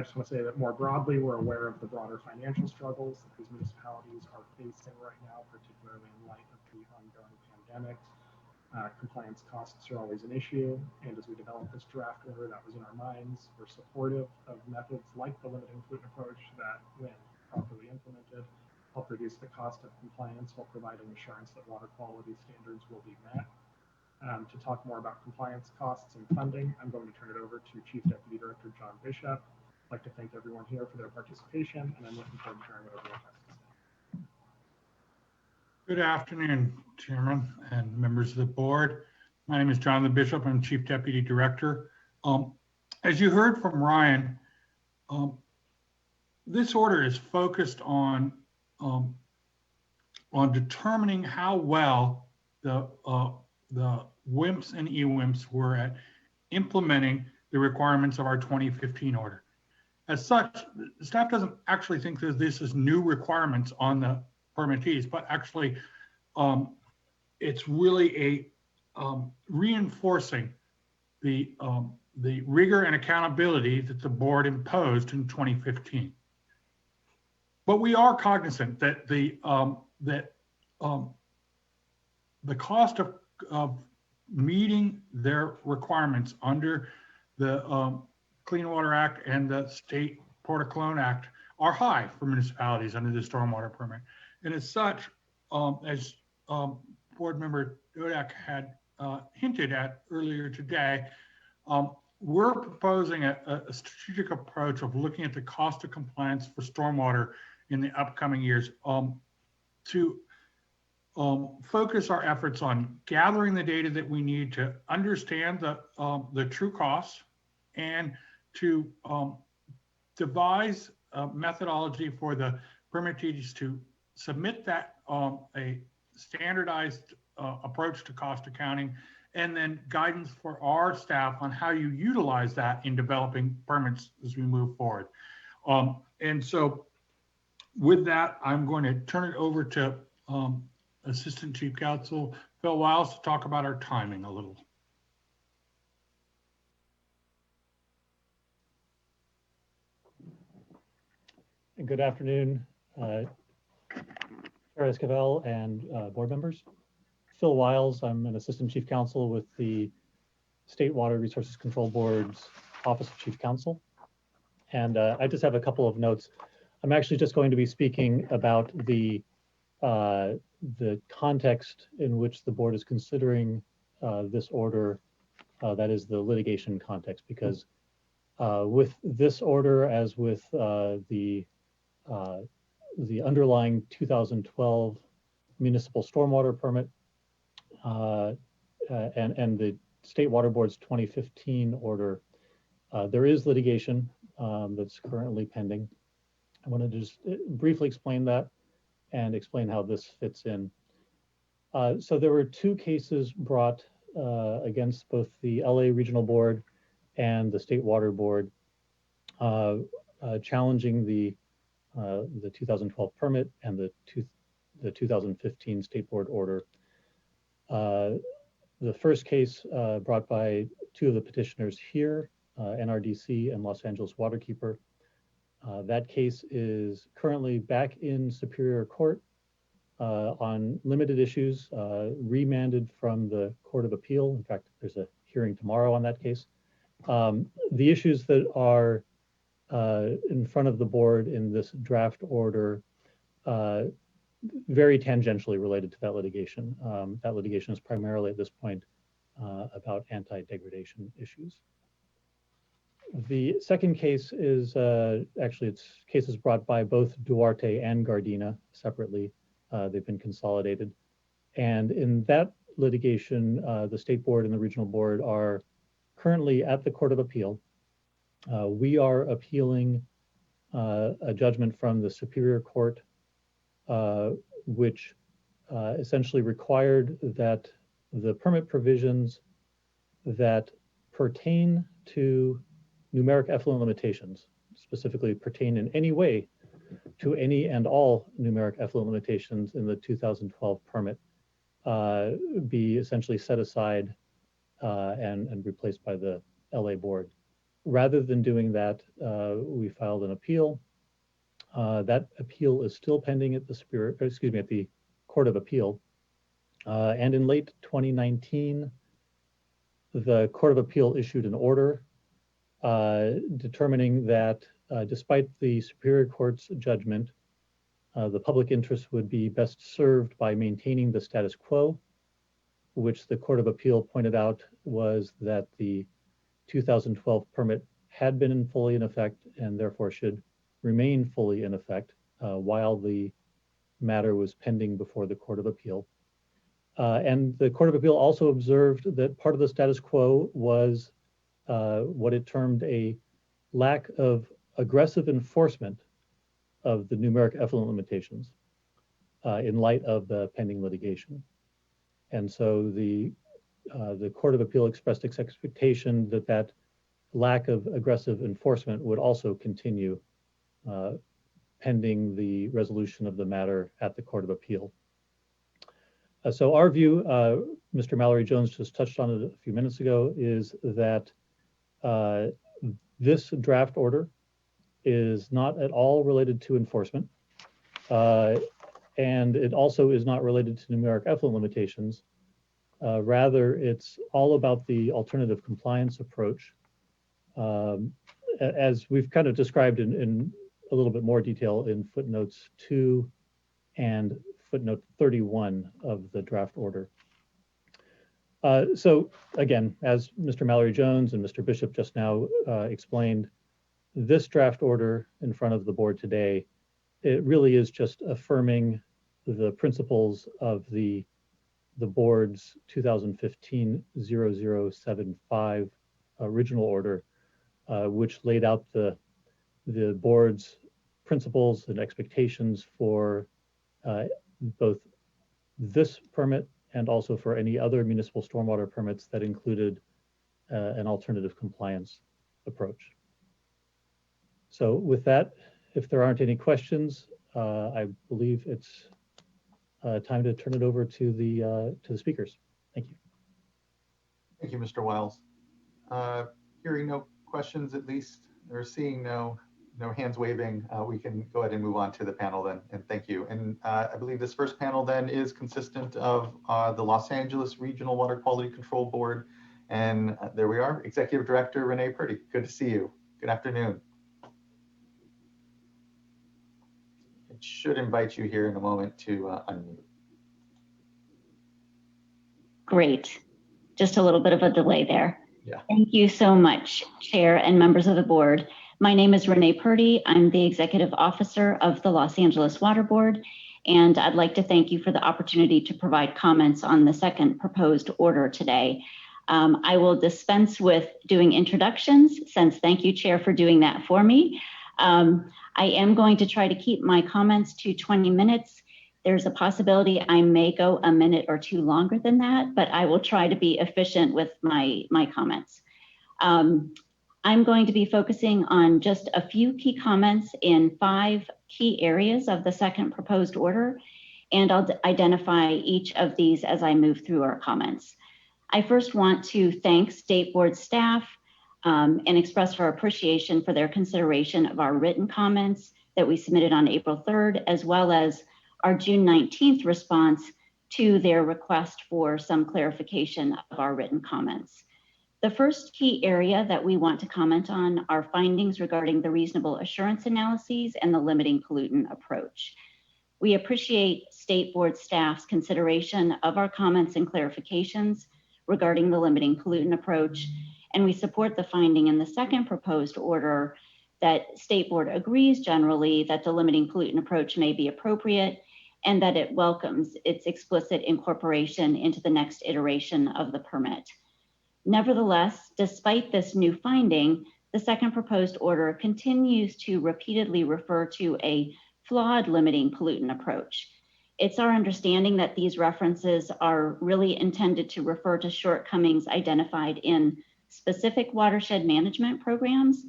just want to say that more broadly, we're aware of the broader financial struggles that these municipalities are facing right now, particularly in light of the ongoing pandemic. Compliance costs are always an issue, and as we develop this draft order, that was in our minds. We're supportive of methods like the limiting pollutant approach that, when properly implemented, help reduce the cost of compliance while providing assurance that water quality standards will be met. To talk more about compliance costs and funding, I'm going to turn it over to Chief Deputy Director John Bishop. I'd like to thank everyone here for their participation, and I'm looking forward to hearing what everyone has to say. Good afternoon, Chairman and members of the board. My name is Jonathan Bishop. I'm Chief Deputy Director. As you heard from Ryan, this order is focused on determining how well the WIMPs and EWIMPs were at implementing the requirements of our 2015 order. As such, staff doesn't actually think that this is new requirements on the permittees, but actually it's really a reinforcing the rigor and accountability that the board imposed in 2015. But we are cognizant that the cost of meeting their requirements under the Clean Water Act and the State Port of Cologne Act are high for municipalities under the stormwater permit. And as such, as Board Member Dodak had hinted at earlier today, we're proposing a strategic approach of looking at the cost of compliance for stormwater in the upcoming years to focus our efforts on gathering the data that we need to understand the true costs and to devise a methodology for the permittees to submit that a standardized approach to cost accounting, and then guidance for our staff on how you utilize that in developing permits as we move forward. And so with that, I'm going to turn it over to Assistant Chief Counsel Phil Wiles to talk about our timing a little. Good afternoon, Chair Esquivel and board members. Phil Wiles, I'm an Assistant Chief Counsel with the State Water Resources Control Board's Office of Chief Counsel. And I just have a couple of notes. I'm actually just going to be speaking about the context in which the board is considering this order, that is the litigation context, because with this order, as with the underlying 2012 municipal stormwater permit and the State Water Board's 2015 order, there is litigation that's currently pending. I want to just briefly explain that and explain how this fits in. So there were two cases brought against both the LA Regional Board and the State Water Board challenging the 2012 permit and the 2015 State Board order. The first case brought by two of the petitioners here, NRDC and Los Angeles Waterkeeper. That case is currently back in Superior Court on limited issues, remanded from the Court of Appeal. In fact, there's a hearing tomorrow on that case. The issues that are in front of the board in this draft order very tangentially related to that litigation. That litigation is primarily at this point about anti-degradation issues. The second case is actually it's cases brought by both Duarte and Gardena separately. They've been consolidated. And in that litigation, the state board and the regional board are currently at the Court of Appeal. We are appealing a judgment from the Superior Court, which essentially required that the permit provisions that pertain to numeric effluent limitations, specifically pertain in any way to any and all numeric effluent limitations in the 2012 permit, be essentially set aside and replaced by the LA board. Rather than doing that, we filed an appeal. That appeal is still pending at the Court of Appeal. And in late 2019, the Court of Appeal issued an order determining that despite the Superior Court's judgment, the public interest would be best served by maintaining the status quo, which the Court of Appeal pointed out was that the 2012 permit had been fully in effect and therefore should remain fully in effect while the matter was pending before the Court of Appeal. And the Court of Appeal also observed that part of the status quo was what it termed a lack of aggressive enforcement of the numeric effluent limitations in light of the pending litigation. And so the Court of Appeal expressed its expectation that that lack of aggressive enforcement would also continue pending the resolution of the matter at the Court of Appeal. So our view, Mr. Mallory Jones just touched on it a few minutes ago, is that this draft order is not at all related to enforcement. And it also is not related to numeric effluent limitations. Rather, it's all about the alternative compliance approach. As we've kind of described in a little bit more detail in footnotes 2 and footnote 31 of the draft order. So again, as Mr. Mallory Jones and Mr. Bishop just now explained, this draft order in front of the board today, it really is just affirming the principles of the board's 2015-0075 original order, which laid out the board's principles and expectations for both this permit and also for any other municipal stormwater permits that included an alternative compliance approach. So with that, if there aren't any questions, I believe it's time to turn it over to the speakers. Thank you. Thank you, Mr. Wiles. Hearing no questions, at least, or seeing no hands waving, we can go ahead and move on to the panel then, and thank you. And I believe this first panel then is consistent of the Los Angeles Regional Water Quality Control Board. And there we are, Executive Director Renee Purdy. Good to see you. Good afternoon. I should invite you here in a moment to unmute. Great. Just a little bit of a delay there. Yeah. Thank you so much, Chair and members of the board. My name is Renee Purdy. I'm the Executive Officer of the Los Angeles Water Board, and I'd like to thank you for the opportunity to provide comments on the second proposed order today. I will dispense with doing introductions, since thank you, Chair, for doing that for me. I am going to try to keep my comments to 20 minutes. There's a possibility I may go a minute or two longer than that, but I will try to be efficient with my comments. I'm going to be focusing on just a few key comments in 5 key areas of the second proposed order, and I'll identify each of these as I move through our comments. I first want to thank State Board staff and express our appreciation for their consideration of our written comments that we submitted on April 3rd, as well as our June 19th response to their request for some clarification of our written comments. The first key area that we want to comment on are findings regarding the reasonable assurance analyses and the limiting pollutant approach. We appreciate State Board staff's consideration of our comments and clarifications, regarding the limiting pollutant approach. And we support the finding in the second proposed order that State Board agrees generally that the limiting pollutant approach may be appropriate and that it welcomes its explicit incorporation into the next iteration of the permit. Nevertheless, despite this new finding, the second proposed order continues to repeatedly refer to a flawed limiting pollutant approach. It's our understanding that these references are really intended to refer to shortcomings identified in specific watershed management programs.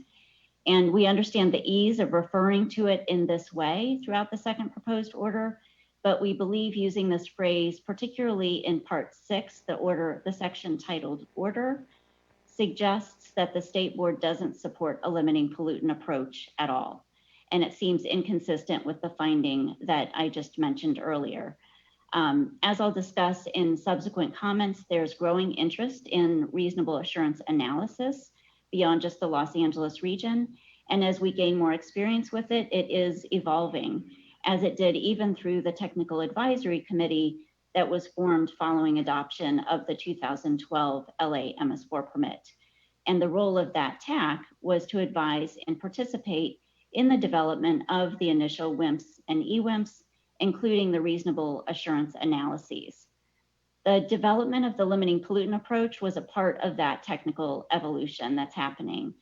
And we understand the ease of referring to it in this way throughout the second proposed order, but we believe using this phrase, particularly in part 6, the section titled order, suggests that the State Board doesn't support a limiting pollutant approach at all. And it seems inconsistent with the finding that I just mentioned earlier. As I'll discuss in subsequent comments, there's growing interest in reasonable assurance analysis beyond just the Los Angeles region. And as we gain more experience with it, it is evolving, as it did even through the Technical Advisory Committee that was formed following adoption of the 2012 LA MS4 permit. And the role of that TAC was to advise and participate in the development of the initial WIMPs and EWIMPs, including the reasonable assurance analyses. The development of the limiting pollutant approach was a part of that technical evolution that's happening.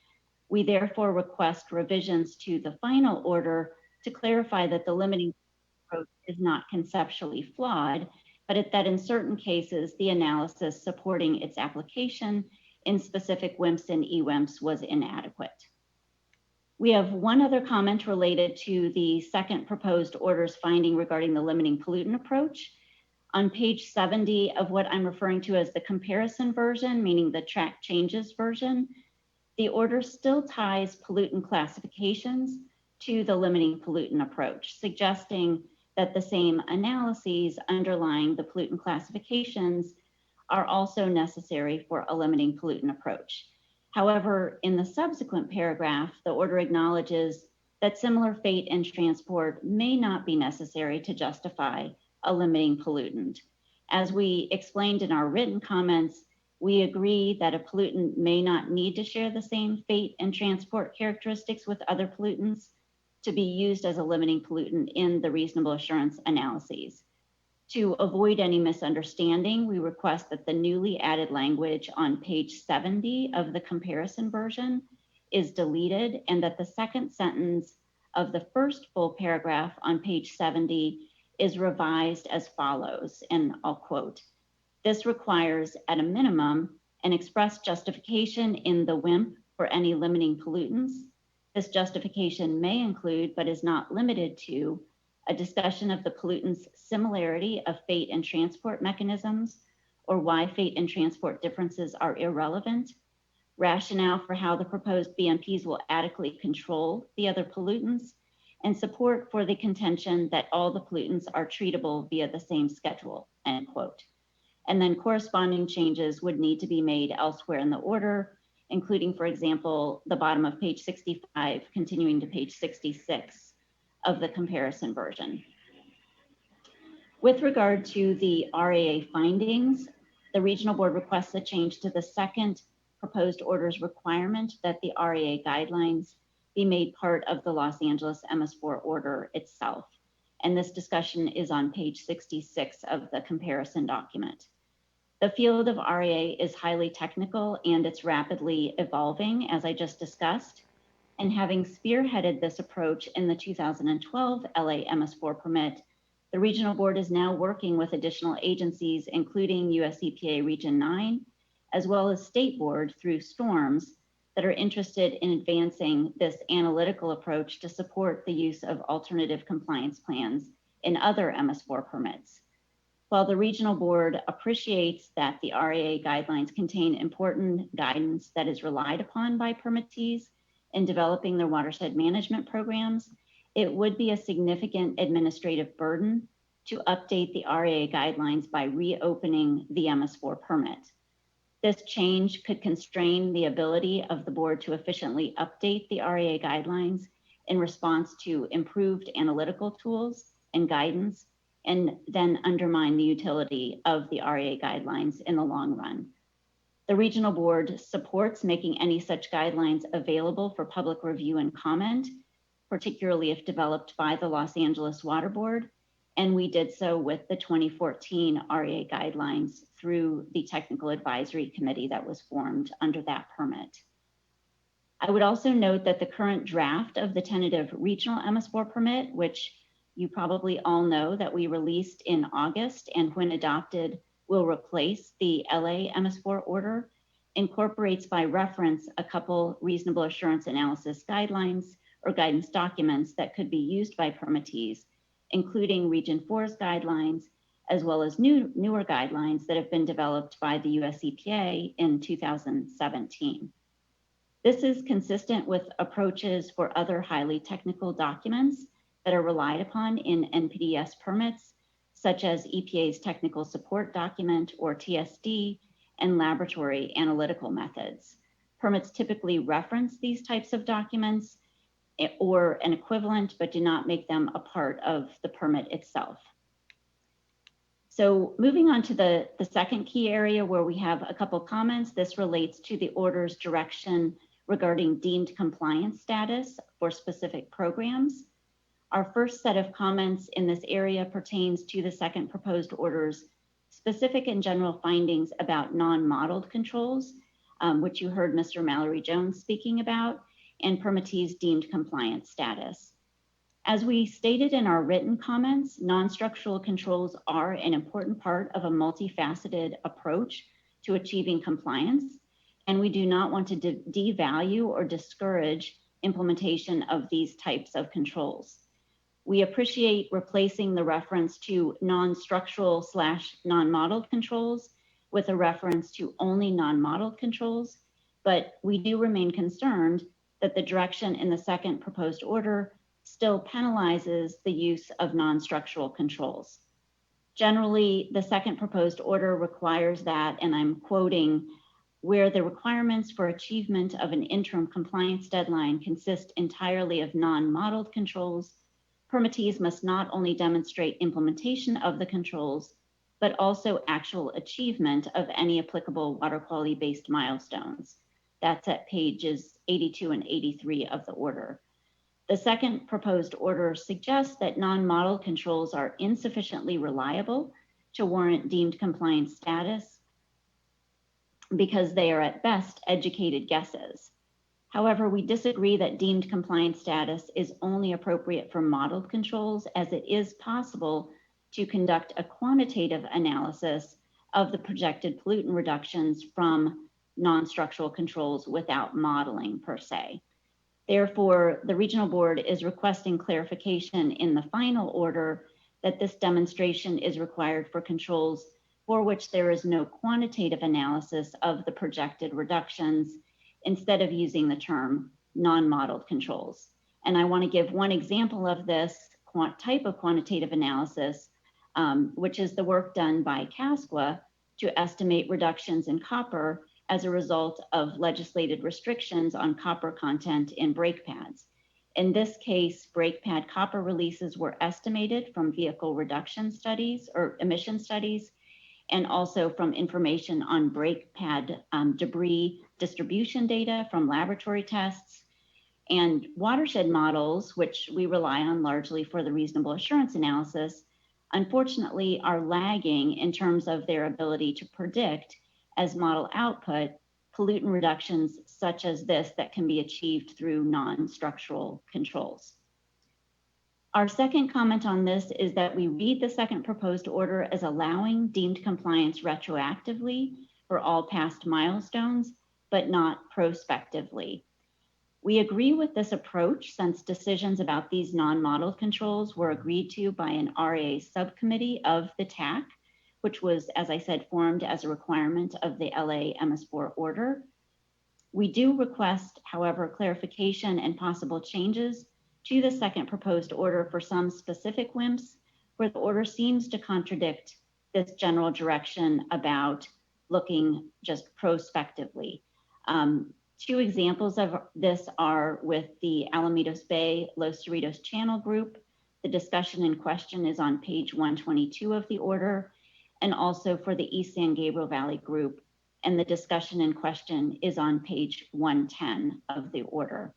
We therefore request revisions to the final order to clarify that the limiting approach is not conceptually flawed, but that in certain cases, the analysis supporting its application in specific WIMPs and EWIMPs was inadequate. We have one other comment related to the second proposed order's finding regarding the limiting pollutant approach. On page 70 of what I'm referring to as the comparison version, meaning the track changes version, the order still ties pollutant classifications to the limiting pollutant approach, suggesting that the same analyses underlying the pollutant classifications are also necessary for a limiting pollutant approach. However, in the subsequent paragraph, the order acknowledges that similar fate and transport may not be necessary to justify a limiting pollutant. As we explained in our written comments, we agree that a pollutant may not need to share the same fate and transport characteristics with other pollutants to be used as a limiting pollutant in the reasonable assurance analyses. To avoid any misunderstanding, we request that the newly added language on page 70 of the comparison version is deleted and that the second sentence of the first full paragraph on page 70 is revised as follows, and I'll quote, "This requires at a minimum an express justification in the WIMP for any limiting pollutants. This justification may include, but is not limited to, a discussion of the pollutant's similarity of fate and transport mechanisms, or why fate and transport differences are irrelevant, rationale for how the proposed BMPs will adequately control the other pollutants, and support for the contention that all the pollutants are treatable via the same schedule," end quote. And then corresponding changes would need to be made elsewhere in the order, including, for example, the bottom of page 65, continuing to page 66 of the comparison version. With regard to the RAA findings, the regional board requests a change to the second proposed order's requirement that the RAA guidelines be made part of the Los Angeles MS4 order itself. And this discussion is on page 66 of the comparison document. The field of RAA is highly technical and it's rapidly evolving, as I just discussed. And having spearheaded this approach in the 2012 LA MS4 permit, the regional board is now working with additional agencies, including US EPA Region 9, as well as State Board through STORMS, that are interested in advancing this analytical approach to support the use of alternative compliance plans in other MS4 permits. While the regional board appreciates that the RAA guidelines contain important guidance that is relied upon by permittees in developing their watershed management programs, it would be a significant administrative burden to update the RAA guidelines by reopening the MS4 permit. This change could constrain the ability of the board to efficiently update the RAA guidelines in response to improved analytical tools and guidance, and then undermine the utility of the RAA guidelines in the long run. The regional board supports making any such guidelines available for public review and comment, particularly if developed by the Los Angeles Water Board. And we did so with the 2014 REA guidelines through the technical advisory committee that was formed under that permit. I would also note that the current draft of the tentative regional MS4 permit, which you probably all know that we released in August and when adopted will replace the LA MS4 order, incorporates by reference a couple reasonable assurance analysis guidelines or guidance documents that could be used by permittees, including Region 4's guidelines, as well as newer guidelines that have been developed by the US EPA in 2017. This is consistent with approaches for other highly technical documents that are relied upon in NPDES permits, such as EPA's Technical Support Document, or TSD, and laboratory analytical methods. Permits typically reference these types of documents or an equivalent, but do not make them a part of the permit itself. So moving on to the second key area where we have a couple comments, this relates to the order's direction regarding deemed compliance status for specific programs. Our first set of comments in this area pertains to the second proposed order's specific and general findings about non-modeled controls, which you heard Mr. Mallory Jones speaking about, and permittees' deemed compliance status. As we stated in our written comments, non-structural controls are an important part of a multifaceted approach to achieving compliance, and we do not want to devalue or discourage implementation of these types of controls. We appreciate replacing the reference to non-structural / non-modeled controls with a reference to only non-modeled controls, but we do remain concerned that the direction in the second proposed order still penalizes the use of non-structural controls. Generally, the second proposed order requires that, and I'm quoting, where the requirements for achievement of an interim compliance deadline consist entirely of non-modeled controls, permittees must not only demonstrate implementation of the controls, but also actual achievement of any applicable water quality-based milestones. That's at pages 82 and 83 of the order. The second proposed order suggests that non-modeled controls are insufficiently reliable to warrant deemed compliance status because they are at best educated guesses. However, we disagree that deemed compliance status is only appropriate for modeled controls, as it is possible to conduct a quantitative analysis of the projected pollutant reductions from non-structural controls without modeling per se. Therefore, the regional board is requesting clarification in the final order that this demonstration is required for controls for which there is no quantitative analysis of the projected reductions, instead of using the term non-modeled controls. And I want to give one example of this type of quantitative analysis, which is the work done by CASQA to estimate reductions in copper as a result of legislated restrictions on copper content in brake pads. In this case, brake pad copper releases were estimated from vehicle reduction studies or emission studies, and also from information on brake pad debris distribution data from laboratory tests. And watershed models, which we rely on largely for the reasonable assurance analysis, unfortunately are lagging in terms of their ability to predict as model output pollutant reductions such as this that can be achieved through non-structural controls. Our second comment on this is that we read the second proposed order as allowing deemed compliance retroactively for all past milestones, but not prospectively. We agree with this approach since decisions about these non-modeled controls were agreed to by an RA subcommittee of the TAC, which was, as I said, formed as a requirement of the LA MS4 order. We do request, however, clarification and possible changes to the second proposed order for some specific WIMPs where the order seems to contradict this general direction about looking just prospectively. Two examples of this are with the Alamitos Bay Los Cerritos Channel Group. The discussion in question is on page 122 of the order, and also for the East San Gabriel Valley Group and the discussion in question is on page 110 of the order.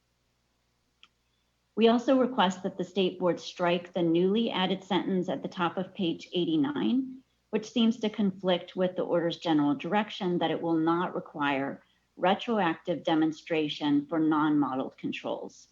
We also request that the State Board strike the newly added sentence at the top of page 89, which seems to conflict with the order's general direction that it will not require retroactive demonstration for non-modeled controls.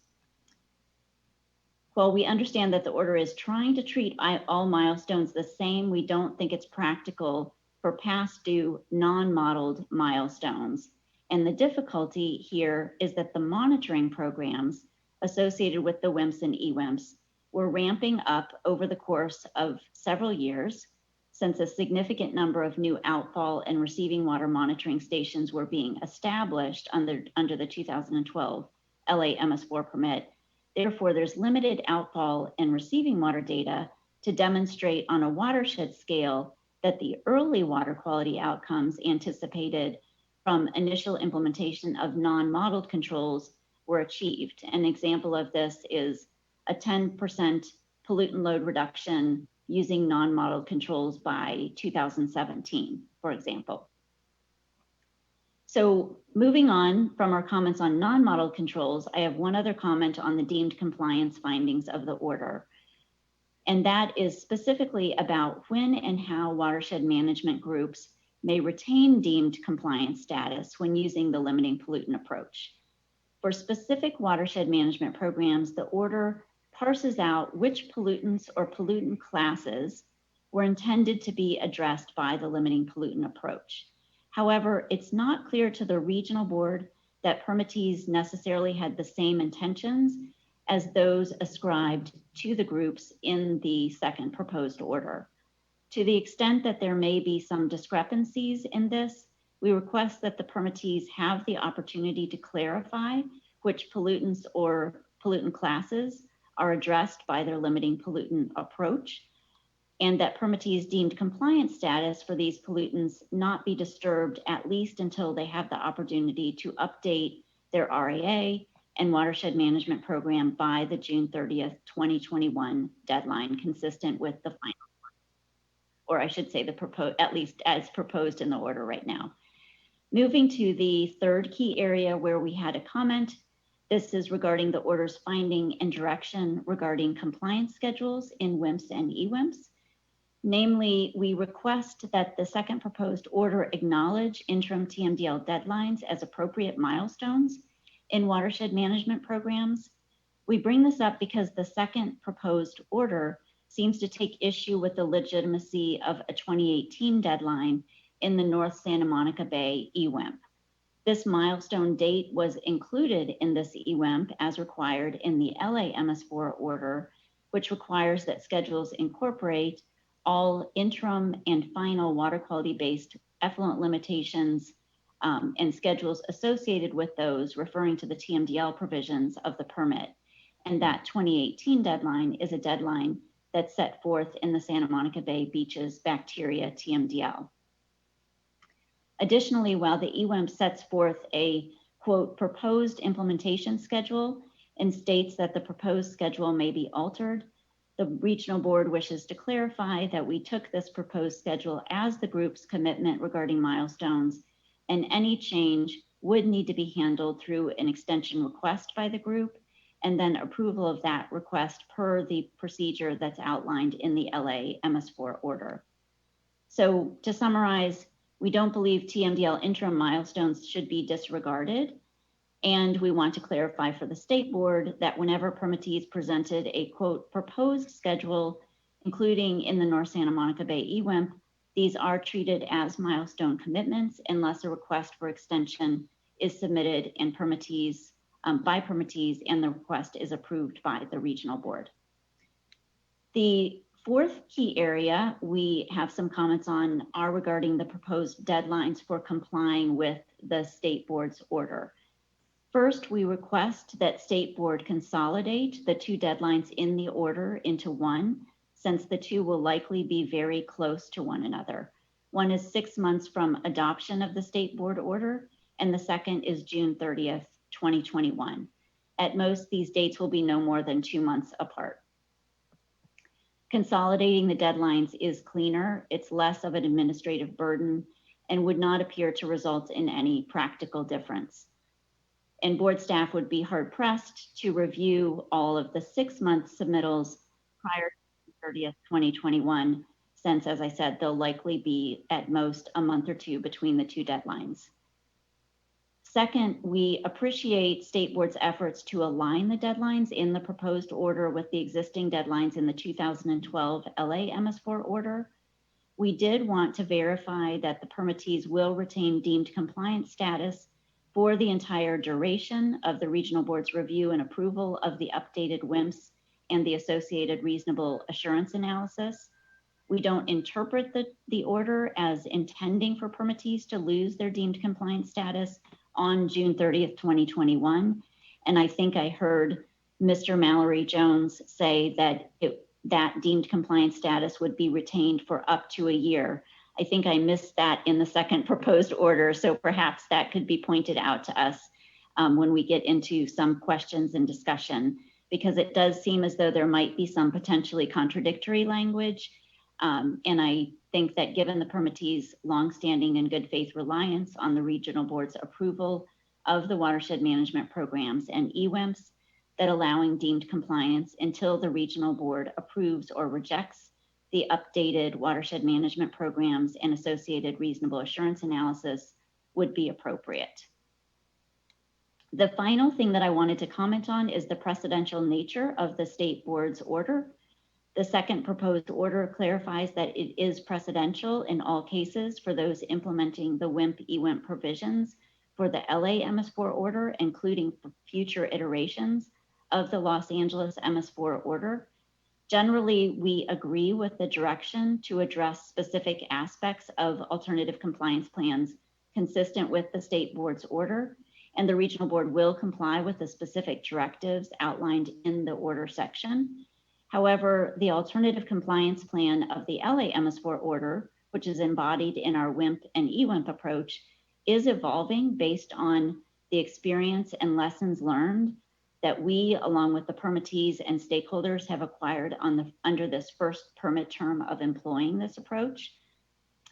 While we understand that the order is trying to treat all milestones the same, we don't think it's practical for past due non-modeled milestones. And the difficulty here is that the monitoring programs associated with the WIMPs and EWIMPs were ramping up over the course of several years, since a significant number of new outfall and receiving water monitoring stations were being established under the 2012 LA MS4 permit. Therefore, there's limited outfall and receiving water data to demonstrate on a watershed scale that the early water quality outcomes anticipated from initial implementation of non-modeled controls were achieved. An example of this is a 10% pollutant load reduction using non-modeled controls by 2017, for example. So moving on from our comments on non-modeled controls, I have one other comment on the deemed compliance findings of the order. And that is specifically about when and how watershed management groups may retain deemed compliance status when using the limiting pollutant approach. For specific watershed management programs, the order parses out which pollutants or pollutant classes were intended to be addressed by the limiting pollutant approach. However, it's not clear to the regional board that permittees necessarily had the same intentions as those ascribed to the groups in the second proposed order. To the extent that there may be some discrepancies in this, we request that the permittees have the opportunity to clarify which pollutants or pollutant classes are addressed by their limiting pollutant approach, and that permittees deemed compliance status for these pollutants not be disturbed at least until they have the opportunity to update their RAA and watershed management program by the June 30th, 2021 deadline, consistent with the final, or I should say the proposed, at least as proposed in the order right now. Moving to the third key area where we had a comment, this is regarding the order's finding and direction regarding compliance schedules in WIMPs and EWIMPs. Namely, we request that the second proposed order acknowledge interim TMDL deadlines as appropriate milestones in watershed management programs. We bring this up because the second proposed order seems to take issue with the legitimacy of a 2018 deadline in the North Santa Monica Bay EWIMP. This milestone date was included in this EWIMP as required in the LA MS4 order, which requires that schedules incorporate all interim and final water quality-based effluent limitations and schedules associated with those, referring to the TMDL provisions of the permit. And that 2018 deadline is a deadline that's set forth in the Santa Monica Bay Beaches Bacteria TMDL. Additionally, while the EWIMP sets forth a, quote, proposed implementation schedule and states that the proposed schedule may be altered, the regional board wishes to clarify that we took this proposed schedule as the group's commitment regarding milestones, and any change would need to be handled through an extension request by the group, and then approval of that request per the procedure that's outlined in the LA MS4 order. So to summarize, we don't believe TMDL interim milestones should be disregarded. And we want to clarify for the state board that whenever permittees presented a, quote, proposed schedule, including in the North Santa Monica Bay EWIMP, these are treated as milestone commitments unless a request for extension is submitted and permittees, by permittees, and the request is approved by the regional board. The fourth key area we have some comments on are regarding the proposed deadlines for complying with the state board's order. First, we request that state board consolidate the two deadlines in the order into one, since the two will likely be very close to one another. One is 6 months from adoption of the state board order, and the second is June 30th, 2021. At most, these dates will be no more than 2 months apart. Consolidating the deadlines is cleaner, it's less of an administrative burden, and would not appear to result in any practical difference. And board staff would be hard pressed to review all of the 6-month submittals prior to 30th, 2021, since, as I said, they'll likely be at most a month or two between the two deadlines. Second, we appreciate State Board's efforts to align the deadlines in the proposed order with the existing deadlines in the 2012 LA MS4 order. We did want to verify that the permittees will retain deemed compliance status for the entire duration of the Regional Board's review and approval of the updated WIMPs and the associated reasonable assurance analysis. We don't interpret the order as intending for permittees to lose their deemed compliance status on June 30th, 2021. And I think I heard Mr. Mallory Jones say that that deemed compliance status would be retained for up to a year. I think I missed that in the second proposed order, so perhaps that could be pointed out to us when we get into some questions and discussion, because it does seem as though there might be some potentially contradictory language. And I think that given the permittees' longstanding and good faith reliance on the Regional Board's approval of the watershed management programs and EWIMPs, that allowing deemed compliance until the Regional Board approves or rejects the updated watershed management programs and associated reasonable assurance analysis would be appropriate. The final thing that I wanted to comment on is the precedential nature of the State Board's order. The second proposed order clarifies that it is precedential in all cases for those implementing the WIMP-EWIMP provisions for the LA MS4 order, including for future iterations of the Los Angeles MS4 order. Generally, we agree with the direction to address specific aspects of alternative compliance plans consistent with the State Board's order, and the Regional Board will comply with the specific directives outlined in the order section. However, the alternative compliance plan of the LA MS4 order, which is embodied in our WIMP and EWIMP approach, is evolving based on the experience and lessons learned that we, along with the permittees and stakeholders, have acquired under this first permit term of employing this approach.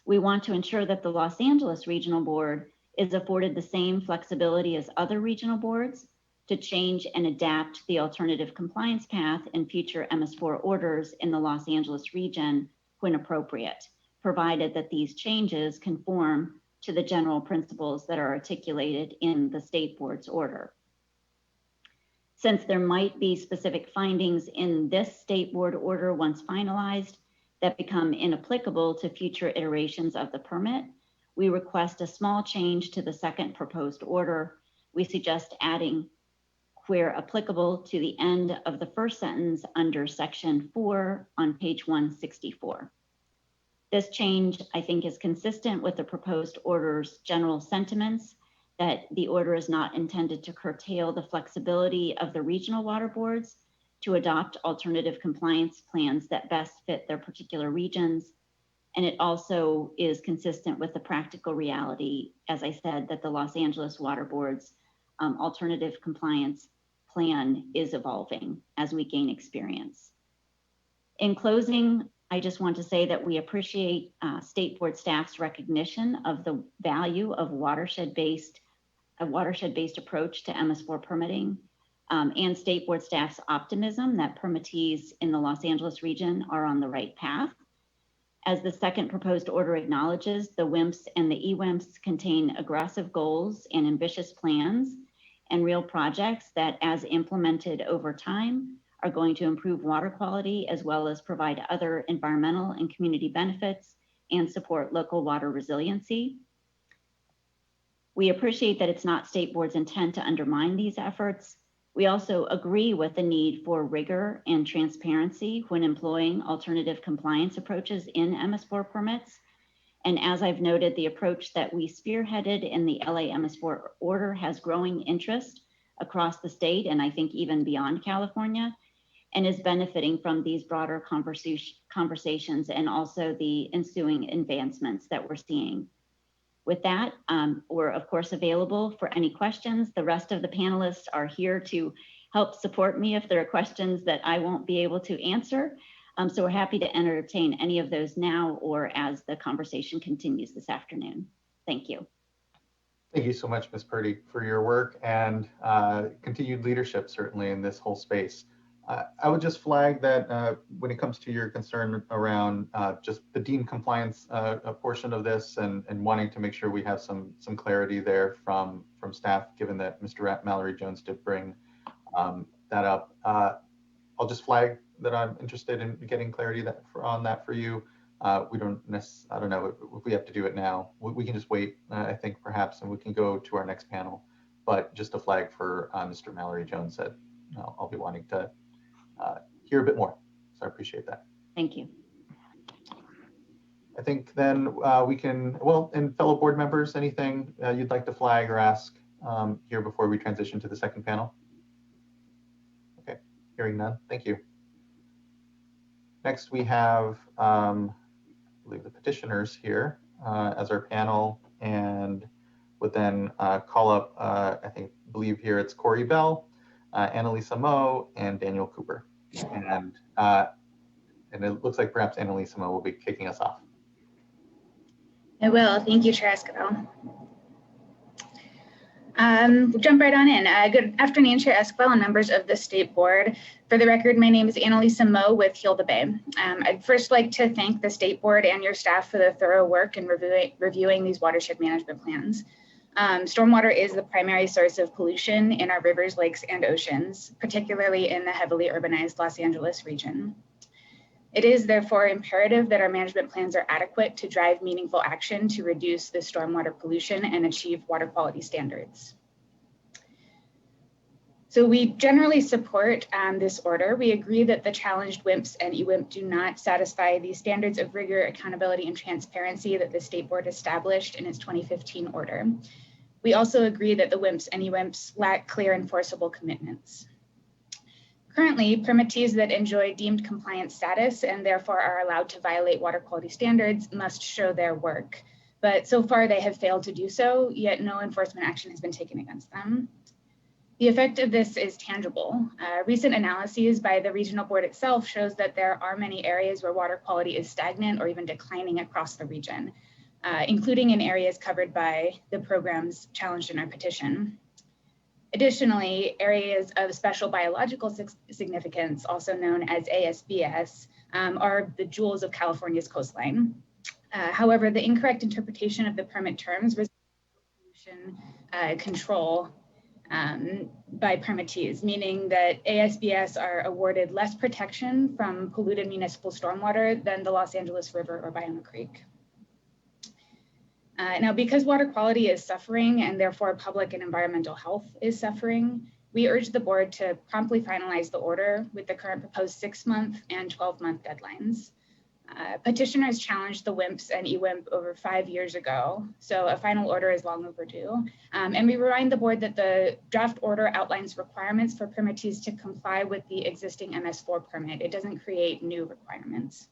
We want to ensure that the Los Angeles Regional Board is afforded the same flexibility as other regional boards to change and adapt the alternative compliance path in future MS4 orders in the Los Angeles region when appropriate, provided that these changes conform to the general principles that are articulated in the State Board's order. Since there might be specific findings in this State Board order once finalized that become inapplicable to future iterations of the permit, we request a small change to the second proposed order. We suggest adding where applicable to the end of the first sentence under section 4 on page 164. This change, I think, is consistent with the proposed order's general sentiments that the order is not intended to curtail the flexibility of the regional water boards to adopt alternative compliance plans that best fit their particular regions. And it also is consistent with the practical reality, as I said, that the Los Angeles Water Board's alternative compliance plan is evolving as we gain experience. In closing, I just want to say that we appreciate State Board staff's recognition of the value of a watershed-based approach to MS4 permitting, and State Board staff's optimism that permittees in the Los Angeles region are on the right path. As the second proposed order acknowledges, the WIMPs and the EWIMPs contain aggressive goals and ambitious plans and real projects that, as implemented over time, are going to improve water quality as well as provide other environmental and community benefits and support local water resiliency. We appreciate that it's not State Board's intent to undermine these efforts. We also agree with the need for rigor and transparency when employing alternative compliance approaches in MS4 permits. And as I've noted, the approach that we spearheaded in the LA MS4 order has growing interest across the state, and I think even beyond California, and is benefiting from these broader conversations and also the ensuing advancements that we're seeing. With that, we're of course available for any questions. The rest of the panelists are here to help support me if there are questions that I won't be able to answer. So we're happy to entertain any of those now or as the conversation continues this afternoon. Thank you. Thank you so much, Ms. Purdy, for your work and continued leadership, certainly, in this whole space. I would just flag that when it comes to your concern around just the deemed compliance portion of this and wanting to make sure we have some clarity there from staff, given that Mr. Mallory Jones did bring that up. I'll just flag that I'm interested in getting clarity on that for you. We don't necessarily, I don't know if we have to do it now. We can just wait, I think, perhaps, and we can go to our next panel. But just a flag for Mr. Mallory Jones that I'll be wanting to hear a bit more. So I appreciate that. Thank you. I think then we can, well, and fellow board members, anything you'd like to flag or ask here before we transition to the second panel? Okay, hearing none, thank you. Next we have, I believe, the petitioners here as our panel, and would then call up, I believe here it's Corey Bell, Annalisa Moe, and Daniel Cooper. And it looks like perhaps Annalisa Moe will be kicking us off. I will. Thank you, Chair Esquivel. We'll jump right on in. Good afternoon, Chair Esquivel and members of the State Board. For the record, my name is Annalisa Moe with Heal the Bay. I'd first like to thank the State Board and your staff for the thorough work in reviewing these watershed management plans. Stormwater is the primary source of pollution in our rivers, lakes, and oceans, particularly in the heavily urbanized Los Angeles region. It is therefore imperative that our management plans are adequate to drive meaningful action to reduce the stormwater pollution and achieve water quality standards. So we generally support this order. We agree that the challenged WIMPs and EWIMP do not satisfy the standards of rigor, accountability, and transparency that the State Board established in its 2015 order. We also agree that the WIMPs and EWIMPs lack clear enforceable commitments. Currently, permittees that enjoy deemed compliance status and therefore are allowed to violate water quality standards must show their work. But so far they have failed to do so, yet no enforcement action has been taken against them. The effect of this is tangible. Recent analyses by the regional board itself shows that there are many areas where water quality is stagnant or even declining across the region, including in areas covered by the programs challenged in our petition. Additionally, areas of special biological significance, also known as ASBS, are the jewels of California's coastline. However, the incorrect interpretation of the permit terms results in pollution control by permittees, meaning that ASBS are awarded less protection from polluted municipal stormwater than the Los Angeles River or Ballena Creek. Now, because water quality is suffering and therefore public and environmental health is suffering, we urge the board to promptly finalize the order with the current proposed 6-month and 12-month deadlines. Petitioners challenged the WIMPs and EWIMP over 5 years ago, so a final order is long overdue. And we remind the board that the draft order outlines requirements for permittees to comply with the existing MS4 permit. It doesn't create new requirements.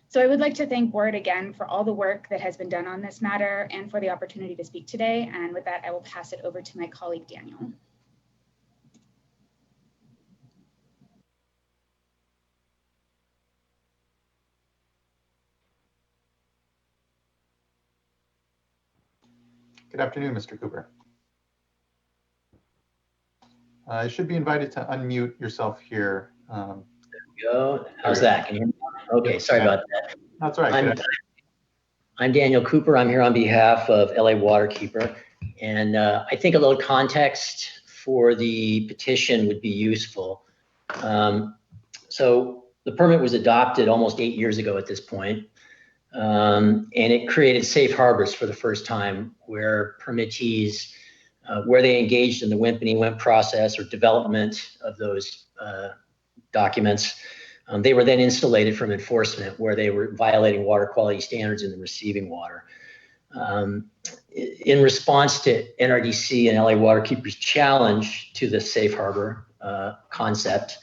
So I would like to thank board again for all the work that has been done on this matter and for the opportunity to speak today. And with that, I will pass it over to my colleague, Daniel. Good afternoon, Mr. Cooper. You should be invited to unmute yourself here. There we go. How's that? Can you hear me? Okay, sorry about that. That's all right. I'm Daniel Cooper. I'm here on behalf of LA Waterkeeper. And I think a little context for the petition would be useful. So the permit was adopted almost 8 years ago at this point. And it created safe harbors for the first time where permittees, where they engaged in the WIMP and EWIMP process or development of those documents, they were then insulated from enforcement where they were violating water quality standards in the receiving water. In response to NRDC and LA Waterkeeper's challenge to the safe harbor concept,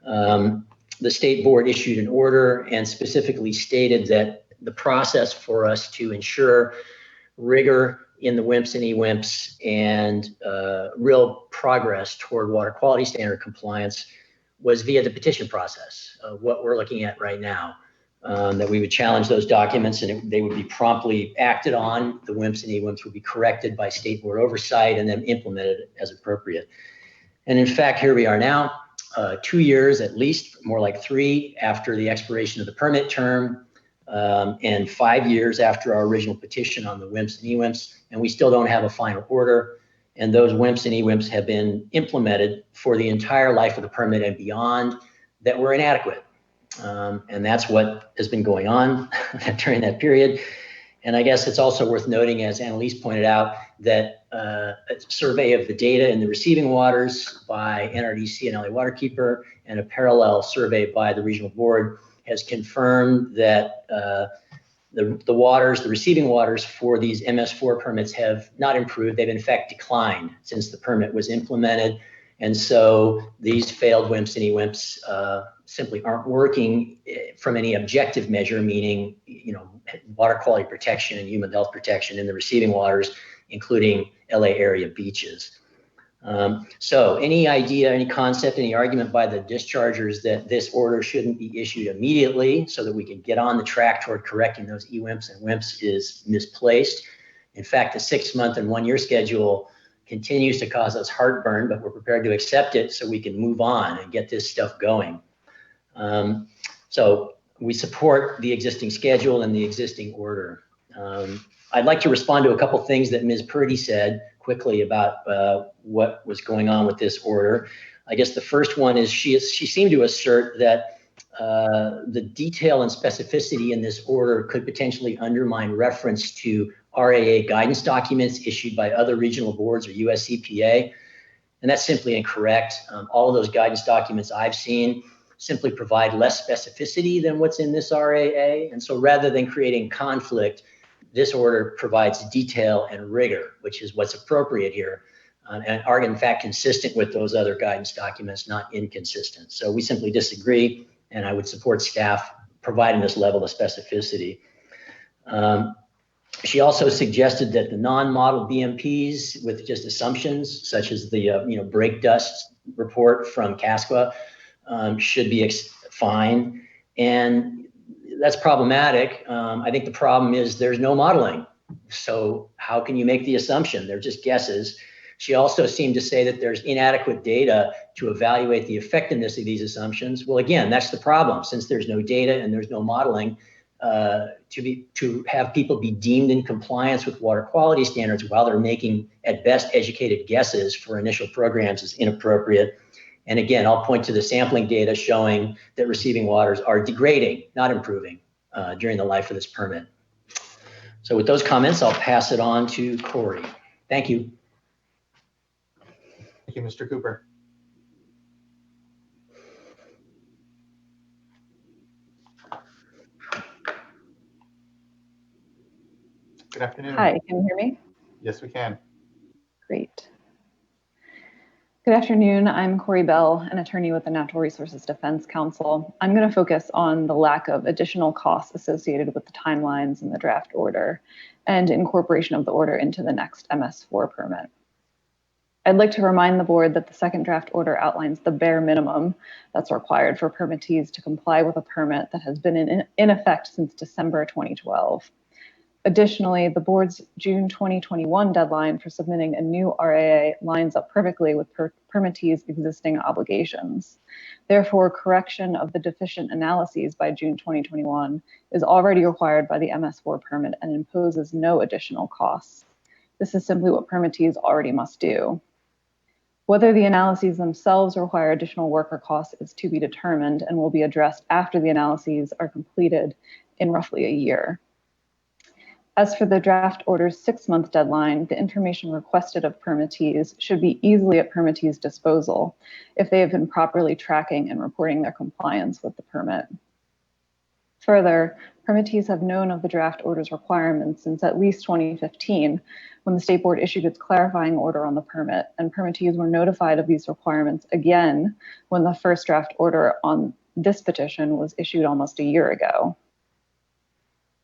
the state board issued an order and specifically stated that the process for us to ensure rigor in the WIMPs and EWIMPs and real progress toward water quality standard compliance was via the petition process, what we're looking at right now. that we would challenge those documents and they would be promptly acted on. The WIMPs and EWIMPs would be corrected by state board oversight and then implemented as appropriate. And in fact, here we are now, 2 years at least, more like 3 after the expiration of the permit term, and 5 years after our original petition on the WIMPs and EWIMPs, and we still don't have a final order. And those WIMPs and EWIMPs have been implemented for the entire life of the permit and beyond that were inadequate. And that's what has been going on during that period. And I guess it's also worth noting, as Annalise pointed out, that a survey of the data in the receiving waters by NRDC and LA Waterkeeper and a parallel survey by the regional board has confirmed that the receiving waters for these MS4 permits have not improved. They've in fact declined since the permit was implemented. And so these failed WIMPs and EWIMPs simply aren't working from any objective measure, meaning, water quality protection and human health protection in the receiving waters, including LA area beaches. So any idea, any concept, any argument by the dischargers that this order shouldn't be issued immediately so that we can get on the track toward correcting those EWIMPs and WIMPs is misplaced. In fact, the 6-month and 1-year schedule continues to cause us heartburn, but we're prepared to accept it so we can move on and get this stuff going. So we support the existing schedule and the existing order. I'd like to respond to a couple things that Ms. Purdy said quickly about what was going on with this order. I guess the first one is she seemed to assert that the detail and specificity in this order could potentially undermine reference to RAA guidance documents issued by other regional boards or US EPA. And that's simply incorrect. All of those guidance documents I've seen simply provide less specificity than what's in this RAA. And so rather than creating conflict, this order provides detail and rigor, which is what's appropriate here, and are in fact consistent with those other guidance documents, not inconsistent. So we simply disagree, and I would support staff providing this level of specificity. She also suggested that the non-model BMPs with just assumptions, such as the brake dust report from CASQA, should be fine. And that's problematic. I think the problem is there's no modeling. So how can you make the assumption? They're just guesses. She also seemed to say that there's inadequate data to evaluate the effectiveness of these assumptions. Well, again, that's the problem. Since there's no data and there's no modeling, to have people be deemed in compliance with water quality standards while they're making, at best, educated guesses for initial programs is inappropriate. And again, I'll point to the sampling data showing that receiving waters are degrading, not improving, during the life of this permit. So with those comments, I'll pass it on to Corey. Thank you. Thank you, Mr. Cooper. Good afternoon. Hi, can you hear me? Yes, we can. Great. Good afternoon. I'm Corey Bell, an attorney with the Natural Resources Defense Council. I'm going to focus on the lack of additional costs associated with the timelines in the draft order and incorporation of the order into the next MS4 permit. I'd like to remind the board that the second draft order outlines the bare minimum that's required for permittees to comply with a permit that has been in effect since December 2012. Additionally, the board's June 2021 deadline for submitting a new RAA lines up perfectly with permittees' existing obligations. Therefore, correction of the deficient analyses by June 2021 is already required by the MS4 permit and imposes no additional costs. This is simply what permittees already must do. Whether the analyses themselves require additional work or costs is to be determined and will be addressed after the analyses are completed in roughly a year. As for the draft order's 6-month deadline, the information requested of permittees should be easily at permittees' disposal if they have been properly tracking and reporting their compliance with the permit. Further, permittees have known of the draft order's requirements since at least 2015, when the State Board issued its clarifying order on the permit, and permittees were notified of these requirements again when the first draft order on this petition was issued almost a year ago.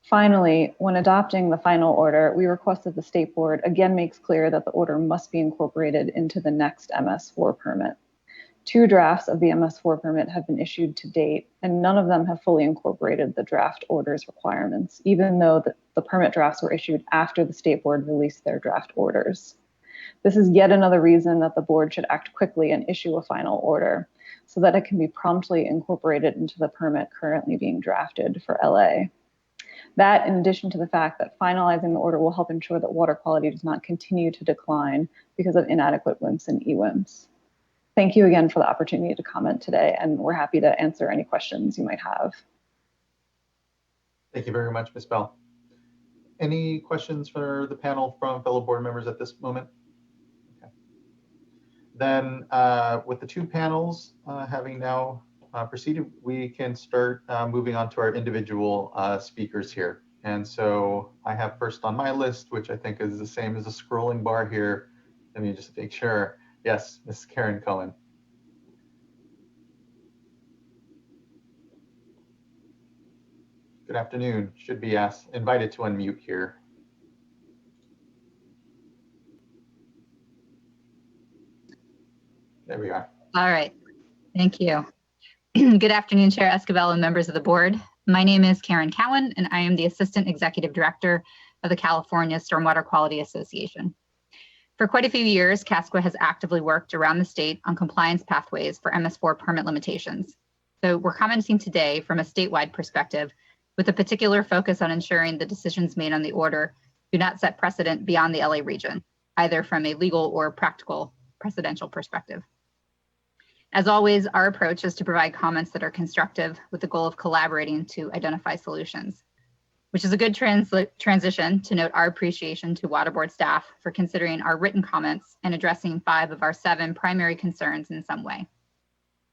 Finally, when adopting the final order, we request that the State Board again makes clear that the order must be incorporated into the next MS4 permit. 2 drafts of the MS4 permit have been issued to date, and none of them have fully incorporated the draft orders requirements, even though the permit drafts were issued after the State Board released their draft orders. This is yet another reason that the board should act quickly and issue a final order so that it can be promptly incorporated into the permit currently being drafted for LA. That, in addition to the fact that finalizing the order will help ensure that water quality does not continue to decline because of inadequate WIMPs and EWIMPs. Thank you again for the opportunity to comment today, and we're happy to answer any questions you might have. Thank you very much, Ms. Bell. Any questions for the panel from fellow board members at this moment? Okay. Then with the 2 panels having now proceeded, we can start moving on to our individual speakers here. And so I have first on my list, which I think is the same as a scrolling bar here. Let me just make sure. Yes, Ms. Karen Cohen. Good afternoon. Should be invited to unmute here. There we are. All right. Thank you. Good afternoon, Chair Esquivel and members of the board. My name is Karen Cowan, and I am the Assistant Executive Director of the California Stormwater Quality Association. For quite a few years, CASQA has actively worked around the state on compliance pathways for MS4 permit limitations. So we're commenting today from a statewide perspective with a particular focus on ensuring the decisions made on the order do not set precedent beyond the LA region, either from a legal or practical precedential perspective. As always, our approach is to provide comments that are constructive with the goal of collaborating to identify solutions, which is a good transition to note our appreciation to Water Board staff for considering our written comments and addressing 5 of our 7 primary concerns in some way.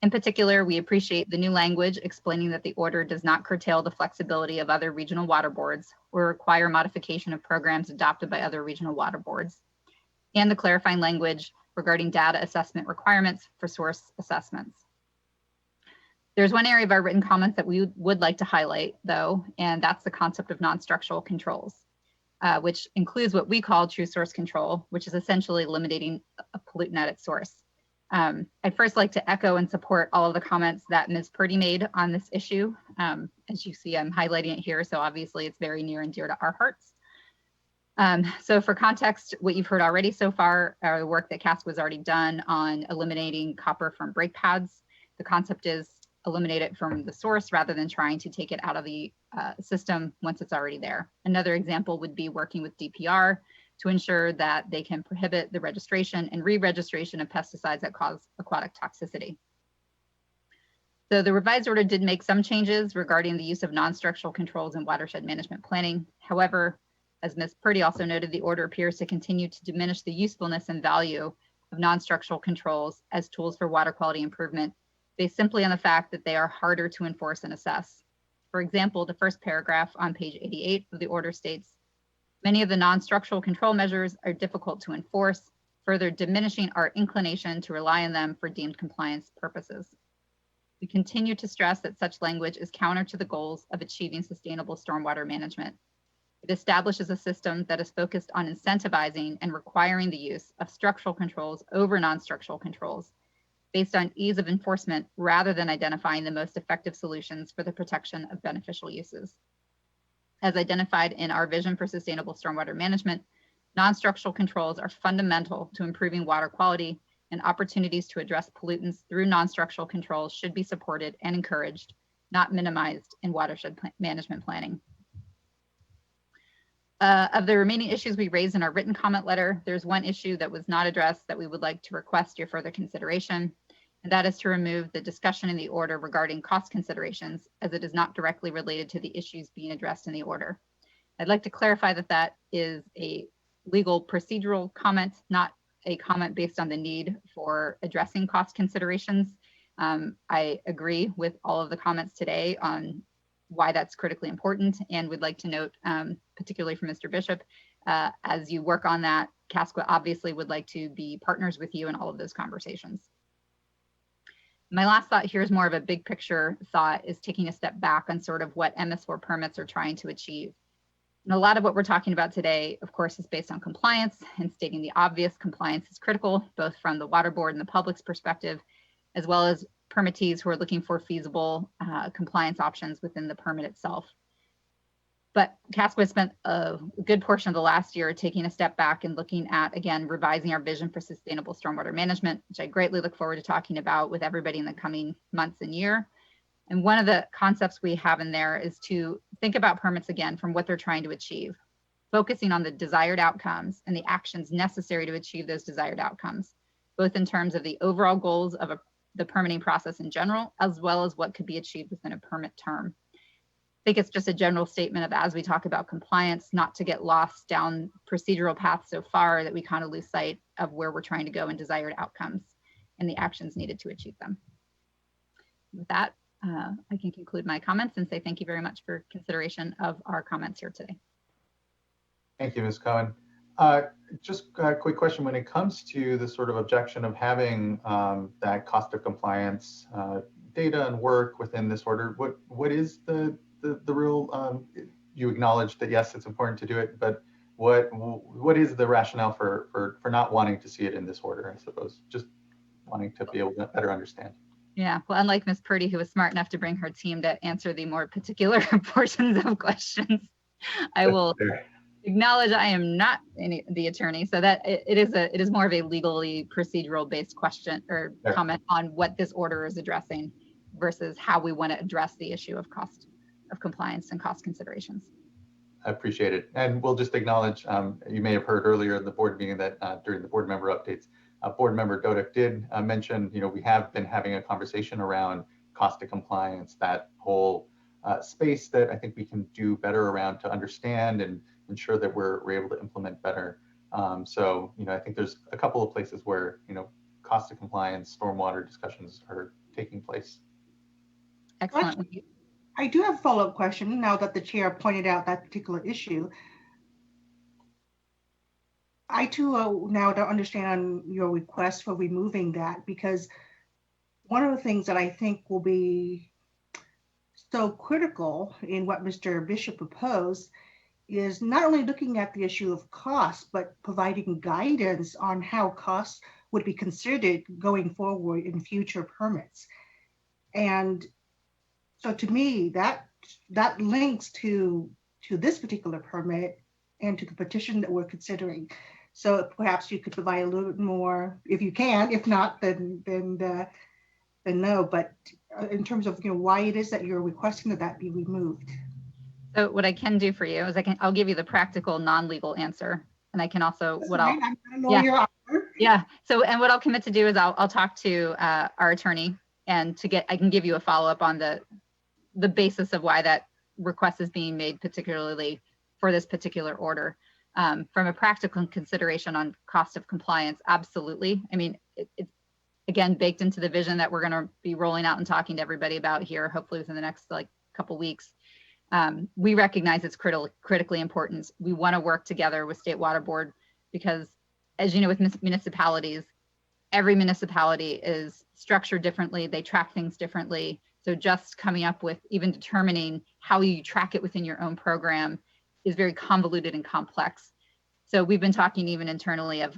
In particular, we appreciate the new language explaining that the order does not curtail the flexibility of other regional water boards or require modification of programs adopted by other regional water boards, and the clarifying language regarding data assessment requirements for source assessments. There's one area of our written comments that we would like to highlight, though, and that's the concept of non-structural controls, which includes what we call true source control, which is essentially eliminating a pollutant at its source. I'd first like to echo and support all of the comments that Ms. Purdy made on this issue. As you see, I'm highlighting it here, so obviously it's very near and dear to our hearts. So for context, what you've heard already so far are the work that CASQA has already done on eliminating copper from brake pads. The concept is eliminate it from the source rather than trying to take it out of the system once it's already there. Another example would be working with DPR to ensure that they can prohibit the registration and re-registration of pesticides that cause aquatic toxicity. So the revised order did make some changes regarding the use of non-structural controls in watershed management planning. However, as Ms. Purdy also noted, the order appears to continue to diminish the usefulness and value of non-structural controls as tools for water quality improvement, based simply on the fact that they are harder to enforce and assess. For example, the first paragraph on page 88 of the order states, many of the non-structural control measures are difficult to enforce, further diminishing our inclination to rely on them for deemed compliance purposes. We continue to stress that such language is counter to the goals of achieving sustainable stormwater management. It establishes a system that is focused on incentivizing and requiring the use of structural controls over non-structural controls based on ease of enforcement rather than identifying the most effective solutions for the protection of beneficial uses. As identified in our vision for sustainable stormwater management, non-structural controls are fundamental to improving water quality, and opportunities to address pollutants through non-structural controls should be supported and encouraged, not minimized in watershed management planning. Of the remaining issues we raised in our written comment letter, there's one issue that was not addressed that we would like to request your further consideration, and that is to remove the discussion in the order regarding cost considerations, as it is not directly related to the issues being addressed in the order. I'd like to clarify that that is a legal procedural comment, not a comment based on the need for addressing cost considerations. I agree with all of the comments today on why that's critically important, and would like to note, particularly from Mr. Bishop, as you work on that, CASQA obviously would like to be partners with you in all of those conversations. My last thought here is more of a big picture thought, is taking a step back on sort of what MS4 permits are trying to achieve. And a lot of what we're talking about today, of course, is based on compliance, and stating the obvious, compliance is critical, both from the water board and the public's perspective. as well as permittees who are looking for feasible compliance options within the permit itself. But CASPA spent a good portion of the last year taking a step back and looking at, again, revising our vision for sustainable stormwater management, which I greatly look forward to talking about with everybody in the coming months and year. And one of the concepts we have in there is to think about permits again from what they're trying to achieve, focusing on the desired outcomes and the actions necessary to achieve those desired outcomes, both in terms of the overall goals of the permitting process in general, as well as what could be achieved within a permit term. I think it's just a general statement of, as we talk about compliance, not to get lost down procedural paths so far that we kind of lose sight of where we're trying to go and desired outcomes and the actions needed to achieve them. With that, I can conclude my comments and say thank you very much for consideration of our comments here today. Thank you, Ms. Cohen. Just a quick question. When it comes to the sort of objection of having that cost of compliance data and work within this order, what is the real, you acknowledge that yes, it's important to do it, but what is the rationale for not wanting to see it in this order, I suppose, just wanting to be able to better understand? Yeah, well, unlike Ms. Purdy, who was smart enough to bring her team to answer the more particular portions of questions, I will acknowledge I am not the attorney, so that it is more of a legally procedural based question or comment on what this order is addressing versus how we want to address the issue of cost of compliance and cost considerations. I appreciate it. And we'll just acknowledge, you may have heard earlier in the board meeting that during the board member updates, board member Dodick did mention, we have been having a conversation around cost of compliance, that whole space that I think we can do better around to understand and ensure that we're able to implement better. So, I think there's a couple of places where, cost of compliance, stormwater discussions are taking place. Excellent. I do have a follow-up question now that the chair pointed out that particular issue. I too now don't understand your request for removing that, because one of the things that I think will be so critical in what Mr. Bishop proposed is not only looking at the issue of cost, but providing guidance on how costs would be considered going forward in future permits. And so to me, that links to this particular permit and to the petition that we're considering. So perhaps you could provide a little bit more, if you can. If not, then no. But in terms of why it is that you're requesting that be removed. So what I can do for you is I'll give you the practical non-legal answer, and I can also So and what I'll commit to do is I'll talk to our attorney and I can give you a follow-up on the basis of why that request is being made, particularly for this particular order. From a practical consideration on cost of compliance, absolutely. I mean, it's again baked into the vision that we're going to be rolling out and talking to everybody about here, hopefully within the next couple weeks. We recognize it's critically important. We want to work together with State Water Board because, as you know, with municipalities, every municipality is structured differently. They track things differently. So just coming up with even determining how you track it within your own program is very convoluted and complex. So we've been talking even internally of,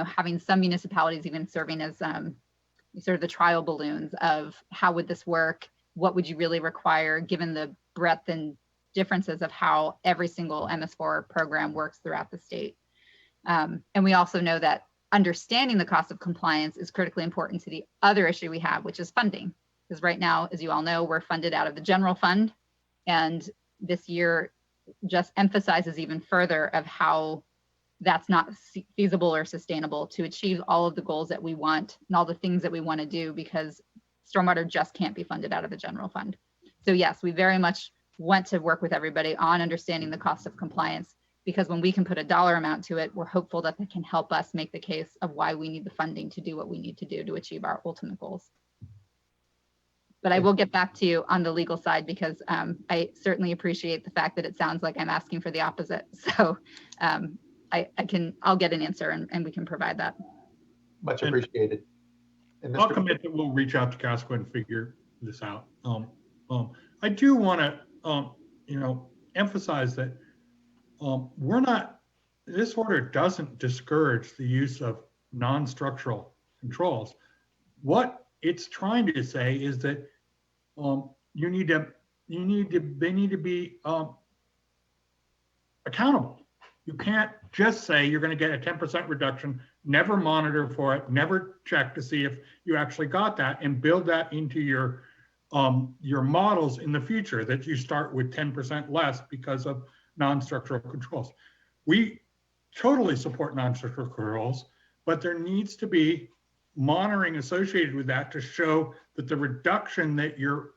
having some municipalities even serving as sort of the trial balloons of how would this work? What would you really require given the breadth and differences of how every single MS4 program works throughout the state. And we also know that understanding the cost of compliance is critically important to the other issue we have, which is funding. Because right now, as you all know, we're funded out of the general fund. And this year just emphasizes even further of how that's not feasible or sustainable to achieve all of the goals that we want and all the things that we want to do, because stormwater just can't be funded out of the general fund. So yes, we very much want to work with everybody on understanding the cost of compliance, because when we can put a dollar amount to it, we're hopeful that it can help us make the case of why we need the funding to do what we need to do to achieve our ultimate goals. But I will get back to you on the legal side, because I certainly appreciate the fact that it sounds like I'm asking for the opposite. So I'll get an answer and we can provide that. Much appreciated. And I'll commit that we'll reach out to CASPA and figure this out. I do want to, emphasize that this order doesn't discourage the use of non-structural controls. What it's trying to say is that they need to be accountable. You can't just say you're going to get a 10% reduction, never monitor for it, never check to see if you actually got that, and build that into your models in the future, that you start with 10% less because of non-structural controls. We totally support non-structural controls, but there needs to be monitoring associated with that to show that the reduction that you're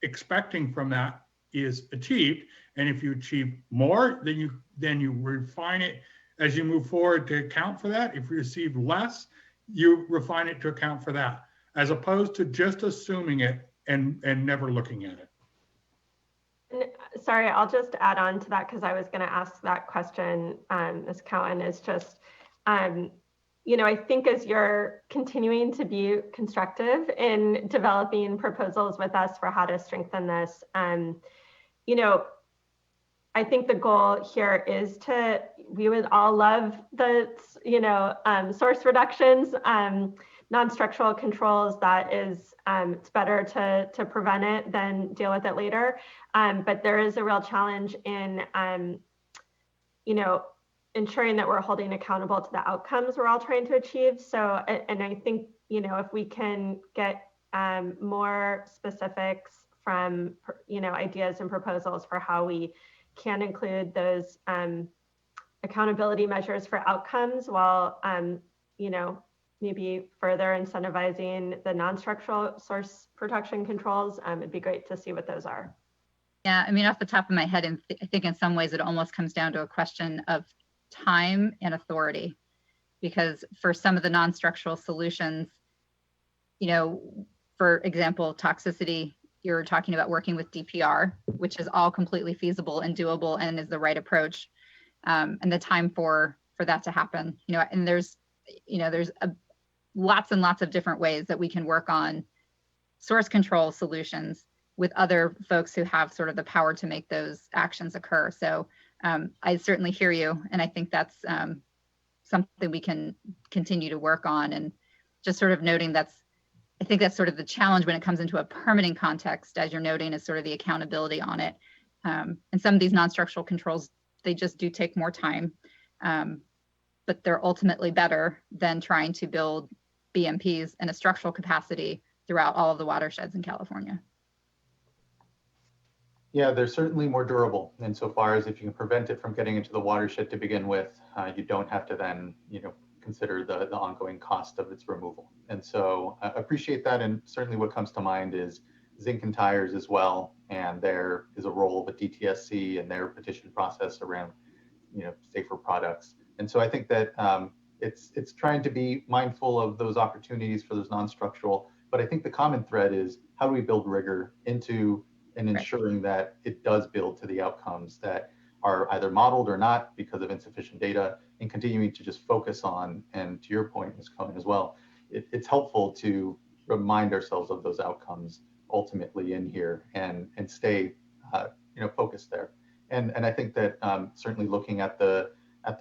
expecting from that is achieved. And if you achieve more, then you refine it as you move forward to account for that. If you receive less, you refine it to account for that, as opposed to just assuming it and never looking at it. Sorry, I'll just add on to that because I was going to ask that question, Ms. Cowan, is just, you know, I think as you're continuing to be constructive in developing proposals with us for how to strengthen this, you know, I think the goal here is we would all love the, you know, source reductions, non-structural controls. That is, it's better to prevent it than deal with it later. But there is a real challenge in, you know, ensuring that we're holding accountable to the outcomes we're all trying to achieve. So, and I think, you know, if we can get more specifics from, you know, ideas and proposals for how we can include those accountability measures for outcomes while, you know, maybe further incentivizing the non-structural source protection controls, it'd be great to see what those are. Yeah, I mean, off the top of my head, and I think in some ways it almost comes down to a question of time and authority, because for some of the non-structural solutions, you know, for example, toxicity, you're talking about working with DPR, which is all completely feasible and doable and is the right approach, and the time for that to happen, you know, and there's lots and lots of different ways that we can work on source control solutions with other folks who have sort of the power to make those actions occur. So I certainly hear you, and I think that's something we can continue to work on, and just sort of noting I think that's sort of the challenge when it comes into a permitting context, as you're noting, is sort of the accountability on it. And some of these non-structural controls, they just do take more time, but they're ultimately better than trying to build BMPs in a structural capacity throughout all of the watersheds in California. Yeah, they're certainly more durable insofar as if you can prevent it from getting into the watershed to begin with, you don't have to then, you know, consider the ongoing cost of its removal. And so I appreciate that. And certainly what comes to mind is zinc and tires as well. And there is a role of the DTSC and their petition process around, you know, safer products. And so I think that it's trying to be mindful of those opportunities for those non-structural, but I think the common thread is how do we build rigor into and ensuring that it does build to the outcomes that are either modeled or not because of insufficient data, and continuing to just focus on, and to your point, Ms. Cohen, as well, it's helpful to remind ourselves of those outcomes ultimately in here and stay you know, focused there. And I think that certainly looking at the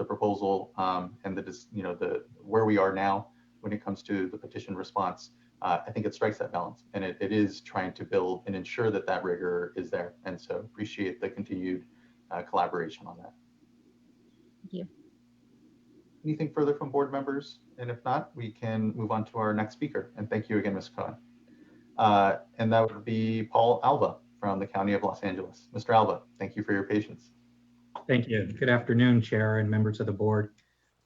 proposal and the where we are now when it comes to the petition response, I think it strikes that balance, and it is trying to build and ensure that that rigor is there. And so appreciate the continued collaboration on that. Thank you. Anything further from board members? And if not, we can move on to our next speaker. And thank you again, Ms. Cohen. And that would be Paul Alva from the County of Los Angeles. Mr. Alva, thank you for your patience. Thank you. Good afternoon, Chair and members of the board.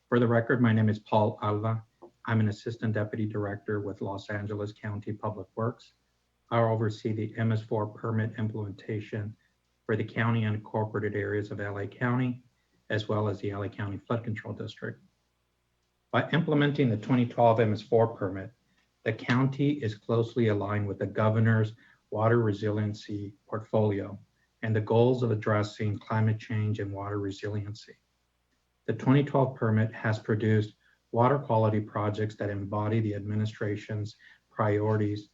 For the record, my name is Paul Alva. I'm an Assistant Deputy Director with Los Angeles County Public Works. I oversee the MS4 permit implementation for the county unincorporated areas of LA County, as well as the LA County Flood Control District. By implementing the 2012 MS4 permit, the county is closely aligned with the governor's water resiliency portfolio and the goals of addressing climate change and water resiliency. The 2012 permit has produced water quality projects that embody the administration's priorities,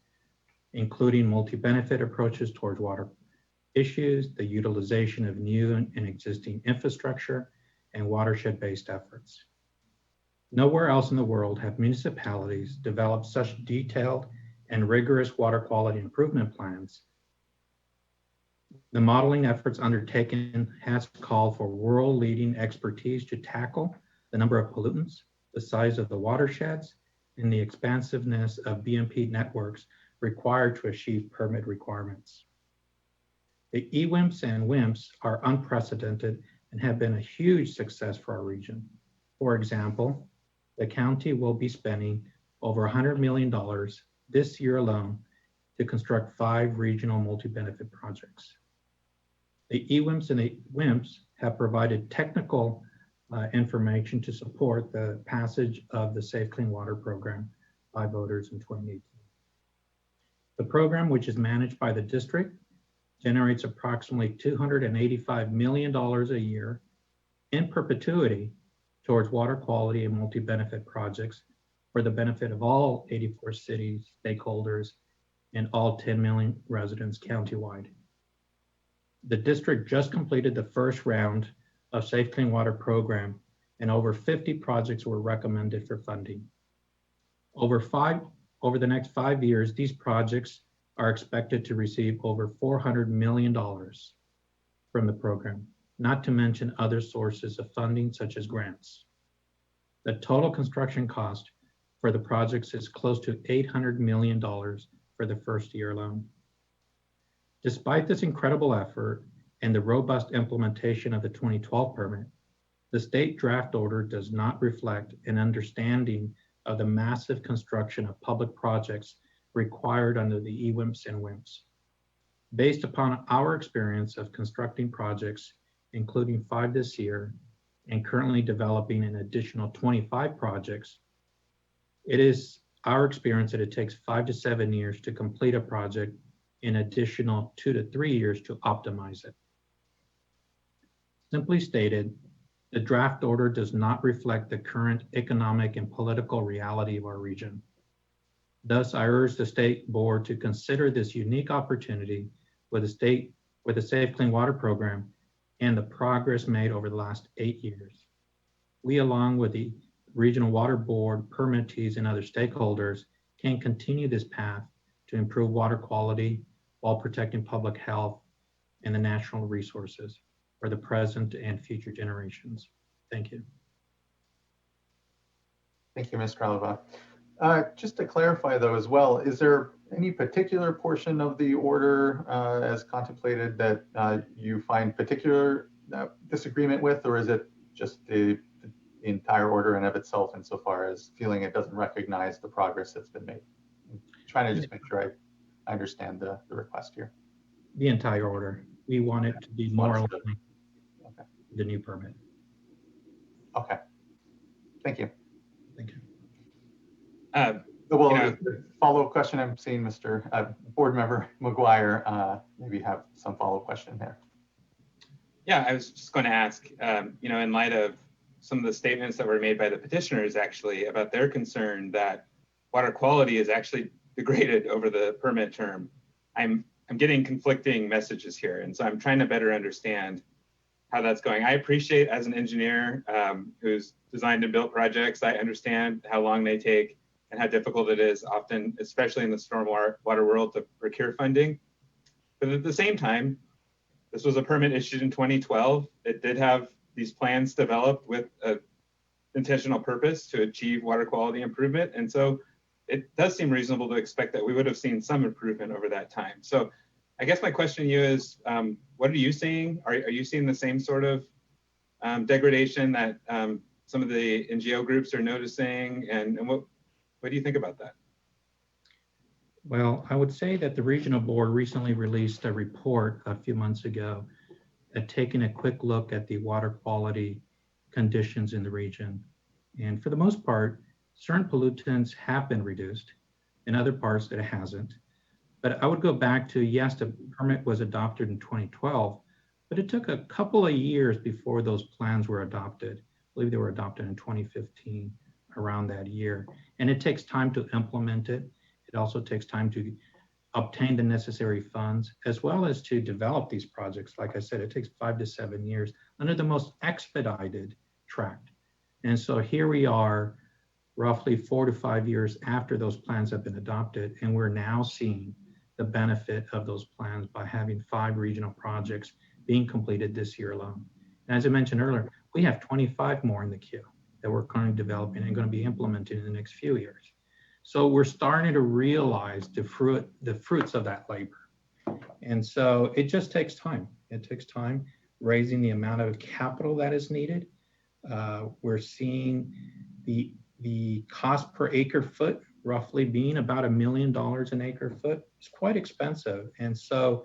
including multi-benefit approaches towards water issues, the utilization of new and existing infrastructure, and watershed-based efforts. Nowhere else in the world have municipalities developed such detailed and rigorous water quality improvement plans, the modeling efforts undertaken has called for world-leading expertise to tackle the number of pollutants, the size of the watersheds, and the expansiveness of BMP networks required to achieve permit requirements. The EWIMPs and WIMPs are unprecedented and have been a huge success for our region. For example, the county will be spending over $100 million this year alone to construct 5 regional multi-benefit projects. The EWIMPs and the WIMPs have provided technical information to support the passage of the Safe Clean Water Program by voters in 2018. The program, which is managed by the district, generates approximately $285 million a year in perpetuity towards water quality and multi-benefit projects for the benefit of all 84 cities, stakeholders, and all 10 million residents countywide. The district just completed the first round of Safe Clean Water Program, and over 50 projects were recommended for funding. Over the next 5 years, these projects are expected to receive over $400 million from the program, not to mention other sources of funding such as grants. The total construction cost for the projects is close to $800 million for the first year alone. Despite this incredible effort and the robust implementation of the 2012 permit, the state draft order does not reflect an understanding of the massive construction of public projects required under the EWIMPs and WIMPs. Based upon our experience of constructing projects, including 5 this year, and currently developing an additional 25 projects, it is our experience that it takes 5 to 7 years to complete a project, an additional 2 to 3 years to optimize it. Simply stated, the draft order does not reflect the current economic and political reality of our region. Thus, I urge the state board to consider this unique opportunity with the Safe Clean Water Program and the progress made over the last 8 years. We, along with the Regional Water Board, permittees, and other stakeholders, can continue this path to improve water quality while protecting public health and the natural resources for the present and future generations. Thank you. Thank you, Ms. Kralova. Just to clarify though as well, is there any particular portion of the order as contemplated that you find particular disagreement with, or is it just the entire order in of itself insofar as feeling it doesn't recognize the progress that's been made? I'm trying to just make sure I understand the request here. The entire order. We want it to be more aligned with the new permit. Okay. Thank you. Thank you. Well, follow-up question. I'm seeing Mr. Board Member McGuire maybe have some follow-up question there. Yeah, I was just going to ask, in light of some of the statements that were made by the petitioners actually about their concern that water quality is actually degraded over the permit term, I'm getting conflicting messages here. And so I'm trying to better understand how that's going. I appreciate, as an engineer who's designed and built projects, I understand how long they take and how difficult it is often, especially in the stormwater world, to procure funding. But at the same time, this was a permit issued in 2012. It did have these plans developed with an intentional purpose to achieve water quality improvement. And so it does seem reasonable to expect that we would have seen some improvement over that time. So I guess my question to you is, what are you seeing? Are you seeing the same sort of degradation that some of the NGO groups are noticing? And what do you think about that? Well, I would say that the regional board recently released a report a few months ago taking a quick look at the water quality conditions in the region. And for the most part, certain pollutants have been reduced. In other parts, it hasn't. But I would go back to, yes, the permit was adopted in 2012, but it took a couple of years before those plans were adopted. I believe they were adopted in 2015, around that year. And it takes time to implement it. It also takes time to obtain the necessary funds, as well as to develop these projects. Like I said, it takes 5 to 7 years under the most expedited track. And so here we are roughly 4 to 5 years after those plans have been adopted. And we're now seeing the benefit of those plans by having 5 regional projects being completed this year alone. And as I mentioned earlier, we have 25 more in the queue that we're currently developing and going to be implemented in the next few years. So we're starting to realize the fruits of that labor. And so it just takes time. It takes time raising the amount of capital that is needed. We're seeing the cost per acre foot roughly being about $1 million an acre foot. It's quite expensive. And so,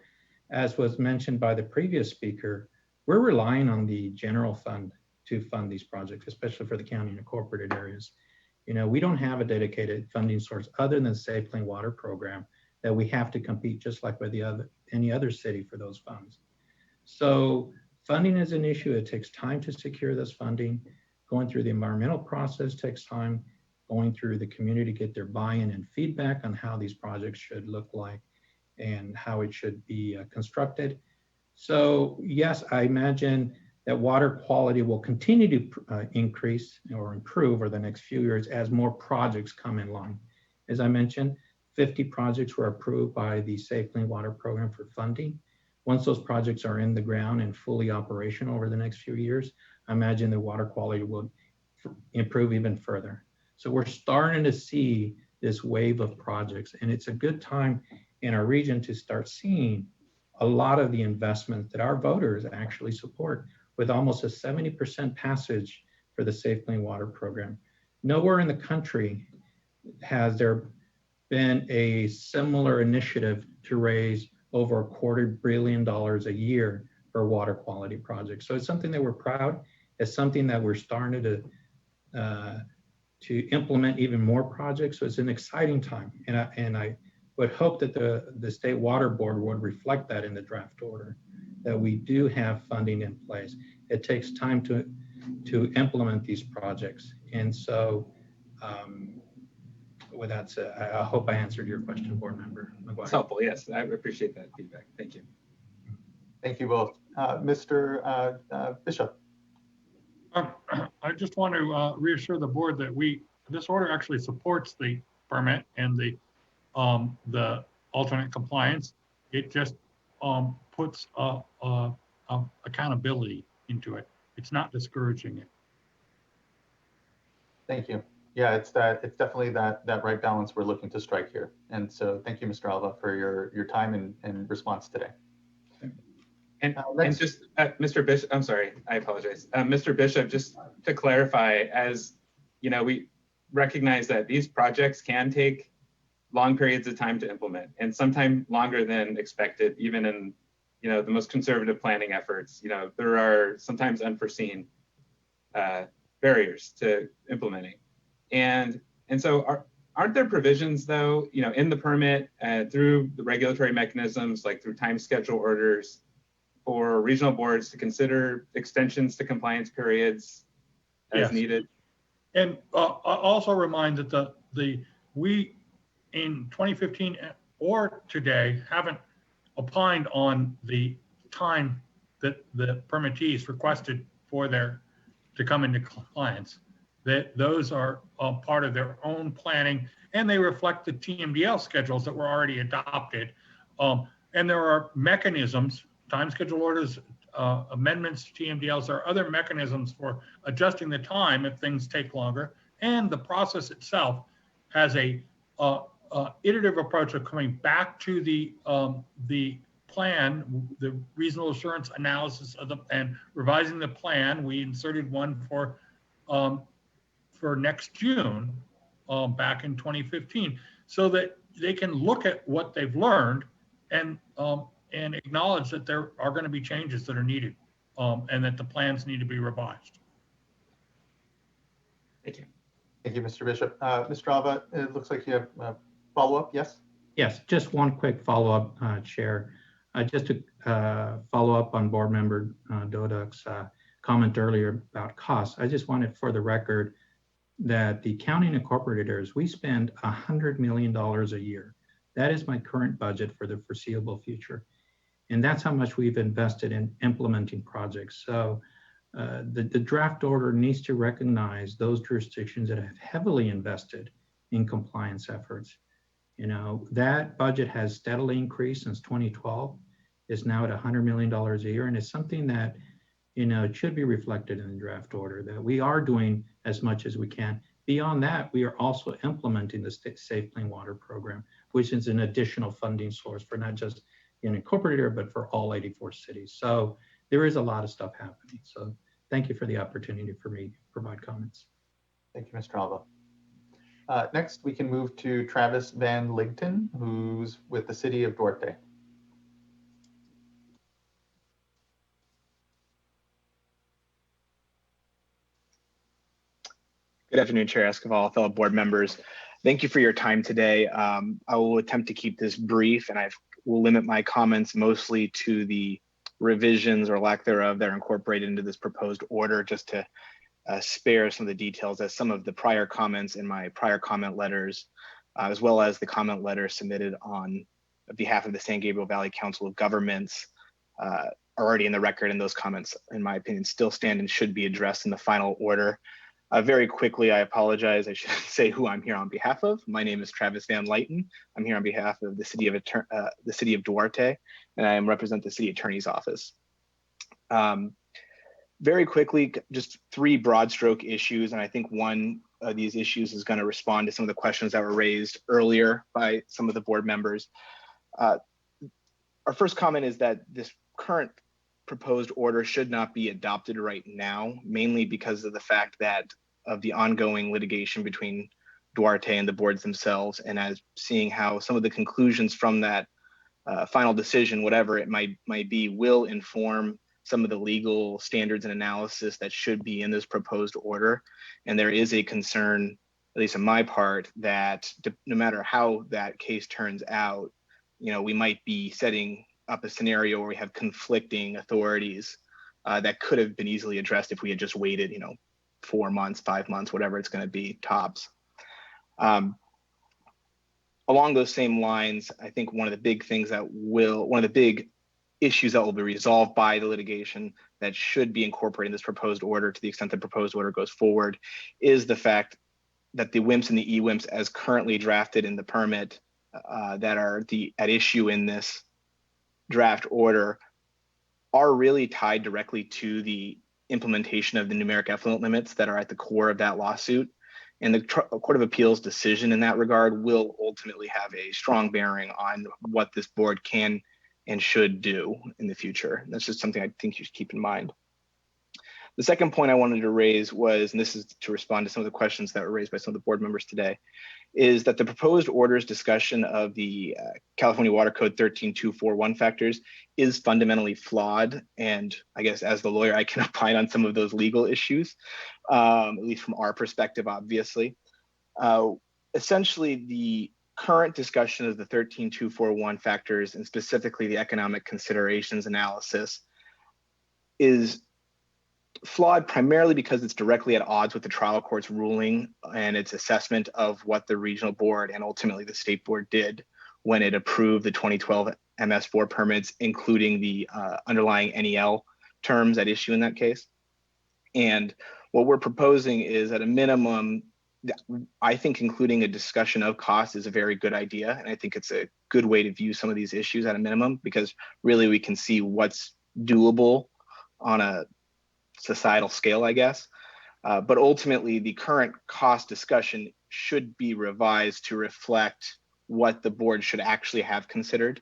as was mentioned by the previous speaker, we're relying on the general fund to fund these projects, especially for the county and incorporated areas. You know, we don't have a dedicated funding source other than the Safe Clean Water program that we have to compete just like with any other city for those funds. So funding is an issue. It takes time to secure this funding. Going through the environmental process takes time. Going through the community to get their buy-in and feedback on how these projects should look like and how it should be constructed. So yes, I imagine that water quality will continue to increase or improve over the next few years as more projects come in line. As I mentioned, 50 projects were approved by the Safe Clean Water program for funding. Once those projects are in the ground and fully operational over the next few years, I imagine the water quality will improve even further. So we're starting to see this wave of projects, and it's a good time in our region to start seeing a lot of the investment that our voters actually support, with almost a 70% passage for the Safe Clean Water program. Nowhere in the country has there been a similar initiative to raise over $250 million a year for water quality projects. So it's something that we're proud. It's something that we're starting to implement even more projects. So it's an exciting time. And I would hope that the State Water Board would reflect that in the draft order, that we do have funding in place. It takes time to implement these projects. And so with that said, I hope I answered your question, Board Member McGuire. It's helpful, yes. I appreciate that feedback. Thank you. Thank you both. Mr. Bishop. I just want to reassure the board that this order actually supports the permit and the alternate compliance. It just puts accountability into it. It's not discouraging it. Thank you. Yeah, it's definitely that right balance we're looking to strike here. And so thank you, Mr. Alva, for your time and response today. And just Mr. Bishop, I'm sorry, I apologize. Mr. Bishop, just to clarify, as you know, we recognize that these projects can take long periods of time to implement, and sometimes longer than expected, even in the most conservative planning efforts. There are sometimes unforeseen barriers to implementing, and so aren't there provisions though, in the permit through the regulatory mechanisms, like through time schedule orders, for regional boards to consider extensions to compliance periods as needed? And I'll also remind that we in 2015 or today haven't opined on the time that the permittees requested for to come into compliance. That those are part of their own planning, and they reflect the TMDL schedules that were already adopted. And there are mechanisms, time schedule orders, amendments to TMDLs. There are other mechanisms for adjusting the time if things take longer. And the process itself has a iterative approach of coming back to the plan, the reasonable assurance analysis and revising the plan. We inserted one for next June back in 2015, so that they can look at what they've learned and acknowledge that there are going to be changes that are needed and that the plans need to be revised. Thank you. Thank you, Mr. Bishop. Mr. Alva, it looks like you have a follow-up, yes? Yes, just one quick follow-up, Chair. Just to follow up on Board Member Doduk's comment earlier about costs, I just wanted for the record that the county and incorporated areas, we spend $100 million a year. That is my current budget for the foreseeable future. And that's how much we've invested in implementing projects. So the draft order needs to recognize those jurisdictions that have heavily invested in compliance efforts. You know, that budget has steadily increased since 2012. It's now at $100 million a year, and it's something that, you know, it should be reflected in the draft order, that we are doing as much as we can. Beyond that, we are also implementing the Safe Clean Water Program, which is an additional funding source for not just in incorporated area, but for all 84 cities. So there is a lot of stuff happening. So thank you for the opportunity for me to provide comments. Thank you, Mr. Alva. Next, we can move to Travis Van Ligten, who's with the City of Duarte. Good afternoon, Chair Esquivel, fellow board members. Thank you for your time today. I will attempt to keep this brief, and I will limit my comments mostly to the revisions or lack thereof that are incorporated into this proposed order, just to spare some of the details, as some of the prior comments in my prior comment letters, as well as the comment letter submitted on behalf of the San Gabriel Valley Council of Governments are already in the record, and those comments, in my opinion, still stand and should be addressed in the final order. Very quickly, I apologize. I should say who I'm here on behalf of. My name is Travis Van Ligten. I'm here on behalf of the City of Duarte, and I represent the City Attorney's Office. Very quickly, just three broad stroke issues, and I think one of these issues is going to respond to some of the questions that were raised earlier by some of the board members. Our first comment is that this current proposed order should not be adopted right now, mainly because of the fact that of the ongoing litigation between Duarte and the boards themselves, and as seeing how some of the conclusions from that final decision, whatever it might be, will inform some of the legal standards and analysis that should be in this proposed order. And there is a concern, at least on my part, that no matter how that case turns out, you know, we might be setting up a scenario where we have conflicting authorities that could have been easily addressed if we had just waited, you know, 4 months, 5 months, whatever it's going to be, tops. Along those same lines, I think one of the big issues that will be resolved by the litigation that should be incorporated in this proposed order, to the extent the proposed order goes forward, is the fact that the WIMPs and the EWIMPs as currently drafted in the permit that are at issue in this draft order are really tied directly to the implementation of the numeric effluent limits that are at the core of that lawsuit. And the Court of Appeals decision in that regard will ultimately have a strong bearing on what this board can and should do in the future. And that's just something I think you should keep in mind. The second point I wanted to raise was, and this is to respond to some of the questions that were raised by some of the board members today, is that the proposed order's discussion of the California Water Code 13241 factors is fundamentally flawed. And I guess as the lawyer, I can opine on some of those legal issues, at least from our perspective, obviously. Essentially, the current discussion of the 13241 factors, and specifically the economic considerations analysis, is flawed primarily because it's directly at odds with the trial court's ruling and its assessment of what the regional board and ultimately the state board did when it approved the 2012 MS4 permits, including the underlying NEL terms at issue in that case. And what we're proposing is, at a minimum, I think including a discussion of cost is a very good idea. And I think it's a good way to view some of these issues at a minimum, because really we can see what's doable on a societal scale, I guess. But ultimately, the current cost discussion should be revised to reflect what the board should actually have considered.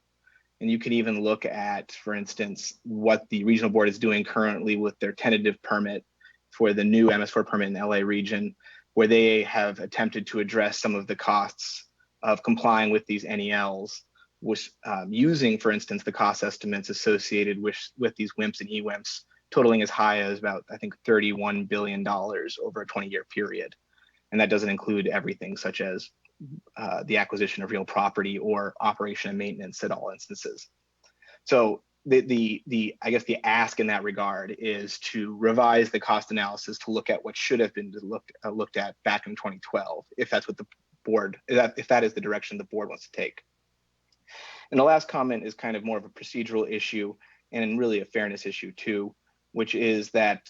And you could even look at, for instance, what the regional board is doing currently with their tentative permit for the new MS4 permit in the LA region, where they have attempted to address some of the costs of complying with these NELs, which using, for instance, the cost estimates associated with these WIMPs and EWIMPs, totaling as high as about, I think, $31 billion over a 20-year period. And that doesn't include everything such as the acquisition of real property or operation and maintenance at all instances. So I guess the ask in that regard is to revise the cost analysis to look at what should have been looked at back in 2012, if that's what the board, if that is the direction the board wants to take. And the last comment is kind of more of a procedural issue and really a fairness issue too, which is that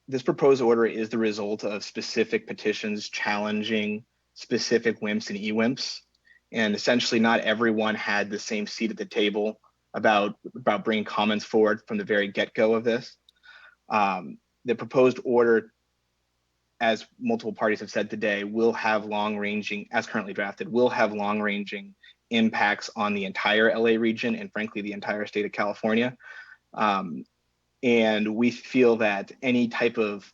this proposed order is the result of specific petitions challenging specific WIMPs and EWIMPs. And essentially not everyone had the same seat at the table about bringing comments forward from the very get-go of this. The proposed order, as multiple parties have said today, will have long-ranging, as currently drafted, will have long-ranging impacts on the entire LA region and frankly, the entire state of California. And we feel that any type of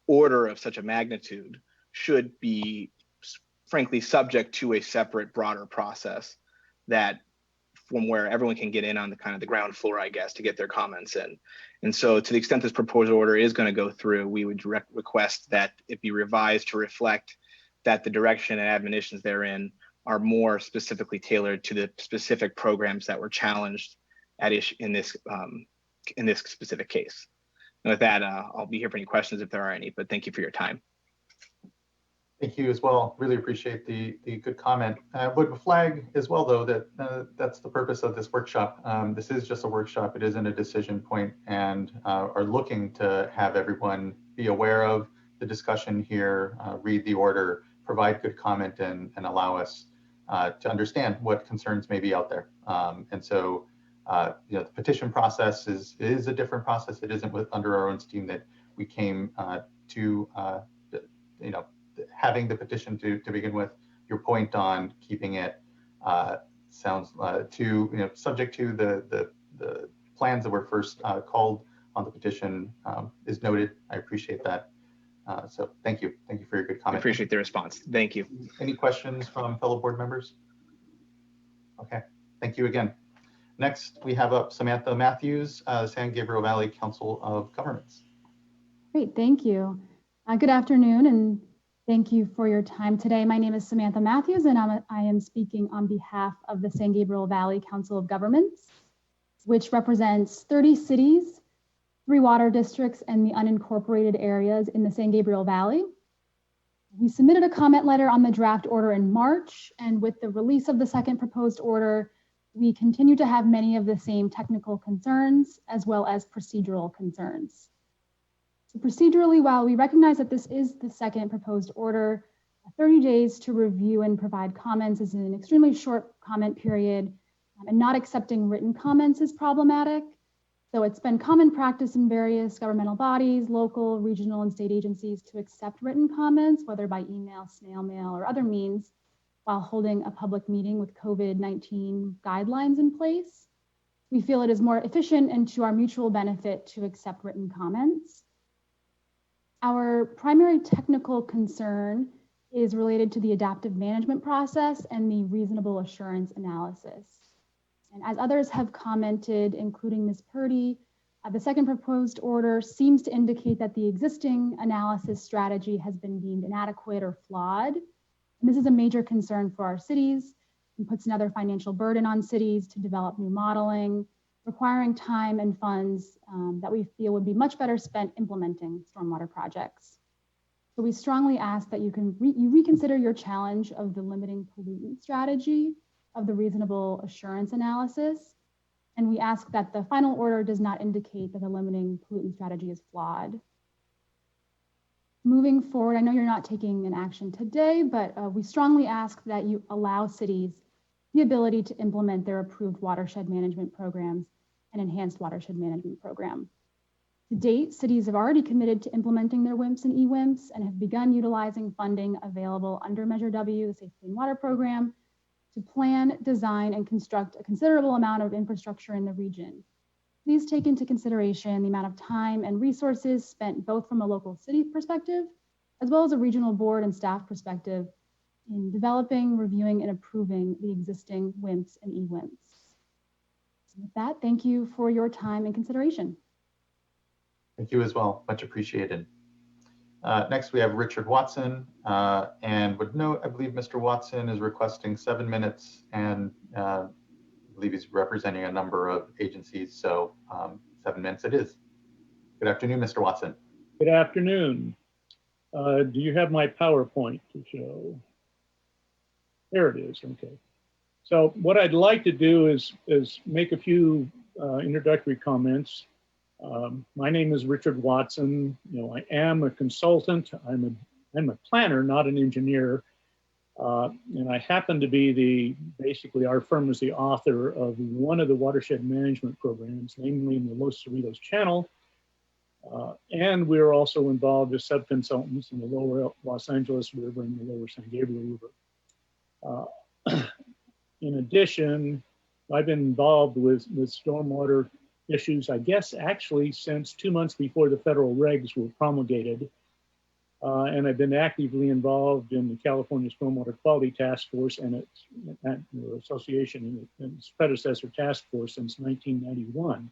order of such a magnitude should be, frankly, subject to a separate, broader process that from where everyone can get in on the kind of the ground floor, I guess, to get their comments in. And so to the extent this proposed order is going to go through, we would request that it be revised to reflect that the direction and admonitions therein are more specifically tailored to the specific programs that were challenged at issue in this specific case. And with that, I'll be here for any questions if there are any, but thank you for your time. Thank you as well. Really appreciate the good comment. Would flag as well, though, that that's the purpose of this workshop. This is just a workshop. It isn't a decision point, and are looking to have everyone be aware of the discussion here, read the order, provide good comment, and allow us to understand what concerns may be out there. And so, the petition process is a different process. It isn't under our own steam that we came to, having the petition to begin with. Your point on keeping it sounds subject to the plans that were first called on the petition is noted. I appreciate that. So thank you for your good comment. I appreciate the response. Thank you. Any questions from fellow board members? Okay, thank you again. Next, we have up Samantha Matthews, San Gabriel Valley Council of Governments. Great, thank you. Good afternoon, and thank you for your time today. My name is Samantha Matthews, and I am speaking on behalf of the San Gabriel Valley Council of Governments, which represents 30 cities, 3 water districts, and the unincorporated areas in the San Gabriel Valley. We submitted a comment letter on the draft order in March, and with the release of the second proposed order, we continue to have many of the same technical concerns as well as procedural concerns. So procedurally, while we recognize that this is the second proposed order, 30 days to review and provide comments is an extremely short comment period, and not accepting written comments is problematic. So it's been common practice in various governmental bodies, local, regional, and state agencies to accept written comments, whether by email, snail mail, or other means, while holding a public meeting with COVID-19 guidelines in place. We feel it is more efficient and to our mutual benefit to accept written comments. Our primary technical concern is related to the adaptive management process and the reasonable assurance analysis. And as others have commented, including Ms. Purdy, the second proposed order seems to indicate that the existing analysis strategy has been deemed inadequate or flawed. And this is a major concern for our cities and puts another financial burden on cities to develop new modeling, requiring time and funds that we feel would be much better spent implementing stormwater projects. So we strongly ask that you reconsider your challenge of the limiting pollutant strategy of the reasonable assurance analysis. And we ask that the final order does not indicate that the limiting pollutant strategy is flawed. Moving forward, I know you're not taking an action today, but we strongly ask that you allow cities the ability to implement their approved watershed management programs and enhanced watershed management program. To date, cities have already committed to implementing their WIMPs and EWIMPs and have begun utilizing funding available under Measure W, the Safe Clean Water Program, to plan, design, and construct a considerable amount of infrastructure in the region. Please take into consideration the amount of time and resources spent both from a local city perspective, as well as a regional board and staff perspective in developing, reviewing, and approving the existing WIMPs and EWIMPs. With that, thank you for your time and consideration. Thank you as well, much appreciated. Next, we have Richard Watson, and would note, I believe Mr. Watson is requesting 7 minutes, and I believe he's representing a number of agencies, so 7 minutes it is. Good afternoon, Mr. Watson. Good afternoon. Do you have my PowerPoint to show? There it is, okay. So what I'd like to do is make a few introductory comments. My name is Richard Watson. I am a consultant. I'm a planner, not an engineer. And I happen to be basically our firm is the author of one of the watershed management programs, namely in the Los Cerritos Channel. And we're also involved as sub-consultants in the lower Los Angeles River and the lower San Gabriel River. In addition, I've been involved with stormwater issues, I guess, actually since 2 months before the federal regs were promulgated. And I've been actively involved in the California Stormwater Quality Task Force and its association and its predecessor task force since 1991.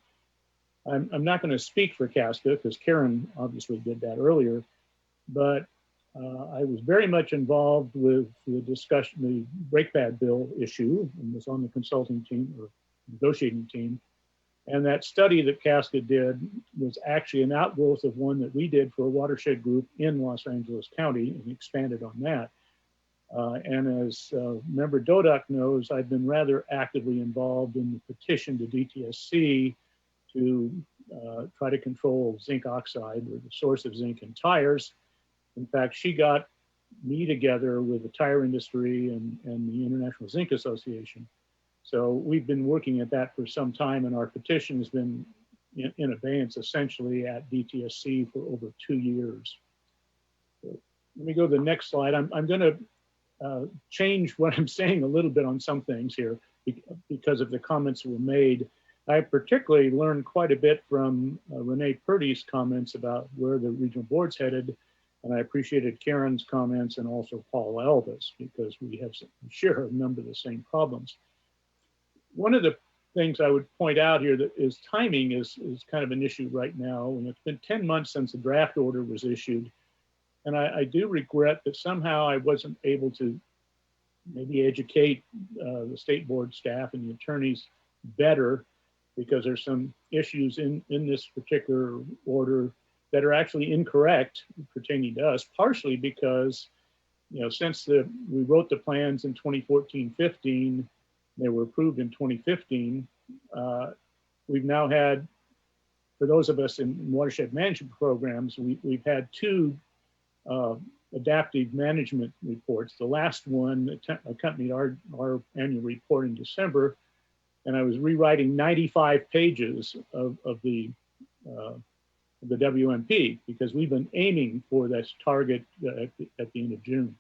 I'm not going to speak for CASCA because Karen obviously did that earlier, but I was very much involved with the discussion, the brake pad bill issue, and was on the consulting team or negotiating team. And that study that CASCA did was actually an outgrowth of one that we did for a watershed group in Los Angeles County and expanded on that. And as Member Dodak knows, I've been rather actively involved in the petition to DTSC to try to control zinc oxide, or the source of zinc in tires. In fact, she got me together with the tire industry and the International Zinc Association. So we've been working at that for some time, and our petition has been in abeyance essentially at DTSC for over 2 years. So let me go to the next slide. I'm going to change what I'm saying a little bit on some things here because of the comments that were made. I particularly learned quite a bit from Renee Purdy's comments about where the regional board's headed, and I appreciated Karen's comments and also Paul Elvis because we share a number of the same problems. One of the things I would point out here that is timing is kind of an issue right now, and it's been 10 months since the draft order was issued. And I do regret that somehow I wasn't able to maybe educate the state board staff and the attorneys better, because there's some issues in this particular order that are actually incorrect pertaining to us, partially because, since we wrote the plans in 2014-15, they were approved in 2015. We've now had, for those of us in watershed management programs, we've had 2 adaptive management reports. The last one accompanied our annual report in December, and I was rewriting 95 pages of the WMP because we've been aiming for this target at the end of June.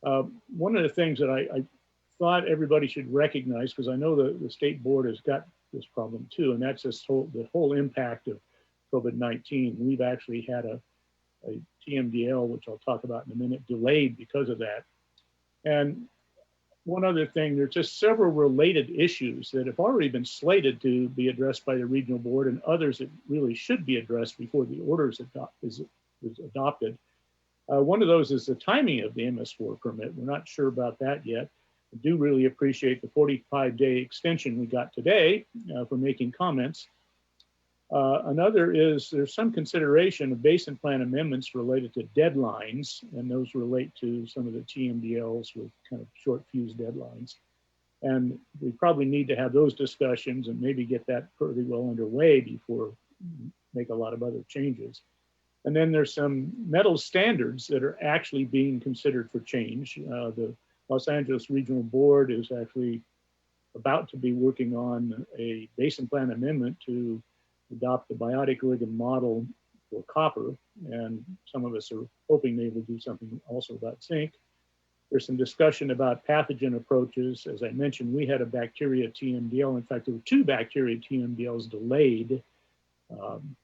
One of the things that I thought everybody should recognize, because I know the state board has got this problem too, and that's the whole impact of COVID-19. We've actually had a TMDL, which I'll talk about in a minute, delayed because of that. And one other thing, there's just several related issues that have already been slated to be addressed by the regional board, and others that really should be addressed before the order is adopted. One of those is the timing of the MS4 permit. We're not sure about that yet. I do really appreciate the 45-day extension we got today for making comments. Another is there's some consideration of basin plan amendments related to deadlines, and those relate to some of the TMDLs with kind of short fuse deadlines. And we probably need to have those discussions and maybe get that pretty well underway before we make a lot of other changes. And then there's some metal standards that are actually being considered for change. The Los Angeles Regional Board is actually about to be working on a basin plan amendment to adopt the biotic ligand model for copper, and some of us are hoping they will do something also about zinc. There's some discussion about pathogen approaches. As I mentioned, we had a bacteria TMDL. In fact, there were 2 bacteria TMDLs delayed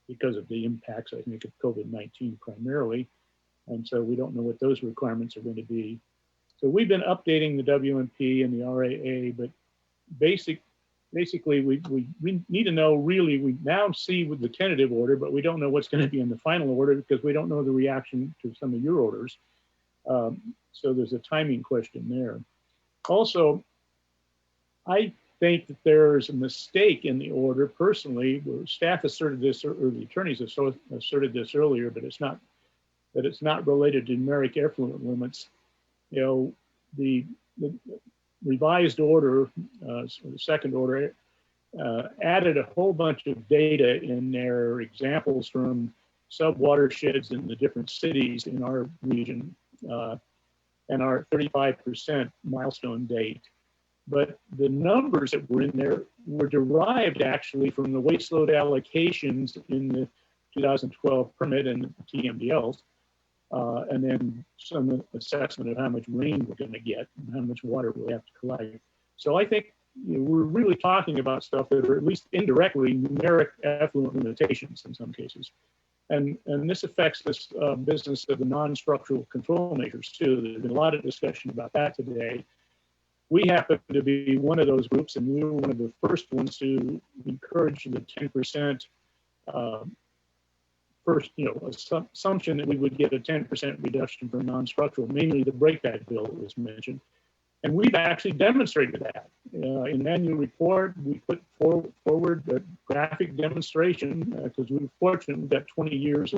because of the impacts, I think, of COVID-19 primarily. And so we don't know what those requirements are going to be. So we've been updating the WMP and the RAA, but basically we need to know, really, we now see with the tentative order, but we don't know what's going to be in the final order because we don't know the reaction to some of your orders. So there's a timing question there. Also, I think that there's a mistake in the order personally, where staff asserted this, or the attorneys asserted this earlier, but it's not, that it's not related to numeric effluent limits. The revised order, the second order, added a whole bunch of data in their examples from sub-watersheds in the different cities in our region and our 35% milestone date. But the numbers that were in there were derived actually from the waste load allocations in the 2012 permit and TMDLs, and then some assessment of how much rain we're going to get and how much water we have to collect. So I think we're really talking about stuff that are at least indirectly numeric effluent limitations in some cases. And this affects this business of the non-structural control measures too. There's been a lot of discussion about that today. We happen to be one of those groups, and we were one of the first ones to encourage the 10% first, assumption that we would get a 10% reduction for non-structural, mainly the breakback bill that was mentioned. And we've actually demonstrated that. In the annual report, we put forward a graphic demonstration because we were fortunate we've got 20 years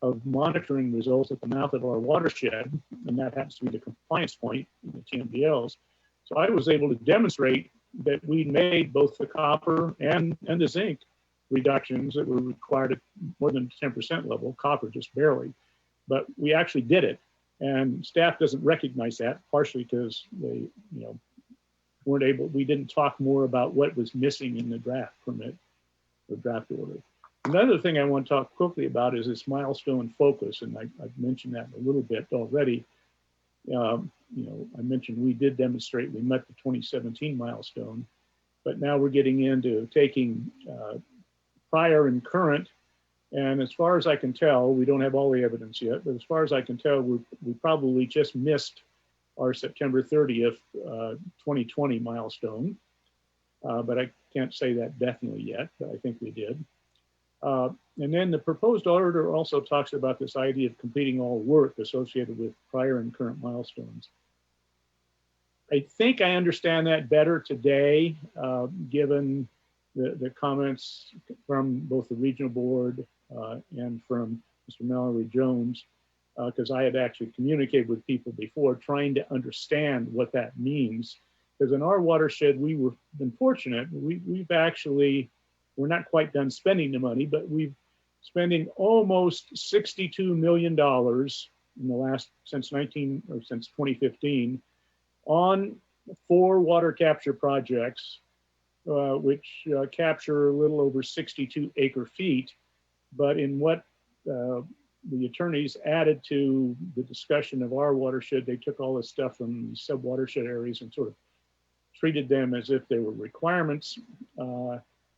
of monitoring results at the mouth of our watershed, and that happens to be the compliance point in the TMDLs. So I was able to demonstrate that we made both the copper and the zinc reductions that were required at more than 10% level, copper just barely, but we actually did it. And staff doesn't recognize that, partially because they, weren't able, we didn't talk more about what was missing in the draft permit or draft order. Another thing I want to talk quickly about is this milestone focus, and I've mentioned that a little bit already. I mentioned we did demonstrate we met the 2017 milestone, but now we're getting into taking prior and current. And as far as I can tell, we don't have all the evidence yet, but as far as I can tell, we probably just missed our September 30th, 2020 milestone. But I can't say that definitely yet, but I think we did. And then the proposed order also talks about this idea of completing all work associated with prior and current milestones. I think I understand that better today, given the comments from both the regional board and from Mr. Mallory Jones, because I had actually communicated with people before trying to understand what that means. Because in our watershed, we've been fortunate. We've actually, we're not quite done spending the money, but we've spending almost $62 million in the last, since 2015 on 4 water capture projects, which capture a little over 62 acre feet. But in what the attorneys added to the discussion of our watershed, they took all this stuff from sub-watershed areas and sort of treated them as if they were requirements.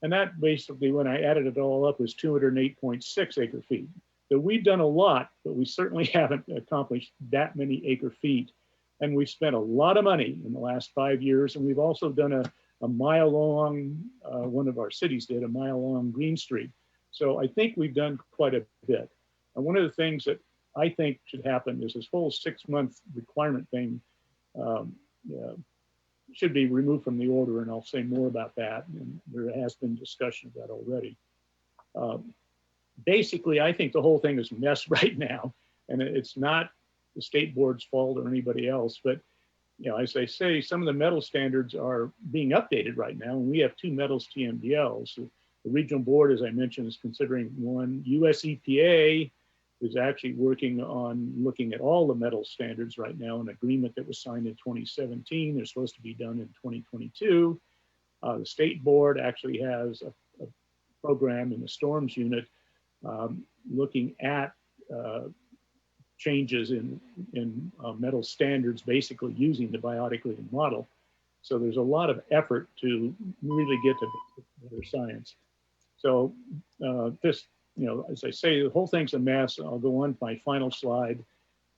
And that basically, when I added it all up, was 208.6 acre feet. So we've done a lot, but we certainly haven't accomplished that many acre feet. And we've spent a lot of money in the last 5 years. And we've also done a mile long, one of our cities did a mile long Green Street. So I think we've done quite a bit. And one of the things that I think should happen is this whole 6-month requirement thing should be removed from the order, and I'll say more about that. And there has been discussion of that already. Basically, I think the whole thing is a mess right now, and it's not the state board's fault or anybody else. But as I say, some of the metal standards are being updated right now, and we have 2 metals TMDLs. The regional board, as I mentioned, is considering one. US EPA is actually working on looking at all the metal standards right now, an agreement that was signed in 2017. They're supposed to be done in 2022. The state board actually has a program in the storms unit looking at changes in metal standards, basically using the biotic living model. So there's a lot of effort to really get to better science. So this, as I say, the whole thing's a mess. I'll go on to my final slide.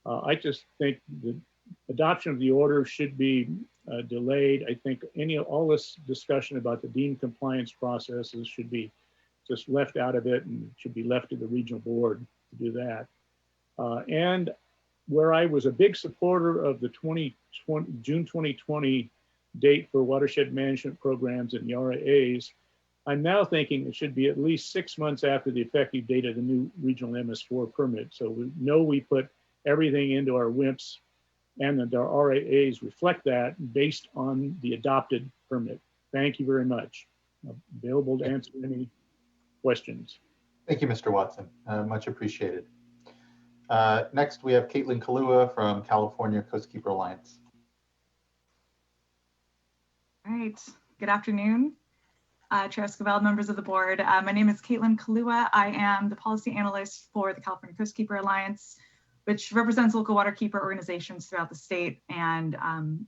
I just think the adoption of the order should be delayed. I think all this discussion about the deemed compliance processes should be just left out of it, and should be left to the regional board to do that. And where I was a big supporter of the June 2020 date for watershed management programs and the RAAs, I'm now thinking it should be at least 6 months after the effective date of the new regional MS4 permit. So we know we put everything into our WIMPs, and that our RAAs reflect that based on the adopted permit. Thank you very much. available to answer any questions. Thank you, Mr. Watson. Much appreciated. Next, we have Caitlin Kalua from California Coastkeeper Alliance. All right. Good afternoon, Chair Esquivel, members of the board. My name is Caitlin Kalua. I am the policy analyst for the California Coastkeeper Alliance, which represents local waterkeeper organizations throughout the state. And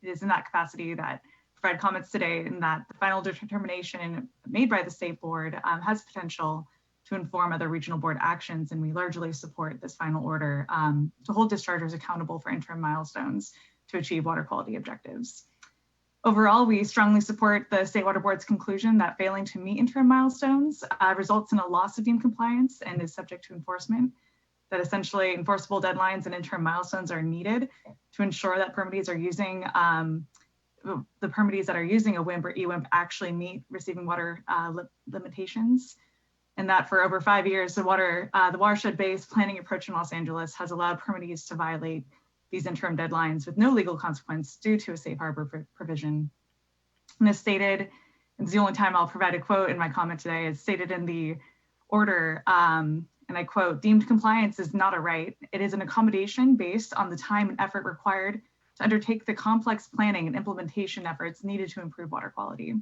it is in that capacity that I provide comments today, and that the final determination made by the state board has potential to inform other regional board actions. And we largely support this final order to hold dischargers accountable for interim milestones to achieve water quality objectives. Overall, we strongly support the State Water Board's conclusion that failing to meet interim milestones results in a loss of deemed compliance and is subject to enforcement. That essentially enforceable deadlines and interim milestones are needed to ensure that permittees are using the permittees that are using a WIMP or EWIMP actually meet receiving water limitations. And that for over 5 years, the watershed-based planning approach in Los Angeles has allowed permittees to violate these interim deadlines with no legal consequence due to a safe harbor provision. And as stated, and it's the only time I'll provide a quote in my comment today, as stated in the order, and I quote, "Deemed compliance is not a right. It is an accommodation based on the time and effort required to undertake the complex planning and implementation efforts needed to improve water quality.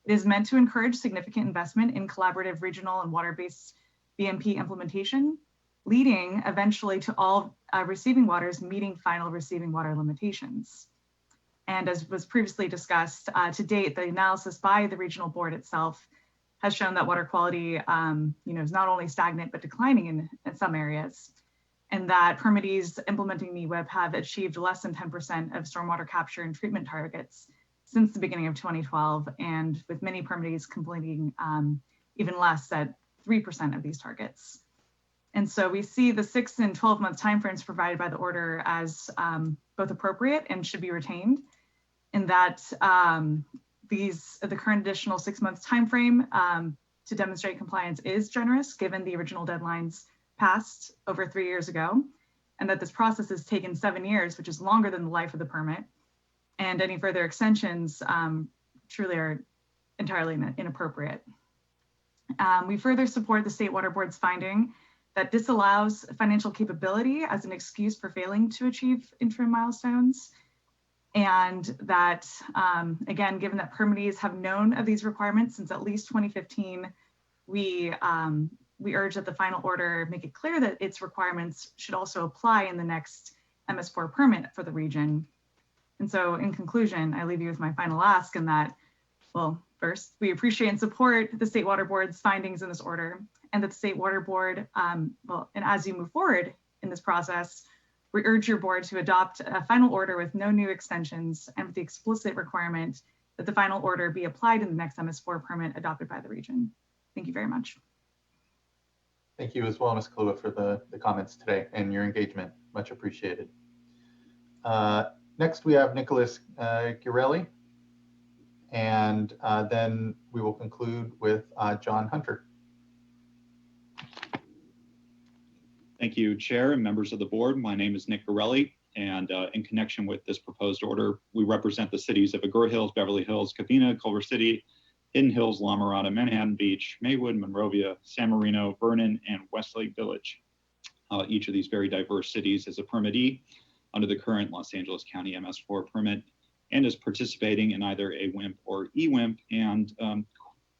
It is meant to encourage significant investment in collaborative regional and water-based BMP implementation, leading eventually to all receiving waters meeting final receiving water limitations." And as was previously discussed, to date, the analysis by the regional board itself has shown that water quality is not only stagnant, but declining in some areas. And that permittees implementing NEWIP have achieved less than 10% of stormwater capture and treatment targets since the beginning of 2012, and with many permittees completing even less at 3% of these targets. And so we see the 6 and 12-month timeframes provided by the order as both appropriate and should be retained, in that the current additional 6 months timeframe to demonstrate compliance is generous given the original deadlines passed over 3 years ago, and that this process has taken 7 years, which is longer than the life of the permit. And any further extensions truly are entirely inappropriate. We further support the State Water Board's finding that disallows financial capability as an excuse for failing to achieve interim milestones. And that, again, given that permittees have known of these requirements since at least 2015, we urge that the final order make it clear that its requirements should also apply in the next MS4 permit for the region. And so in conclusion, I leave you with my final ask, in that, well, first, we appreciate and support the State Water Board's findings in this order, and that the State Water Board, and as you move forward in this process, we urge your board to adopt a final order with no new extensions and with the explicit requirement that the final order be applied in the next MS4 permit adopted by the region. Thank you very much. Thank you as well, Ms. Kalua, for the comments today and your engagement. Much appreciated. Next, we have Nicholas Girelli, and then we will conclude with John Hunter. Thank you, Chair and members of the board. My name is Nick Girelli, and in connection with this proposed order, we represent the cities of Agoura Hills, Beverly Hills, Covina, Culver City, Hidden Hills, La Mirada, Manhattan Beach, Maywood, Monrovia, San Marino, Vernon, and Westlake Village. Each of these very diverse cities is a permittee under the current Los Angeles County MS4 permit and is participating in either a WIMP or EWIMP and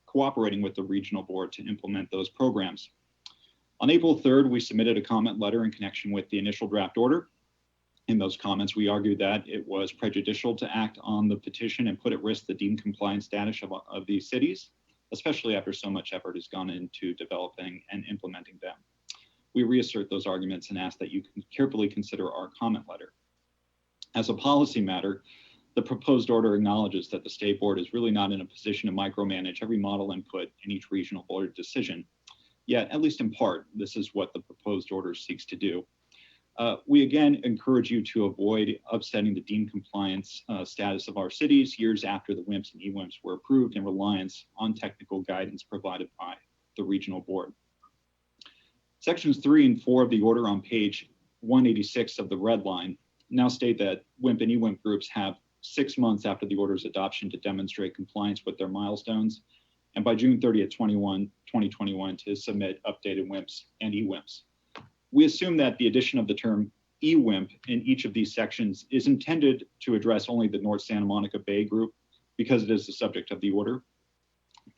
cooperating with the regional board to implement those programs. On April 3rd, we submitted a comment letter in connection with the initial draft order. In those comments, we argued that it was prejudicial to act on the petition and put at risk the deemed compliance status of these cities, especially after so much effort has gone into developing and implementing them. We reassert those arguments and ask that you can carefully consider our comment letter. As a policy matter, the proposed order acknowledges that the state board is really not in a position to micromanage every model input in each regional board decision. Yet, at least in part, this is what the proposed order seeks to do. We again encourage you to avoid upsetting the deemed compliance status of our cities years after the WIMPs and EWIMPs were approved in reliance on technical guidance provided by the regional board. Sections 3 and 4 of the order on page 186 of the red line now state that WIMP and EWIMP groups have 6 months after the order's adoption to demonstrate compliance with their milestones. and by June 30th, 2021 to submit updated WIMPs and EWIMPs. We assume that the addition of the term EWIMP in each of these sections is intended to address only the North Santa Monica Bay group because it is the subject of the order.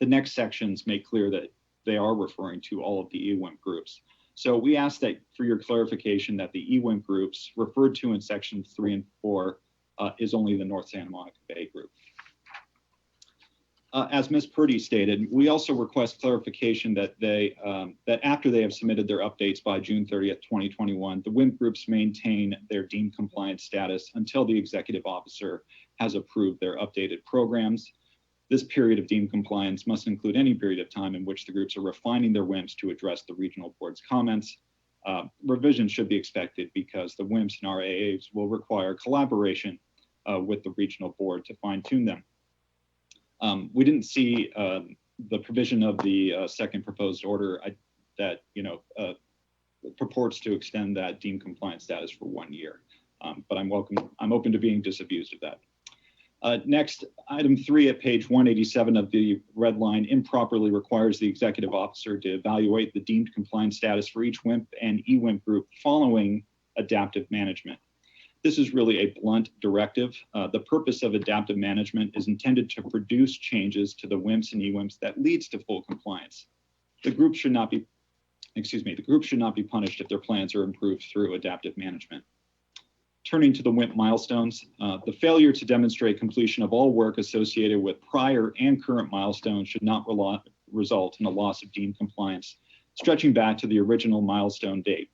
The next sections make clear that they are referring to all of the EWIMP groups. So we ask that for your clarification that the EWIMP groups referred to in sections 3 and 4 is only the North Santa Monica Bay group. As Ms. Purdy stated, we also request clarification that that after they have submitted their updates by June 30th, 2021, the WIMP groups maintain their deemed compliance status until the executive officer has approved their updated programs. This period of deemed compliance must include any period of time in which the groups are refining their WIMPs to address the regional board's comments. Revisions should be expected because the WIMPs and RAAs will require collaboration with the regional board to fine-tune them. We didn't see the provision of the second proposed order that purports to extend that deemed compliance status for 1 year, but I'm open to being disabused of that. Next, item 3 at page 187 of the red line improperly requires the executive officer to evaluate the deemed compliance status for each WIMP and EWIMP group following adaptive management. This is really a blunt directive. The purpose of adaptive management is intended to produce changes to the WIMPs and EWIMPs that leads to full compliance. The group should not be punished if their plans are improved through adaptive management. Turning to the WIMP milestones, the failure to demonstrate completion of all work associated with prior and current milestones should not result in a loss of deemed compliance, stretching back to the original milestone date,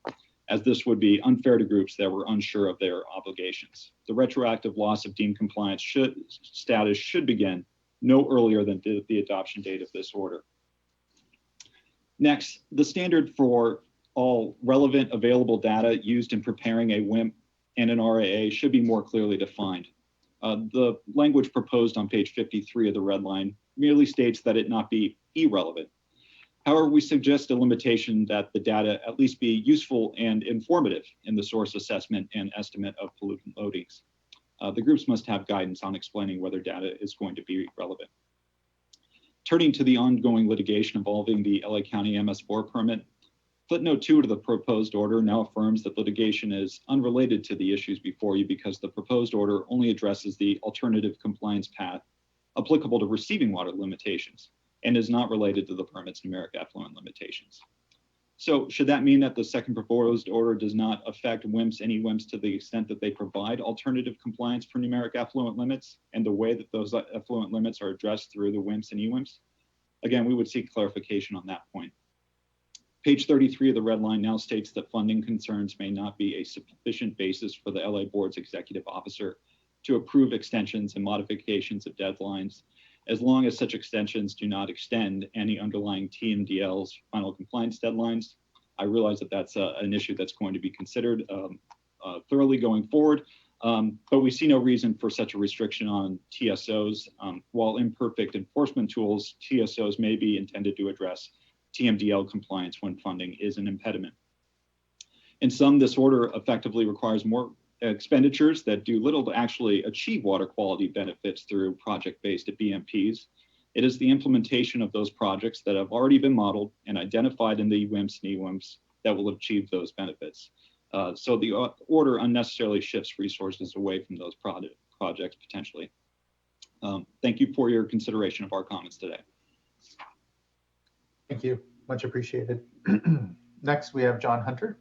as this would be unfair to groups that were unsure of their obligations. The retroactive loss of deemed compliance status should begin no earlier than the adoption date of this order. Next, the standard for all relevant available data used in preparing a WIMP and an RAA should be more clearly defined. The language proposed on page 53 of the red line merely states that it not be irrelevant. However, we suggest a limitation that the data at least be useful and informative in the source assessment and estimate of pollutant loadings. The groups must have guidance on explaining whether data is going to be relevant. Turning to the ongoing litigation involving the LA County MS4 permit, footnote 2 to the proposed order now affirms that litigation is unrelated to the issues before you because the proposed order only addresses the alternative compliance path applicable to receiving water limitations and is not related to the permit's numeric effluent limitations. So should that mean that the second proposed order does not affect WIMPs and EWIMPs to the extent that they provide alternative compliance for numeric effluent limits and the way that those effluent limits are addressed through the WIMPs and EWIMPs? Again, we would seek clarification on that point. Page 33 of the red line now states that funding concerns may not be a sufficient basis for the LA Board's executive officer to approve extensions and modifications of deadlines, as long as such extensions do not extend any underlying TMDL's final compliance deadlines. I realize that that's an issue that's going to be considered thoroughly going forward, but we see no reason for such a restriction on TSOs. While imperfect enforcement tools, TSOs may be intended to address TMDL compliance when funding is an impediment. In sum, this order effectively requires more expenditures that do little to actually achieve water quality benefits through project-based BMPs. It is the implementation of those projects that have already been modeled and identified in the WIMPs and EWIMPs that will achieve those benefits. So the order unnecessarily shifts resources away from those projects potentially. Thank you for your consideration of our comments today. Thank you, much appreciated. Next, we have John Hunter.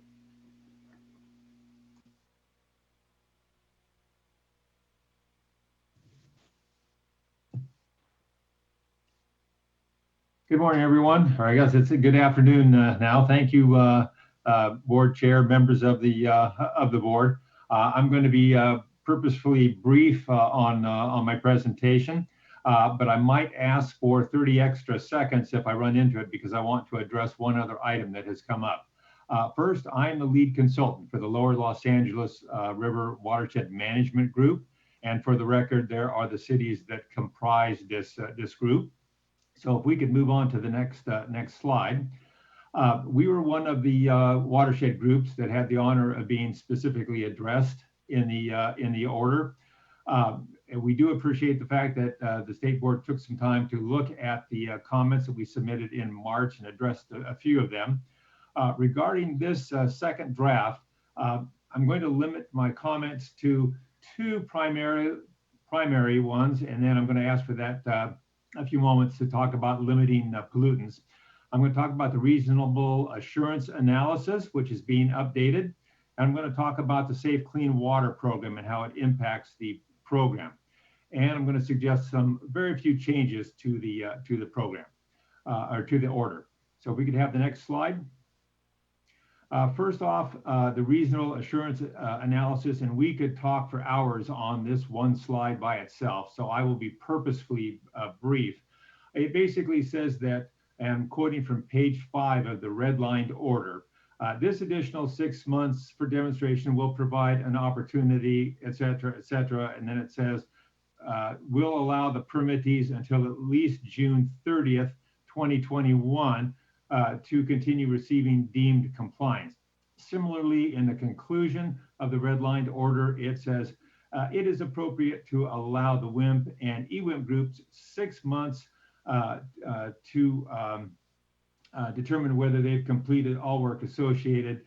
Good morning, everyone. Or I guess it's a good afternoon now. Thank you, board chair, members of the board. I'm going to be purposefully brief on my presentation, but I might ask for 30 extra seconds if I run into it because I want to address one other item that has come up. First, I'm the lead consultant for the Lower Los Angeles River Watershed Management Group, and for the record, there are the cities that comprise this group. So if we could move on to the next slide. We were one of the watershed groups that had the honor of being specifically addressed in the order. And we do appreciate the fact that the state board took some time to look at the comments that we submitted in March and addressed a few of them. Regarding this second draft, I'm going to limit my comments to two primary ones, and then I'm going to ask for that a few moments to talk about limiting pollutants. I'm going to talk about the reasonable assurance analysis, which is being updated. And I'm going to talk about the Safe Clean Water program and how it impacts the program. And I'm going to suggest some very few changes to the program or to the order. So if we could have the next slide. First off, the reasonable assurance analysis, and we could talk for hours on this one slide by itself, so I will be purposefully brief. It basically says that, and I'm quoting from page 5 of the redlined order, this additional 6 months for demonstration will provide an opportunity, et cetera, and then it says, will allow the permittees until at least June 30th, 2021, to continue receiving deemed compliance. Similarly, in the conclusion of the redlined order, it says it is appropriate to allow the WIMP and EWIMP groups 6 months to determine whether they've completed all work associated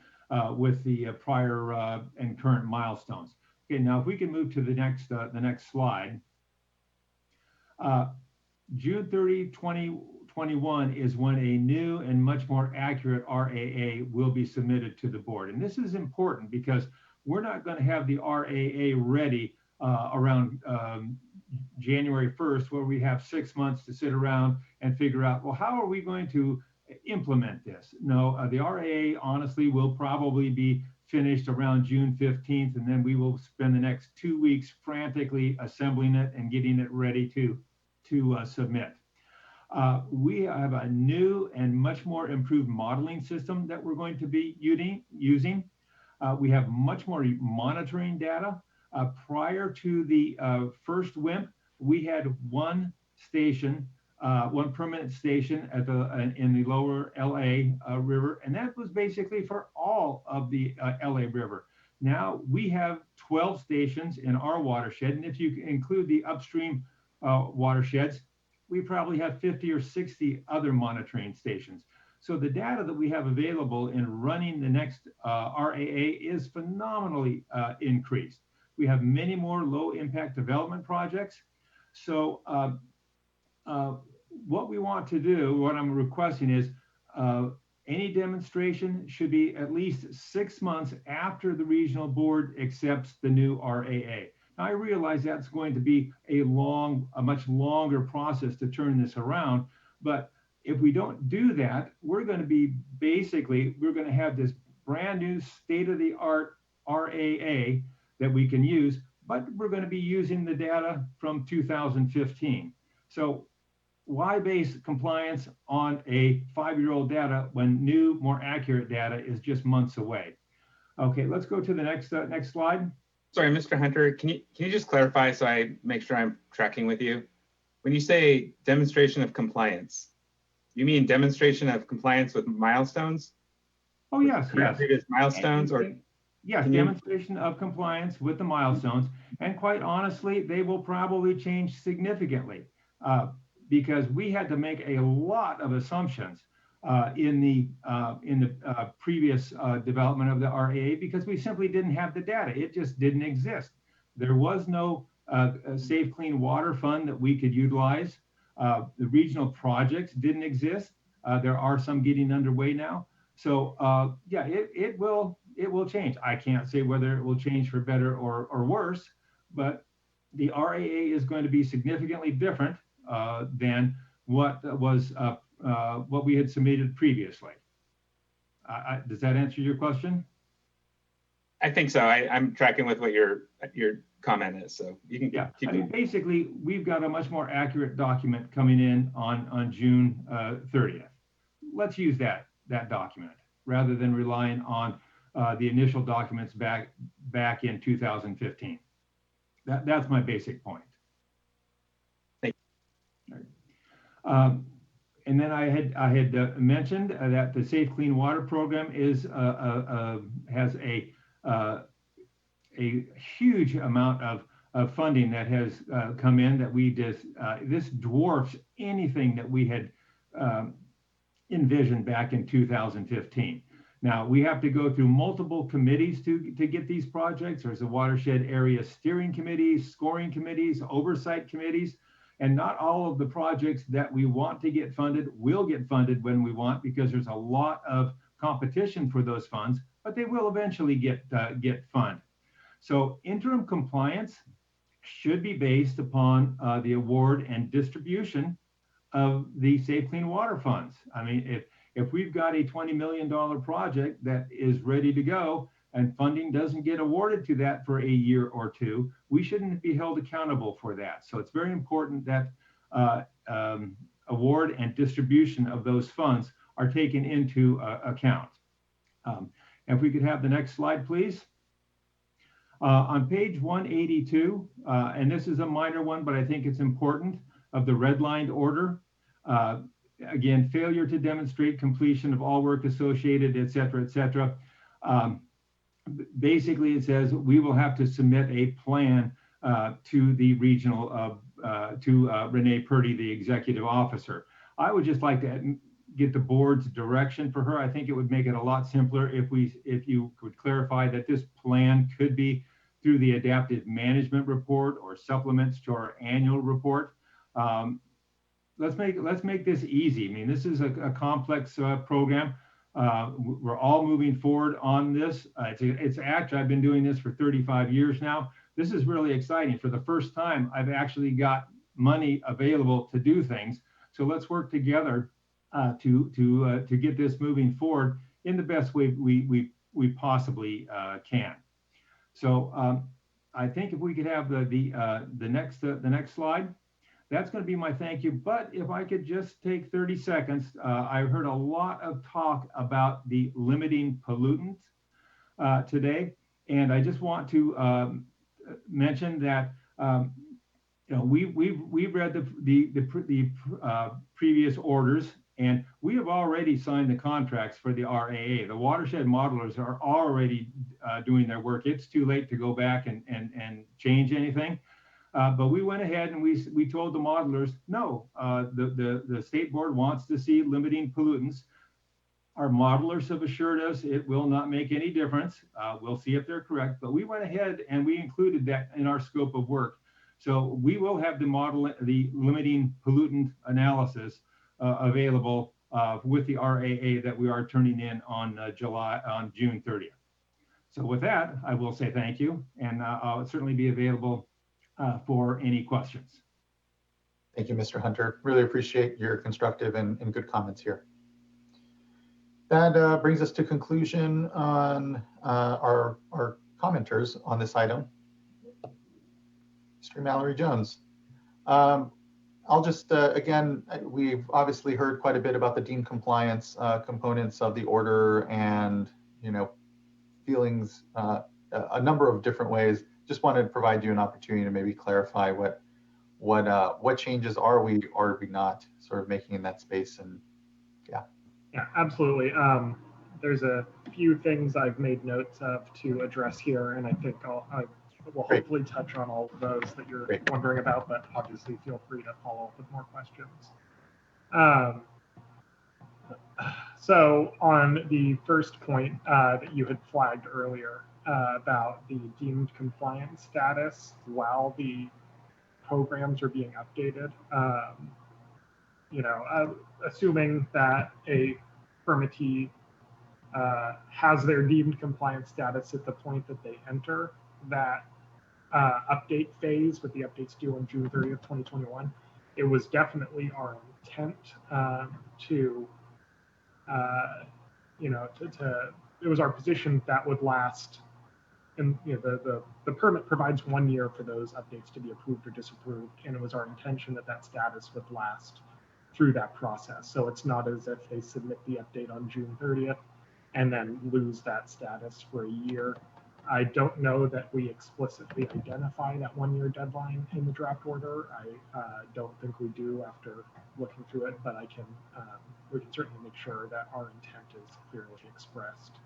with the prior and current milestones. Okay, now if we can move to the next slide. June 30, 2021 is when a new and much more accurate RAA will be submitted to the board. And this is important because we're not going to have the RAA ready around January 1st, where we have 6 months to sit around and figure out, well, how are we going to implement this? No, the RAA honestly will probably be finished around June 15th, and then we will spend the next 2 weeks frantically assembling it and getting it ready to submit. We have a new and much more improved modeling system that we're going to be using. We have much more monitoring data. Prior to the first WIMP, we had one station, one permanent station at in the lower LA River, and that was basically for all of the LA River. Now we have 12 stations in our watershed, and if you include the upstream watersheds, we probably have 50 or 60 other monitoring stations. So the data that we have available in running the next RAA is phenomenally increased. We have many more low impact development projects. So what we want to do, what I'm requesting is any demonstration should be at least 6 months after the regional board accepts the new RAA. Now, I realize that's going to be a much longer process to turn this around, but if we don't do that, we're going to have this brand new state-of-the-art RAA that we can use, but we're going to be using the data from 2015. So why base compliance on a 5-year-old data when new, more accurate data is just months away? Okay, let's go to the next slide. Sorry, Mr. Hunter, can you just clarify so I make sure I'm tracking with you? When you say demonstration of compliance, you mean demonstration of compliance with milestones? Oh, yes. Previous milestones, or? Yes, demonstration of compliance with the milestones. And quite honestly, they will probably change significantly because we had to make a lot of assumptions in the previous development of the RAA because we simply didn't have the data. It just didn't exist. There was no Safe Clean Water Fund that we could utilize. The regional projects didn't exist. There are some getting underway now. So yeah, it will change. I can't say whether it will change for better or worse, but the RAA is going to be significantly different than what we had submitted previously. Does that answer your question? I think so. I'm tracking with what your comment is, so you can keep I mean, basically, we've got a much more accurate document coming in on June 30th. Let's use that document rather than relying on the initial documents back in 2015. That's my basic point. Thank you. And then I had mentioned that the Safe Clean Water program has a huge amount of of funding that has come in that we just, this dwarfs anything that we had envisioned back in 2015. Now, we have to go through multiple committees to get these projects. There's a watershed area steering committees, scoring committees, oversight committees, and not all of the projects that we want to get funded will get funded when we want, because there's a lot of competition for those funds, but they will eventually get funded. So interim compliance should be based upon the award and distribution of the Safe Clean Water funds. I mean, if we've got a $20 million project that is ready to go and funding doesn't get awarded to that for a year or two, we shouldn't be held accountable for that. So it's very important that award and distribution of those funds are taken into account. If we could have the next slide, please. On page 182, and this is a minor one, but I think it's important, of the redlined order. Again, failure to demonstrate completion of all work associated, et cetera, basically, it says we will have to submit a plan to the regional, to Renee Purdy, the executive officer. I would just like to get the board's direction for her. I think it would make it a lot simpler if you could clarify that this plan could be through the adaptive management report or supplements to our annual report. Let's make this easy. I mean, this is a complex program. We're all moving forward on this. It's actually, I've been doing this for 35 years now. This is really exciting. For the first time, I've actually got money available to do things. So let's work together to get this moving forward in the best way we possibly can. So I think if we could have the next slide. That's going to be my thank you. But if I could just take 30 seconds, I heard a lot of talk about the limiting pollutants today. And I just want to mention that we've read the previous orders, and we have already signed the contracts for the RAA. The watershed modelers are already doing their work. It's too late to go back and change anything. But we went ahead and we told the modelers, no, the state board wants to see limiting pollutants. Our modelers have assured us it will not make any difference. We'll see if they're correct, but we went ahead and we included that in our scope of work. So we will have the limiting pollutant analysis available with the RAA that we are turning in on June 30th. So with that, I will say thank you, and I'll certainly be available for any questions. Thank you, Mr. Hunter. Really appreciate your constructive and good comments here. That brings us to conclusion on our commenters on this item. Mr. Mallory Jones. I'll just, again, we've obviously heard quite a bit about the deemed compliance components of the order and, feelings a number of different ways. Just wanted to provide you an opportunity to maybe clarify what changes are we or are we not sort of making in that space. And yeah, absolutely. There's a few things I've made notes of to address here, and I think I will hopefully touch on all of those that you're wondering about, but obviously feel free to follow up with more questions. So on the first point that you had flagged earlier about the deemed compliance status while the programs are being updated, assuming that a permittee has their deemed compliance status at the point that they enter that update phase with the updates due on June 30th, 2021, it was definitely our intent it was our position that would last, and the permit provides 1 year for those updates to be approved or disapproved, and it was our intention that that status would last through that process. So it's not as if they submit the update on June 30th and then lose that status for a year. I don't know that we explicitly identify that 1 year deadline in the draft order. I don't think we do after looking through it, but we can certainly make sure that our intent is clearly expressed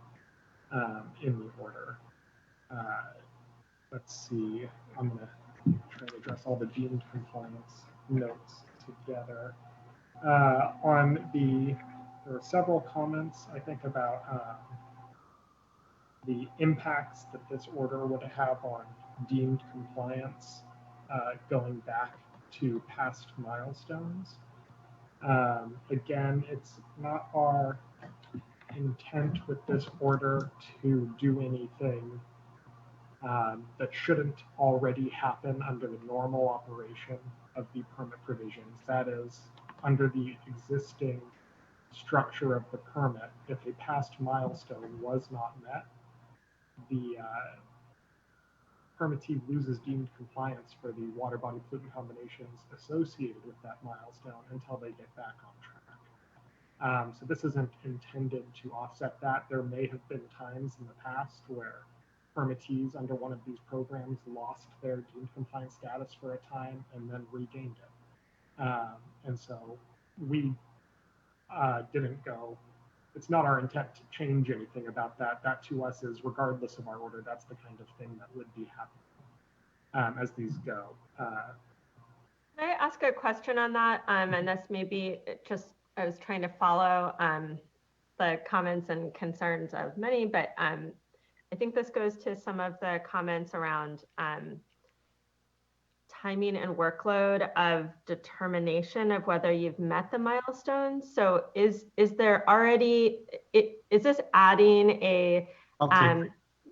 in the order. Let's see, I'm gonna try to address all the deemed compliance notes together. There were several comments, I think, about the impacts that this order would have on deemed compliance going back to past milestones. Again, it's not our intent with this order to do anything that shouldn't already happen under the normal operation of the permit provisions. That is, under the existing structure of the permit, if a past milestone was not met, the permittee loses deemed compliance for the water body pollutant combinations associated with that milestone until they get back on track. So this isn't intended to offset that. There may have been times in the past where permittees under one of these programs lost their deemed compliance status for a time and then regained it. And so we didn't go, it's not our intent to change anything about that. That to us is, regardless of our order, that's the kind of thing that would be happening as these go. Can I ask a question on that? And this may be just, I was trying to follow the comments and concerns of many, but I think this goes to some of the comments around timing and workload of determination of whether you've met the milestones. So is there already, is this adding a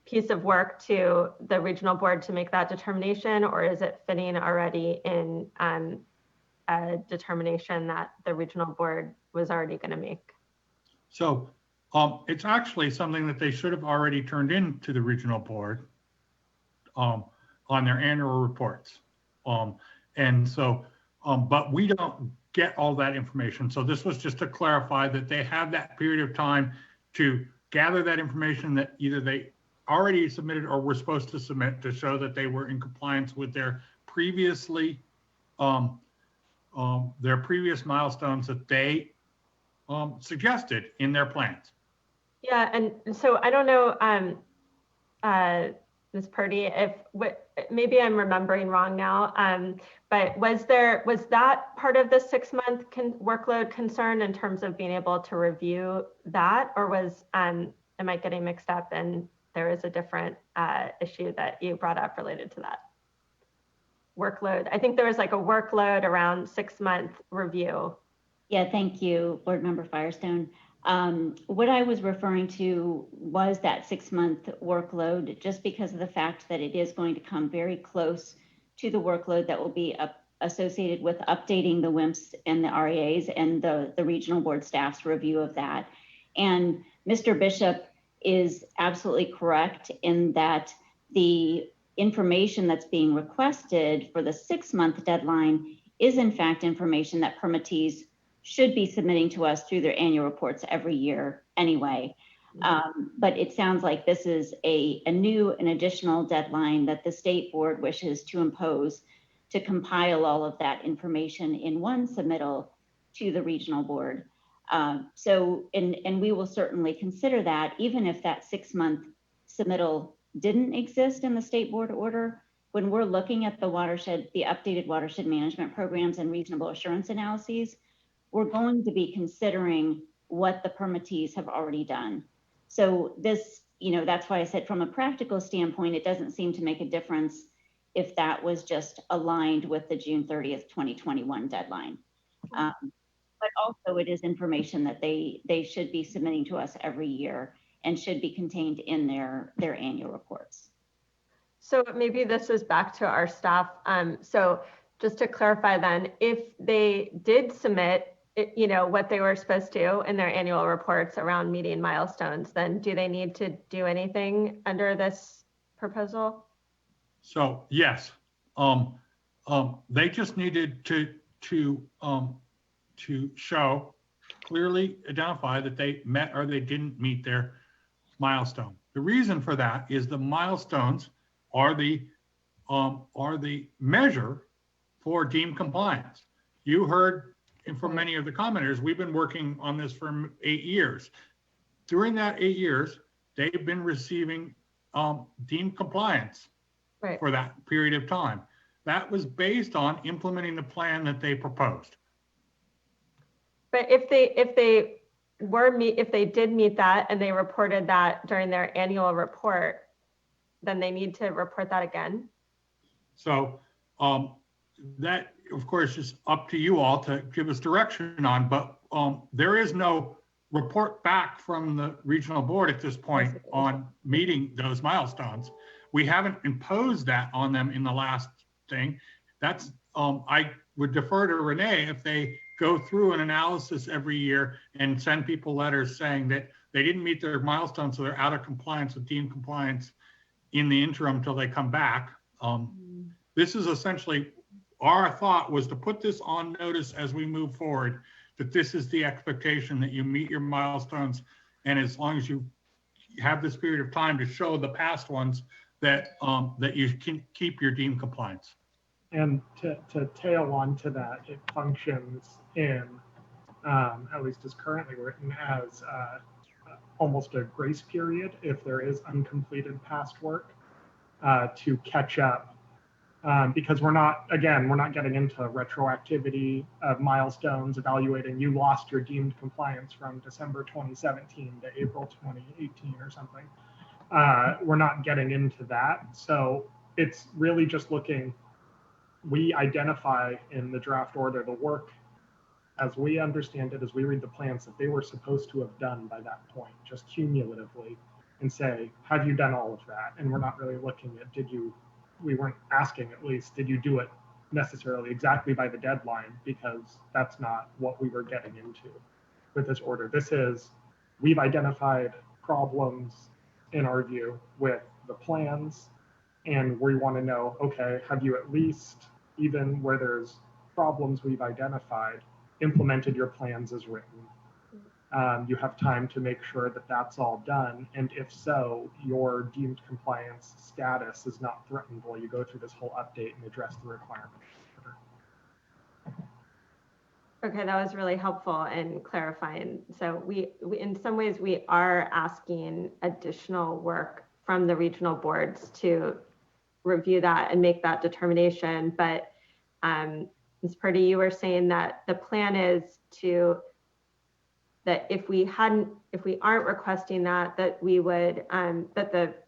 piece of work to the regional board to make that determination, or is it fitting already in a determination that the regional board was already going to make? So it's actually something that they should have already turned in to the regional board on their annual reports. And so, but we don't get all that information. So this was just to clarify that they have that period of time to gather that information that either they already submitted or were supposed to submit to show that they were in compliance with their previously, their previous milestones that they suggested in their plans. Yeah, and so I don't know, Ms. Purdy, maybe I'm remembering wrong now, but was that part of the 6-month workload concern in terms of being able to review that, or was, am I getting mixed up and there is a different issue that you brought up related to that? Workload, I think there was like a workload around 6-month review. Yeah, thank you, Board Member Firestone. What I was referring to was that 6-month workload, just because of the fact that it is going to come very close to the workload that will be associated with updating the WIMPs and the REAs and the regional board staff's review of that. And Mr. Bishop is absolutely correct in that the information that's being requested for the 6-month deadline is in fact information that permittees should be submitting to us through their annual reports every year anyway. But it sounds like this is a new and additional deadline that the state board wishes to impose to compile all of that information in one submittal to the regional board. So we will certainly consider that, even if that 6-month submittal didn't exist in the state board order. When we're looking at the watershed, the updated watershed management programs and reasonable assurance analyses, we're going to be considering what the permittees have already done. So this, that's why I said from a practical standpoint, it doesn't seem to make a difference if that was just aligned with the June 30th, 2021 deadline. But also it is information that they should be submitting to us every year and should be contained in their annual reports. So maybe this is back to our staff. So just to clarify then, if they did submit what they were supposed to in their annual reports around meeting milestones, then do they need to do anything under this proposal? So yes, they just needed to show, clearly identify that they met or they didn't meet their milestone. The reason for that is the milestones are the measure for deemed compliance. You heard from many of the commenters, we've been working on this for 8 years. During that 8 years, they've been receiving deemed compliance for that period of time. that was based on implementing the plan that they proposed. But if they did meet that and they reported that during their annual report, then they need to report that again. So that, of course, is up to you all to give us direction on, but there is no report back from the regional board at this point on meeting those milestones. We haven't imposed that on them in the last thing. That's, I would defer to Renee if they go through an analysis every year and send people letters saying that they didn't meet their milestones, so they're out of compliance with deemed compliance in the interim until they come back. This is essentially, our thought was to put this on notice as we move forward, that this is the expectation that you meet your milestones. And as long as you have this period of time to show the past ones, that that you can keep your deemed compliance. And to tail on to that, it functions in, at least as currently written, as almost a grace period if there is uncompleted past work to catch up. Because we're not getting into retroactivity of milestones, evaluating you lost your deemed compliance from December 2017 to April 2018 or something. We're not getting into that. So it's really just looking, we identify in the draft order the work as we understand it, as we read the plans, that they were supposed to have done by that point, just cumulatively, and say, have you done all of that? And we're not really looking at, we weren't asking at least, did you do it necessarily exactly by the deadline? Because that's not what we were getting into with this order. This is, we've identified problems in our view with the plans, and we want to know, okay, have you at least, even where there's problems we've identified, implemented your plans as written? You have time to make sure that that's all done. And if so, your deemed compliance status is not threatened while you go through this whole update and address the requirements. Okay, that was really helpful in clarifying. So we in some ways, we are asking additional work from the regional boards to review that and make that determination. But Ms. Purdy, you were saying that the plan is that if we aren't requesting that we would, that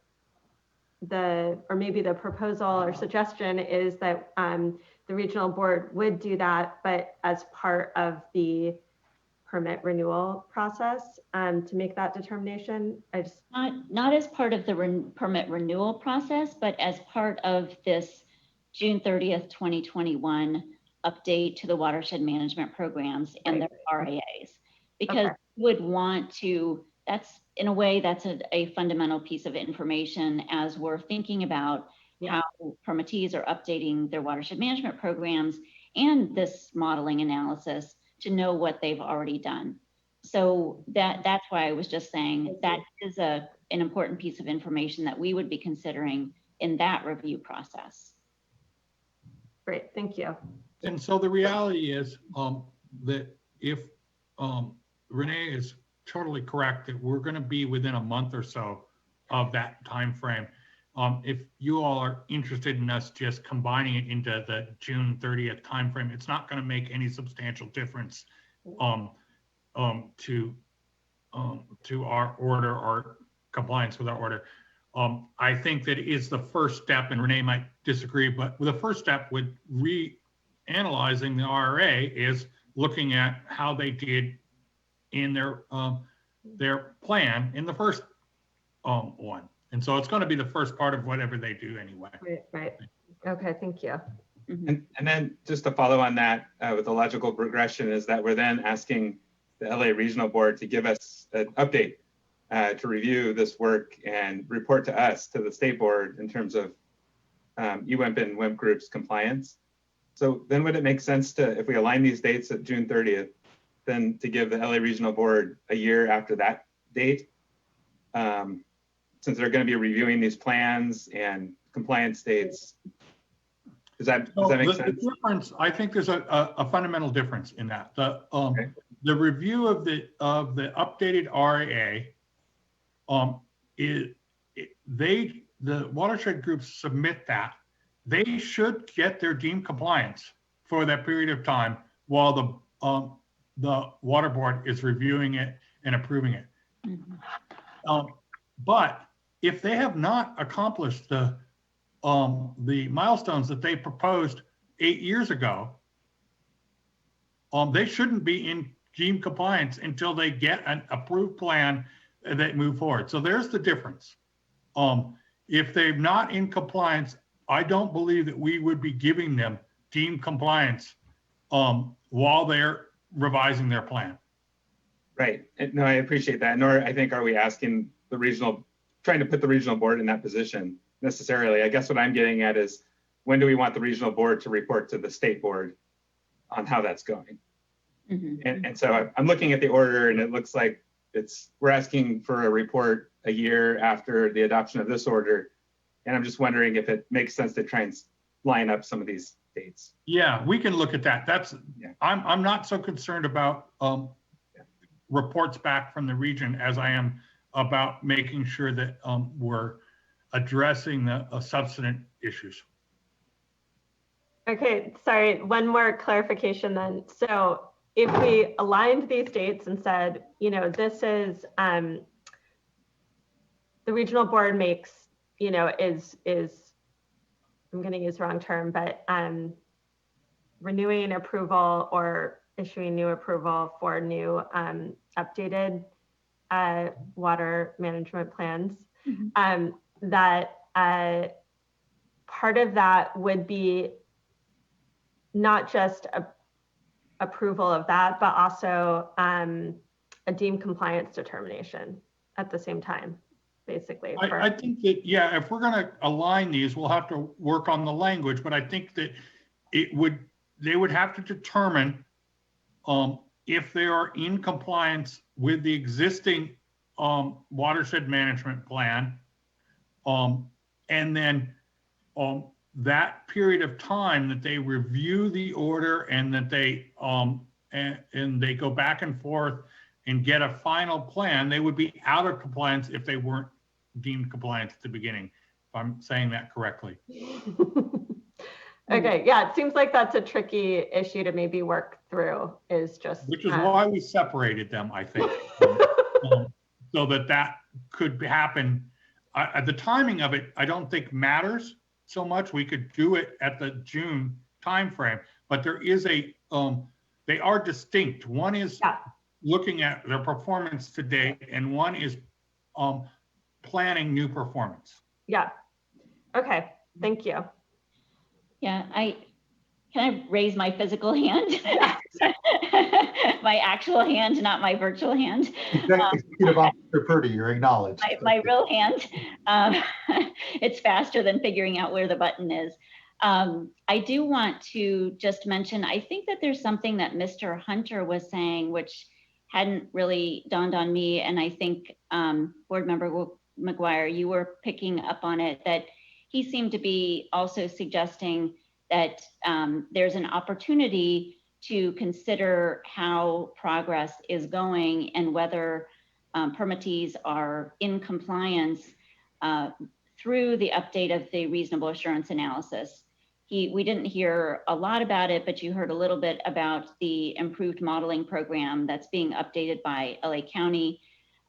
or maybe the proposal or suggestion is that the regional board would do that, but as part of the permit renewal process to make that determination. Not as part of the permit renewal process, but as part of this June 30th, 2021 update to the watershed management programs and their RAAs. Because we would want to, that's in a way, that's a fundamental piece of information as we're thinking about how permittees are updating their watershed management programs and this modeling analysis to know what they've already done. So that's why I was just saying that is an important piece of information that we would be considering in that review process. Great, thank you. And so the reality is that if Renee is totally correct that we're going to be within a month or so of that time frame. If you all are interested in us just combining it into the June 30th time frame, it's not going to make any substantial difference to our order or compliance with our order. I think that is the first step, and Renee might disagree, but the first step with reanalyzing the RA is looking at how they did in their plan in the first one. And so it's going to be the first part of whatever they do anyway. Right. Okay, thank you. And then just to follow on that with the logical progression is that we're then asking the LA Regional Board to give us an update to review this work and report to us, to the State Board, in terms of EWIMP and WIMP groups compliance. So then would it make sense to, if we align these dates at June 30th, then to give the LA Regional Board a year after that date? Since they're going to be reviewing these plans and compliance dates. Does that make sense? The difference, I think there's a fundamental difference in that. The review of the updated RAA, the watershed groups submit that they should get their deemed compliance for that period of time while the water board is reviewing it and approving it. But if they have not accomplished the milestones that they proposed 8 years ago, they shouldn't be in deemed compliance until they get an approved plan that move forward. So there's the difference. If they're not in compliance, I don't believe that we would be giving them deemed compliance while they're revising their plan. Right. No, I appreciate that. Nor I think are we asking the regional, trying to put the regional board in that position necessarily. I guess what I'm getting at is, when do we want the regional board to report to the state board on how that's going? And so I'm looking at the order, and it looks like we're asking for a report a year after the adoption of this order. And I'm just wondering if it makes sense to try and line up some of these dates. Yeah, we can look at that. I'm not so concerned about reports back from the region as I am about making sure that we're addressing the substantive issues. Okay, sorry, one more clarification then. So if we aligned these dates and said, this is, the regional board makes, is I'm going to use the wrong term, but renewing approval or issuing new approval for new updated water management plans, that part of that would be not just approval of that, but also a deemed compliance determination at the same time, basically. I think that, yeah, if we're going to align these, we'll have to work on the language, but I think that they would have to determine if they are in compliance with the existing watershed management plan, and then that period of time that they review the order and that they and they go back and forth and get a final plan, they would be out of compliance if they weren't deemed compliant at the beginning, if I'm saying that correctly. Okay, yeah, it seems like that's a tricky issue to maybe work through, is just. Which is why we separated them, I think, so that could happen. The timing of it, I don't think matters so much. We could do it at the June timeframe, but there is they are distinct. One is looking at their performance today, and one is planning new performance. Yeah. Okay. Thank you. Yeah, can I raise my physical hand? My actual hand, not my virtual hand. Executive Officer Purdy, you're acknowledged. My real hand. It's faster than figuring out where the button is. I do want to just mention, I think that there's something that Mr. Hunter was saying, which hadn't really dawned on me. And I think Board Member McGuire, you were picking up on it, that he seemed to be also suggesting that there's an opportunity to consider how progress is going and whether permittees are in compliance through the update of the reasonable assurance analysis. We didn't hear a lot about it, but you heard a little bit about the improved modeling program that's being updated by LA County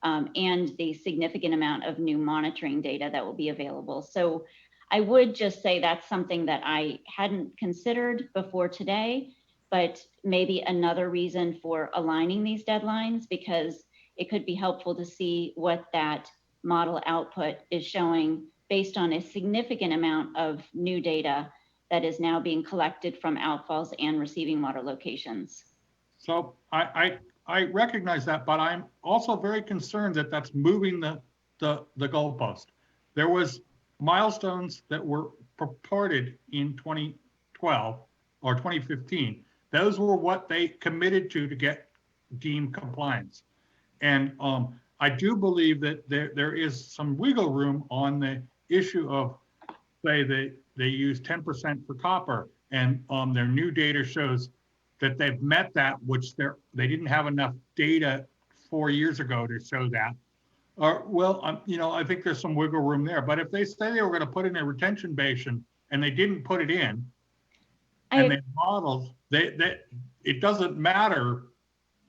and the significant amount of new monitoring data that will be available. So I would just say that's something that I hadn't considered before today, but maybe another reason for aligning these deadlines, because it could be helpful to see what that model output is showing based on a significant amount of new data that is now being collected from outfalls and receiving water locations. So I recognize that, but I'm also very concerned that that's moving the goalpost. There was milestones that were purported in 2012 or 2015. Those were what they committed to get deemed compliance. And I do believe that there is some wiggle room on the issue of, say, they use 10% for copper, and their new data shows that they've met that, which they didn't have enough data 4 years ago to show that. I think there's some wiggle room there. But if they say they were going to put in a retention basin and they didn't put it in, I- and they modeled, it doesn't matter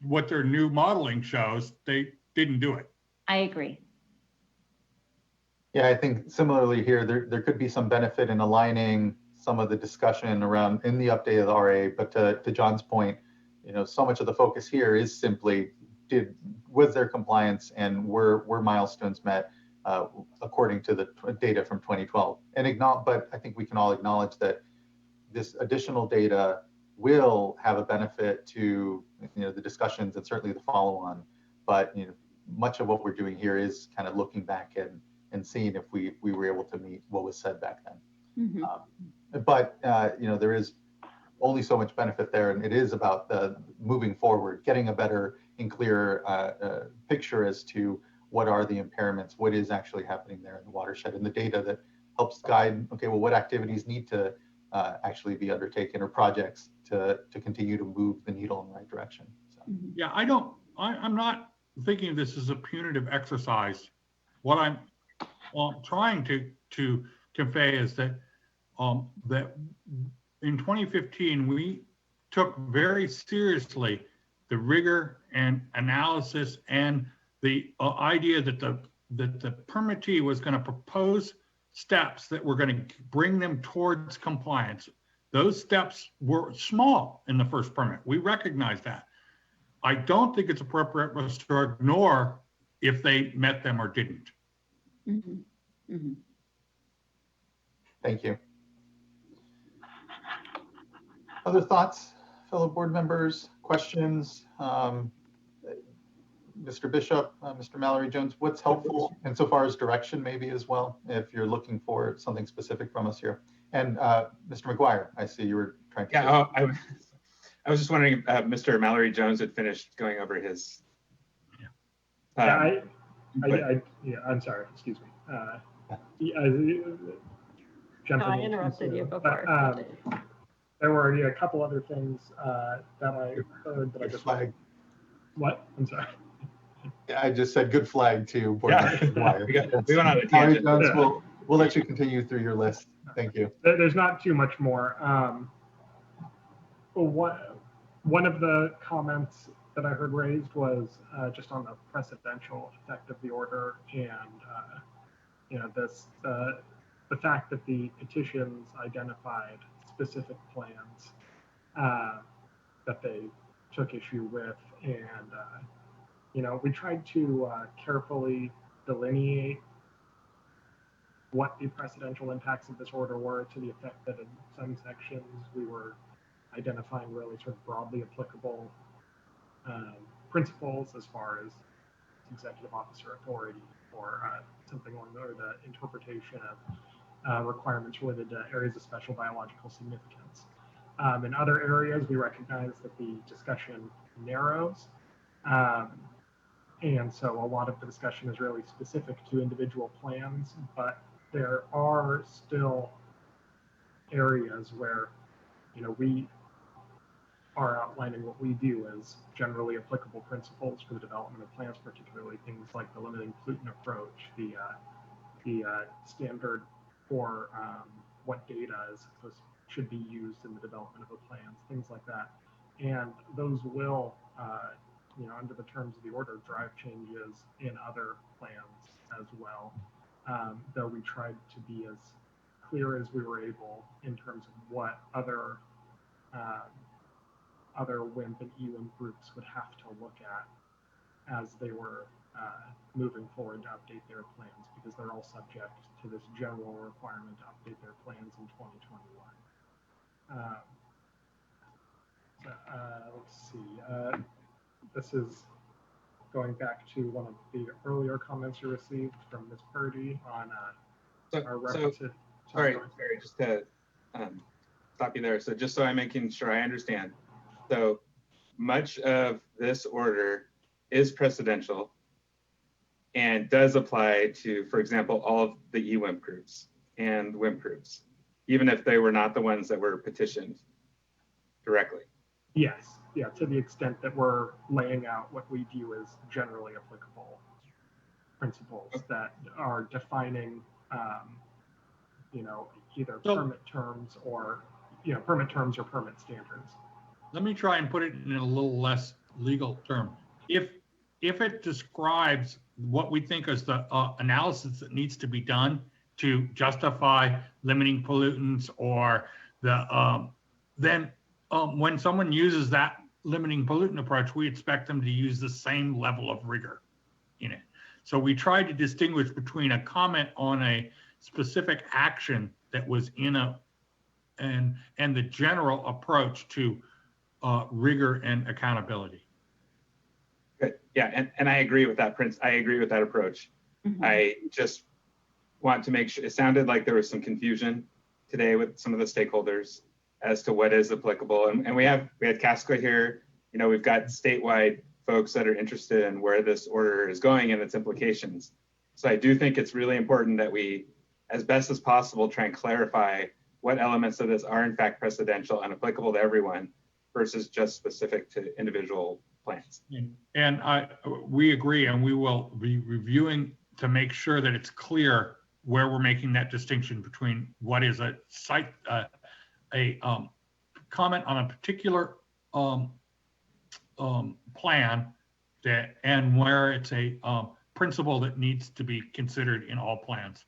what their new modeling shows, they didn't do it. I agree. Yeah, I think similarly here, there could be some benefit in aligning some of the discussion around in the update of the RA, but to John's point, so much of the focus here is simply was there compliance and were milestones met according to the data from 2012. But I think we can all acknowledge that this additional data will have a benefit to the discussions and certainly the follow-on. But much of what we're doing here is kind of looking back and seeing if we were able to meet what was said back then. Mm-hmm. But there is only so much benefit there, and it is about the moving forward, getting a better and clearer picture as to what are the impairments, what is actually happening there in the watershed, and the data that helps guide, okay, well, what activities need to actually be undertaken or projects to continue to move the needle in the right direction. So. Yeah, I'm not thinking of this as a punitive exercise. What I'm trying to convey is that that in 2015, we took very seriously the rigor and analysis and the idea that the permittee was going to propose steps that were going to bring them towards compliance. Those steps were small in the first permit. We recognize that. I don't think it's appropriate for us to ignore if they met them or didn't. Mm-hmm. Mm-hmm. Thank you. Other thoughts, fellow board members, questions? Mr. Bishop, Mr. Mallory Jones, what's helpful insofar as direction maybe as well, if you're looking for something specific from us here? And Mr. McGuire, I see you were trying to. Yeah, I was just wondering if Mr. Mallory Jones had finished going over his. I'm sorry, excuse me. I interrupted you before. There were a couple other things that I heard that I just flag. What? I'm sorry. I just said good flag to Board Member we went on a tangent. Jones, we'll let you continue through your list. Thank you. There's not too much more. One of the comments that I heard raised was just on the precedential effect of the order, and the fact that the petitions identified specific plans that they took issue with, and we tried to carefully delineate what the precedential impacts of this order were, to the effect that in some sections we were identifying really sort of broadly applicable principles as far as executive officer authority, or something along the interpretation of requirements related to areas of special biological significance. In other areas, we recognize that the discussion narrows. And so a lot of the discussion is really specific to individual plans, but there are still areas where, we are outlining what we view as generally applicable principles for the development of plans, particularly things like the limiting pollutant approach, the standard for what data should be used in the development of the plans, things like that. And those will, under the terms of the order, drive changes in other plans as well. Though we tried to be as clear as we were able in terms of what other WIMP and EWIMP groups would have to look at as they were moving forward to update their plans, because they're all subject to this general requirement to update their plans in 2021. Let's see. This is going back to one of the earlier comments you received from Ms. Purdy on our reference to. Sorry, just to stop you there. So just so I'm making sure I understand. So much of this order is precedential and does apply to, for example, all of the EWIMP groups and WIMP groups, even if they were not the ones that were petitioned directly. Yes, yeah, to the extent that we're laying out what we view as generally applicable principles that are defining either So- permit terms or, permit terms or permit standards. Let me try and put it in a little less legal term. If it describes what we think is the analysis that needs to be done to justify limiting pollutants or then when someone uses that limiting pollutant approach, we expect them to use the same level of rigor in it. So we tried to distinguish between a comment on a specific action that was in and the general approach to rigor and accountability. Good. Yeah, and I agree with that, Prince. I agree with that approach. I just want to make sure, it sounded like there was some confusion today with some of the stakeholders as to what is applicable. And we had CASCA here, we've got statewide folks that are interested in where this order is going and its implications. So I do think it's really important that we, as best as possible, try and clarify what elements of this are in fact precedential and applicable to everyone versus just specific to individual plans. And we agree, and we will be reviewing to make sure that it's clear where we're making that distinction between what is a site, a comment on a particular plan that, and where it's a principle that needs to be considered in all plans.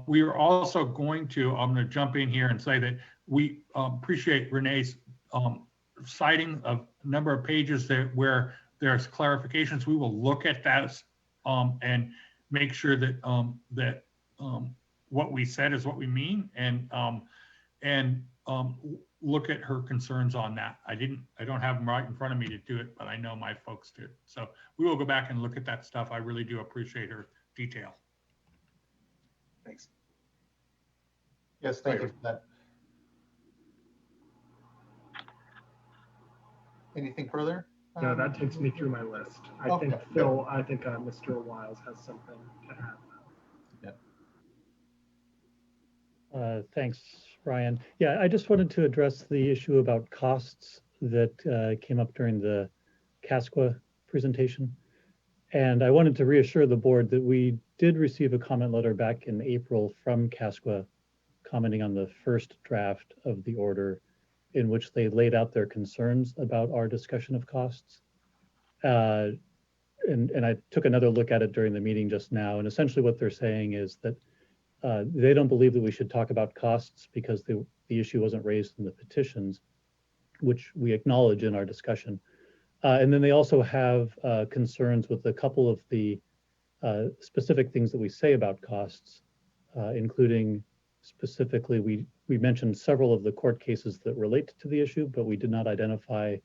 We are also going to, I'm going to jump in here and say that we appreciate Renee's citing a number of pages where there's clarifications. We will look at those and make sure that what we said is what we mean, and look at her concerns on that. I don't have them right in front of me to do it, but I know my folks did. So we will go back and look at that stuff. I really do appreciate her detail. Thanks. Yes, thank you for that. Anything further? No, that takes me through my list. I think Phil, Mr. Wiles has something to add. Thanks, Ryan. Yeah, I just wanted to address the issue about costs that came up during the CASQA presentation. And I wanted to reassure the board that we did receive a comment letter back in April from CASQA commenting on the first draft of the order, in which they laid out their concerns about our discussion of costs. And I took another look at it during the meeting just now. And essentially what they're saying is that they don't believe that we should talk about costs because the issue wasn't raised in the petitions, which we acknowledge in our discussion. And then they also have concerns with a couple of the specific things that we say about costs, including specifically, we mentioned several of the court cases that relate to the issue, but we did not identify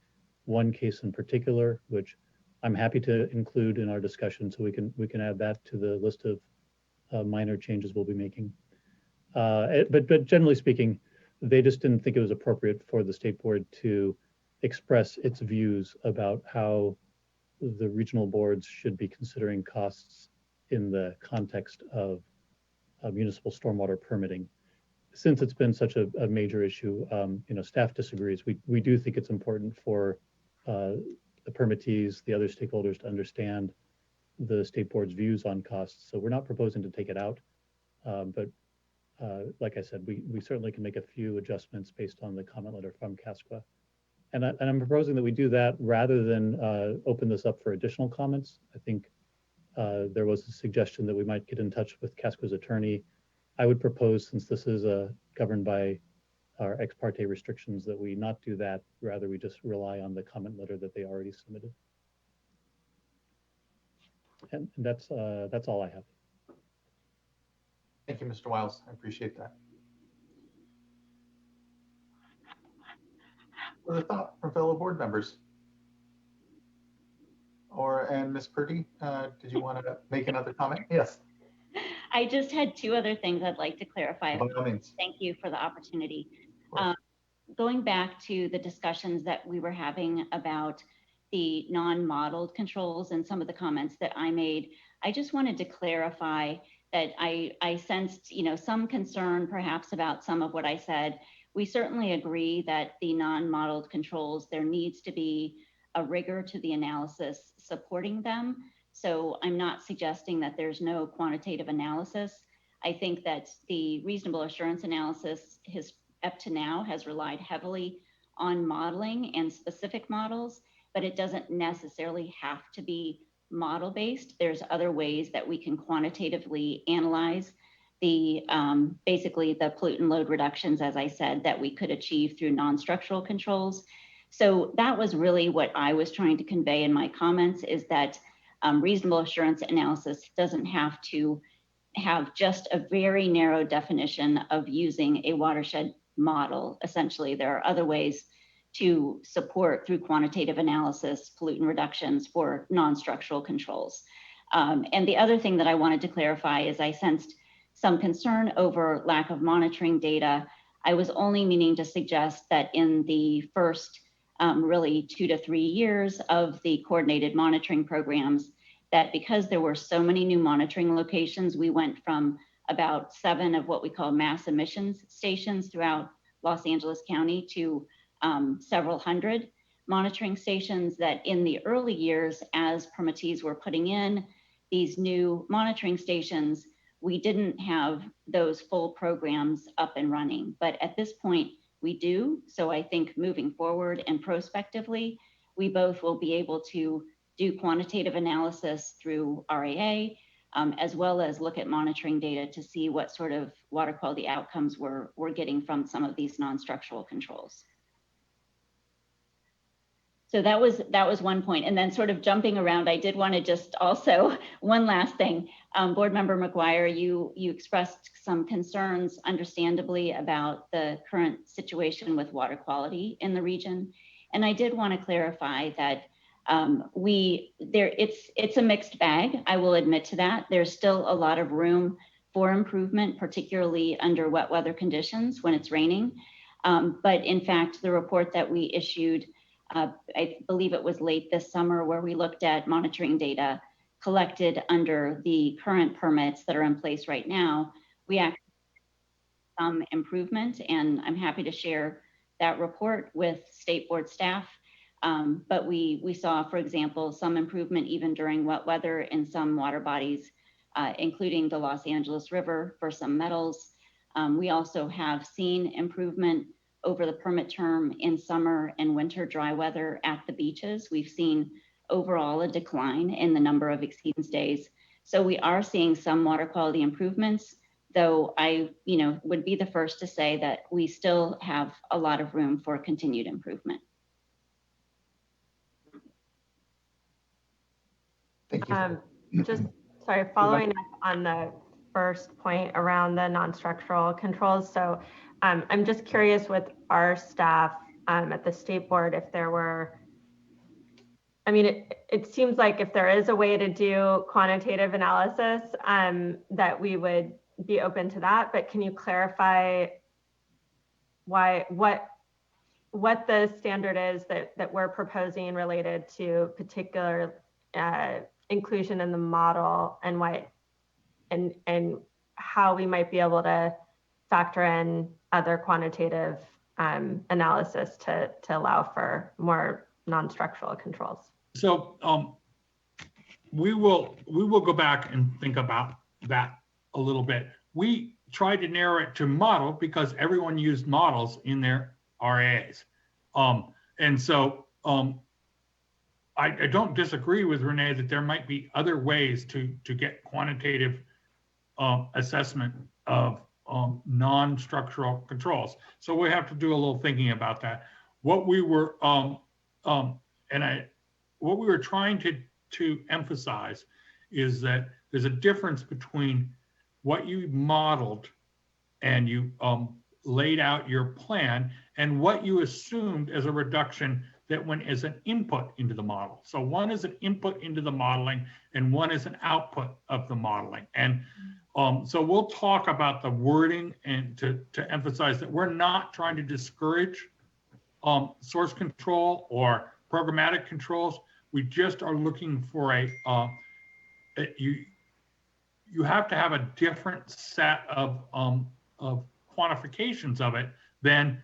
one case in particular, which I'm happy to include in our discussion, so we can add that to the list of minor changes we'll be making. But generally speaking, they just didn't think it was appropriate for the state board to express its views about how the regional boards should be considering costs in the context of municipal stormwater permitting. Since it's been such a major issue, staff disagrees. We do think it's important for the permittees, the other stakeholders to understand the state board's views on costs. So we're not proposing to take it out, but like I said, we certainly can make a few adjustments based on the comment letter from CASQA. And I'm proposing that we do that rather than open this up for additional comments. I think there was a suggestion that we might get in touch with CASQA's attorney. I would propose, since this is governed by our ex parte restrictions, that we not do that. Rather, we just rely on the comment letter that they already submitted. And that's all I have. Thank you, Mr. Wiles. I appreciate that. Further thought from fellow board members? And Ms. Purdy, did you want to make another comment? Yes. I just had two other things I'd like to clarify. By all means. Thank you for the opportunity. Going back to the discussions that we were having about the non-modeled controls and some of the comments that I made, I just wanted to clarify that I sensed, some concern perhaps about some of what I said. We certainly agree that the non-modeled controls, there needs to be a rigor to the analysis supporting them. So I'm not suggesting that there's no quantitative analysis. I think that the reasonable assurance analysis up to now has relied heavily on modeling and specific models, but it doesn't necessarily have to be model-based. There's other ways that we can quantitatively analyze the basically the pollutant load reductions, as I said, that we could achieve through non-structural controls. So that was really what I was trying to convey in my comments, is that reasonable assurance analysis doesn't have to have just a very narrow definition of using a watershed model. Essentially, there are other ways to support through quantitative analysis pollutant reductions for non-structural controls. And the other thing that I wanted to clarify is I sensed some concern over lack of monitoring data. I was only meaning to suggest that in the first really 2 to 3 years of the coordinated monitoring programs, that because there were so many new monitoring locations, we went from about 7 of what we call mass emissions stations throughout Los Angeles County to several hundred monitoring stations, that in the early years, as permittees were putting in these new monitoring stations, we didn't have those full programs up and running. But at this point, we do. So I think moving forward and prospectively, we both will be able to do quantitative analysis through RAA, as well as look at monitoring data to see what sort of water quality outcomes we're getting from some of these non-structural controls. So that was one point. And then sort of jumping around, I did want to just also, one last thing. Board Member McGuire, you expressed some concerns, understandably, about the current situation with water quality in the region. And I did want to clarify that it's a mixed bag. I will admit to that. There's still a lot of room for improvement, particularly under wet weather conditions when it's raining. But in fact, the report that we issued, I believe it was late this summer, where we looked at monitoring data collected under the current permits that are in place right now, we actually some improvement, and I'm happy to share that report with State Board staff. But we saw, for example, some improvement even during wet weather in some water bodies, including the Los Angeles River for some metals. We also have seen improvement over the permit term in summer and winter dry weather at the beaches. We've seen overall a decline in the number of exceedance days. So we are seeing some water quality improvements, though I would be the first to say that we still have a lot of room for continued improvement. Thank you. Just sorry, following up on the first point around the non-structural controls. So I'm just curious with our staff at the State Board, if there were, I mean, it seems like if there is a way to do quantitative analysis, that we would be open to that, but can you clarify what the standard is that we're proposing related to particular inclusion in the model, and and how we might be able to factor in other quantitative analysis to allow for more non-structural controls? So we will go back and think about that a little bit. We tried to narrow it to model because everyone used models in their RAAs. And so I don't disagree with Renee that there might be other ways to get quantitative assessment of non-structural controls. So we have to do a little thinking about that. What we were what we were trying to emphasize is that there's a difference between what you modeled and you laid out your plan and what you assumed as a reduction that went as an input into the model. So one is an input into the modeling and one is an output of the modeling. And so we'll talk about the wording and to emphasize that we're not trying to discourage source control or programmatic controls. We just are looking for you have to have a different set of quantifications of it than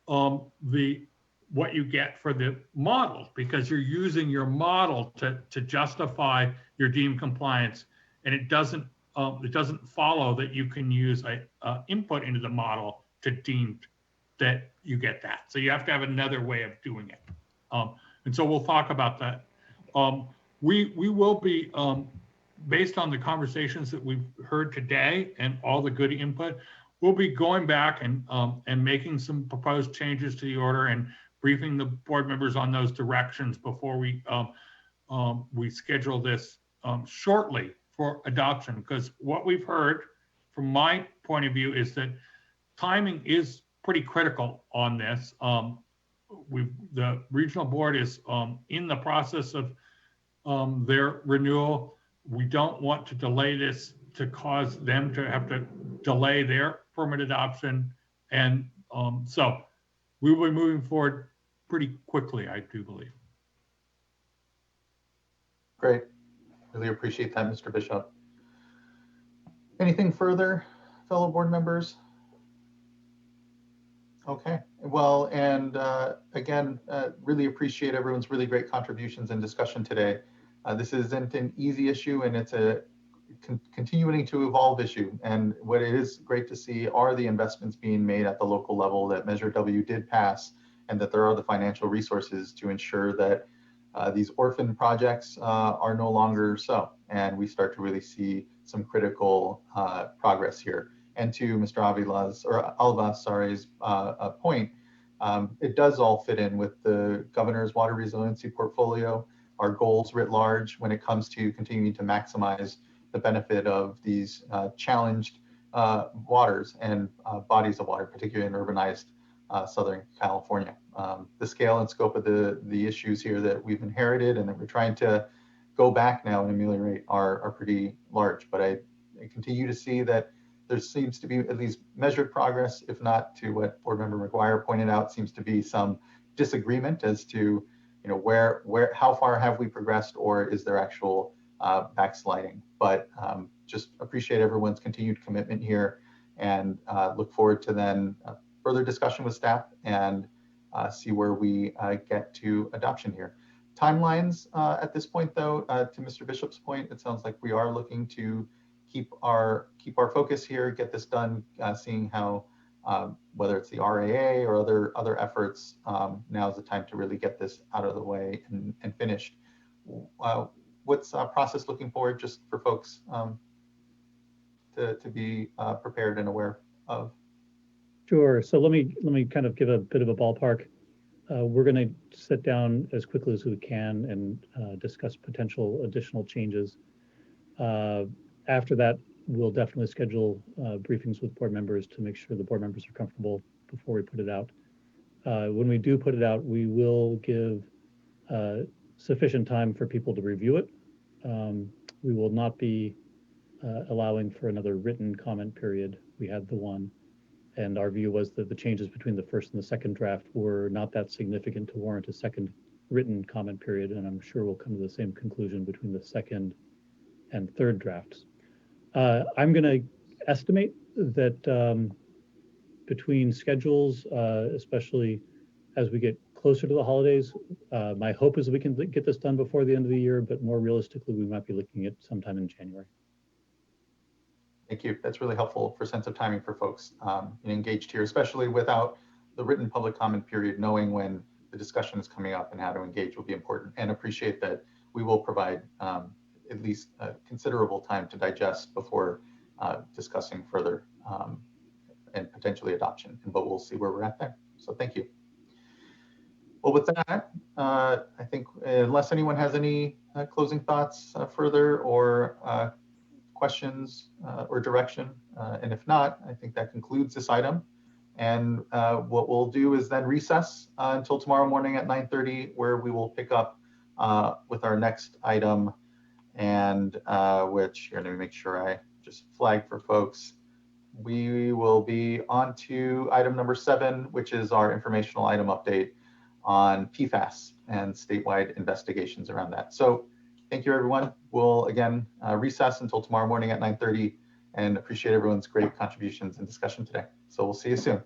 what you get for the model, because you're using your model to justify your deemed compliance, and it doesn't it doesn't follow that you can use a input into the model to deem that you get that. So you have to have another way of doing it. And so we'll talk about that. We will be, based on the conversations that we've heard today and all the good input, we'll be going back and making some proposed changes to the order and briefing the board members on those directions before we schedule this shortly for adoption. Because what we've heard from my point of view is that timing is pretty critical on this. The regional board is in the process of their renewal. We don't want to delay this to cause them to have to delay their permit adoption. And so we will be moving forward pretty quickly, I do believe. Great. Really appreciate that, Mr. Bishop. Anything further, fellow board members? Okay, well, and again, really appreciate everyone's really great contributions and discussion today. This isn't an easy issue, and it's a continuing to evolve issue. And what it is great to see are the investments being made at the local level that Measure W did pass, and that there are the financial resources to ensure that these orphan projects are no longer so, and we start to really see some critical progress here. And to Mr. Alva's point, it does all fit in with the governor's water resiliency portfolio, our goals writ large when it comes to continuing to maximize the benefit of these challenged waters and bodies of water, particularly in urbanized Southern California. The scale and scope of the issues here that we've inherited and that we're trying to go back now and ameliorate are pretty large, but I continue to see that there seems to be at least measured progress, if not to what Board Member McGuire pointed out, seems to be some disagreement as to, how far have we progressed, or is there actual backsliding? But just appreciate everyone's continued commitment here, and look forward to then further discussion with staff and see where we get to adoption here. Timelines at this point, though, to Mr. Bishop's point, it sounds like we are looking to keep our focus here, get this done, seeing how whether it's the RAA or other efforts, now is the time to really get this out of the way and finished. What's process looking forward, just for folks to be prepared and aware of? Sure. So let me kind of give a bit of a ballpark. We're going to sit down as quickly as we can and discuss potential additional changes. After that, we'll definitely schedule briefings with board members to make sure the board members are comfortable before we put it out. When we do put it out, we will give sufficient time for people to review it. We will not be allowing for another written comment period. We had the one, and our view was that the changes between the first and the second draft were not that significant to warrant a second written comment period, and I'm sure we'll come to the same conclusion between the second and third drafts. I'm going to estimate that between schedules, especially as we get closer to the holidays, my hope is we can get this done before the end of the year, but more realistically, we might be looking at sometime in January. Thank you. That's really helpful for sense of timing for folks engaged here, especially without the written public comment period. Knowing when the discussion is coming up and how to engage will be important, and appreciate that we will provide at least considerable time to digest before discussing further and potentially adoption, but we'll see where we're at there. So thank you. Well, with that, I think unless anyone has any closing thoughts further or questions or direction, and if not, I think that concludes this item. And what we'll do is then recess until tomorrow morning at 9:30, where we will pick up with our next item, and which, here, let me make sure I just flag for folks. We will be on to item number 7, which is our informational item update on PFAS and statewide investigations around that. So thank you, everyone. We'll again recess until tomorrow morning at 9:30, and appreciate everyone's great contributions and discussion today. So we'll see you soon.